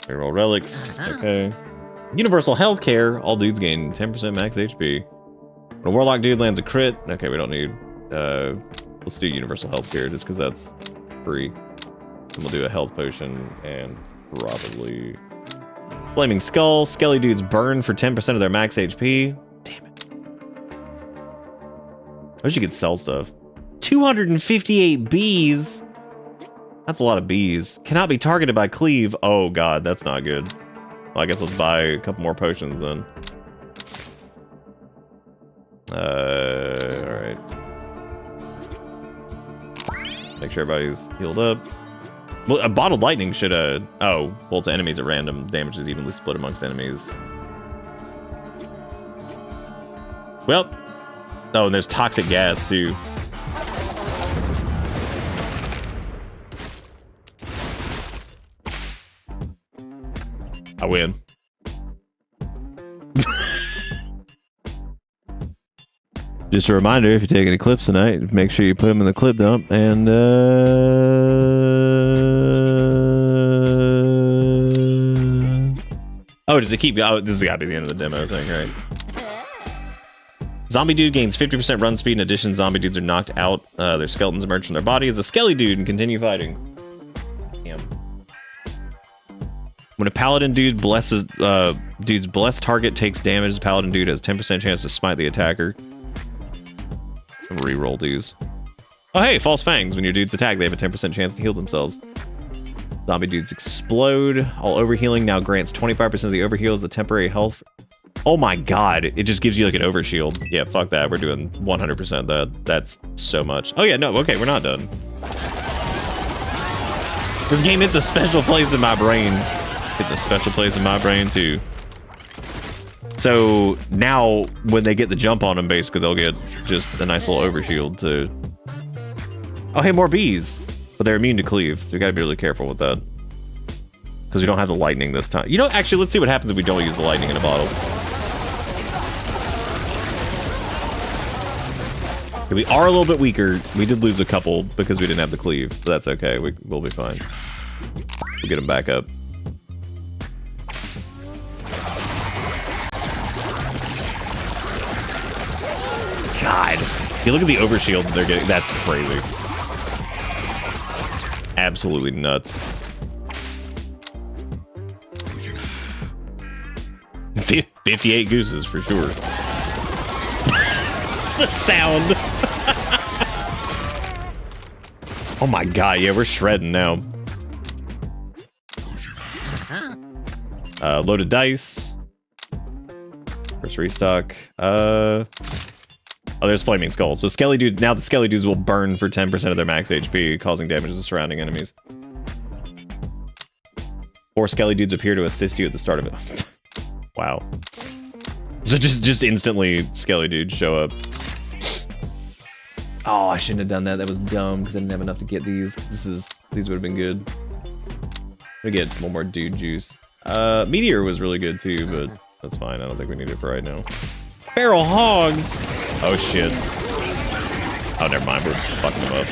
Reroll relics, okay. Universal healthcare, all dudes gain 10% max HP. When a warlock dude lands a crit, okay, we don't need, let's do universal healthcare just because that's free. And we'll do a health potion and Probably. Flaming Skull. Skelly dudes burn for 10% of their max HP. Damn it. I wish you could sell stuff. 258 bees. That's a lot of bees. Cannot be targeted by cleave. Oh god, that's not good. Well, I guess let's buy a couple more potions then. Alright. Make sure everybody's healed up. Well, a bottled lightning should, oh, well, to enemies at random. Damage is evenly split amongst enemies. Well. Oh, and there's toxic gas, too. I win. Just a reminder, if you're taking any clips tonight, make sure you put them in the clip dump, and, oh, does it keep... Oh, this has got to be the end of the demo thing, right? Zombie dude gains 50% run speed. In addition, zombie dudes are knocked out. Their skeletons emerge from their body as a skelly dude and continue fighting. Damn. When a paladin dude blesses... dude's blessed target takes damage, the paladin dude has 10% chance to smite the attacker. Reroll these. Oh hey, false fangs. When your dudes attack, they have a 10% chance to heal themselves. Zombie dudes explode. All overhealing now grants 25% of the overheal as a temporary health. Oh my god, it just gives you like an overshield. Yeah, fuck that. We're doing 100% that. That's so much. Oh yeah, no, okay, we're not done. This game hits a special place in my brain. It's a special place in my brain too. So now when they get the jump on them, basically they'll get just a nice little overshield to... Oh hey, more bees! But they're immune to cleave, so we gotta be really careful with that. Because we don't have the lightning this time. You know, actually, let's see what happens if we don't use the lightning in a bottle. Okay, we are a little bit weaker. We did lose a couple because we didn't have the cleave, so that's okay. We'll be fine. We'll get them back up. God, you look at the overshield they're getting. That's crazy. Absolutely nuts. 58 gooses for sure. The sound. Oh my god, yeah, we're shredding now. Loaded dice. First restock. Oh, there's Flaming Skull. So Skelly Dude, now the Skelly Dudes will burn for 10% of their max HP, causing damage to surrounding enemies. 4 Skelly Dudes appear to assist you at the start of it. Wow. So just instantly Skelly Dudes show up. Oh, I shouldn't have done that. That was dumb because I didn't have enough to get these. These would have been good. We get one more dude juice. Meteor was really good too, but that's fine. I don't think we need it for right now. Feral hogs. Oh shit. Oh, never mind. We're fucking them up.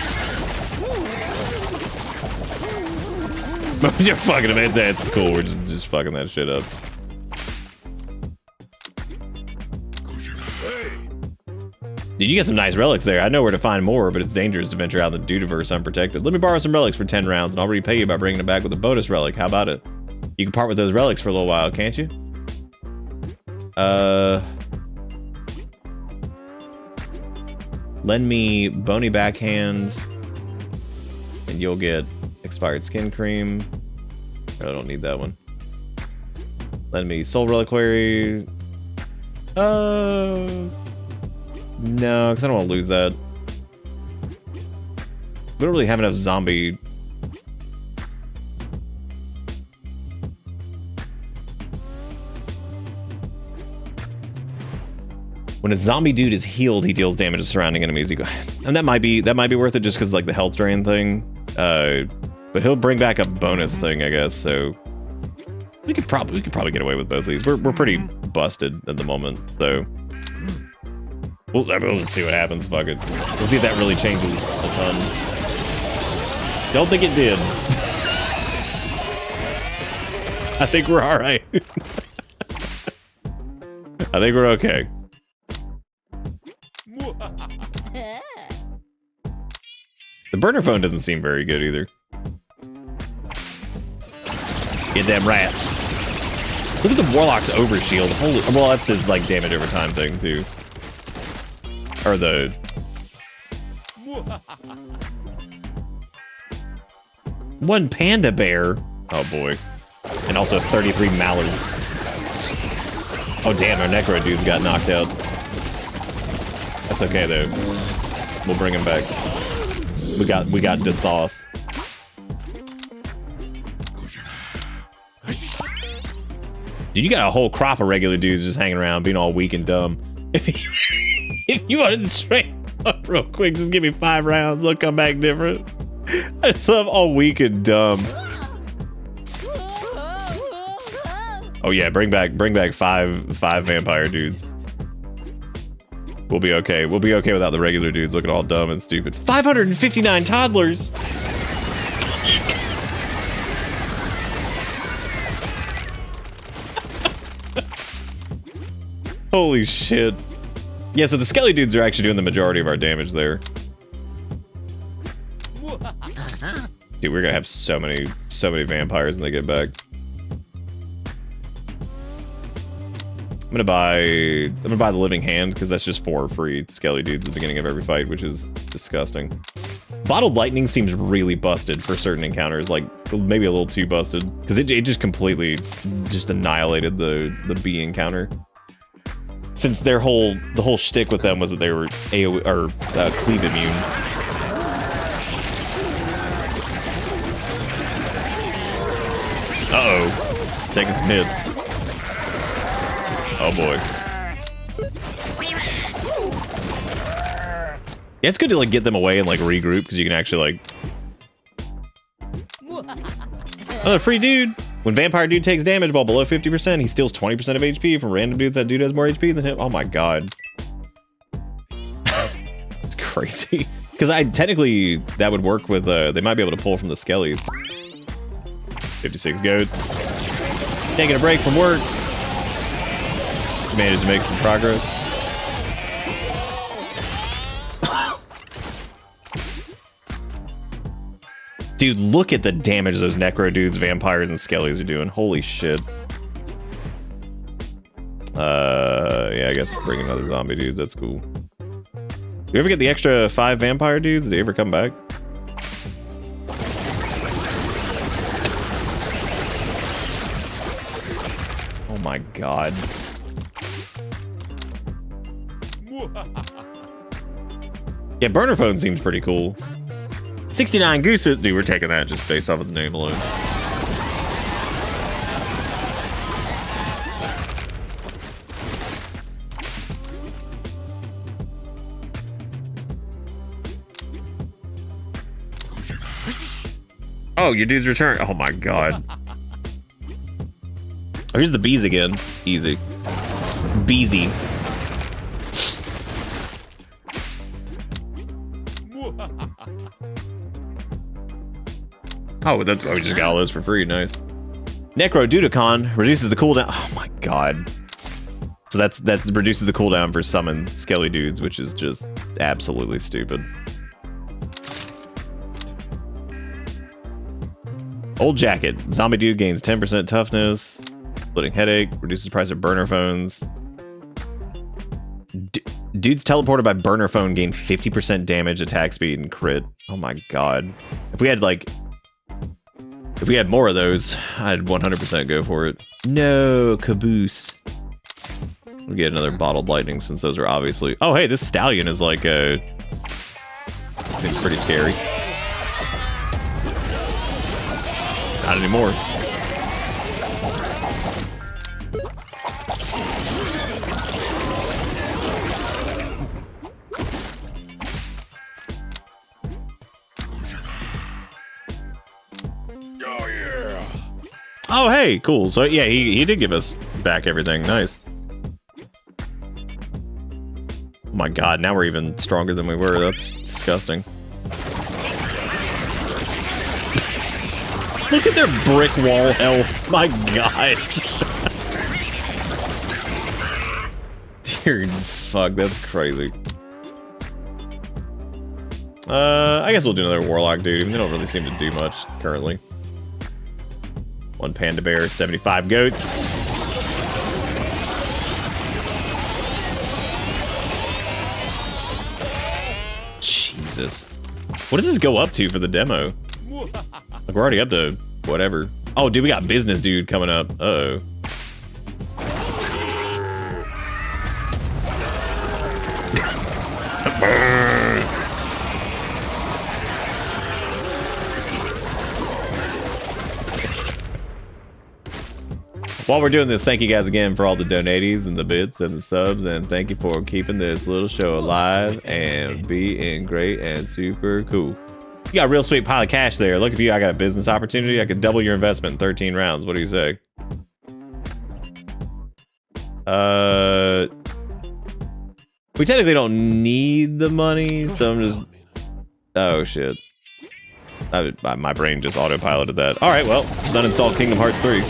You're fucking them. That's cool. We're just fucking that shit up. Dude, you get some nice relics there. I know where to find more, but it's dangerous to venture out in the Dudiverse unprotected. Let me borrow some relics for 10 rounds, and I'll repay you by bringing them back with a bonus relic. How about it? You can part with those relics for a little while, can't you? Lend me Bony Backhand, and you'll get expired skin cream. I don't need that one. Lend me Soul Reliquary. No, because I don't want to lose that. We don't really have enough zombie. When a zombie dude is healed, he deals damage to surrounding enemies. And that might be worth it just because like the health drain thing. But he'll bring back a bonus thing, I guess. So we could probably get away with both of these. We're pretty busted at the moment, so we'll just see what happens. Fuck it. We'll see if that really changes a ton. Don't think it did. I think we're all right. I think we're okay. The burner phone doesn't seem very good either. Get them rats. Look at the Warlock's overshield. Holy, well, that's his like damage over time thing too. Or the. One panda bear. Oh boy. And also 33 mallards. Oh damn, our necro dudes got knocked out. That's okay though. We'll bring him back. We got the sauce. Dude, you got a whole crop of regular dudes just hanging around, being all weak and dumb. If you wanted to straight up real quick, just give me 5 rounds. They'll come back different. I just love all weak and dumb. Oh yeah, bring back 5 vampire dudes. We'll be okay. We'll be okay without the regular dudes looking all dumb and stupid. 559 toddlers. Holy shit. Yeah, so the skelly dudes are actually doing the majority of our damage there. Dude, we're gonna have so many vampires when they get back. I'm gonna buy the living hand because that's just 4 free skelly dudes at the beginning of every fight, which is disgusting. Bottled lightning seems really busted for certain encounters, like maybe a little too busted, because it just completely just annihilated the bee encounter. Since the whole shtick with them was that they were AoE or cleave immune. Uh-oh. Taking some hits. Oh boy. Yeah, it's good to like get them away and like regroup because you can actually like... Another free dude. When Vampire Dude takes damage while below 50%, he steals 20% of HP from random dude. That dude has more HP than him. Oh my god. It's crazy. Because technically that would work with, they might be able to pull from the skellies. 56 goats. Taking a break from work. Managed to make some progress. Dude, look at the damage those necro dudes, vampires, and skellies are doing. Holy shit. Yeah, I guess bring another zombie dude. That's cool. Do you ever get the extra 5 vampire dudes? Did they ever come back? Oh my god. Yeah, burner phone seems pretty cool. 69 gooses. Dude, we're taking that just based off of the name alone. Oh, your dude's return. Oh my god. Oh, here's the bees again. Easy. Beezy. Oh, that's we just got all those for free. Nice. Necro Dudicon reduces the cooldown. Oh my god. So that's reduces the cooldown for summon skelly dudes, which is just absolutely stupid. Old jacket. Zombie dude gains 10% toughness. Splitting headache. Reduces the price of burner phones. Dudes teleported by burner phone gain 50% damage, attack speed, and crit. Oh my god. If we had more of those, I'd 100% go for it. No, caboose. We'll get another bottled lightning since those are obviously... Oh, hey, this stallion is like seems pretty scary. Not anymore. Oh, hey, cool. So, yeah, he did give us back everything. Nice. Oh my god, now we're even stronger than we were. That's disgusting. Look at their brick wall health. My god. Dude, fuck, that's crazy. I guess we'll do another Warlock, dude. They don't really seem to do much currently. 1 panda bear, 75 goats. Jesus. What does this go up to for the demo? Like, we're already up to whatever. Oh, dude, we got business dude coming up. Uh-oh. While we're doing this, thank you guys again for all the donaties and the bits and the subs, and thank you for keeping this little show alive and being great and super cool. You got a real sweet pile of cash there. Look at you, I got a business opportunity. I could double your investment in 13 rounds. What do you say? We technically don't need the money, so I'm just... Oh, shit. My brain just autopiloted that. Alright, well, just uninstalled Kingdom Hearts 3.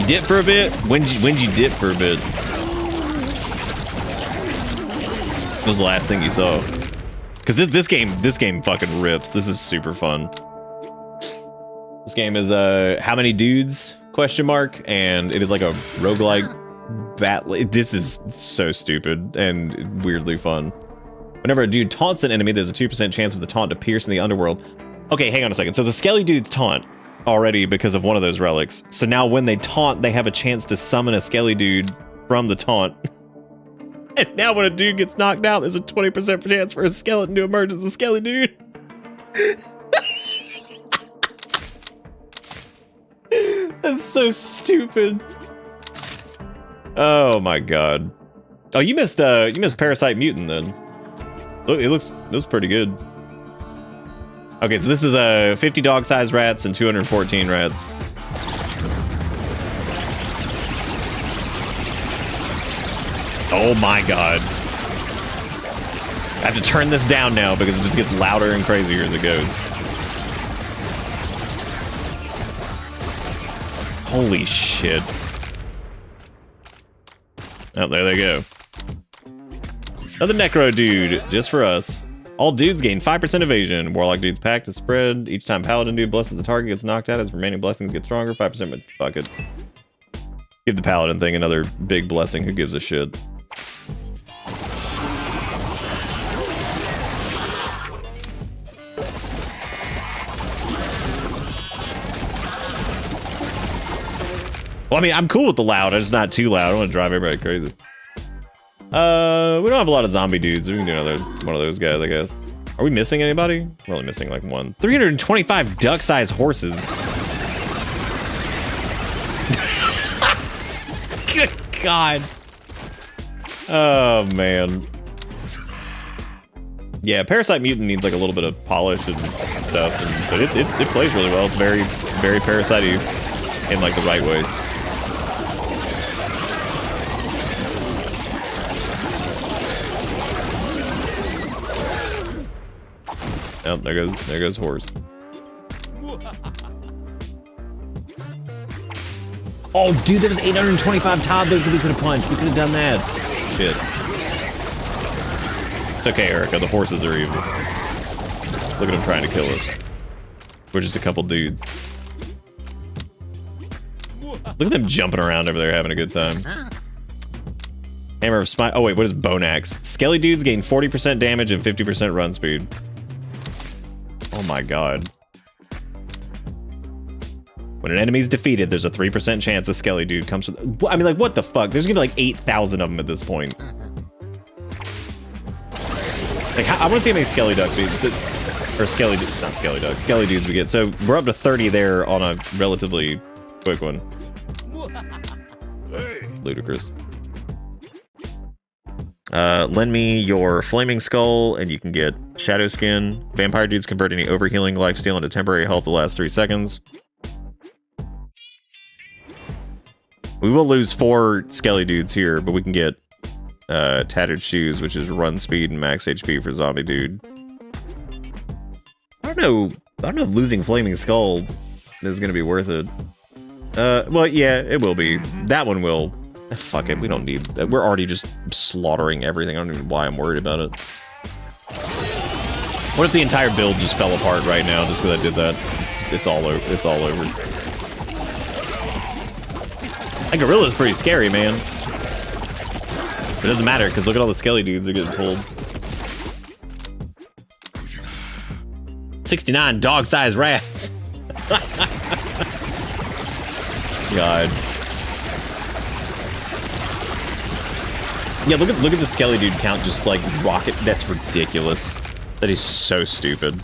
You dip for a bit? When'd you dip for a bit? What was the last thing you saw? Because this game fucking rips. This is super fun. This game is how many dudes? Question mark. And it is like a roguelike battle. This is so stupid and weirdly fun. Whenever a dude taunts an enemy, there's a 2% chance of the taunt to pierce in the underworld. Okay, hang on a second. So the skelly dudes taunt already because of one of those relics. So now when they taunt, they have a chance to summon a skelly dude from the taunt. And now when a dude gets knocked out, there's a 20% chance for a skeleton to emerge as a skelly dude. That's so stupid. Oh my god. Oh, you missed Parasite Mutant then. Look, it looks pretty good. Okay, so this is 50 dog-sized rats and 214 rats. Oh my god. I have to turn this down now because it just gets louder and crazier as it goes. Holy shit. Oh, there they go. Another Necro dude, just for us. All dudes gain 5% evasion. Warlock dude's pact is spread. Each time Paladin dude blesses the target gets knocked out, his remaining blessings get stronger. 5%, but fuck it. Give the Paladin thing another big blessing. Who gives a shit? Well, I mean, I'm cool with the loud. It's not too loud. I don't want to drive everybody crazy. We don't have a lot of zombie dudes. We can do another one of those guys, I guess. Are we missing anybody? We're only missing like one. 325 duck-sized horses. Good God. Oh, man. Yeah, Parasite Mutant needs like a little bit of polish and stuff, but it plays really well. It's very, very Parasite-y in like the right way. Oh, there goes horse. Oh, dude, there was 825 toddlers that we could have punched. We could have done that. Shit. It's okay, Erica. The horses are evil. Look at them trying to kill us. We're just a couple dudes. Look at them jumping around over there having a good time. Hammer of Smite. Oh, wait, what is Bone Axe? Skelly dudes gain 40% damage and 50% run speed. Oh my god. When an enemy's defeated, there's a 3% chance a skelly dude comes with... I mean, like, what the fuck? There's gonna be like 8,000 of them at this point. Like, I want to see how many skelly ducks we get. Or skelly... Not skelly ducks. Skelly dudes we get. So, we're up to 30 there on a relatively quick one. Ludicrous. Lend me your Flaming Skull, and you can get Shadow Skin. Vampire dudes convert any overhealing lifesteal into temporary health the last 3 seconds. We will lose 4 Skelly dudes here, but we can get Tattered Shoes, which is run speed and max HP for zombie dude. I don't know if losing Flaming Skull is going to be worth it. Well, yeah, it will be. That one will. Fuck it, we don't need that. We're already just slaughtering everything. I don't even know why I'm worried about it. What if the entire build just fell apart right now just because I did that? It's all over. It's all over. That gorilla's pretty scary, man. It doesn't matter because look at all the skelly dudes are getting pulled. 69 dog-sized rats. God. Yeah, look at the skelly dude count just like rocket. That's ridiculous. That is so stupid.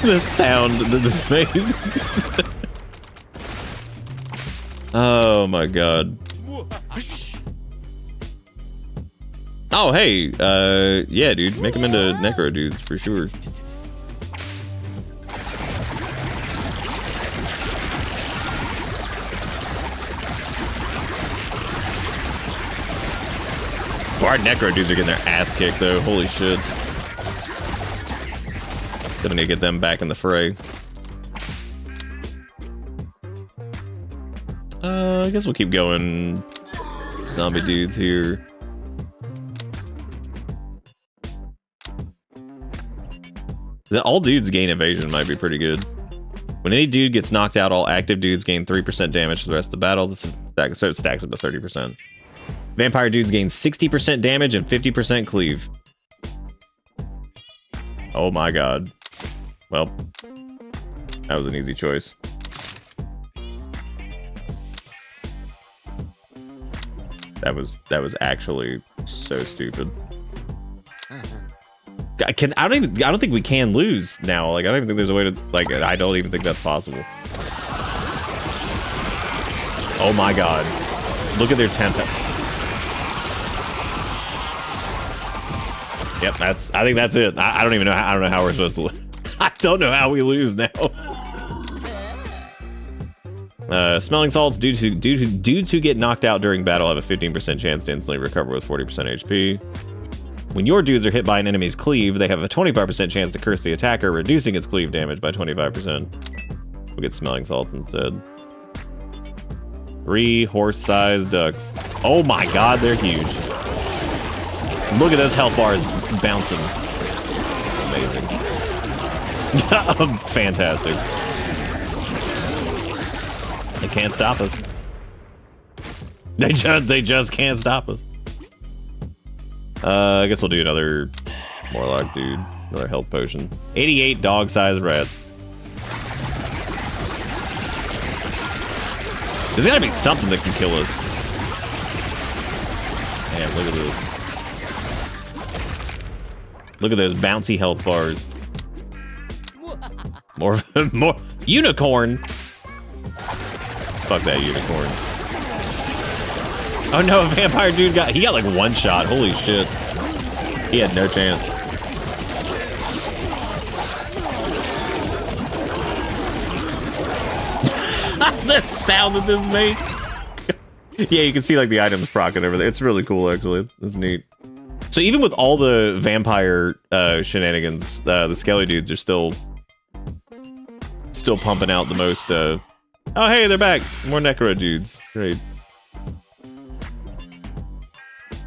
The sound that this made. Oh my god. Oh hey, yeah dude, make them into necro dudes for sure. Our necro dudes are getting their ass kicked though, holy shit. Gonna need to get them back in the fray. I guess we'll keep going. Zombie dudes here. All dudes gain evasion might be pretty good. When any dude gets knocked out, all active dudes gain 3% damage for the rest of the battle. So it stacks up to 30%. Vampire dudes gain 60% damage and 50% cleave. Oh my god. Well, that was an easy choice. That was actually so stupid. I don't think we can lose now. Like I don't even think there's a way to like I don't even think that's possible. Oh my god. Look at their tempo. Yep, I think that's it. I don't even know I don't know how we're supposed to lose. I don't know how we lose now. Smelling salts, dudes who get knocked out during battle have a 15% chance to instantly recover with 40% HP. When your dudes are hit by an enemy's cleave, they have a 25% chance to curse the attacker, reducing its cleave damage by 25%. We'll get smelling salts instead. 3 horse-sized ducks. Oh my god, they're huge. Look at those health bars bouncing. Amazing. Fantastic. They can't stop us. They just can't stop us. I guess we'll do another Morlock dude. Another health potion. 88 dog-sized rats. There's gotta be something that can kill us. Damn, look at this. Look at those bouncy health bars. More unicorn. Fuck that unicorn. Oh no, a vampire dude got like one shot. Holy shit. He had no chance. The sound that this made. Yeah, you can see like the items procking over there. It's really cool actually. It's neat. So even with all the vampire shenanigans, the skelly dudes are still pumping out the most oh hey, they're back. More necro dudes. Great.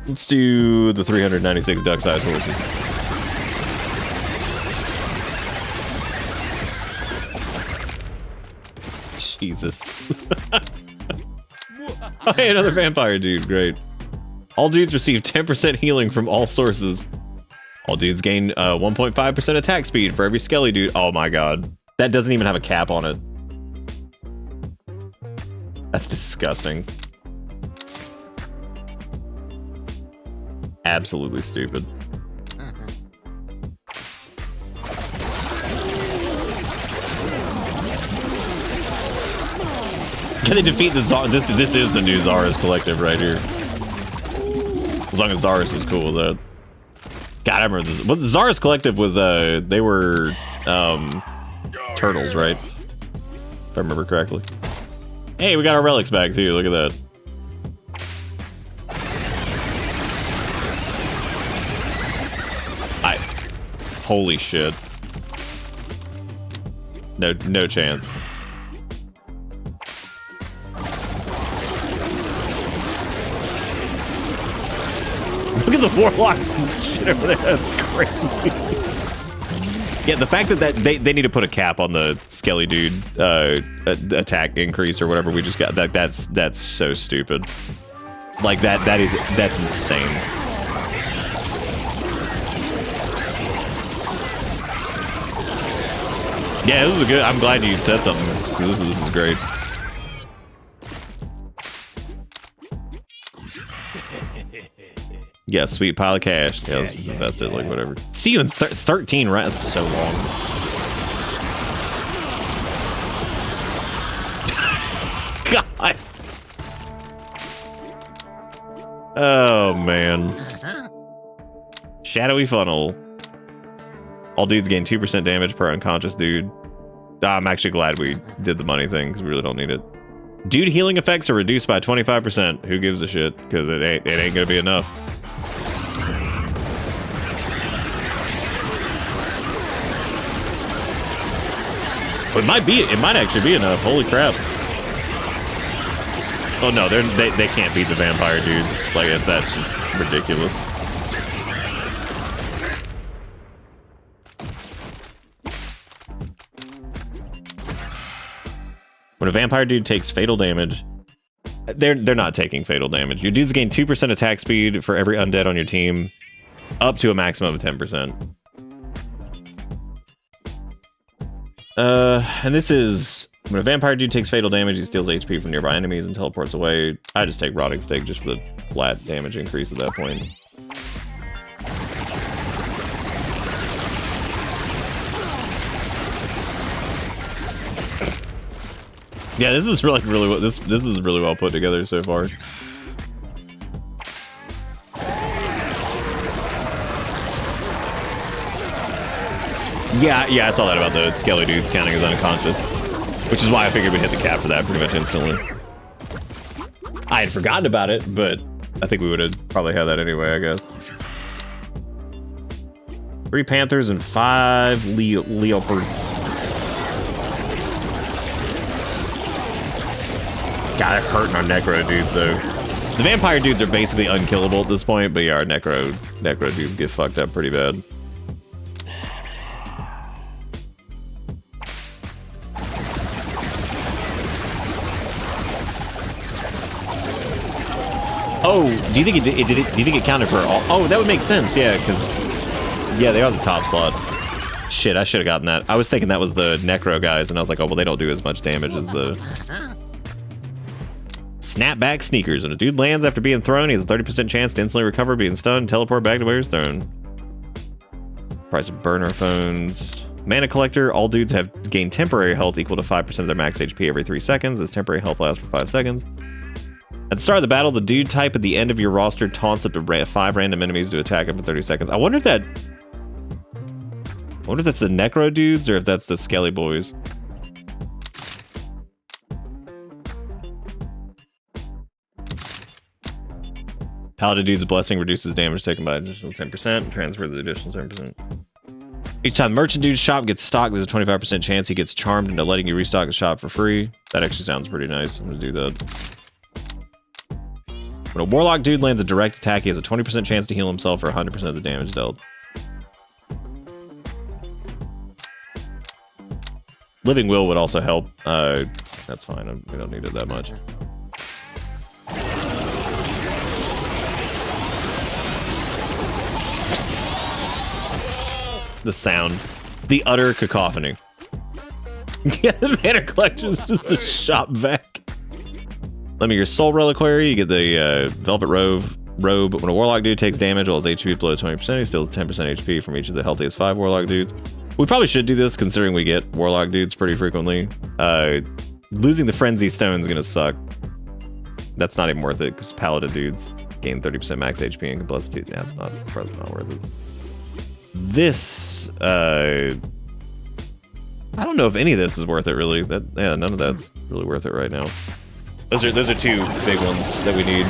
Let's do the 396 duck-sized horses. Jesus. Oh, hey, another vampire dude. Great. All dudes receive 10% healing from all sources. All dudes gain 1.5% attack speed for every skelly dude. Oh my god. That doesn't even have a cap on it. That's disgusting. Absolutely stupid. Can they defeat the Zara? This is the new Zara's Collective right here. As long as Zara's is cool with that. God, I remember this. What Zara's Collective was, they were, turtles, right? If I remember correctly. Hey, we got our relics back too, look at that. Holy shit. no chance. Look at the warlocks and shit over there. That's crazy. Yeah, the fact that they need to put a cap on the skelly dude attack increase or whatever we just got. That's so stupid. Like that's insane. Yeah, this is good. I'm glad you said something. This is great. Yeah, sweet pile of cash. Yeah, that's it. Like whatever. See you in 13 rounds. That's so long. God. Oh man. Shadowy funnel. All dudes gain 2% damage per unconscious dude. I'm actually glad we did the money thing because we really don't need it. Dude healing effects are reduced by 25%. Who gives a shit? Because it ain't gonna be enough. It might actually be enough. Holy crap. Oh no, they can't beat the vampire dudes. Like that's just ridiculous. When a vampire dude takes fatal damage, they're not taking fatal damage. Your dudes gain 2% attack speed for every undead on your team, up to a maximum of 10%. And this is when a vampire dude takes fatal damage, he steals HP from nearby enemies and teleports away. I just take rotting stake just for the flat damage increase at that point. Yeah, this is really this is really well put together so far. Yeah, I saw that about the skelly dudes counting as unconscious, which is why I figured we'd hit the cap for that pretty much instantly. I had forgotten about it, but I think we would have probably had that anyway, I guess. 3 panthers and 5 leopards. God, they're hurting our necro dudes though. The vampire dudes are basically unkillable at this point, but yeah, our necro dudes get fucked up pretty bad. Oh, do you think do you think it counted for all? Oh, that would make sense, yeah, because yeah, they are the top slot. Shit, I should have gotten that. I was thinking that was the necro guys, and I was like, oh well, they don't do as much damage as the snapback sneakers. When a dude lands after being thrown, he has a 30% chance to instantly recover, being stunned, teleport back to where he's thrown. Price of burner phones. Mana collector. All dudes have gained temporary health equal to 5% of their max HP every 3 seconds. This temporary health lasts for 5 seconds. At the start of the battle, the dude type at the end of your roster taunts up to 5 random enemies to attack him for 30 seconds. I wonder if that's the necro dudes or if that's the skelly boys. Paladin dude's blessing reduces damage taken by additional 10%, transfers the additional 10%. Each time merchant dude's shop gets stocked, there's a 25% chance he gets charmed into letting you restock the shop for free. That actually sounds pretty nice. I'm gonna do that. When a warlock dude lands a direct attack, he has a 20% chance to heal himself for 100% of the damage dealt. Living Will would also help. That's fine. We don't need it that much. The sound. The utter cacophony. Yeah, the mana collection is just a shop vac. Let me your soul reliquary. You get the velvet robe. When a warlock dude takes damage while his HP is below 20%, he steals 10% HP from each of the healthiest 5 warlock dudes. We probably should do this considering we get warlock dudes pretty frequently. Losing the frenzy stone is gonna suck. That's not even worth it because paladin dudes gain 30% max HP and can plus 2. That's not worth it. This I don't know if any of this is worth it really. None of that's really worth it right now. Those are 2 big ones that we need.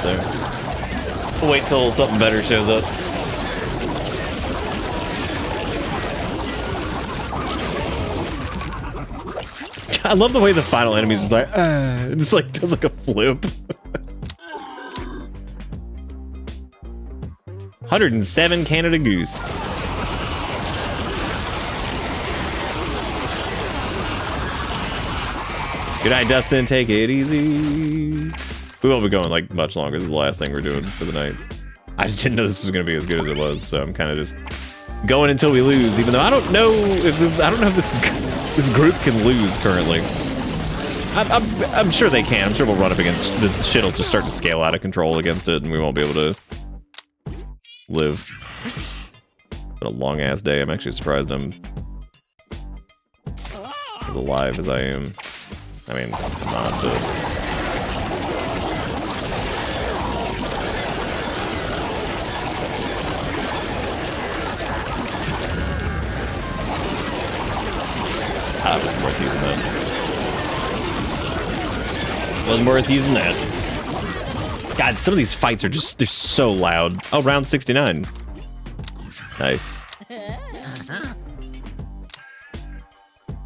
So we'll wait till something better shows up. I love the way the final enemy is just like, it just like does like a flip. 107 Canada Goose. Good night, Dustin. Take it easy. We won't be going like much longer. This is the last thing we're doing for the night. I just didn't know this was gonna be as good as it was, so I'm kind of just going until we lose. Even though I don't know if this group can lose currently. I'm sure they can. I'm sure we'll run up against the shit. Will just start to scale out of control against it, and we won't be able to live. It's been a long ass day. I'm actually surprised I'm as alive as I am. I mean, not it wasn't worth using that. Wasn't worth using that. God, some of these fights are just, they're so loud. Oh, round 69. Nice.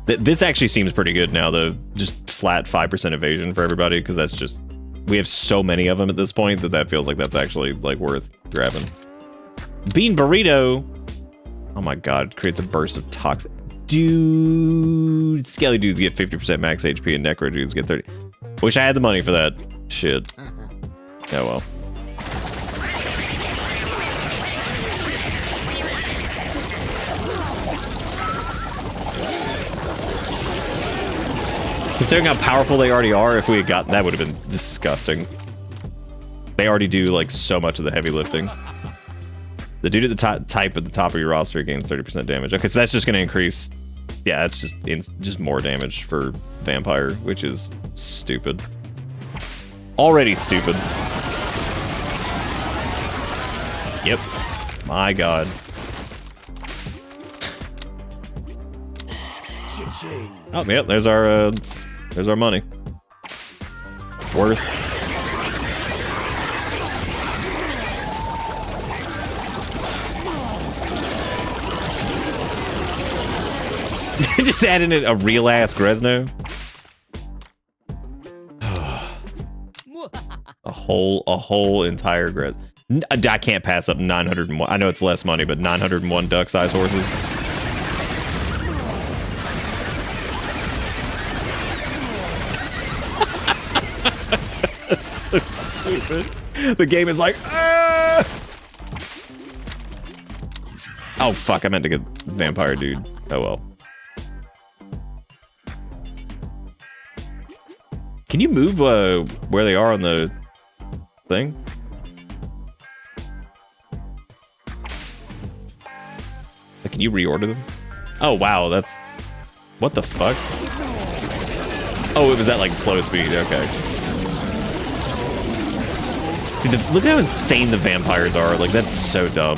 This actually seems pretty good now, though. Just flat 5% evasion for everybody, because that's just... We have so many of them at this point that feels like that's actually, like, worth grabbing. Bean Burrito! Oh my god, creates a burst of toxic... Dude... Skelly dudes get 50% max HP and Necro dudes get 30... Wish I had the money for that. Shit. Oh well. Considering how powerful they already are, if we had gotten that, would have been disgusting. They already do like so much of the heavy lifting. The dude at the type at the top of your roster gains 30% damage. Okay, so that's just going to increase. Yeah, that's just more damage for Vampire, which is stupid. Already stupid. Yep. My god. Oh, yep, there's our money. Worth. Just add in a real ass Gresno. a whole entire Gresno. I can't pass up 901. I know it's less money, but 901 duck-sized horses. So stupid. The game is like, ah! Oh fuck, I meant to get Vampire Dude. Oh well. Can you move where they are on the thing? Like, can you reorder them? Oh wow, that's... What the fuck? Oh, it was at like slow speed, okay. Dude, look at how insane the vampires are. Like, that's so dumb.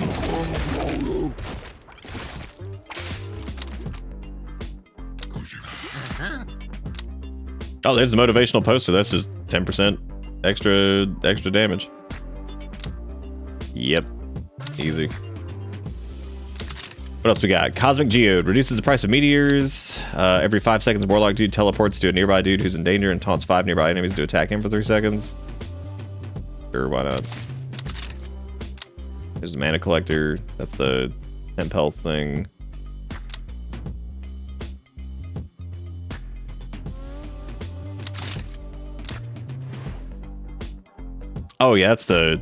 Oh, there's the motivational poster. That's just 10% extra damage. Yep. Easy. What else we got? Cosmic Geode. Reduces the price of meteors. Every 5 seconds, a Warlock dude teleports to a nearby dude who's in danger and taunts 5 nearby enemies to attack him for 3 seconds. Sure, why not? There's the mana collector. That's the temp health thing. Oh yeah, that's the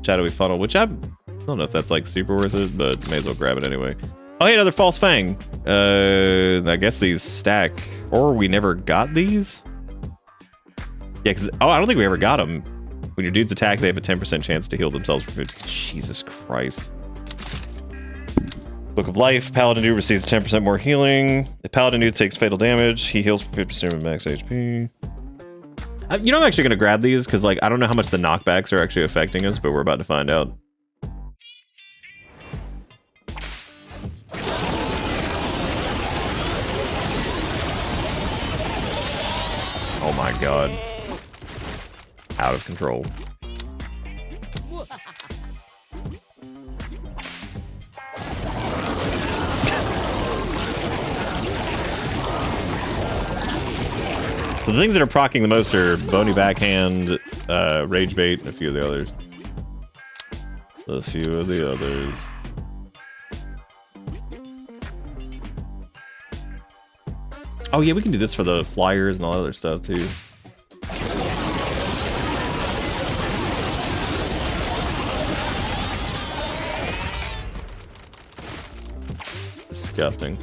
shadowy funnel, which I don't know if that's like super worth it, but may as well grab it anyway. Oh hey, another false fang. I guess these stack, or we never got these. Yeah, because I don't think we ever got them. When your dudes attack, they have a 10% chance to heal themselves for 50. Jesus Christ. Book of Life. Paladin dude receives 10% more healing. If Paladin dude takes fatal damage, he heals for 50% of max HP. You know, I'm actually going to grab these because, like, I don't know how much the knockbacks are actually affecting us, but we're about to find out. Oh my god. Out of control. So the things that are proccing the most are Bony Backhand, Rage Bait, and a few of the others. Oh yeah, we can do this for the flyers and all other stuff too. Disgusting.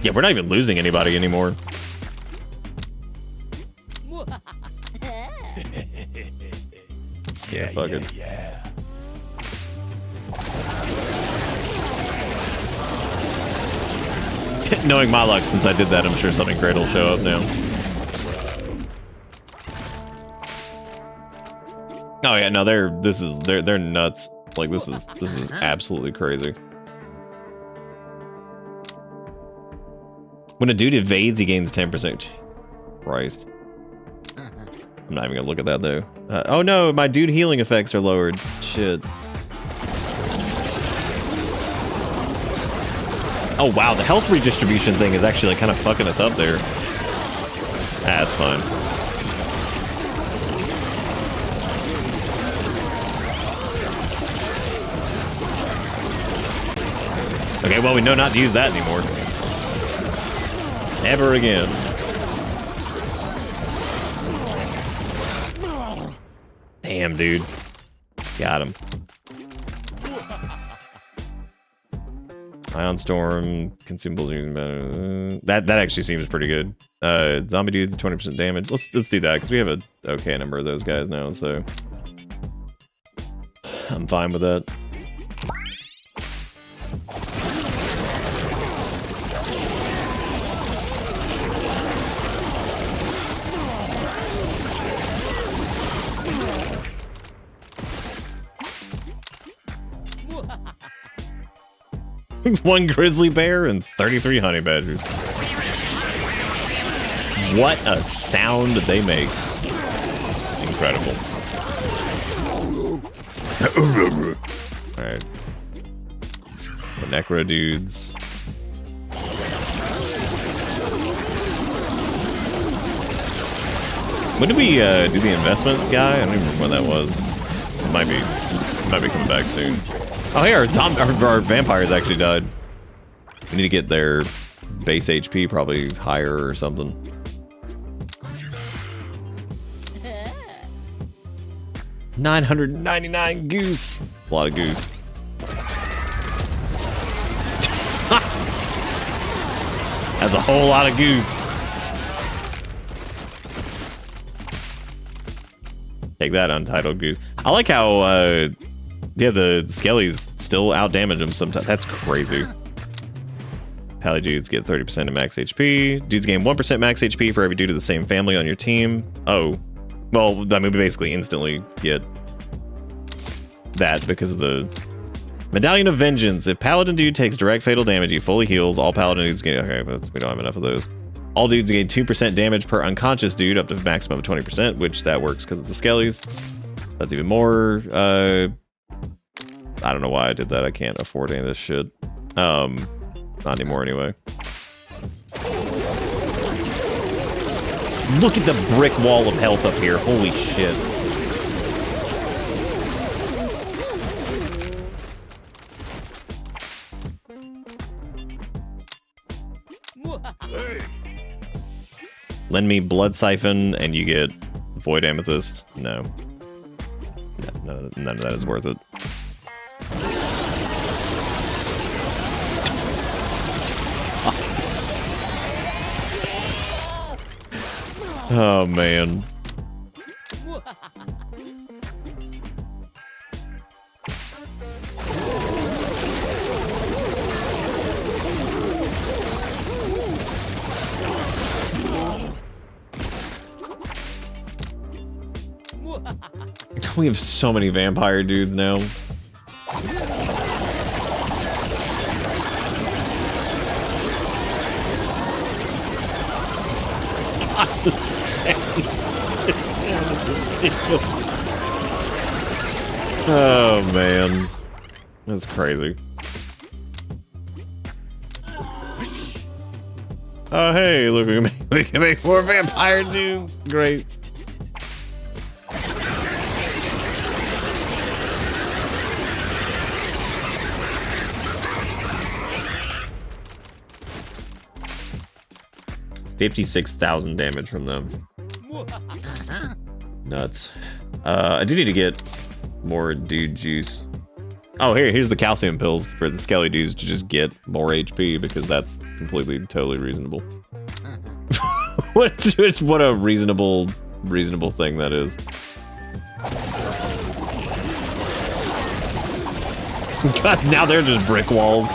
Yeah, we're not even losing anybody anymore. Yeah, fuck it. Yeah. Knowing my luck, since I did that, I'm sure something great will show up now. Oh yeah, no, they're nuts. Like this is absolutely crazy. When a dude evades, he gains 10%. Christ. I'm not even gonna look at that though. Oh no, my dude healing effects are lowered. Shit. Oh wow, the health redistribution thing is actually like, kind of fucking us up there. That's fine. Okay, well we know not to use that anymore. Ever again. Damn, dude. Got him. Ion Storm, consumables. That actually seems pretty good. Zombie dudes, 20% damage. Let's do that because we have a okay number of those guys now, so I'm fine with that. One grizzly bear and 33 honey badgers. What a sound they make. Incredible. Alright. The necro dudes. When did we do the investment guy? I don't even remember when that was. It might be coming back soon. Oh hey, our vampires actually died. We need to get their base HP probably higher or something. $999 goose. A lot of goose. That's a whole lot of goose. Take that, untitled goose. I like how yeah, the skellies still outdamage them sometimes. That's crazy. Pally dudes get 30% of max HP. Dudes gain 1% max HP for every dude of the same family on your team. Oh. Well, I mean, we basically instantly get that because of the Medallion of Vengeance. If Paladin dude takes direct fatal damage, he fully heals. All Paladin dudes gain... Okay, but we don't have enough of those. All dudes gain 2% damage per unconscious dude up to a maximum of 20%, which that works because it's the skellies. That's even more... I don't know why I did that. I can't afford any of this shit. Not anymore anyway. Look at the brick wall of health up here. Holy shit. Lend me Blood Siphon and you get Void Amethyst. No. None of that is worth it. Oh man. We have so many vampire dudes now. It sounded ridiculous. Oh man, that's crazy. Oh hey, look, we can make more vampire dudes. Great. $56,000 damage from them. Nuts. I do need to get more dude juice. Oh, here's the calcium pills for the skelly dudes to just get more HP, because that's completely, totally reasonable. what a reasonable thing that is. God, now they're just brick walls.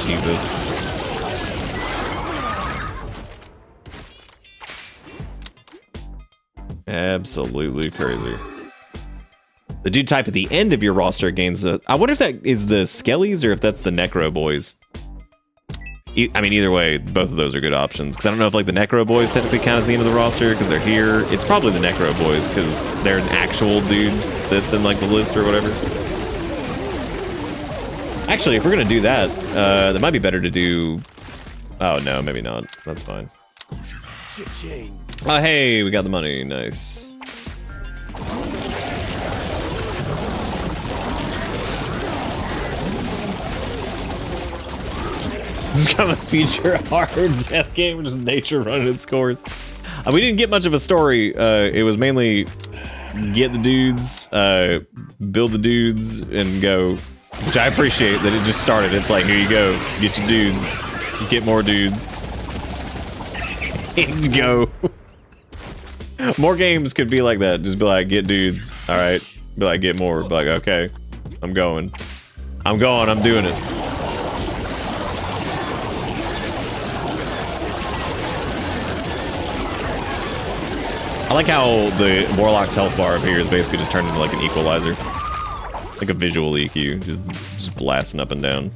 Jesus. Absolutely crazy. The dude type at the end of your roster gains a... I wonder if that is the Skellies or if that's the Necro Boys. I mean, either way, both of those are good options. Because I don't know if like the Necro Boys technically count as the end of the roster because they're here. It's probably the Necro Boys because they're an actual dude that's in like the list or whatever. Actually, if we're going to do that, that might be better to do... Oh, no, maybe not. That's fine. Oh, hey, we got the money. Nice. This is gonna feature a hard death game, just nature running its course. We didn't get much of a story. It was mainly get the dudes, build the dudes, and go. Which I appreciate that it just started. It's like, here you go, get your dudes, get more dudes, and go. More games could be like that. Just be like, get dudes. All right. Be like, get more. Be like, okay, I'm going. I'm doing it. I like how the Warlock's health bar up here is basically just turned into like an equalizer. Like a visual EQ, just blasting up and down.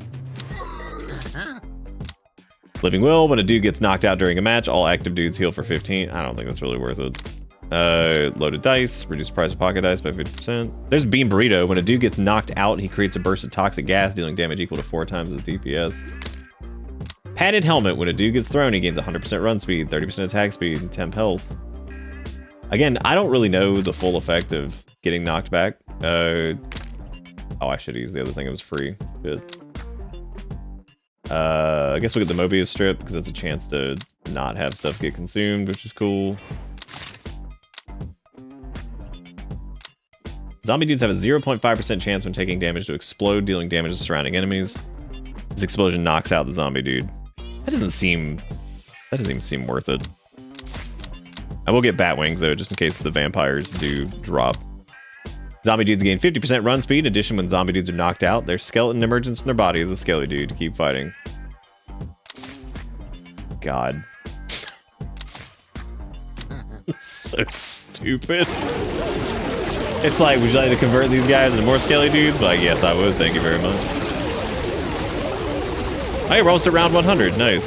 Living Will, when a dude gets knocked out during a match, all active dudes heal for 15. I don't think that's really worth it. Loaded dice, reduce the price of pocket dice by 50%. There's Beam Burrito, when a dude gets knocked out, he creates a burst of toxic gas, dealing damage equal to 4 times his DPS. Padded Helmet, when a dude gets thrown, he gains 100% run speed, 30% attack speed, and temp health. Again, I don't really know the full effect of getting knocked back. Oh, I should use the other thing. It was free. Good. I guess we'll get the Mobius strip because that's a chance to not have stuff get consumed, which is cool. Zombie dudes have a 0.5% chance when taking damage to explode, dealing damage to surrounding enemies. This explosion knocks out the zombie dude. That doesn't even seem worth it. I will get bat wings though, just in case the vampires do drop. Zombie dudes gain 50% run speed. In addition, when zombie dudes are knocked out, their skeleton emerges from their body as a skelly dude to keep fighting. God. So stupid. It's like, would you like to convert these guys into more skelly dudes? Like, yes, I would. Thank you very much. Hey, we're almost at round 100. Nice.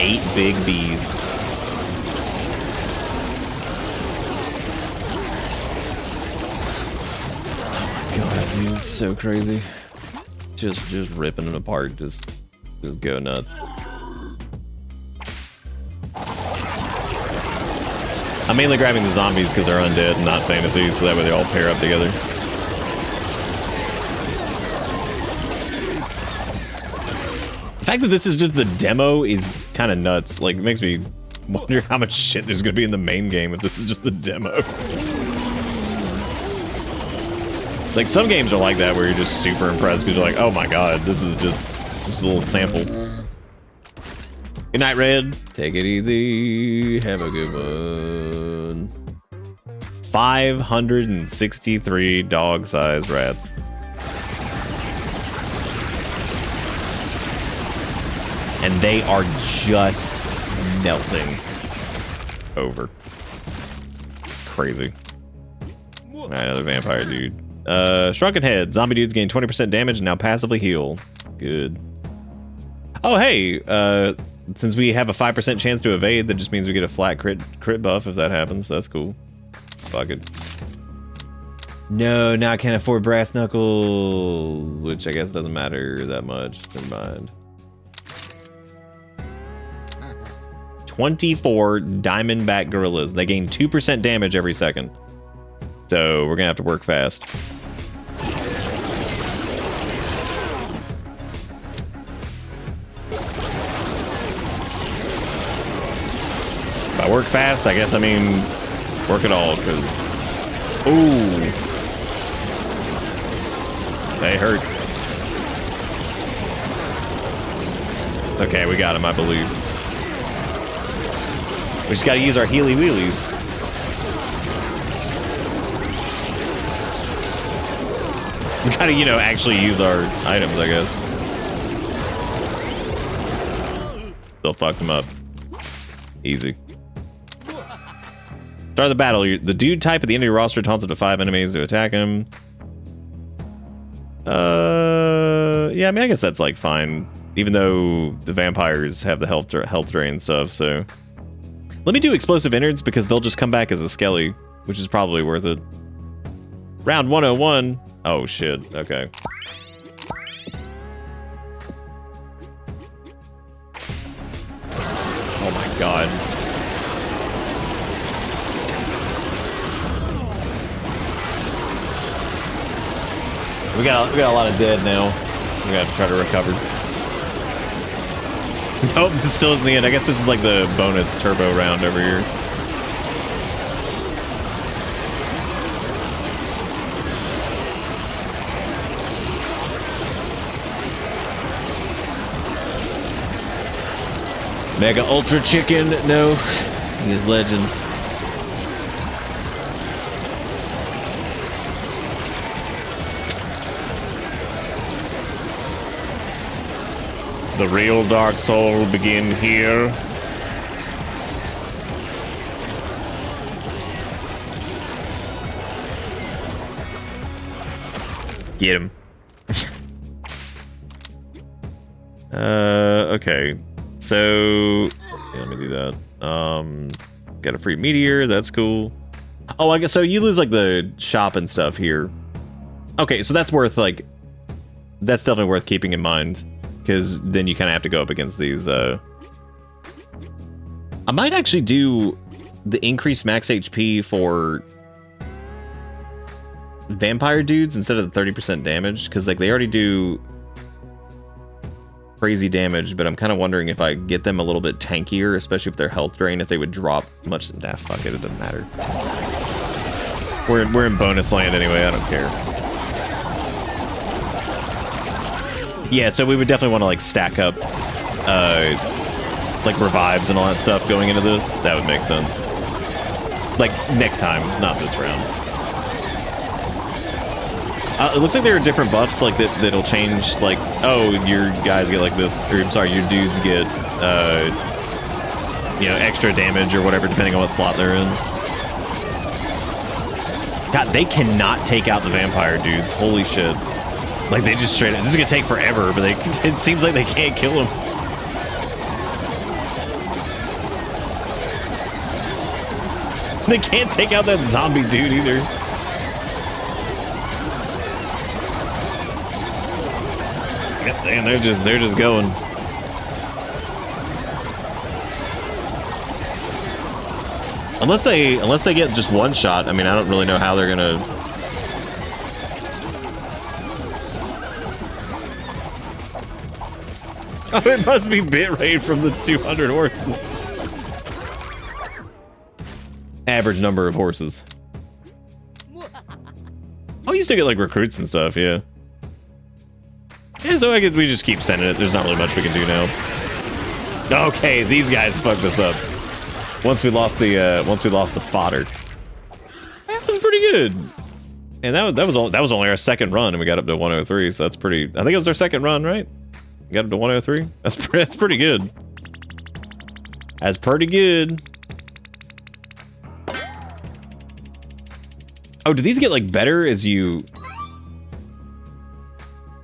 Eight big bees. Oh my god, dude, it's so crazy. Just ripping it apart, just go nuts. I'm mainly grabbing the zombies because they're undead and not fantasy, so that way they all pair up together. The fact that this is just the demo is kind of nuts. Like, it makes me wonder how much shit there's going to be in the main game if this is just the demo. Like, some games are like that where you're just super impressed because you're like, oh my god, this is just a little sample. Good night, Red. Take it easy. Have a good one. 563 dog-sized rats. And they are just melting over. Crazy. Alright, another vampire dude. Shrunken Head. Zombie dudes gain 20% damage and now passively heal. Good. Oh, hey, since we have a 5% chance to evade, that just means we get a flat crit buff if that happens. That's cool. Fuck it. No, now I can't afford brass knuckles, which I guess doesn't matter that much. Never mind. 24 diamondback gorillas. They gain 2% damage every second. So we're gonna have to work fast. If I work fast, I guess I mean work it all, because ooh, they hurt. It's okay, we got him, I believe. We just gotta use our healy wheelies. We gotta, you know, actually use our items, I guess. Still fucked him up. Easy. Start the battle. The dude type at the end of your roster taunts up to 5 enemies to attack him. Yeah, I mean, I guess that's like fine. Even though the vampires have the health drain stuff, so. Let me do explosive innards because they'll just come back as a skelly, which is probably worth it. Round 101. Oh shit, okay. Oh my god. We got a lot of dead now. We gotta try to recover. Nope, this still isn't the end. I guess this is like the bonus turbo round over here. Mega Ultra Chicken, no. He's legend. The real Dark Soul will begin here. Get him. Okay. So, yeah, let me do that. Got a free meteor. That's cool. Oh, I guess so. You lose like the shop and stuff here. Okay, so that's worth like. That's definitely worth keeping in mind, because then you kind of have to go up against these. I might actually do the increased max HP for vampire dudes instead of the 30% damage, because like they already do crazy damage, but I'm kind of wondering if I get them a little bit tankier, especially with their health drain, if they would drop much. Nah, fuck it, it doesn't matter. We're in bonus land anyway, I don't care. Yeah, so we would definitely want to like stack up like revives and all that stuff going into this. That would make sense. Like next time, not this round. It looks like there are different buffs like that'll change, like, oh, your guys get like this, or I'm sorry, your dudes get you know, extra damage or whatever depending on what slot they're in. God, they cannot take out the vampire dudes. Holy shit. Like, they just straight up, this is gonna take forever, but it seems like they can't kill him. They can't take out that zombie dude either. Damn, they're just going. Unless they get just one shot, I mean, I don't really know how they're gonna. Oh, it must be bitrate from the 200 horses. Average number of horses. Oh, you still get like recruits and stuff, yeah. Yeah, so I guess we just keep sending it. There's not really much we can do now. Okay, these guys fucked us up. Once we lost the fodder. That was pretty good. And that was only our second run, and we got up to 103. So that's pretty. I think it was our second run, right? We got up to 103. That's pretty good. That's pretty good. Oh, do these get like better as you?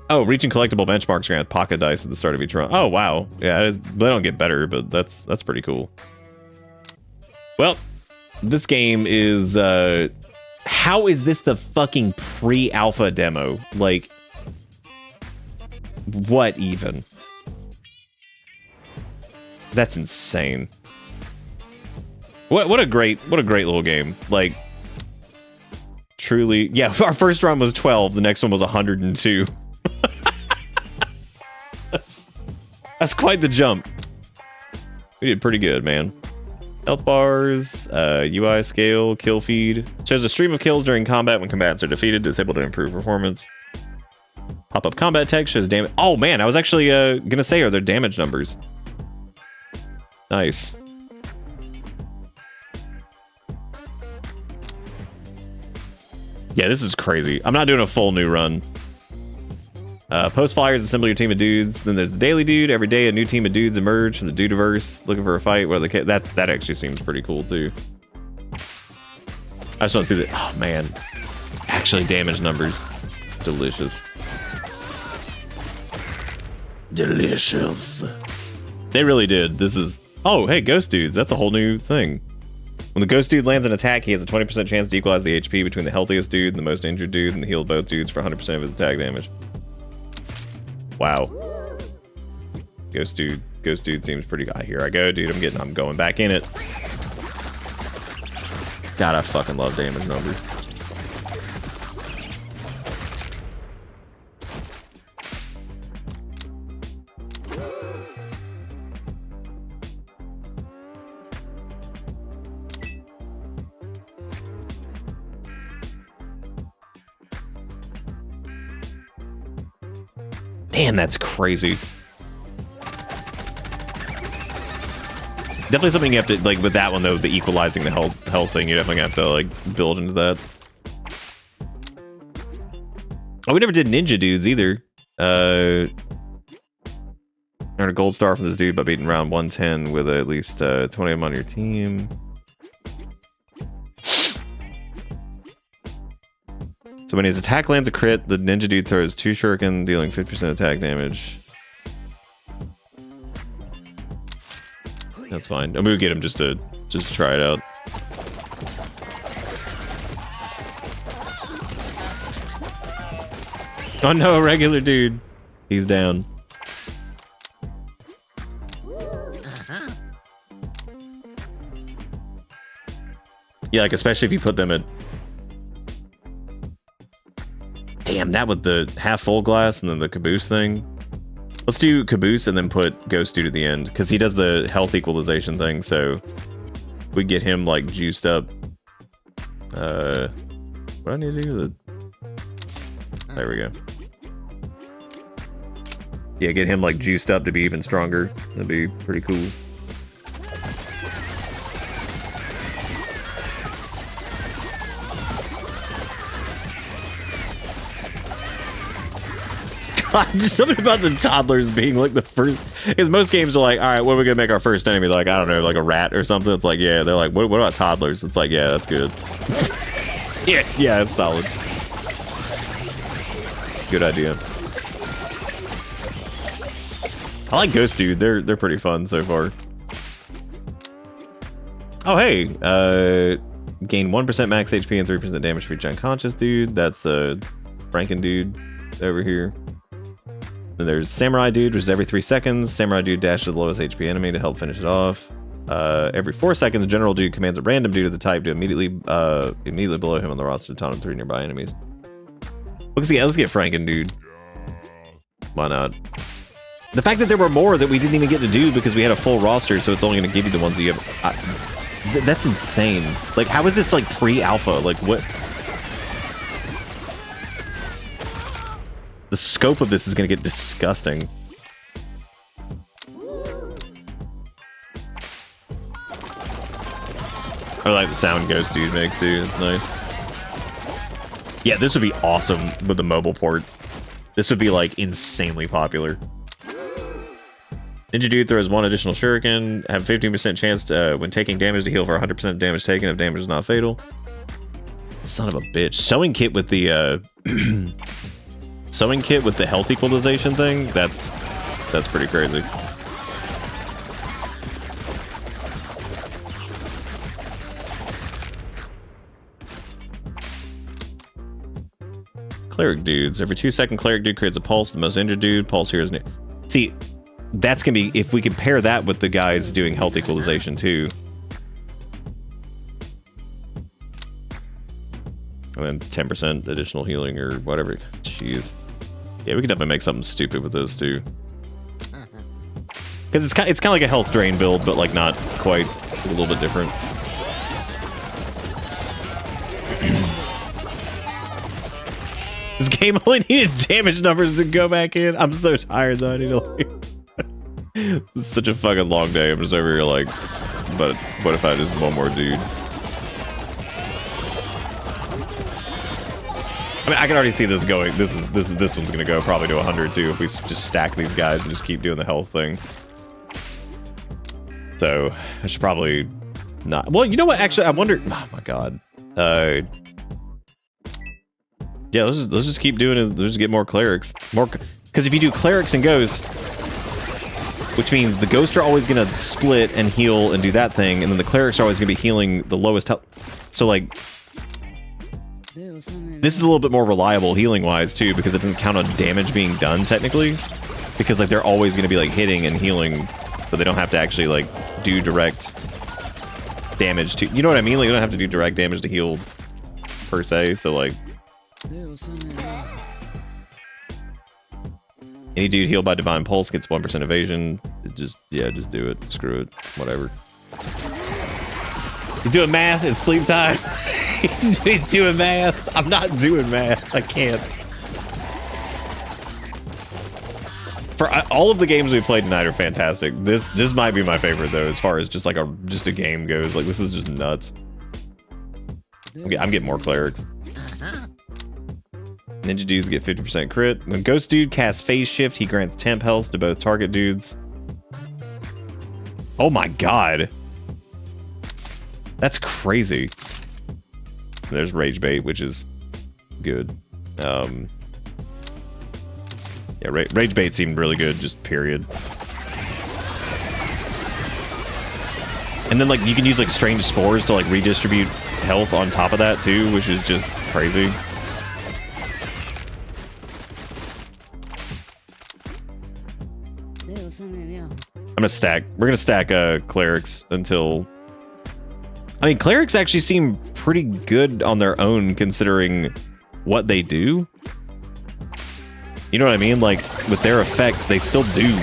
Oh, reaching collectible benchmarks grant pocket dice at the start of each run. Oh, wow. Yeah, they don't get better, but that's pretty cool. Well, this game is... how is this the fucking pre-alpha demo? Like, what even? That's insane. What a great little game. Like, truly... Yeah, our first run was 12. The next one was 102. That's quite the jump. We did pretty good, man. Health bars, UI scale, kill feed. Shows a stream of kills during combat when combatants are defeated. Disabled to improve performance. Pop-up combat text shows damage. Oh man, I was actually gonna say, are there damage numbers? Nice. Yeah, this is crazy. I'm not doing a full new run. Post flyers, assemble your team of dudes. Then there's the daily dude. Every day, a new team of dudes emerge from the Dudeverse, looking for a fight. Where that actually seems pretty cool too. I just want to see that. Oh man, actually damage numbers, delicious, delicious. They really did. This is. Oh hey, ghost dudes. That's a whole new thing. When the ghost dude lands an attack, he has a 20% chance to equalize the HP between the healthiest dude and the most injured dude, and heal both dudes for 100% of his attack damage. Wow. Ghost dude seems pretty good. Here I go, dude. I'm going back in it. God, I fucking love damage numbers. Damn, that's crazy. Definitely something you have to, like, with that one, though, the equalizing the health thing, you definitely have to, like, build into that. Oh, we never did ninja dudes, either. Earn a gold star from this dude by beating round 110 with at least 20 of them on your team. So when his attack lands a crit, the ninja dude throws 2 shuriken, dealing 50% attack damage. That's fine. I'm gonna get him just to try it out. Oh no, a regular dude. He's down. Yeah, like especially if you put them at. Damn, that with the half full glass and then the caboose thing. Let's do caboose and then put ghost dude at the end because he does the health equalization thing. So we get him like juiced up. What do I need to do? There we go. Yeah, get him like juiced up to be even stronger. That'd be pretty cool. Something about the toddlers being like the first. Because most games are like, all right, what are we gonna make our first enemy? Like, I don't know, like a rat or something. It's like, yeah. They're like, what about toddlers? It's like, yeah, that's good. yeah, it's solid. Good idea. I like Ghost Dude. They're pretty fun so far. Oh hey, gain 1% max HP and 3% damage for each unconscious dude. That's Franken dude over here. Then there's Samurai Dude, which is every 3 seconds. Samurai Dude dashes to the lowest HP enemy to help finish it off. Every 4 seconds, General Dude commands a random dude of the type to immediately below him on the roster to taunt him 3 nearby enemies. Let's get Franken Dude. Why not? The fact that there were more that we didn't even get to do because we had a full roster, so it's only going to give you the ones that you have. That's insane. Like, how is this like pre-alpha? Like, what? The scope of this is going to get disgusting. I like the sound Ghost Dude makes too. It's nice. Yeah, this would be awesome with the mobile port. This would be like insanely popular. Ninja Dude throws 1 additional shuriken. Have 15% chance to, when taking damage to heal for 100% damage taken if damage is not fatal. Son of a bitch. Sewing kit with the sewing kit with the health equalization thing, that's pretty crazy. Cleric dudes. Every 2-second cleric dude creates a pulse. The most injured dude, pulse here is new. See, that's gonna be, if we could pair that with the guys doing health equalization too. And then 10% additional healing or whatever. Jeez. Yeah, we could definitely make something stupid with those two. Because it's kind of like a health drain build, but like not quite, a little bit different. This game only needed damage numbers to go back in. I'm so tired though. I need to like... It's such a fucking long day. I'm just over here like, but what if I just one more dude? I mean, I can already see this going. This one's gonna go probably to 100 too if we just stack these guys and just keep doing the health thing. So I should probably not. Well, you know what? Actually, I wonder. Oh my god. Yeah, let's just keep doing it. Let's just get more clerics. More, because if you do clerics and ghosts, which means the ghosts are always gonna split and heal and do that thing, and then the clerics are always gonna be healing the lowest health. So like. This is a little bit more reliable healing-wise, too, because it doesn't count on damage being done, technically. Because, like, they're always going to be, like, hitting and healing, so they don't have to actually, like, do direct damage to... You know what I mean? Like, you don't have to do direct damage to heal, per se, so, like... Any dude healed by Divine Pulse gets 1% evasion. Yeah, just do it. Screw it. Whatever. He's doing math. It's sleep time. He's doing math. I'm not doing math. I can't. For all of the games we played tonight are fantastic. This might be my favorite though, as far as just like a game goes. Like this is just nuts. Okay, I'm getting more clerics. Ninja dudes get 50% crit. When Ghost dude casts phase shift, he grants temp health to both target dudes. Oh my god. That's crazy. There's Rage Bait, which is good. Yeah, Rage Bait seemed really good, just period. And then, like, you can use, like, Strange Spores to, like, redistribute health on top of that, too, which is just crazy. We're gonna stack clerics until... I mean, clerics actually seem pretty good on their own, considering what they do. You know what I mean? Like, with their effect, they still do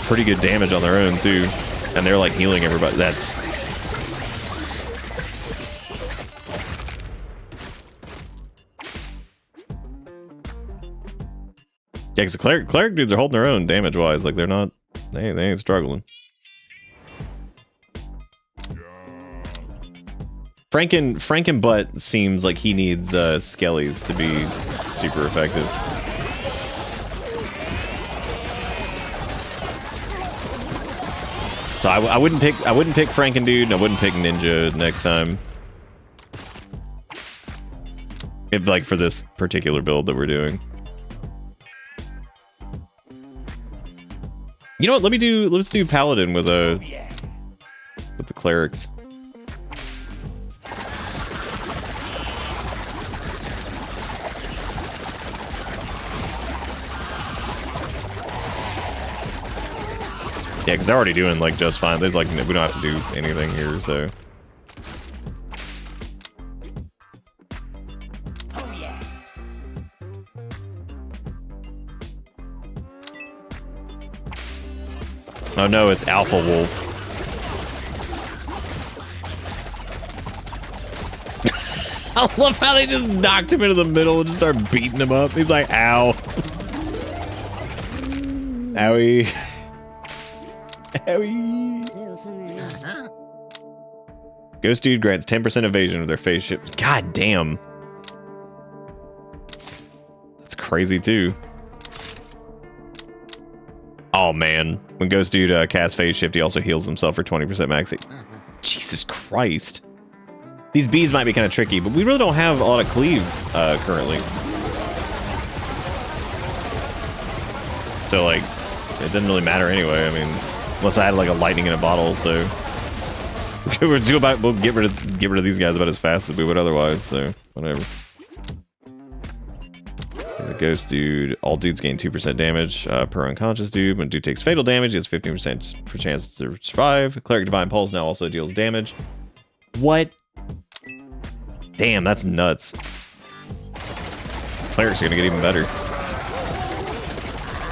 pretty good damage on their own, too. And they're, like, healing everybody. That's... Yeah, because the cleric dudes are holding their own damage-wise. Like, they're not... They ain't struggling. Frankenbutt seems like he needs skellies to be super effective. So I wouldn't pick Frankendude, and I wouldn't pick Ninja next time. If like for this particular build that we're doing. You know what? Let's do Paladin with the clerics. Yeah, because they're already doing like just fine. There's like we don't have to do anything here, so. Oh yeah. Oh no, it's Alpha Wolf. I love how they just knocked him into the middle and just started beating him up. He's like, ow. Owie. Ghost dude grants 10% evasion of their phase shift. God damn. That's crazy too. Oh man. When Ghost dude casts phase shift, he also heals himself for 20% max. Jesus Christ. These bees might be kind of tricky, but we really don't have a lot of cleave currently. So like, it didn't really matter anyway. I mean, unless I had like a lightning in a bottle. So we'll get rid of these guys about as fast as we would otherwise. So whatever. The ghost dude. All dudes gain 2% damage per unconscious dude. When dude takes fatal damage, he has 15% per chance to survive. Cleric Divine Pulse now also deals damage. What? Damn, that's nuts. Clerics are gonna get even better.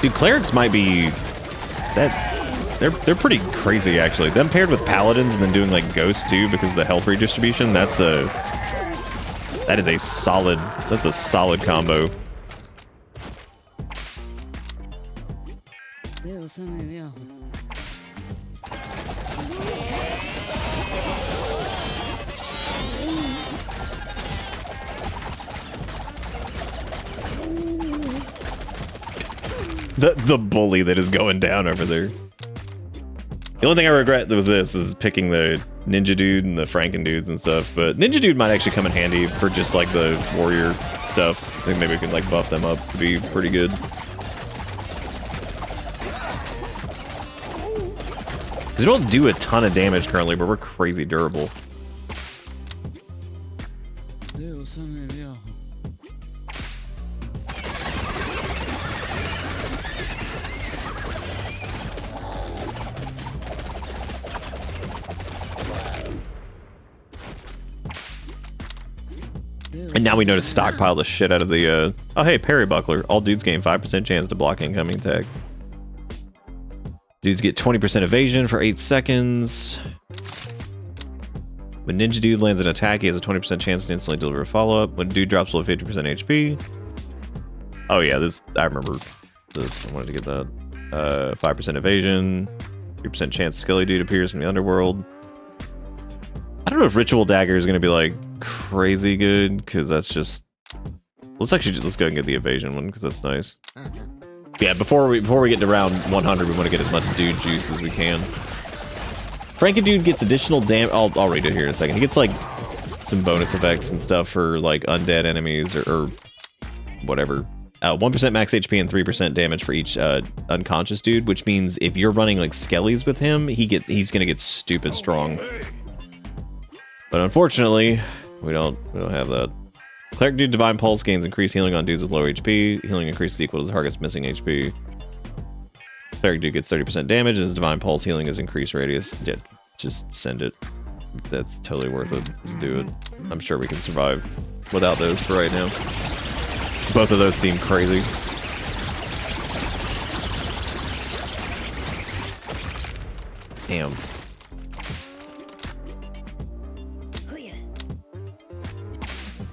Dude, clerics might be that they're pretty crazy actually. Them paired with paladins and then doing like ghosts too because of the health redistribution. That's a solid combo. The bully that is going down over there. The only thing I regret with this is picking the ninja dude and the Franken dudes and stuff, but ninja dude might actually come in handy for just like the warrior stuff. I think maybe we can like buff them up to be pretty good. We don't do a ton of damage currently, but we're crazy durable. And now we know to stockpile the shit out of the, oh hey, parry buckler. All dudes gain 5% chance to block incoming attacks. Dudes get 20% evasion for 8 seconds. When ninja dude lands an attack, he has a 20% chance to instantly deliver a follow-up. When dude drops below 50% HP. Oh yeah, this, I remember this. I wanted to get that. 5% evasion. 3% chance Skelly dude appears from the underworld. I don't know if Ritual Dagger is going to be like crazy good, because that's just... let's go ahead and get the evasion one, because that's nice. Yeah, before we get to round 100, we want to get as much dude juice as we can. Franken dude gets additional damage. I'll read it here in a second. He gets like some bonus effects and stuff for like undead enemies or whatever. 1% max HP and 3% damage for each unconscious dude, which means if you're running like Skellies with him, he's gonna get stupid strong. But unfortunately, we don't have that. Cleric dude Divine Pulse gains increased healing on dudes with low HP. Healing increases equal to the target's missing HP. Cleric dude gets 30% damage, and his Divine Pulse healing is increased radius. Yeah, just send it. That's totally worth it. Just do it. I'm sure we can survive without those for right now. Both of those seem crazy. Damn.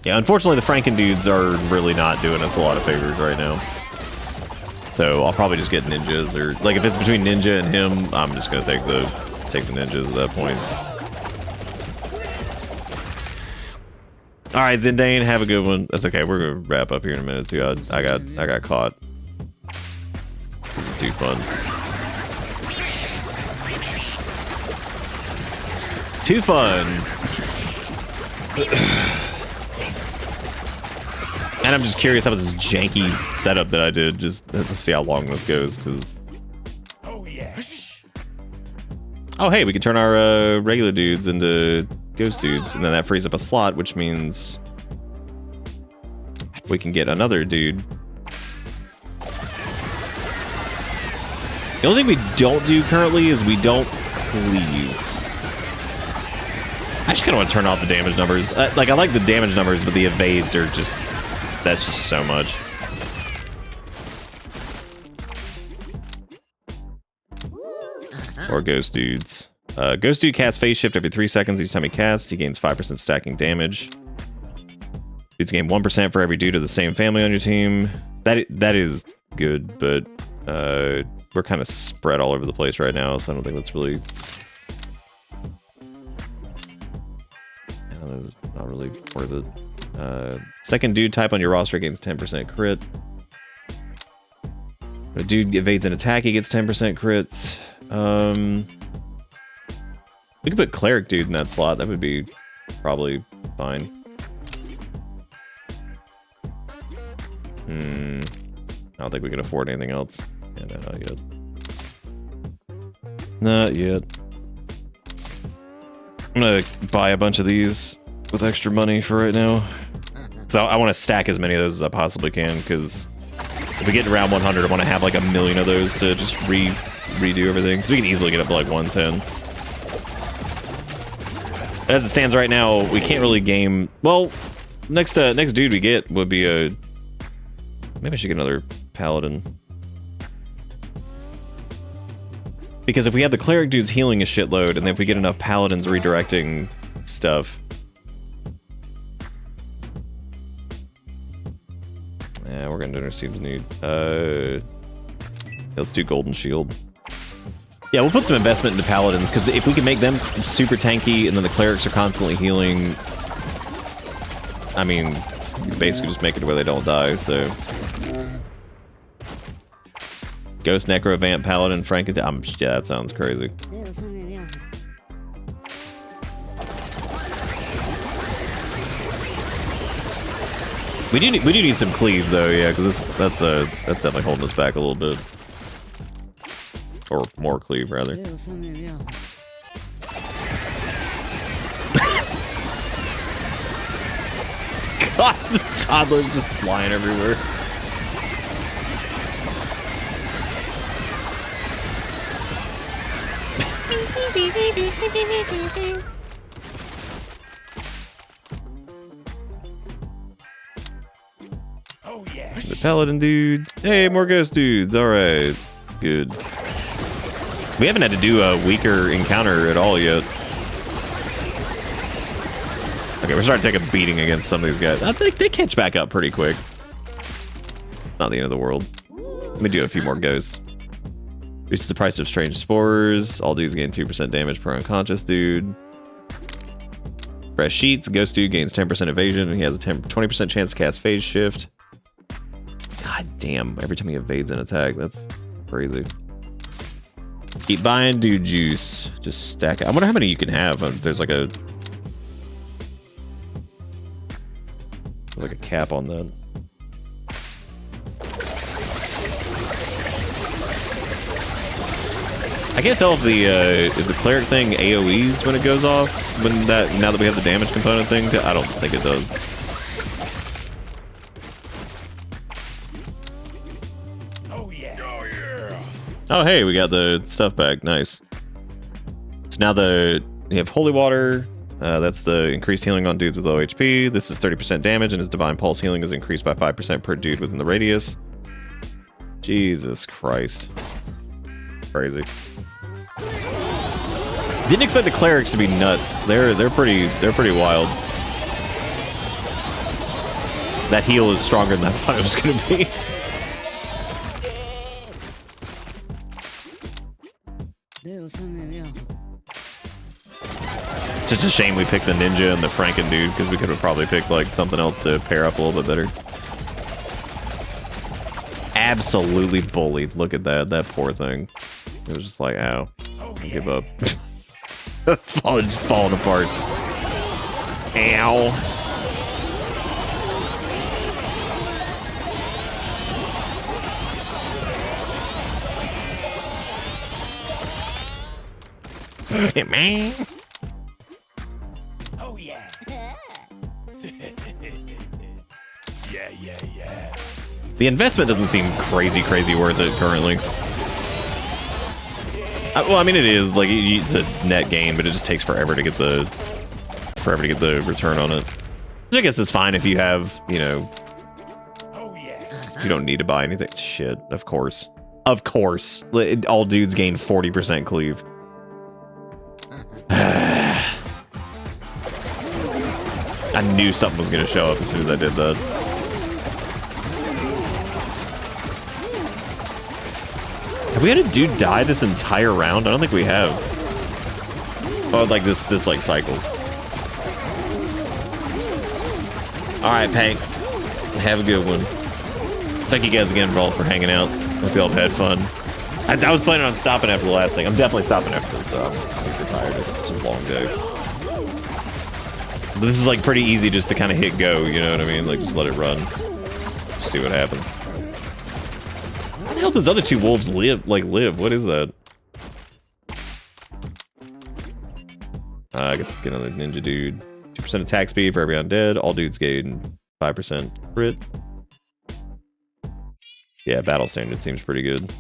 Yeah, unfortunately the Franken dudes are really not doing us a lot of favors right now. So I'll probably just get ninjas, or like if it's between ninja and him, I'm just gonna take the ninjas at that point. All right, Zindane, have a good one. That's okay. We're gonna wrap up here in a minute too. I got caught. This is too fun. Too fun. And I'm just curious about this janky setup that I did. Just let's see how long this goes, because. Oh yes. Oh hey, we can turn our regular dudes into ghost dudes, and then that frees up a slot, which means we can get another dude. The only thing we don't do currently is we don't cleave. I just kind of want to turn off the damage numbers. Like I like the damage numbers, but the evades are just. That's just so much. Or ghost dudes. Ghost dude casts phase shift every 3 seconds each time he casts. He gains 5% stacking damage. Dudes gain 1% for every dude of the same family on your team. That is good, but we're kind of spread all over the place right now, so I don't think that's really... not really worth it. Second dude type on your roster gains 10% crit. When a dude evades an attack, he gets 10% crits. We could put cleric dude in that slot. That would be probably fine. I don't think we can afford anything else. Yeah, no, not yet. Not yet. I'm gonna buy a bunch of these with extra money for right now. So I want to stack as many of those as I possibly can, because if we get to round 100, I want to have like 1 million of those to just redo everything. So we can easily get up to like 110. As it stands right now, we can't really game. Well, next dude we get would be a. Maybe I should get another paladin. Because if we have the cleric dudes healing a shitload, and then if we get enough paladins redirecting stuff. Yeah, we're gonna do seems need. Let's do Golden Shield. Yeah, we'll put some investment into paladins, because if we can make them super tanky and then the clerics are constantly healing, I mean, you basically just make it where they don't die, so. Ghost, Necro, Vamp, Paladin, Frankenstein. Yeah, that sounds crazy. We do need some cleave though, yeah, because that's definitely holding us back a little bit. Or more cleave, rather. God, the toddler's just flying everywhere. Oh yeah. The paladin dude. Hey, more ghost dudes. All right, good. We haven't had to do a weaker encounter at all yet. Okay, we're starting to take a beating against some of these guys. I think they catch back up pretty quick. Not the end of the world. Let me do a few more ghosts. Reduces the price of strange spores. All dudes gain 2% damage per unconscious dude. Fresh sheets. Ghost dude gains 10% evasion, and he has a 20% chance to cast phase shift. God damn! Every time he evades an attack, that's crazy. Keep buying dude juice. Just stack it. I wonder how many you can have. There's like a cap on that. I can't tell if the cleric thing AoEs when it goes off. Now that we have the damage component thing, I don't think it does. Oh yeah. Oh yeah. Oh hey, we got the stuff back. Nice. So now we have holy water. That's the increased healing on dudes with low HP. This is 30% damage, and his divine pulse healing is increased by 5% per dude within the radius. Jesus Christ. Crazy. Didn't expect the clerics to be nuts. They're pretty wild. That heal is stronger than I thought it was gonna be. Just a shame we picked the ninja and the Franken dude, because we could have probably picked like something else to pair up a little bit better. Absolutely bullied. Look at that. That poor thing. It was just like, ow. I give up. Just falling apart. Ow. Man. Oh yeah. Yeah. The investment doesn't seem crazy worth it currently. Well, I mean, it is like it's a net gain, but it just takes forever to get the return on it. Which I guess is fine if you have, you know, you don't need to buy anything. Shit, of course, all dudes gain 40% cleave. I knew something was gonna show up as soon as I did that. Have we had a dude die this entire round? I don't think we have. Oh, like this like cycle. All right, Pank. Have a good one. Thank you guys again for hanging out. Hope you all have had fun. I was planning on stopping after the last thing. I'm definitely stopping after this. I'm super tired. It's just a long day. This is like pretty easy just to kind of hit go. You know what I mean? Like just let it run. See what happens. the hell those other two wolves live? What is that? I guess let's get another ninja dude. 2% attack speed for every undead. All dudes gain 5% crit. Yeah, battle standard seems pretty good.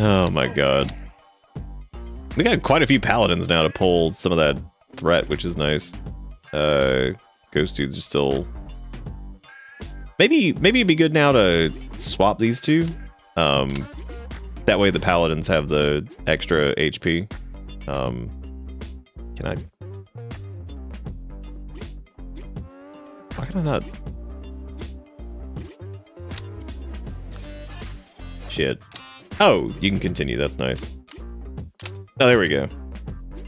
Oh my god. We got quite a few paladins now to pull some of that threat, which is nice. Ghost dudes are still... Maybe it'd be good now to swap these two. That way the paladins have the extra HP. Can I... Why can I not... Shit. Oh, you can continue. That's nice. Oh, there we go.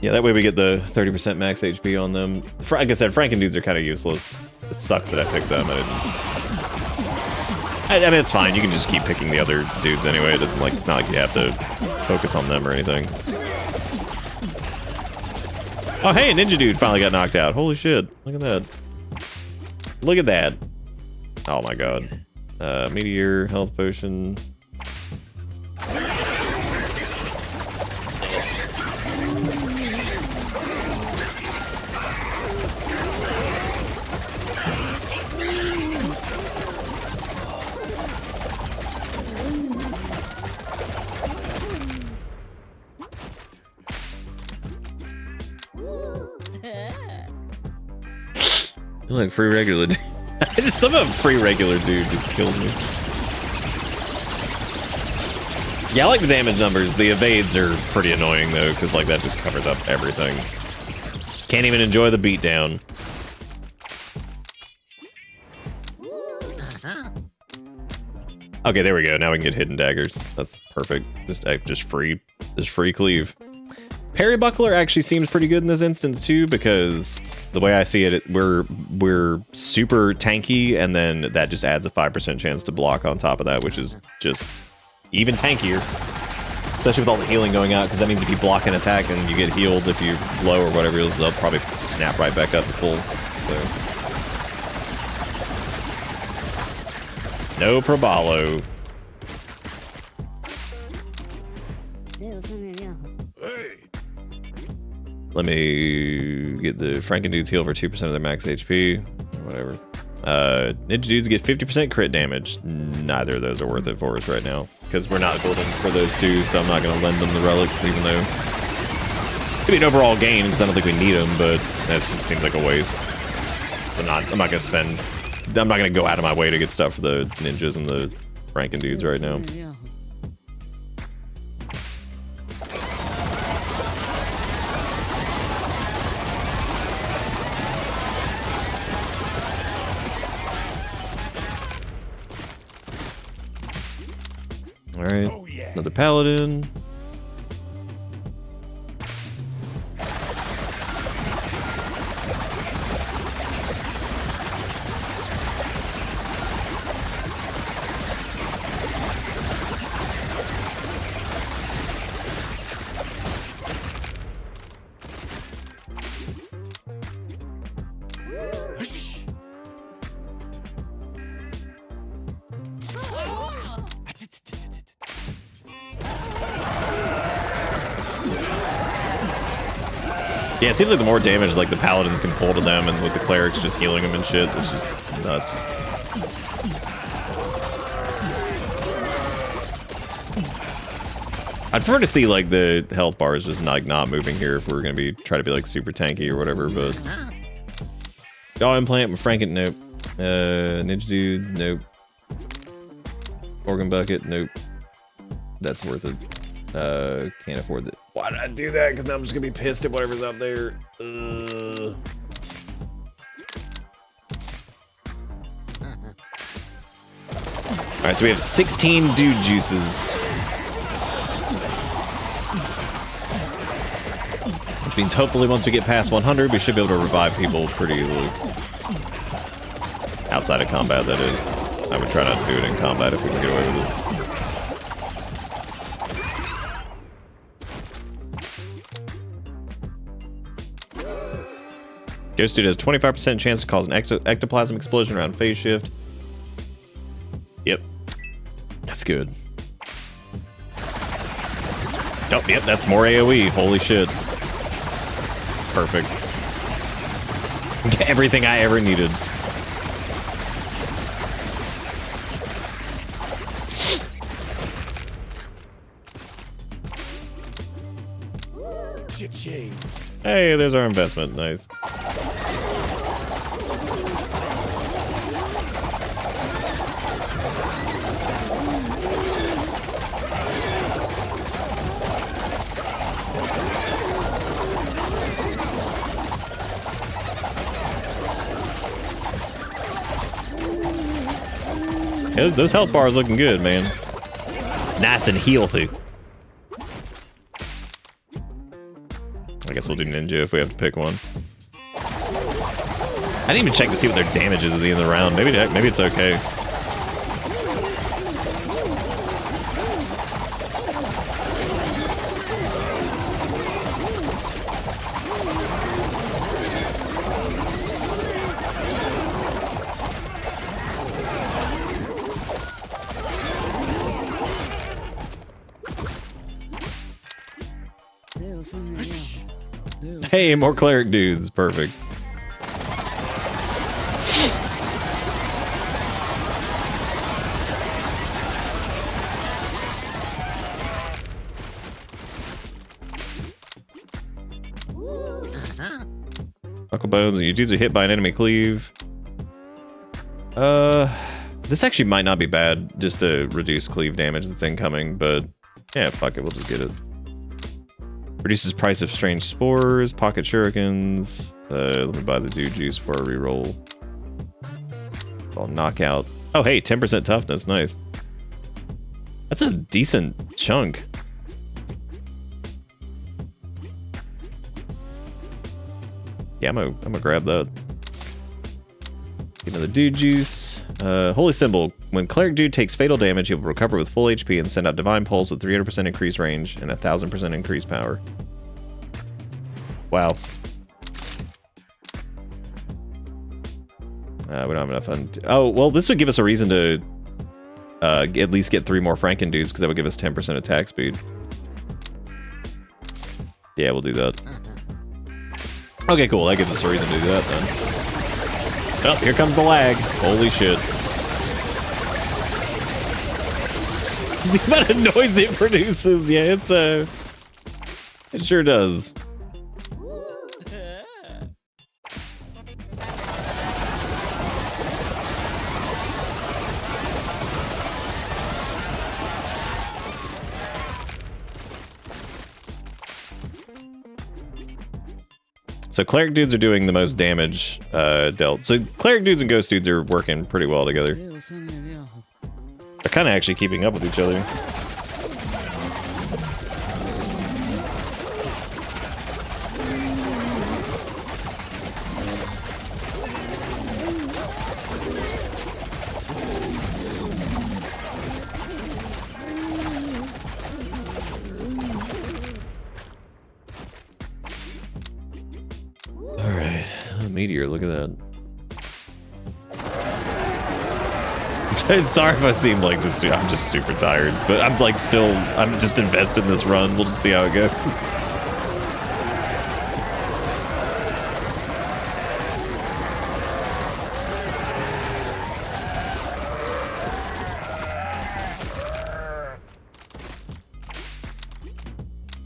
Yeah, that way we get the 30% max HP on them. Like I said, Franken dudes are kind of useless. It sucks that I picked them. I mean, it's fine. You can just keep picking the other dudes anyway. It doesn't not like you have to focus on them or anything. Oh, hey, Ninja Dude finally got knocked out. Holy shit. Look at that. Look at that. Oh my god. Meteor, health potion. Like free regular dude. Some of free regular dude just kills me. Yeah, I like the damage numbers. The evades are pretty annoying though, because like that just covers up everything. Can't even enjoy the beatdown. Okay, there we go. Now we can get hidden daggers. That's perfect. Just free cleave. Parry buckler actually seems pretty good in this instance too, because the way I see it, we're super tanky, and then that just adds a 5% chance to block on top of that, which is just even tankier. Especially with all the healing going out, because that means if you block an attack and you get healed, if you're low or whatever it is, they'll probably snap right back up to full. So. No probalo. Let me get the Franken dudes heal for 2% of their max HP. Whatever. Ninja dudes get 50% crit damage. Neither of those are worth it for us right now, because we're not building for those two, so I'm not going to lend them the relics, even though it could be an overall gain, because I don't think we need them, but that just seems like a waste. I'm not going to spend... I'm not going to go out of my way to get stuff for the ninjas and the Franken dudes right now. Alright, another paladin. Yeah, it seems like the more damage like the paladins can pull to them, and with the clerics just healing them and shit, it's just nuts. I'd prefer to see like the health bars just not moving here if we're gonna be try to be like super tanky or whatever, but jaw implant with Franken, nope. Ninja dudes, nope. Organ bucket, nope. That's worth it. Can't afford that. Why did I do that? Because now I'm just gonna be pissed at whatever's up there. Alright, so we have 16 dude juices. Which means hopefully once we get past 100, we should be able to revive people pretty easily. Outside outside of combat, that is. I would try not to do it in combat if we can get away with it. Ghost Dude has 25% chance to cause an ectoplasm explosion around phase shift. Yep. That's good. Oh, yep, that's more AoE. Holy shit. Perfect. Everything I ever needed. Cha-ching. Hey, there's our investment. Nice. Yeah, those health bars looking good, man. Nice and healthy. I guess we'll do ninja if we have to pick one. I didn't even check to see what their damage is at the end of the round. Maybe it's okay. Hey, more cleric dudes. Perfect. Knuckle bones. You dudes are hit by an enemy cleave. This actually might not be bad, just to reduce cleave damage that's incoming, but yeah, fuck it, we'll just get it. Reduces price of strange spores, pocket shurikens. Let me buy the dude juice for a reroll. I'll knock out. Oh, hey, 10% toughness. Nice. That's a decent chunk. Yeah, I'm gonna grab that. Get another dude juice. Holy symbol. When cleric dude takes fatal damage, he will recover with full HP and send out divine pulse with 300% increased range and 1000% increased power. Wow. We don't have enough fun. Oh, well, this would give us a reason to at least get 3 more Franken dudes, because that would give us 10% attack speed. Yeah, we'll do that. Okay, cool. That gives us a reason to do that then. Oh, here comes the lag. Holy shit. The amount of noise it produces, yeah, it sure does. So cleric dudes are doing the most damage dealt. So cleric dudes and ghost dudes are working pretty well together. They're kind of actually keeping up with each other. Meteor, look at that. Sorry if I seem like I'm just super tired, but I'm like I'm just invested in this run. We'll just see how it goes.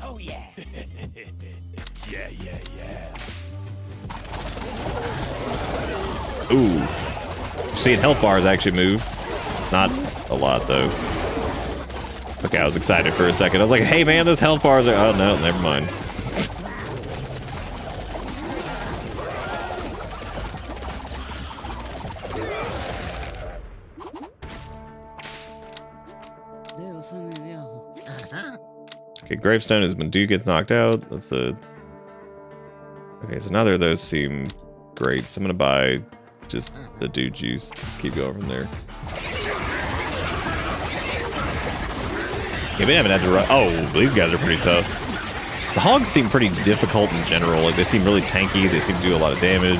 Oh yeah. yeah. Ooh. Seeing health bars actually move. Not a lot, though. Okay, I was excited for a second. I was like, hey, man, those health bars are... Oh, no, never mind. Okay, Gravestone is when dude gets knocked out. That's a... Okay, so neither of those seem great. So I'm going to buy just the dude juice. Just keep going from there. Yeah, we haven't had to run. Oh, these guys are pretty tough. The hogs seem pretty difficult in general. Like, they seem really tanky. They seem to do a lot of damage.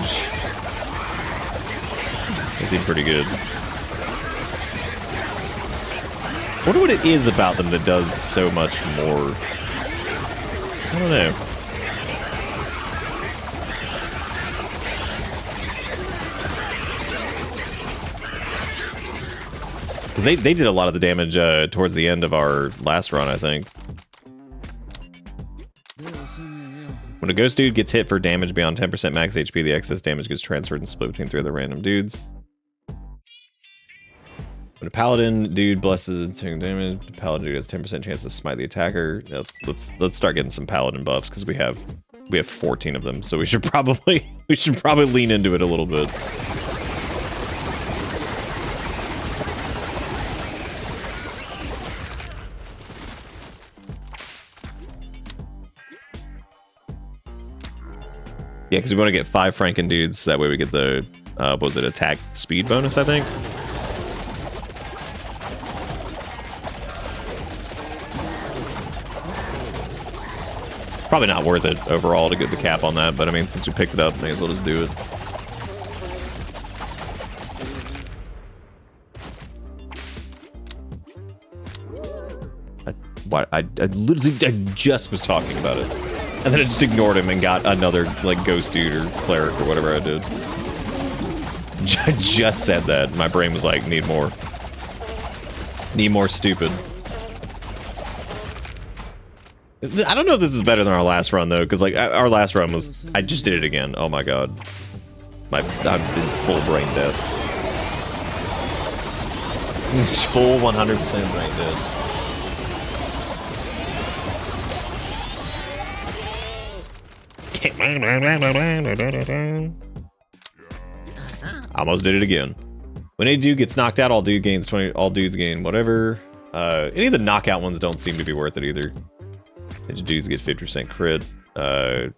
They seem pretty good. I wonder what it is about them that does so much more. I don't know. Because they did a lot of the damage towards the end of our last run, I think. When a ghost dude gets hit for damage beyond 10% max HP, the excess damage gets transferred and split between 3 other random dudes. When a paladin dude blesses and taking damage, the paladin dude has 10% chance to smite the attacker. Let's start getting some paladin buffs because we have 14 of them, so we should probably lean into it a little bit. Yeah, because we want to get 5 Franken dudes, so that way we get the what was it, attack speed bonus, I think. Probably not worth it overall to get the cap on that, but I mean, since we picked it up, may as well just do it. I literally just was talking about it, and then I just ignored him and got another like ghost dude or cleric or whatever I did. I just said that. My brain was like, need more stupid. I don't know if this is better than our last run though, because like our last run was, I just did it again. Oh my god, I've been full brain dead. Full 100% brain dead. Almost did it again. When a dude gets knocked out, all dudes gain whatever. Any of the knockout ones don't seem to be worth it either. Dudes get 50% crit. Yeah.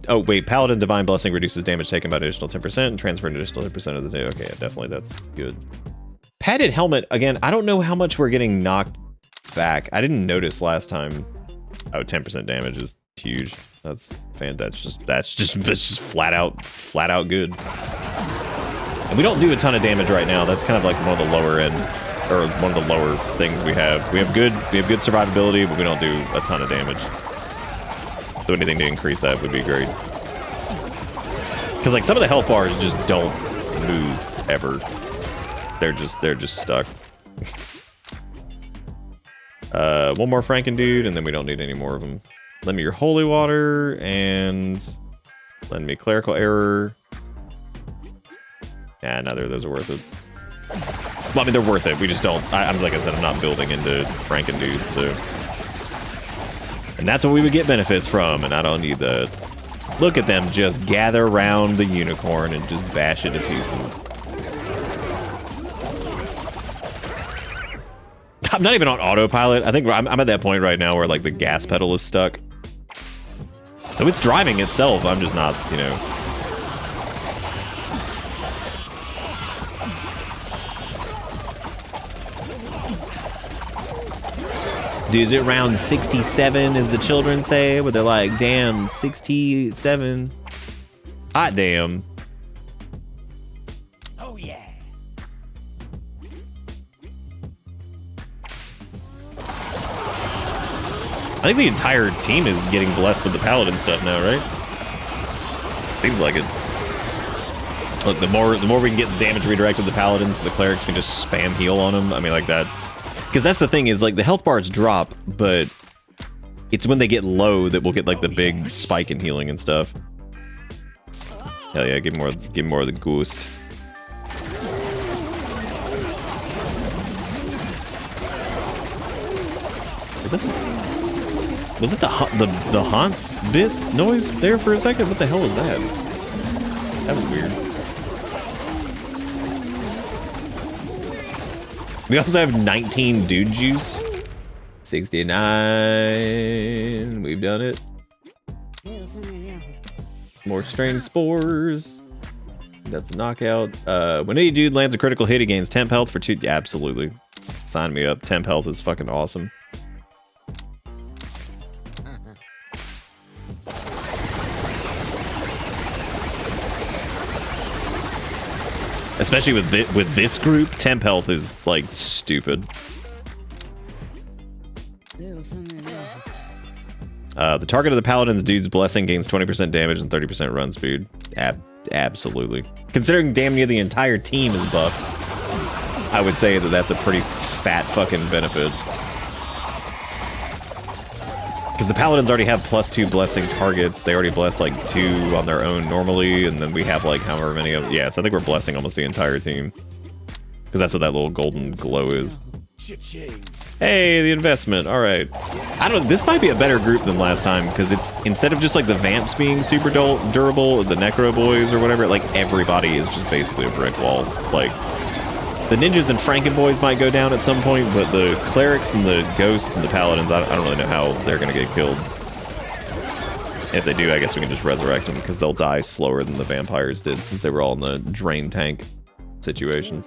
Oh wait, Paladin Divine Blessing reduces damage taken by an additional 10% and transfer an additional 10% of the day. Okay, yeah, definitely that's good. Padded helmet, again, I don't know how much we're getting knocked back. I didn't notice last time. Oh, 10% damage is huge. That's just flat out good. And we don't do a ton of damage right now. That's kind of like one of the lower end, or one of the lower things we have. We have good survivability, but we don't do a ton of damage. So anything to increase that would be great. Because like some of the health bars just don't move ever. They're just stuck. One more Franken dude, and then we don't need any more of them. Lend me your holy water, and lend me clerical error. Yeah, neither of those are worth it. Well, I mean, they're worth it. We just don't. I'm like I said, I'm not building into Franken dude, so. And that's what we would get benefits from, and I don't need that. Look at them just gather around the unicorn and just bash it to pieces. I'm not even on autopilot. I think I'm at that point right now where like the gas pedal is stuck. So it's driving itself. I'm just not, you know. Dude, is it round 67 as the children say? Where they're like, damn, 67. Hot damn. Oh yeah. I think the entire team is getting blessed with the paladin stuff now, right? Seems like it. Look, the more we can get the damage redirected to the paladins, the clerics can just spam heal on them. I mean, like that. Because that's the thing is, like, the health bars drop, but it's when they get low that we'll get like the big spike in healing and stuff. Hell yeah, give more of the ghost. Was it the haunts bits noise there for a second? What the hell was that? That was weird. We also have 19 dude juice. 69. We've done it. More strange spores. That's a knockout. When any dude lands a critical hit, he gains temp health for 2. Yeah, absolutely. Sign me up. Temp health is fucking awesome. Especially with this group, temp health is like stupid. The target of the paladin's dude's blessing gains 20% damage and 30% run speed. Absolutely. Considering damn near the entire team is buffed, I would say that that's a pretty fat fucking benefit. Because the paladins already have +2 blessing targets. They already bless like 2 on their own normally, and then we have like however many of. Yeah, so I think we're blessing almost the entire team. Because that's what that little golden glow is. Hey, the investment. All right. I don't. This might be a better group than last time because it's instead of just like the vamps being super durable, the necro boys or whatever. Like everybody is just basically a brick wall. Like the ninjas and Franken boys might go down at some point, but the clerics and the ghosts and the paladins, I don't really know how they're gonna get killed. If they do, I guess we can just resurrect them because they'll die slower than the vampires did since they were all in the drain tank situation.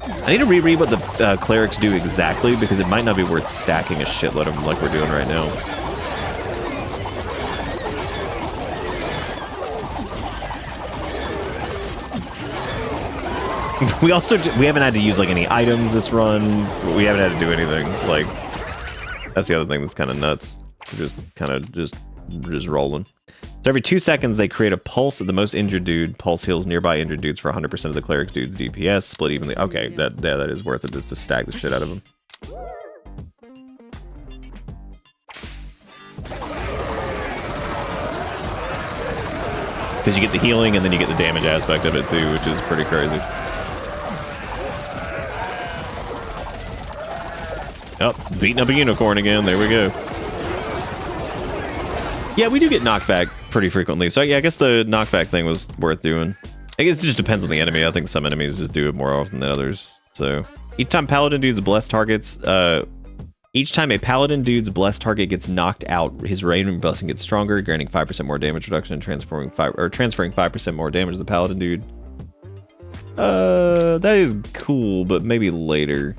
I need to reread what the clerics do exactly because it might not be worth stacking a shitload of them like we're doing right now. We haven't had to use like any items this run. We haven't had to do anything. Like that's the other thing that's kind of nuts. We're just rolling. So every 2 seconds, they create a pulse of the most injured dude. Pulse heals nearby injured dudes for 100% of the cleric's dude's DPS. Split evenly. Okay, that is worth it just to stack the shit out of them. Because you get the healing and then you get the damage aspect of it too, which is pretty crazy. Oh, beating up a unicorn again. There we go. Yeah, we do get knocked back pretty frequently. So yeah, I guess the knockback thing was worth doing. I guess it just depends on the enemy. I think some enemies just do it more often than others. So each time paladin dude's blessed targets, each time a paladin dude's blessed target gets knocked out, his random blessing gets stronger, granting 5% more damage reduction and transferring 5% more damage to the paladin dude. That is cool, but maybe later.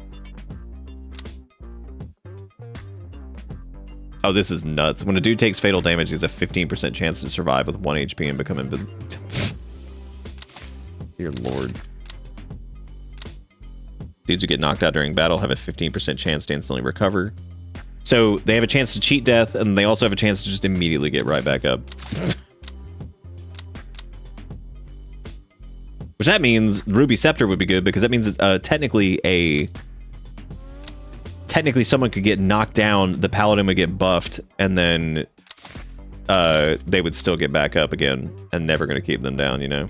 Oh, this is nuts. When a dude takes fatal damage, he has a 15% chance to survive with 1 HP and become invisible. Dear Lord. Dudes who get knocked out during battle have a 15% chance to instantly recover. So they have a chance to cheat death, and they also have a chance to just immediately get right back up. Which that means Ruby Scepter would be good, because that means technically someone could get knocked down, the paladin would get buffed, and then they would still get back up again, and never going to keep them down, you know?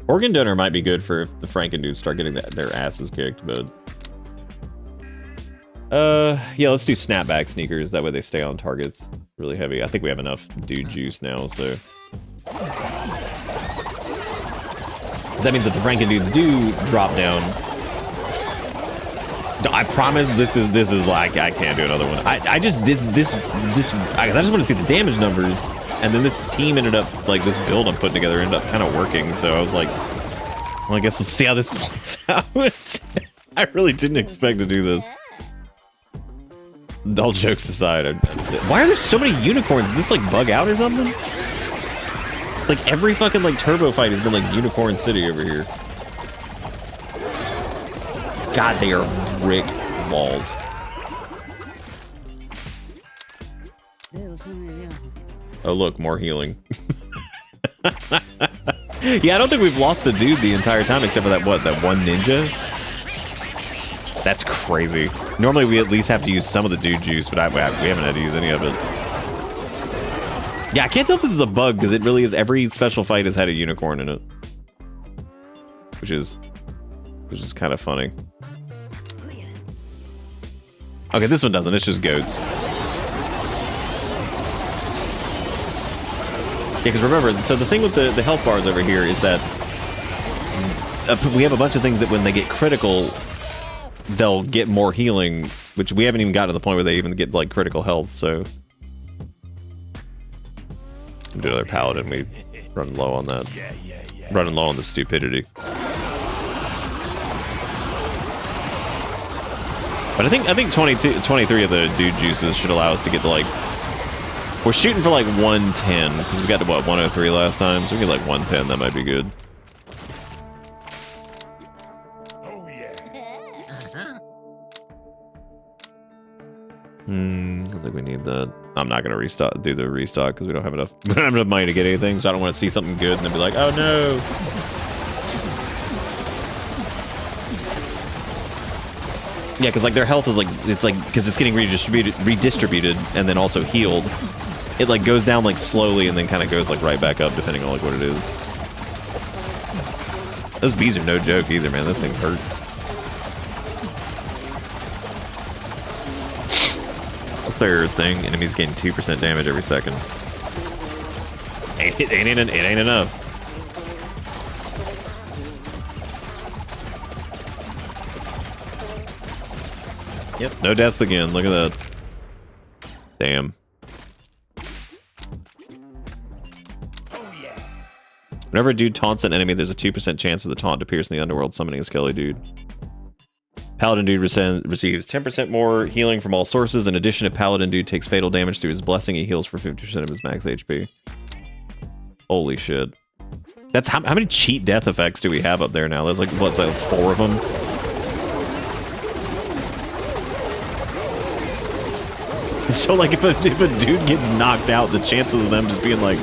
Organ donor might be good for if the Franken dudes start getting their asses kicked, but... yeah, let's do snapback sneakers. That way they stay on targets really heavy. I think we have enough dude juice now, so... That means that the Franken dudes do drop down. I promise this is like, I can't do another one. I just did this, I just want to see the damage numbers. And then this team ended up, like, this build I'm putting together ended up kind of working. So I was like, well, I guess let's see how this plays out. I really didn't expect to do this. All jokes aside, why are there so many unicorns? Did this like bug out or something? Like every fucking like turbo fight has been like Unicorn City over here. God, they are brick walls. Oh look, more healing. Yeah, I don't think we've lost the dude the entire time except for that one ninja. That's crazy. Normally we at least have to use some of the dude juice, but we haven't had to use any of it. Yeah, I can't tell if this is a bug because it really is. Every special fight has had a unicorn in it, which is kind of funny. Okay, this one doesn't. It's just goats. Yeah, because remember, so the thing with the health bars over here is that we have a bunch of things that when they get critical, they'll get more healing, which we haven't even gotten to the point where they even get like critical health. So do another paladin. We run low on that. Running low on the stupidity. But I think 23 of the dude juices should allow us to get to like. We're shooting for like 110 because we got to what 103 last time, so we get like 110. That might be good. I don't think we need that. I'm not gonna do the restock because we don't have enough. We don't have enough money to get anything, so I don't want to see something good and then be like, oh no. Yeah, because like their health is like because it's getting redistributed and then also healed. It like goes down like slowly and then kind of goes like right back up depending on like what it is. Those bees are no joke either, man. Those things hurt. What's their thing? Enemies gain 2% damage every second. It ain't enough. Yep, no deaths again. Look at that. Damn. Whenever a dude taunts an enemy, there's a 2% chance of the taunt to pierce in the underworld, summoning a skelly dude. Paladin dude receives 10% more healing from all sources. In addition, if Paladin dude takes fatal damage through his blessing, he heals for 50% of his max HP. Holy shit. That's how many cheat death effects do we have up there now? There's like, what's that, 4 of them? So like if a dude gets knocked out, the chances of them just being like,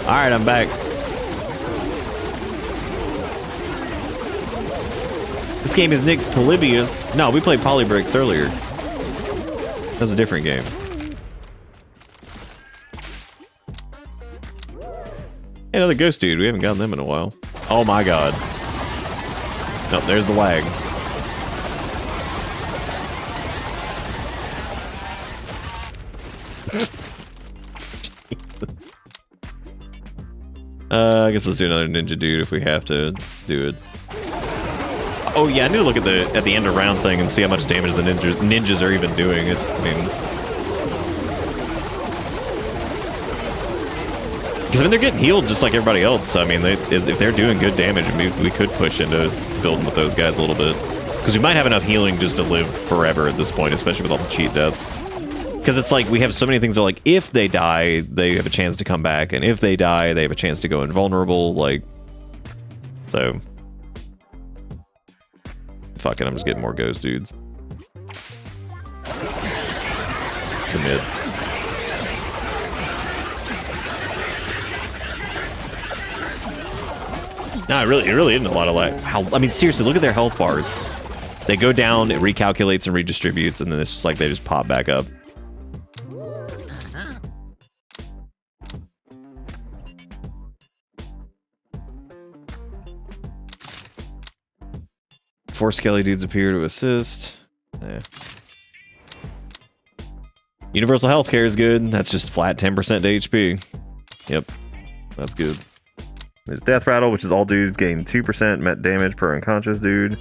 alright, I'm back. This game is Nick's Polybius. No, we played Polybricks earlier. That was a different game. Hey, another ghost dude. We haven't gotten them in a while. Oh my god. Nope, there's the lag. I guess let's do another ninja dude if we have to do it. Oh yeah, I need to look at the end of round thing and see how much damage the ninjas are even doing. Because I mean they're getting healed just like everybody else. So, I mean, if they're doing good damage, we could push into building with those guys a little bit. Because we might have enough healing just to live forever at this point, especially with all the cheat deaths. Because it's like we have so many things that are like, if they die, they have a chance to come back, and if they die, they have a chance to go invulnerable. Like, so. Fuck it, I'm just getting more ghost dudes. Commit. No, it really isn't a lot of lag. I mean, seriously, look at their health bars. They go down, it recalculates and redistributes, and then it's just like they just pop back up. Four skelly dudes appear to assist. Yeah. Universal healthcare is good. That's just flat 10% to HP. Yep. That's good. There's Death Rattle, which is all dudes gain 2% met damage per unconscious dude.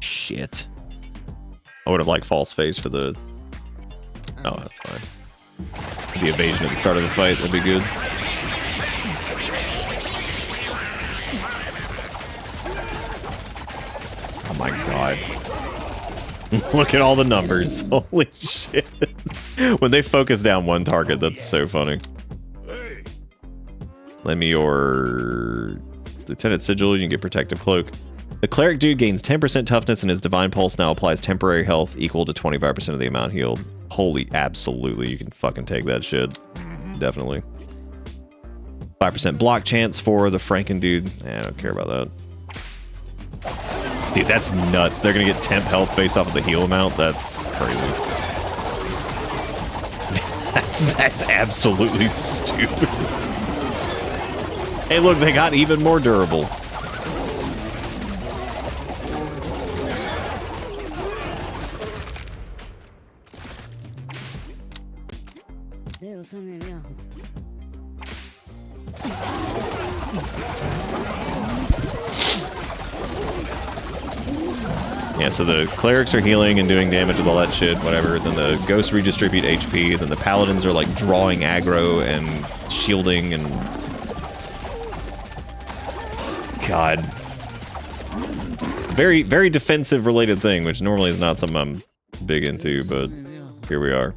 Shit. I would have liked false face for the... Oh, that's fine. The evasion at the start of the fight, that'd be good. Oh my god. Look at all the numbers. Holy shit. When they focus down one target, that's so funny. Lend me your Lieutenant Sigil, you can get Protective Cloak. The Cleric dude gains 10% toughness and his Divine Pulse now applies temporary health equal to 25% of the amount healed. Holy, absolutely, you can fucking take that shit. Definitely. 5% block chance for the Franken dude. I don't care about that. Dude, that's nuts. They're gonna get temp health based off of the heal amount. That's crazy. That's absolutely stupid. Hey, look, they got even more durable. Yeah, so the clerics are healing and doing damage with all that shit, whatever. Then the ghosts redistribute HP. Then the paladins are like drawing aggro and shielding and... God. Very, very defensive related thing, which normally is not something I'm big into, but here we are.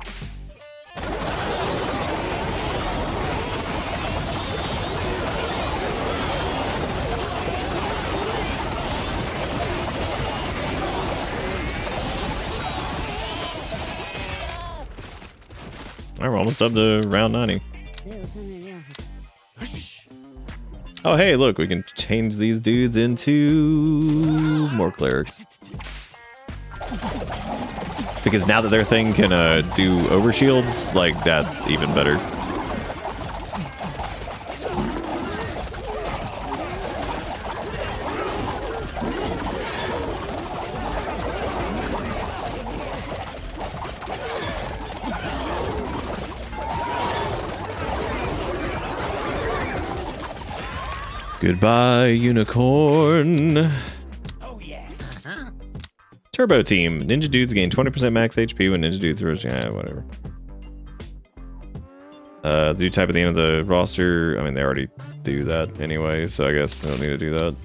Alright, we're almost up to round 90. Oh, hey, look, we can change these dudes into more clerics. Because now that their thing can do overshields, like, that's even better. Goodbye, unicorn. Oh yeah. Turbo team. Ninja dudes gain 20% max HP when Ninja dude throws. Yeah, whatever. The dude type at the end of the roster. I mean, they already do that anyway, so I guess I don't need to do that.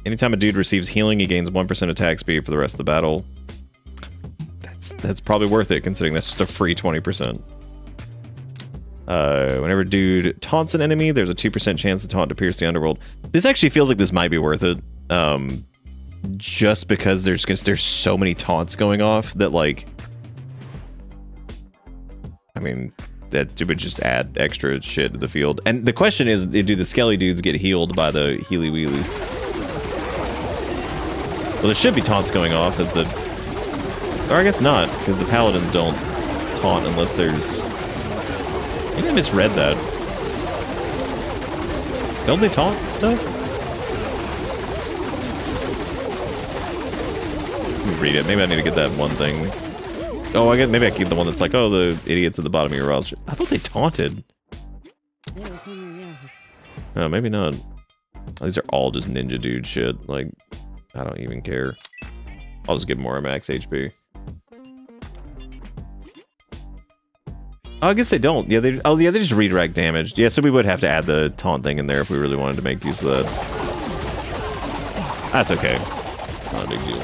Anytime a dude receives healing, he gains 1% attack speed for the rest of the battle. That's probably worth it, considering that's just a free 20%. Whenever dude taunts an enemy, there's a 2% chance the taunt to pierce the underworld. This actually feels like this might be worth it. Just because there's so many taunts going off that, like, I mean, that would just add extra shit to the field. And the question is, do the skelly dudes get healed by the healy wheelie? Well, there should be taunts going off as the, or I guess not, because the paladins don't taunt unless there's. I think I misread that. Don't they taunt stuff? Let me read it. Maybe I need to get that one thing. Oh, I guess maybe I keep the one that's like, oh, the idiots at the bottom of your roster. I thought they taunted. No, maybe not. These are all just ninja dude shit. Like, I don't even care. I'll just give more max HP. Oh, I guess they don't. Yeah, they just redirect damage. Yeah, so we would have to add the taunt thing in there if we really wanted to make use of that. That's okay. Not a big deal.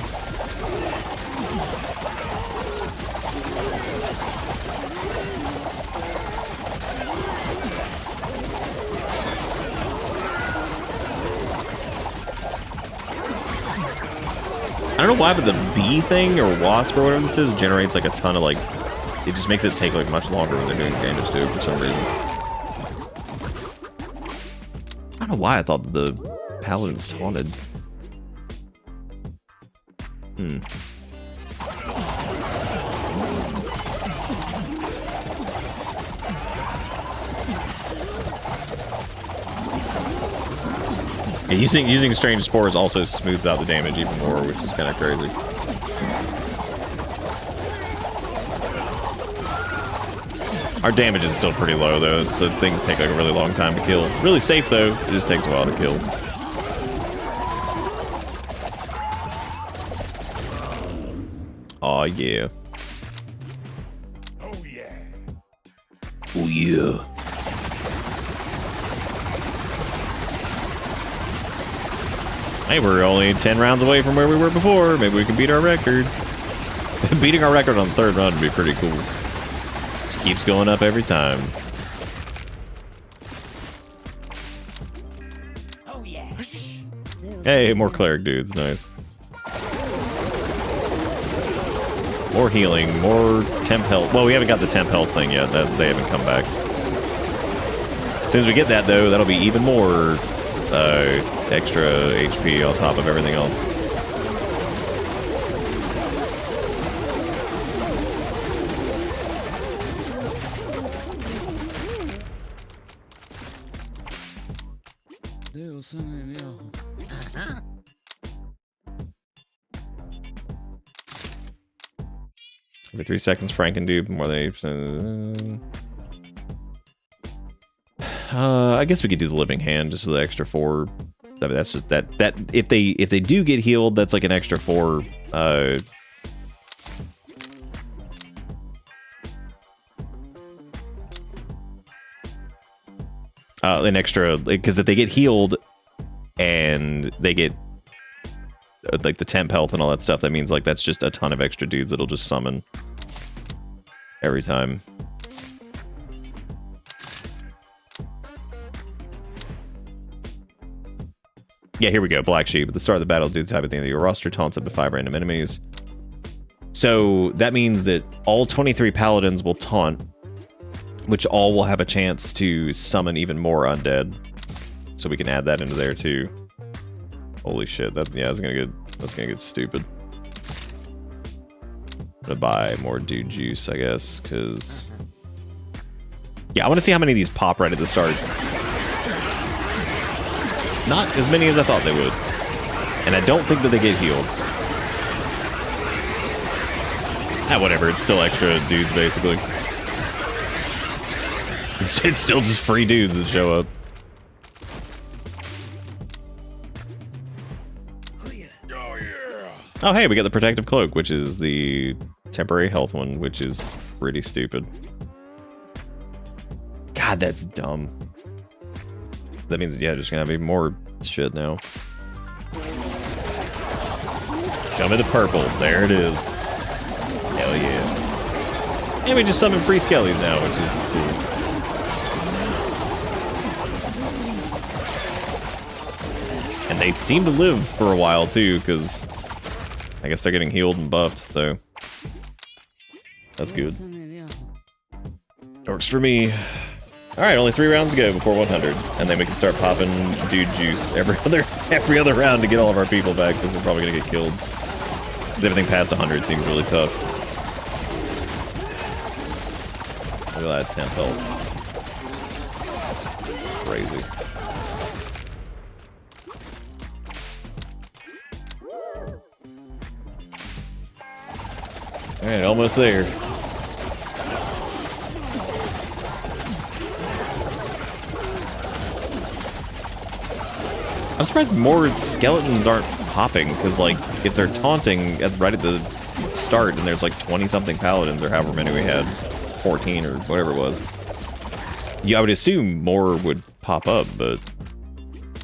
I don't know why, but the bee thing or wasp or whatever this is generates like a ton of like. It just makes it take like much longer when they're doing damage to it for some reason. I don't know why I thought the paladins taunted. Yeah, using strange spores also smooths out the damage even more, which is kind of crazy. Our damage is still pretty low, though, so things take like a really long time to kill. Really safe, though. It just takes a while to kill. Aw, yeah. Oh yeah. Oh, yeah. Hey, we're only 10 rounds away from where we were before. Maybe we can beat our record. Beating our record on the third run would be pretty cool. Keeps going up every time. Oh yeah. Hey, more cleric dudes, nice. More healing, more temp health. Well, we haven't got the temp health thing yet. They haven't come back. As soon as we get that, though, that'll be even more extra HP on top of everything else. Every 3 seconds, Frank can do more than 80%. I guess we could do the living hand just with the extra 4. I mean, that's just that if they do get healed, that's like an extra 4. An extra, because if they get healed and they get like the temp health and all that stuff, that means like that's just a ton of extra dudes that'll just summon every time. Yeah, here we go. Black Sheep. At the start of the battle, do the type of thing that your roster taunts up to 5 random enemies. So that means that all 23 paladins will taunt, which all will have a chance to summon even more undead. So we can add that into there too. Holy shit! That's gonna get stupid. I'm gonna buy more dude juice, I guess, because yeah, I want to see how many of these pop right at the start. Not as many as I thought they would, and I don't think that they get healed. Ah, whatever. It's still extra dudes, basically. It's still just free dudes that show up. Oh, hey, we got the protective cloak, which is the temporary health one, which is pretty stupid. God, that's dumb. That means, yeah, there's gonna be more shit now. Show me the purple. There it is. Hell yeah. And we just summon free skellies now, which is cool. And they seem to live for a while, too, because I guess they're getting healed and buffed, so that's good. Works for me. Alright, only 3 rounds to go before 100, and then we can start popping dude juice every other round to get all of our people back, because we're probably gonna get killed. Everything past 100 seems really tough. Look at that temp health. Crazy. Alright, almost there. I'm surprised more skeletons aren't popping, because, like, if they're taunting right at the start and there's like 20-something paladins or however many we had, 14 or whatever it was, yeah, I would assume more would pop up, but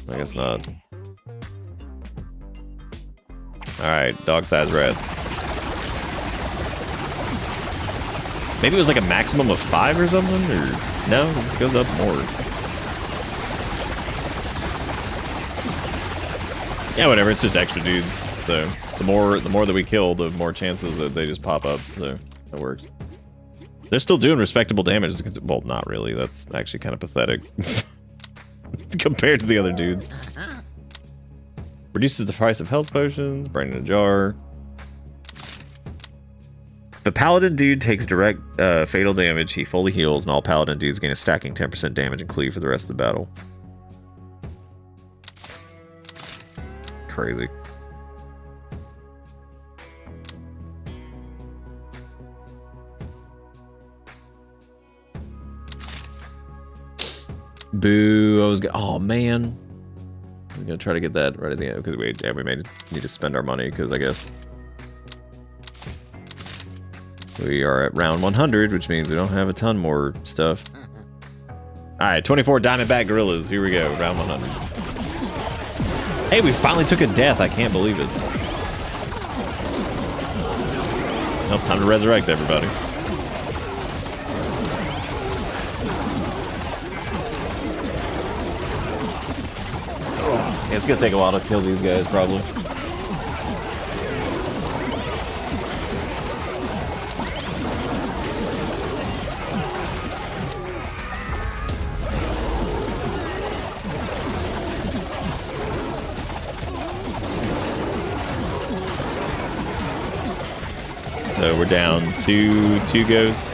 I guess not. Alright, dog-sized rats. Maybe it was like a maximum of 5 or something, or no, it goes up more. Yeah, whatever. It's just extra dudes. So the more that we kill, the more chances that they just pop up. So that works. They're still doing respectable damage. Well, not really. That's actually kind of pathetic compared to the other dudes. Reduces the price of health potions. Burn in a jar. The paladin dude takes direct fatal damage. He fully heals, and all paladin dudes gain a stacking 10% damage and cleave for the rest of the battle. Crazy. Boo! I was oh man, I'm gonna try to get that right at the end because we may need to spend our money because I guess we are at round 100, which means we don't have a ton more stuff. All right, 24 Diamondback Gorillas. Here we go, round 100. Hey, we finally took a death. I can't believe it. Well, time to resurrect everybody. Yeah, it's gonna take a while to kill these guys, probably. So we're down two ghosts.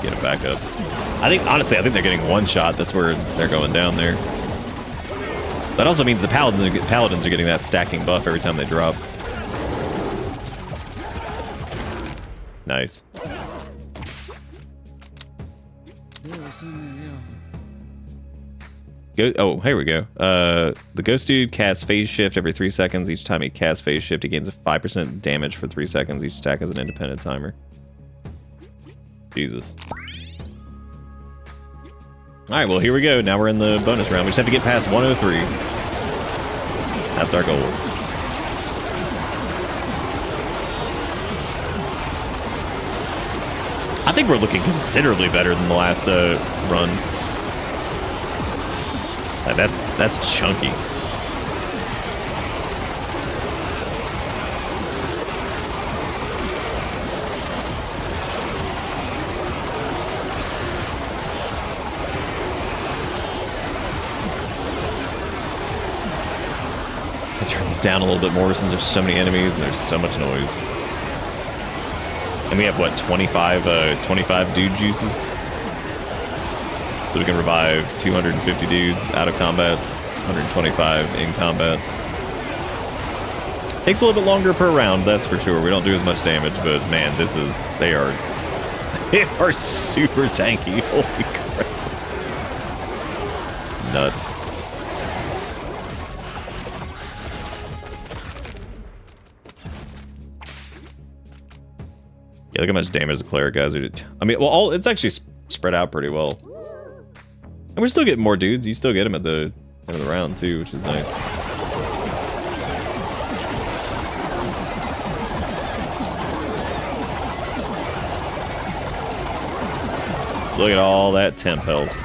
Get it back up. Honestly, I think they're getting one shot. That's where they're going down there. That also means the paladins are getting that stacking buff every time they drop. Nice. Oh, here we go. The ghost dude casts phase shift every 3 seconds. Each time he casts phase shift, he gains a 5% damage for 3 seconds. Each attack has an independent timer. Jesus. Alright, well, here we go. Now we're in the bonus round. We just have to get past 103. That's our goal. I think we're looking considerably better than the last run. That's chunky. Turn this down a little bit more since there's so many enemies and there's so much noise. And we have what, 25 dude juices? So we can revive 250 dudes out of combat, 125 in combat. Takes a little bit longer per round, that's for sure. We don't do as much damage, but man, they are super tanky. Holy crap. Nuts. Yeah, look how much damage the cleric guys are. I mean, well, it's actually spread out pretty well. And we're still getting more dudes. You still get them at the end of the round, too, which is nice. Look at all that temp health.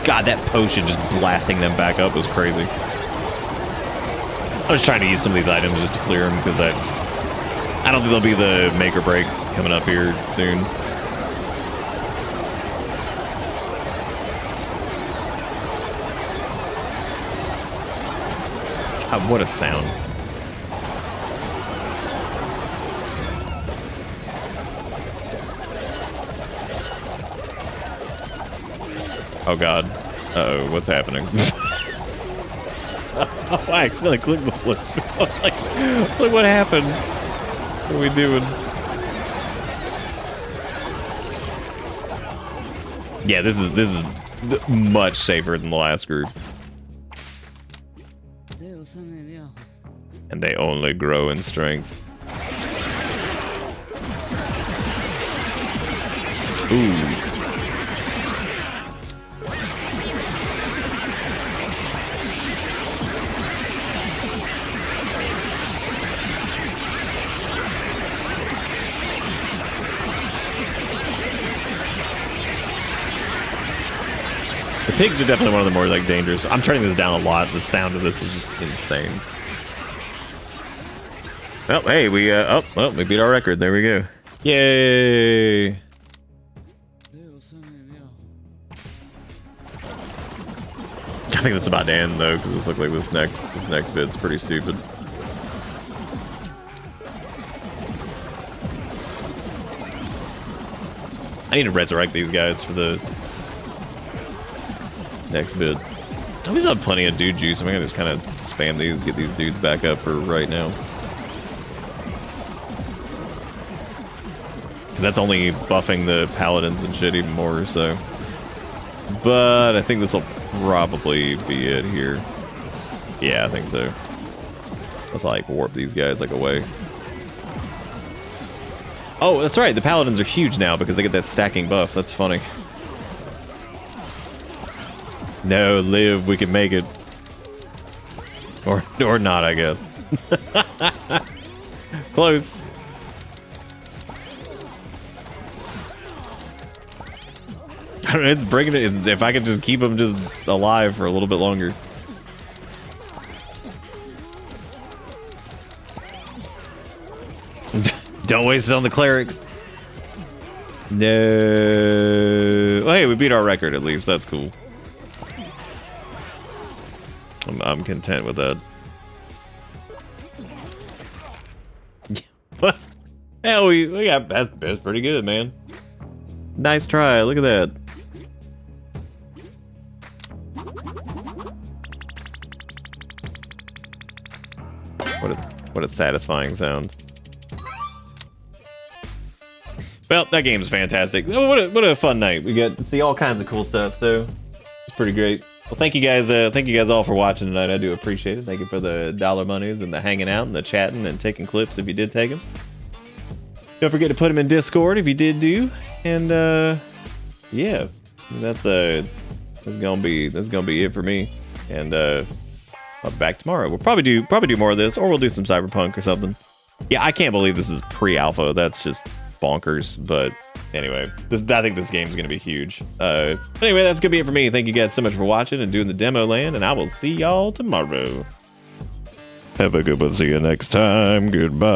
God, that potion just blasting them back up was crazy. I was trying to use some of these items just to clear them because I don't think there'll be the make or break coming up here soon. God, what a sound. Oh god. Uh-oh, what's happening? Oh, I accidentally clicked the flips. I was like, what happened? What are we doing? Yeah, this is much safer than the last group. And they only grow in strength. Ooh. The pigs are definitely one of the more like dangerous. I'm turning this down a lot. The sound of this is just insane. Oh, hey, we beat our record. There we go. Yay! I think that's about to end though, because this looks like this next bit's pretty stupid. I need to resurrect these guys for the next bit. We still have plenty of dude juice. I'm gonna just kind of spam these, get these dudes back up for right now. That's only buffing the paladins and shit even more, so. But I think this will probably be it here. Yeah, I think so. Let's like warp these guys like away. Oh, that's right. The paladins are huge now because they get that stacking buff. That's funny. No, live. We can make it. Or not, I guess. Close. I don't know, it's breaking it. If I could just keep them just alive for a little bit longer. Don't waste it on the clerics. No. Well, hey, we beat our record at least. That's cool. I'm content with that. we got that's pretty good, man. Nice try. Look at that. What a satisfying sound. Well, that game's fantastic. What a fun night. We got to see all kinds of cool stuff, so it's pretty great. Well, thank you guys all for watching tonight. I do appreciate it. Thank you for the dollar monies and the hanging out and the chatting and taking clips if you did take them. Don't forget to put them in Discord if you did do. And yeah, that's gonna be it for me. And I'll be back tomorrow. We'll probably do more of this, or we'll do some Cyberpunk or something. Yeah, I can't believe this is pre-alpha. That's just bonkers. But anyway, I think this game's gonna be huge. Anyway, that's gonna be it for me. Thank you guys so much for watching and doing the demo land, and I will see y'all tomorrow. Have a good one. See you next time. Goodbye.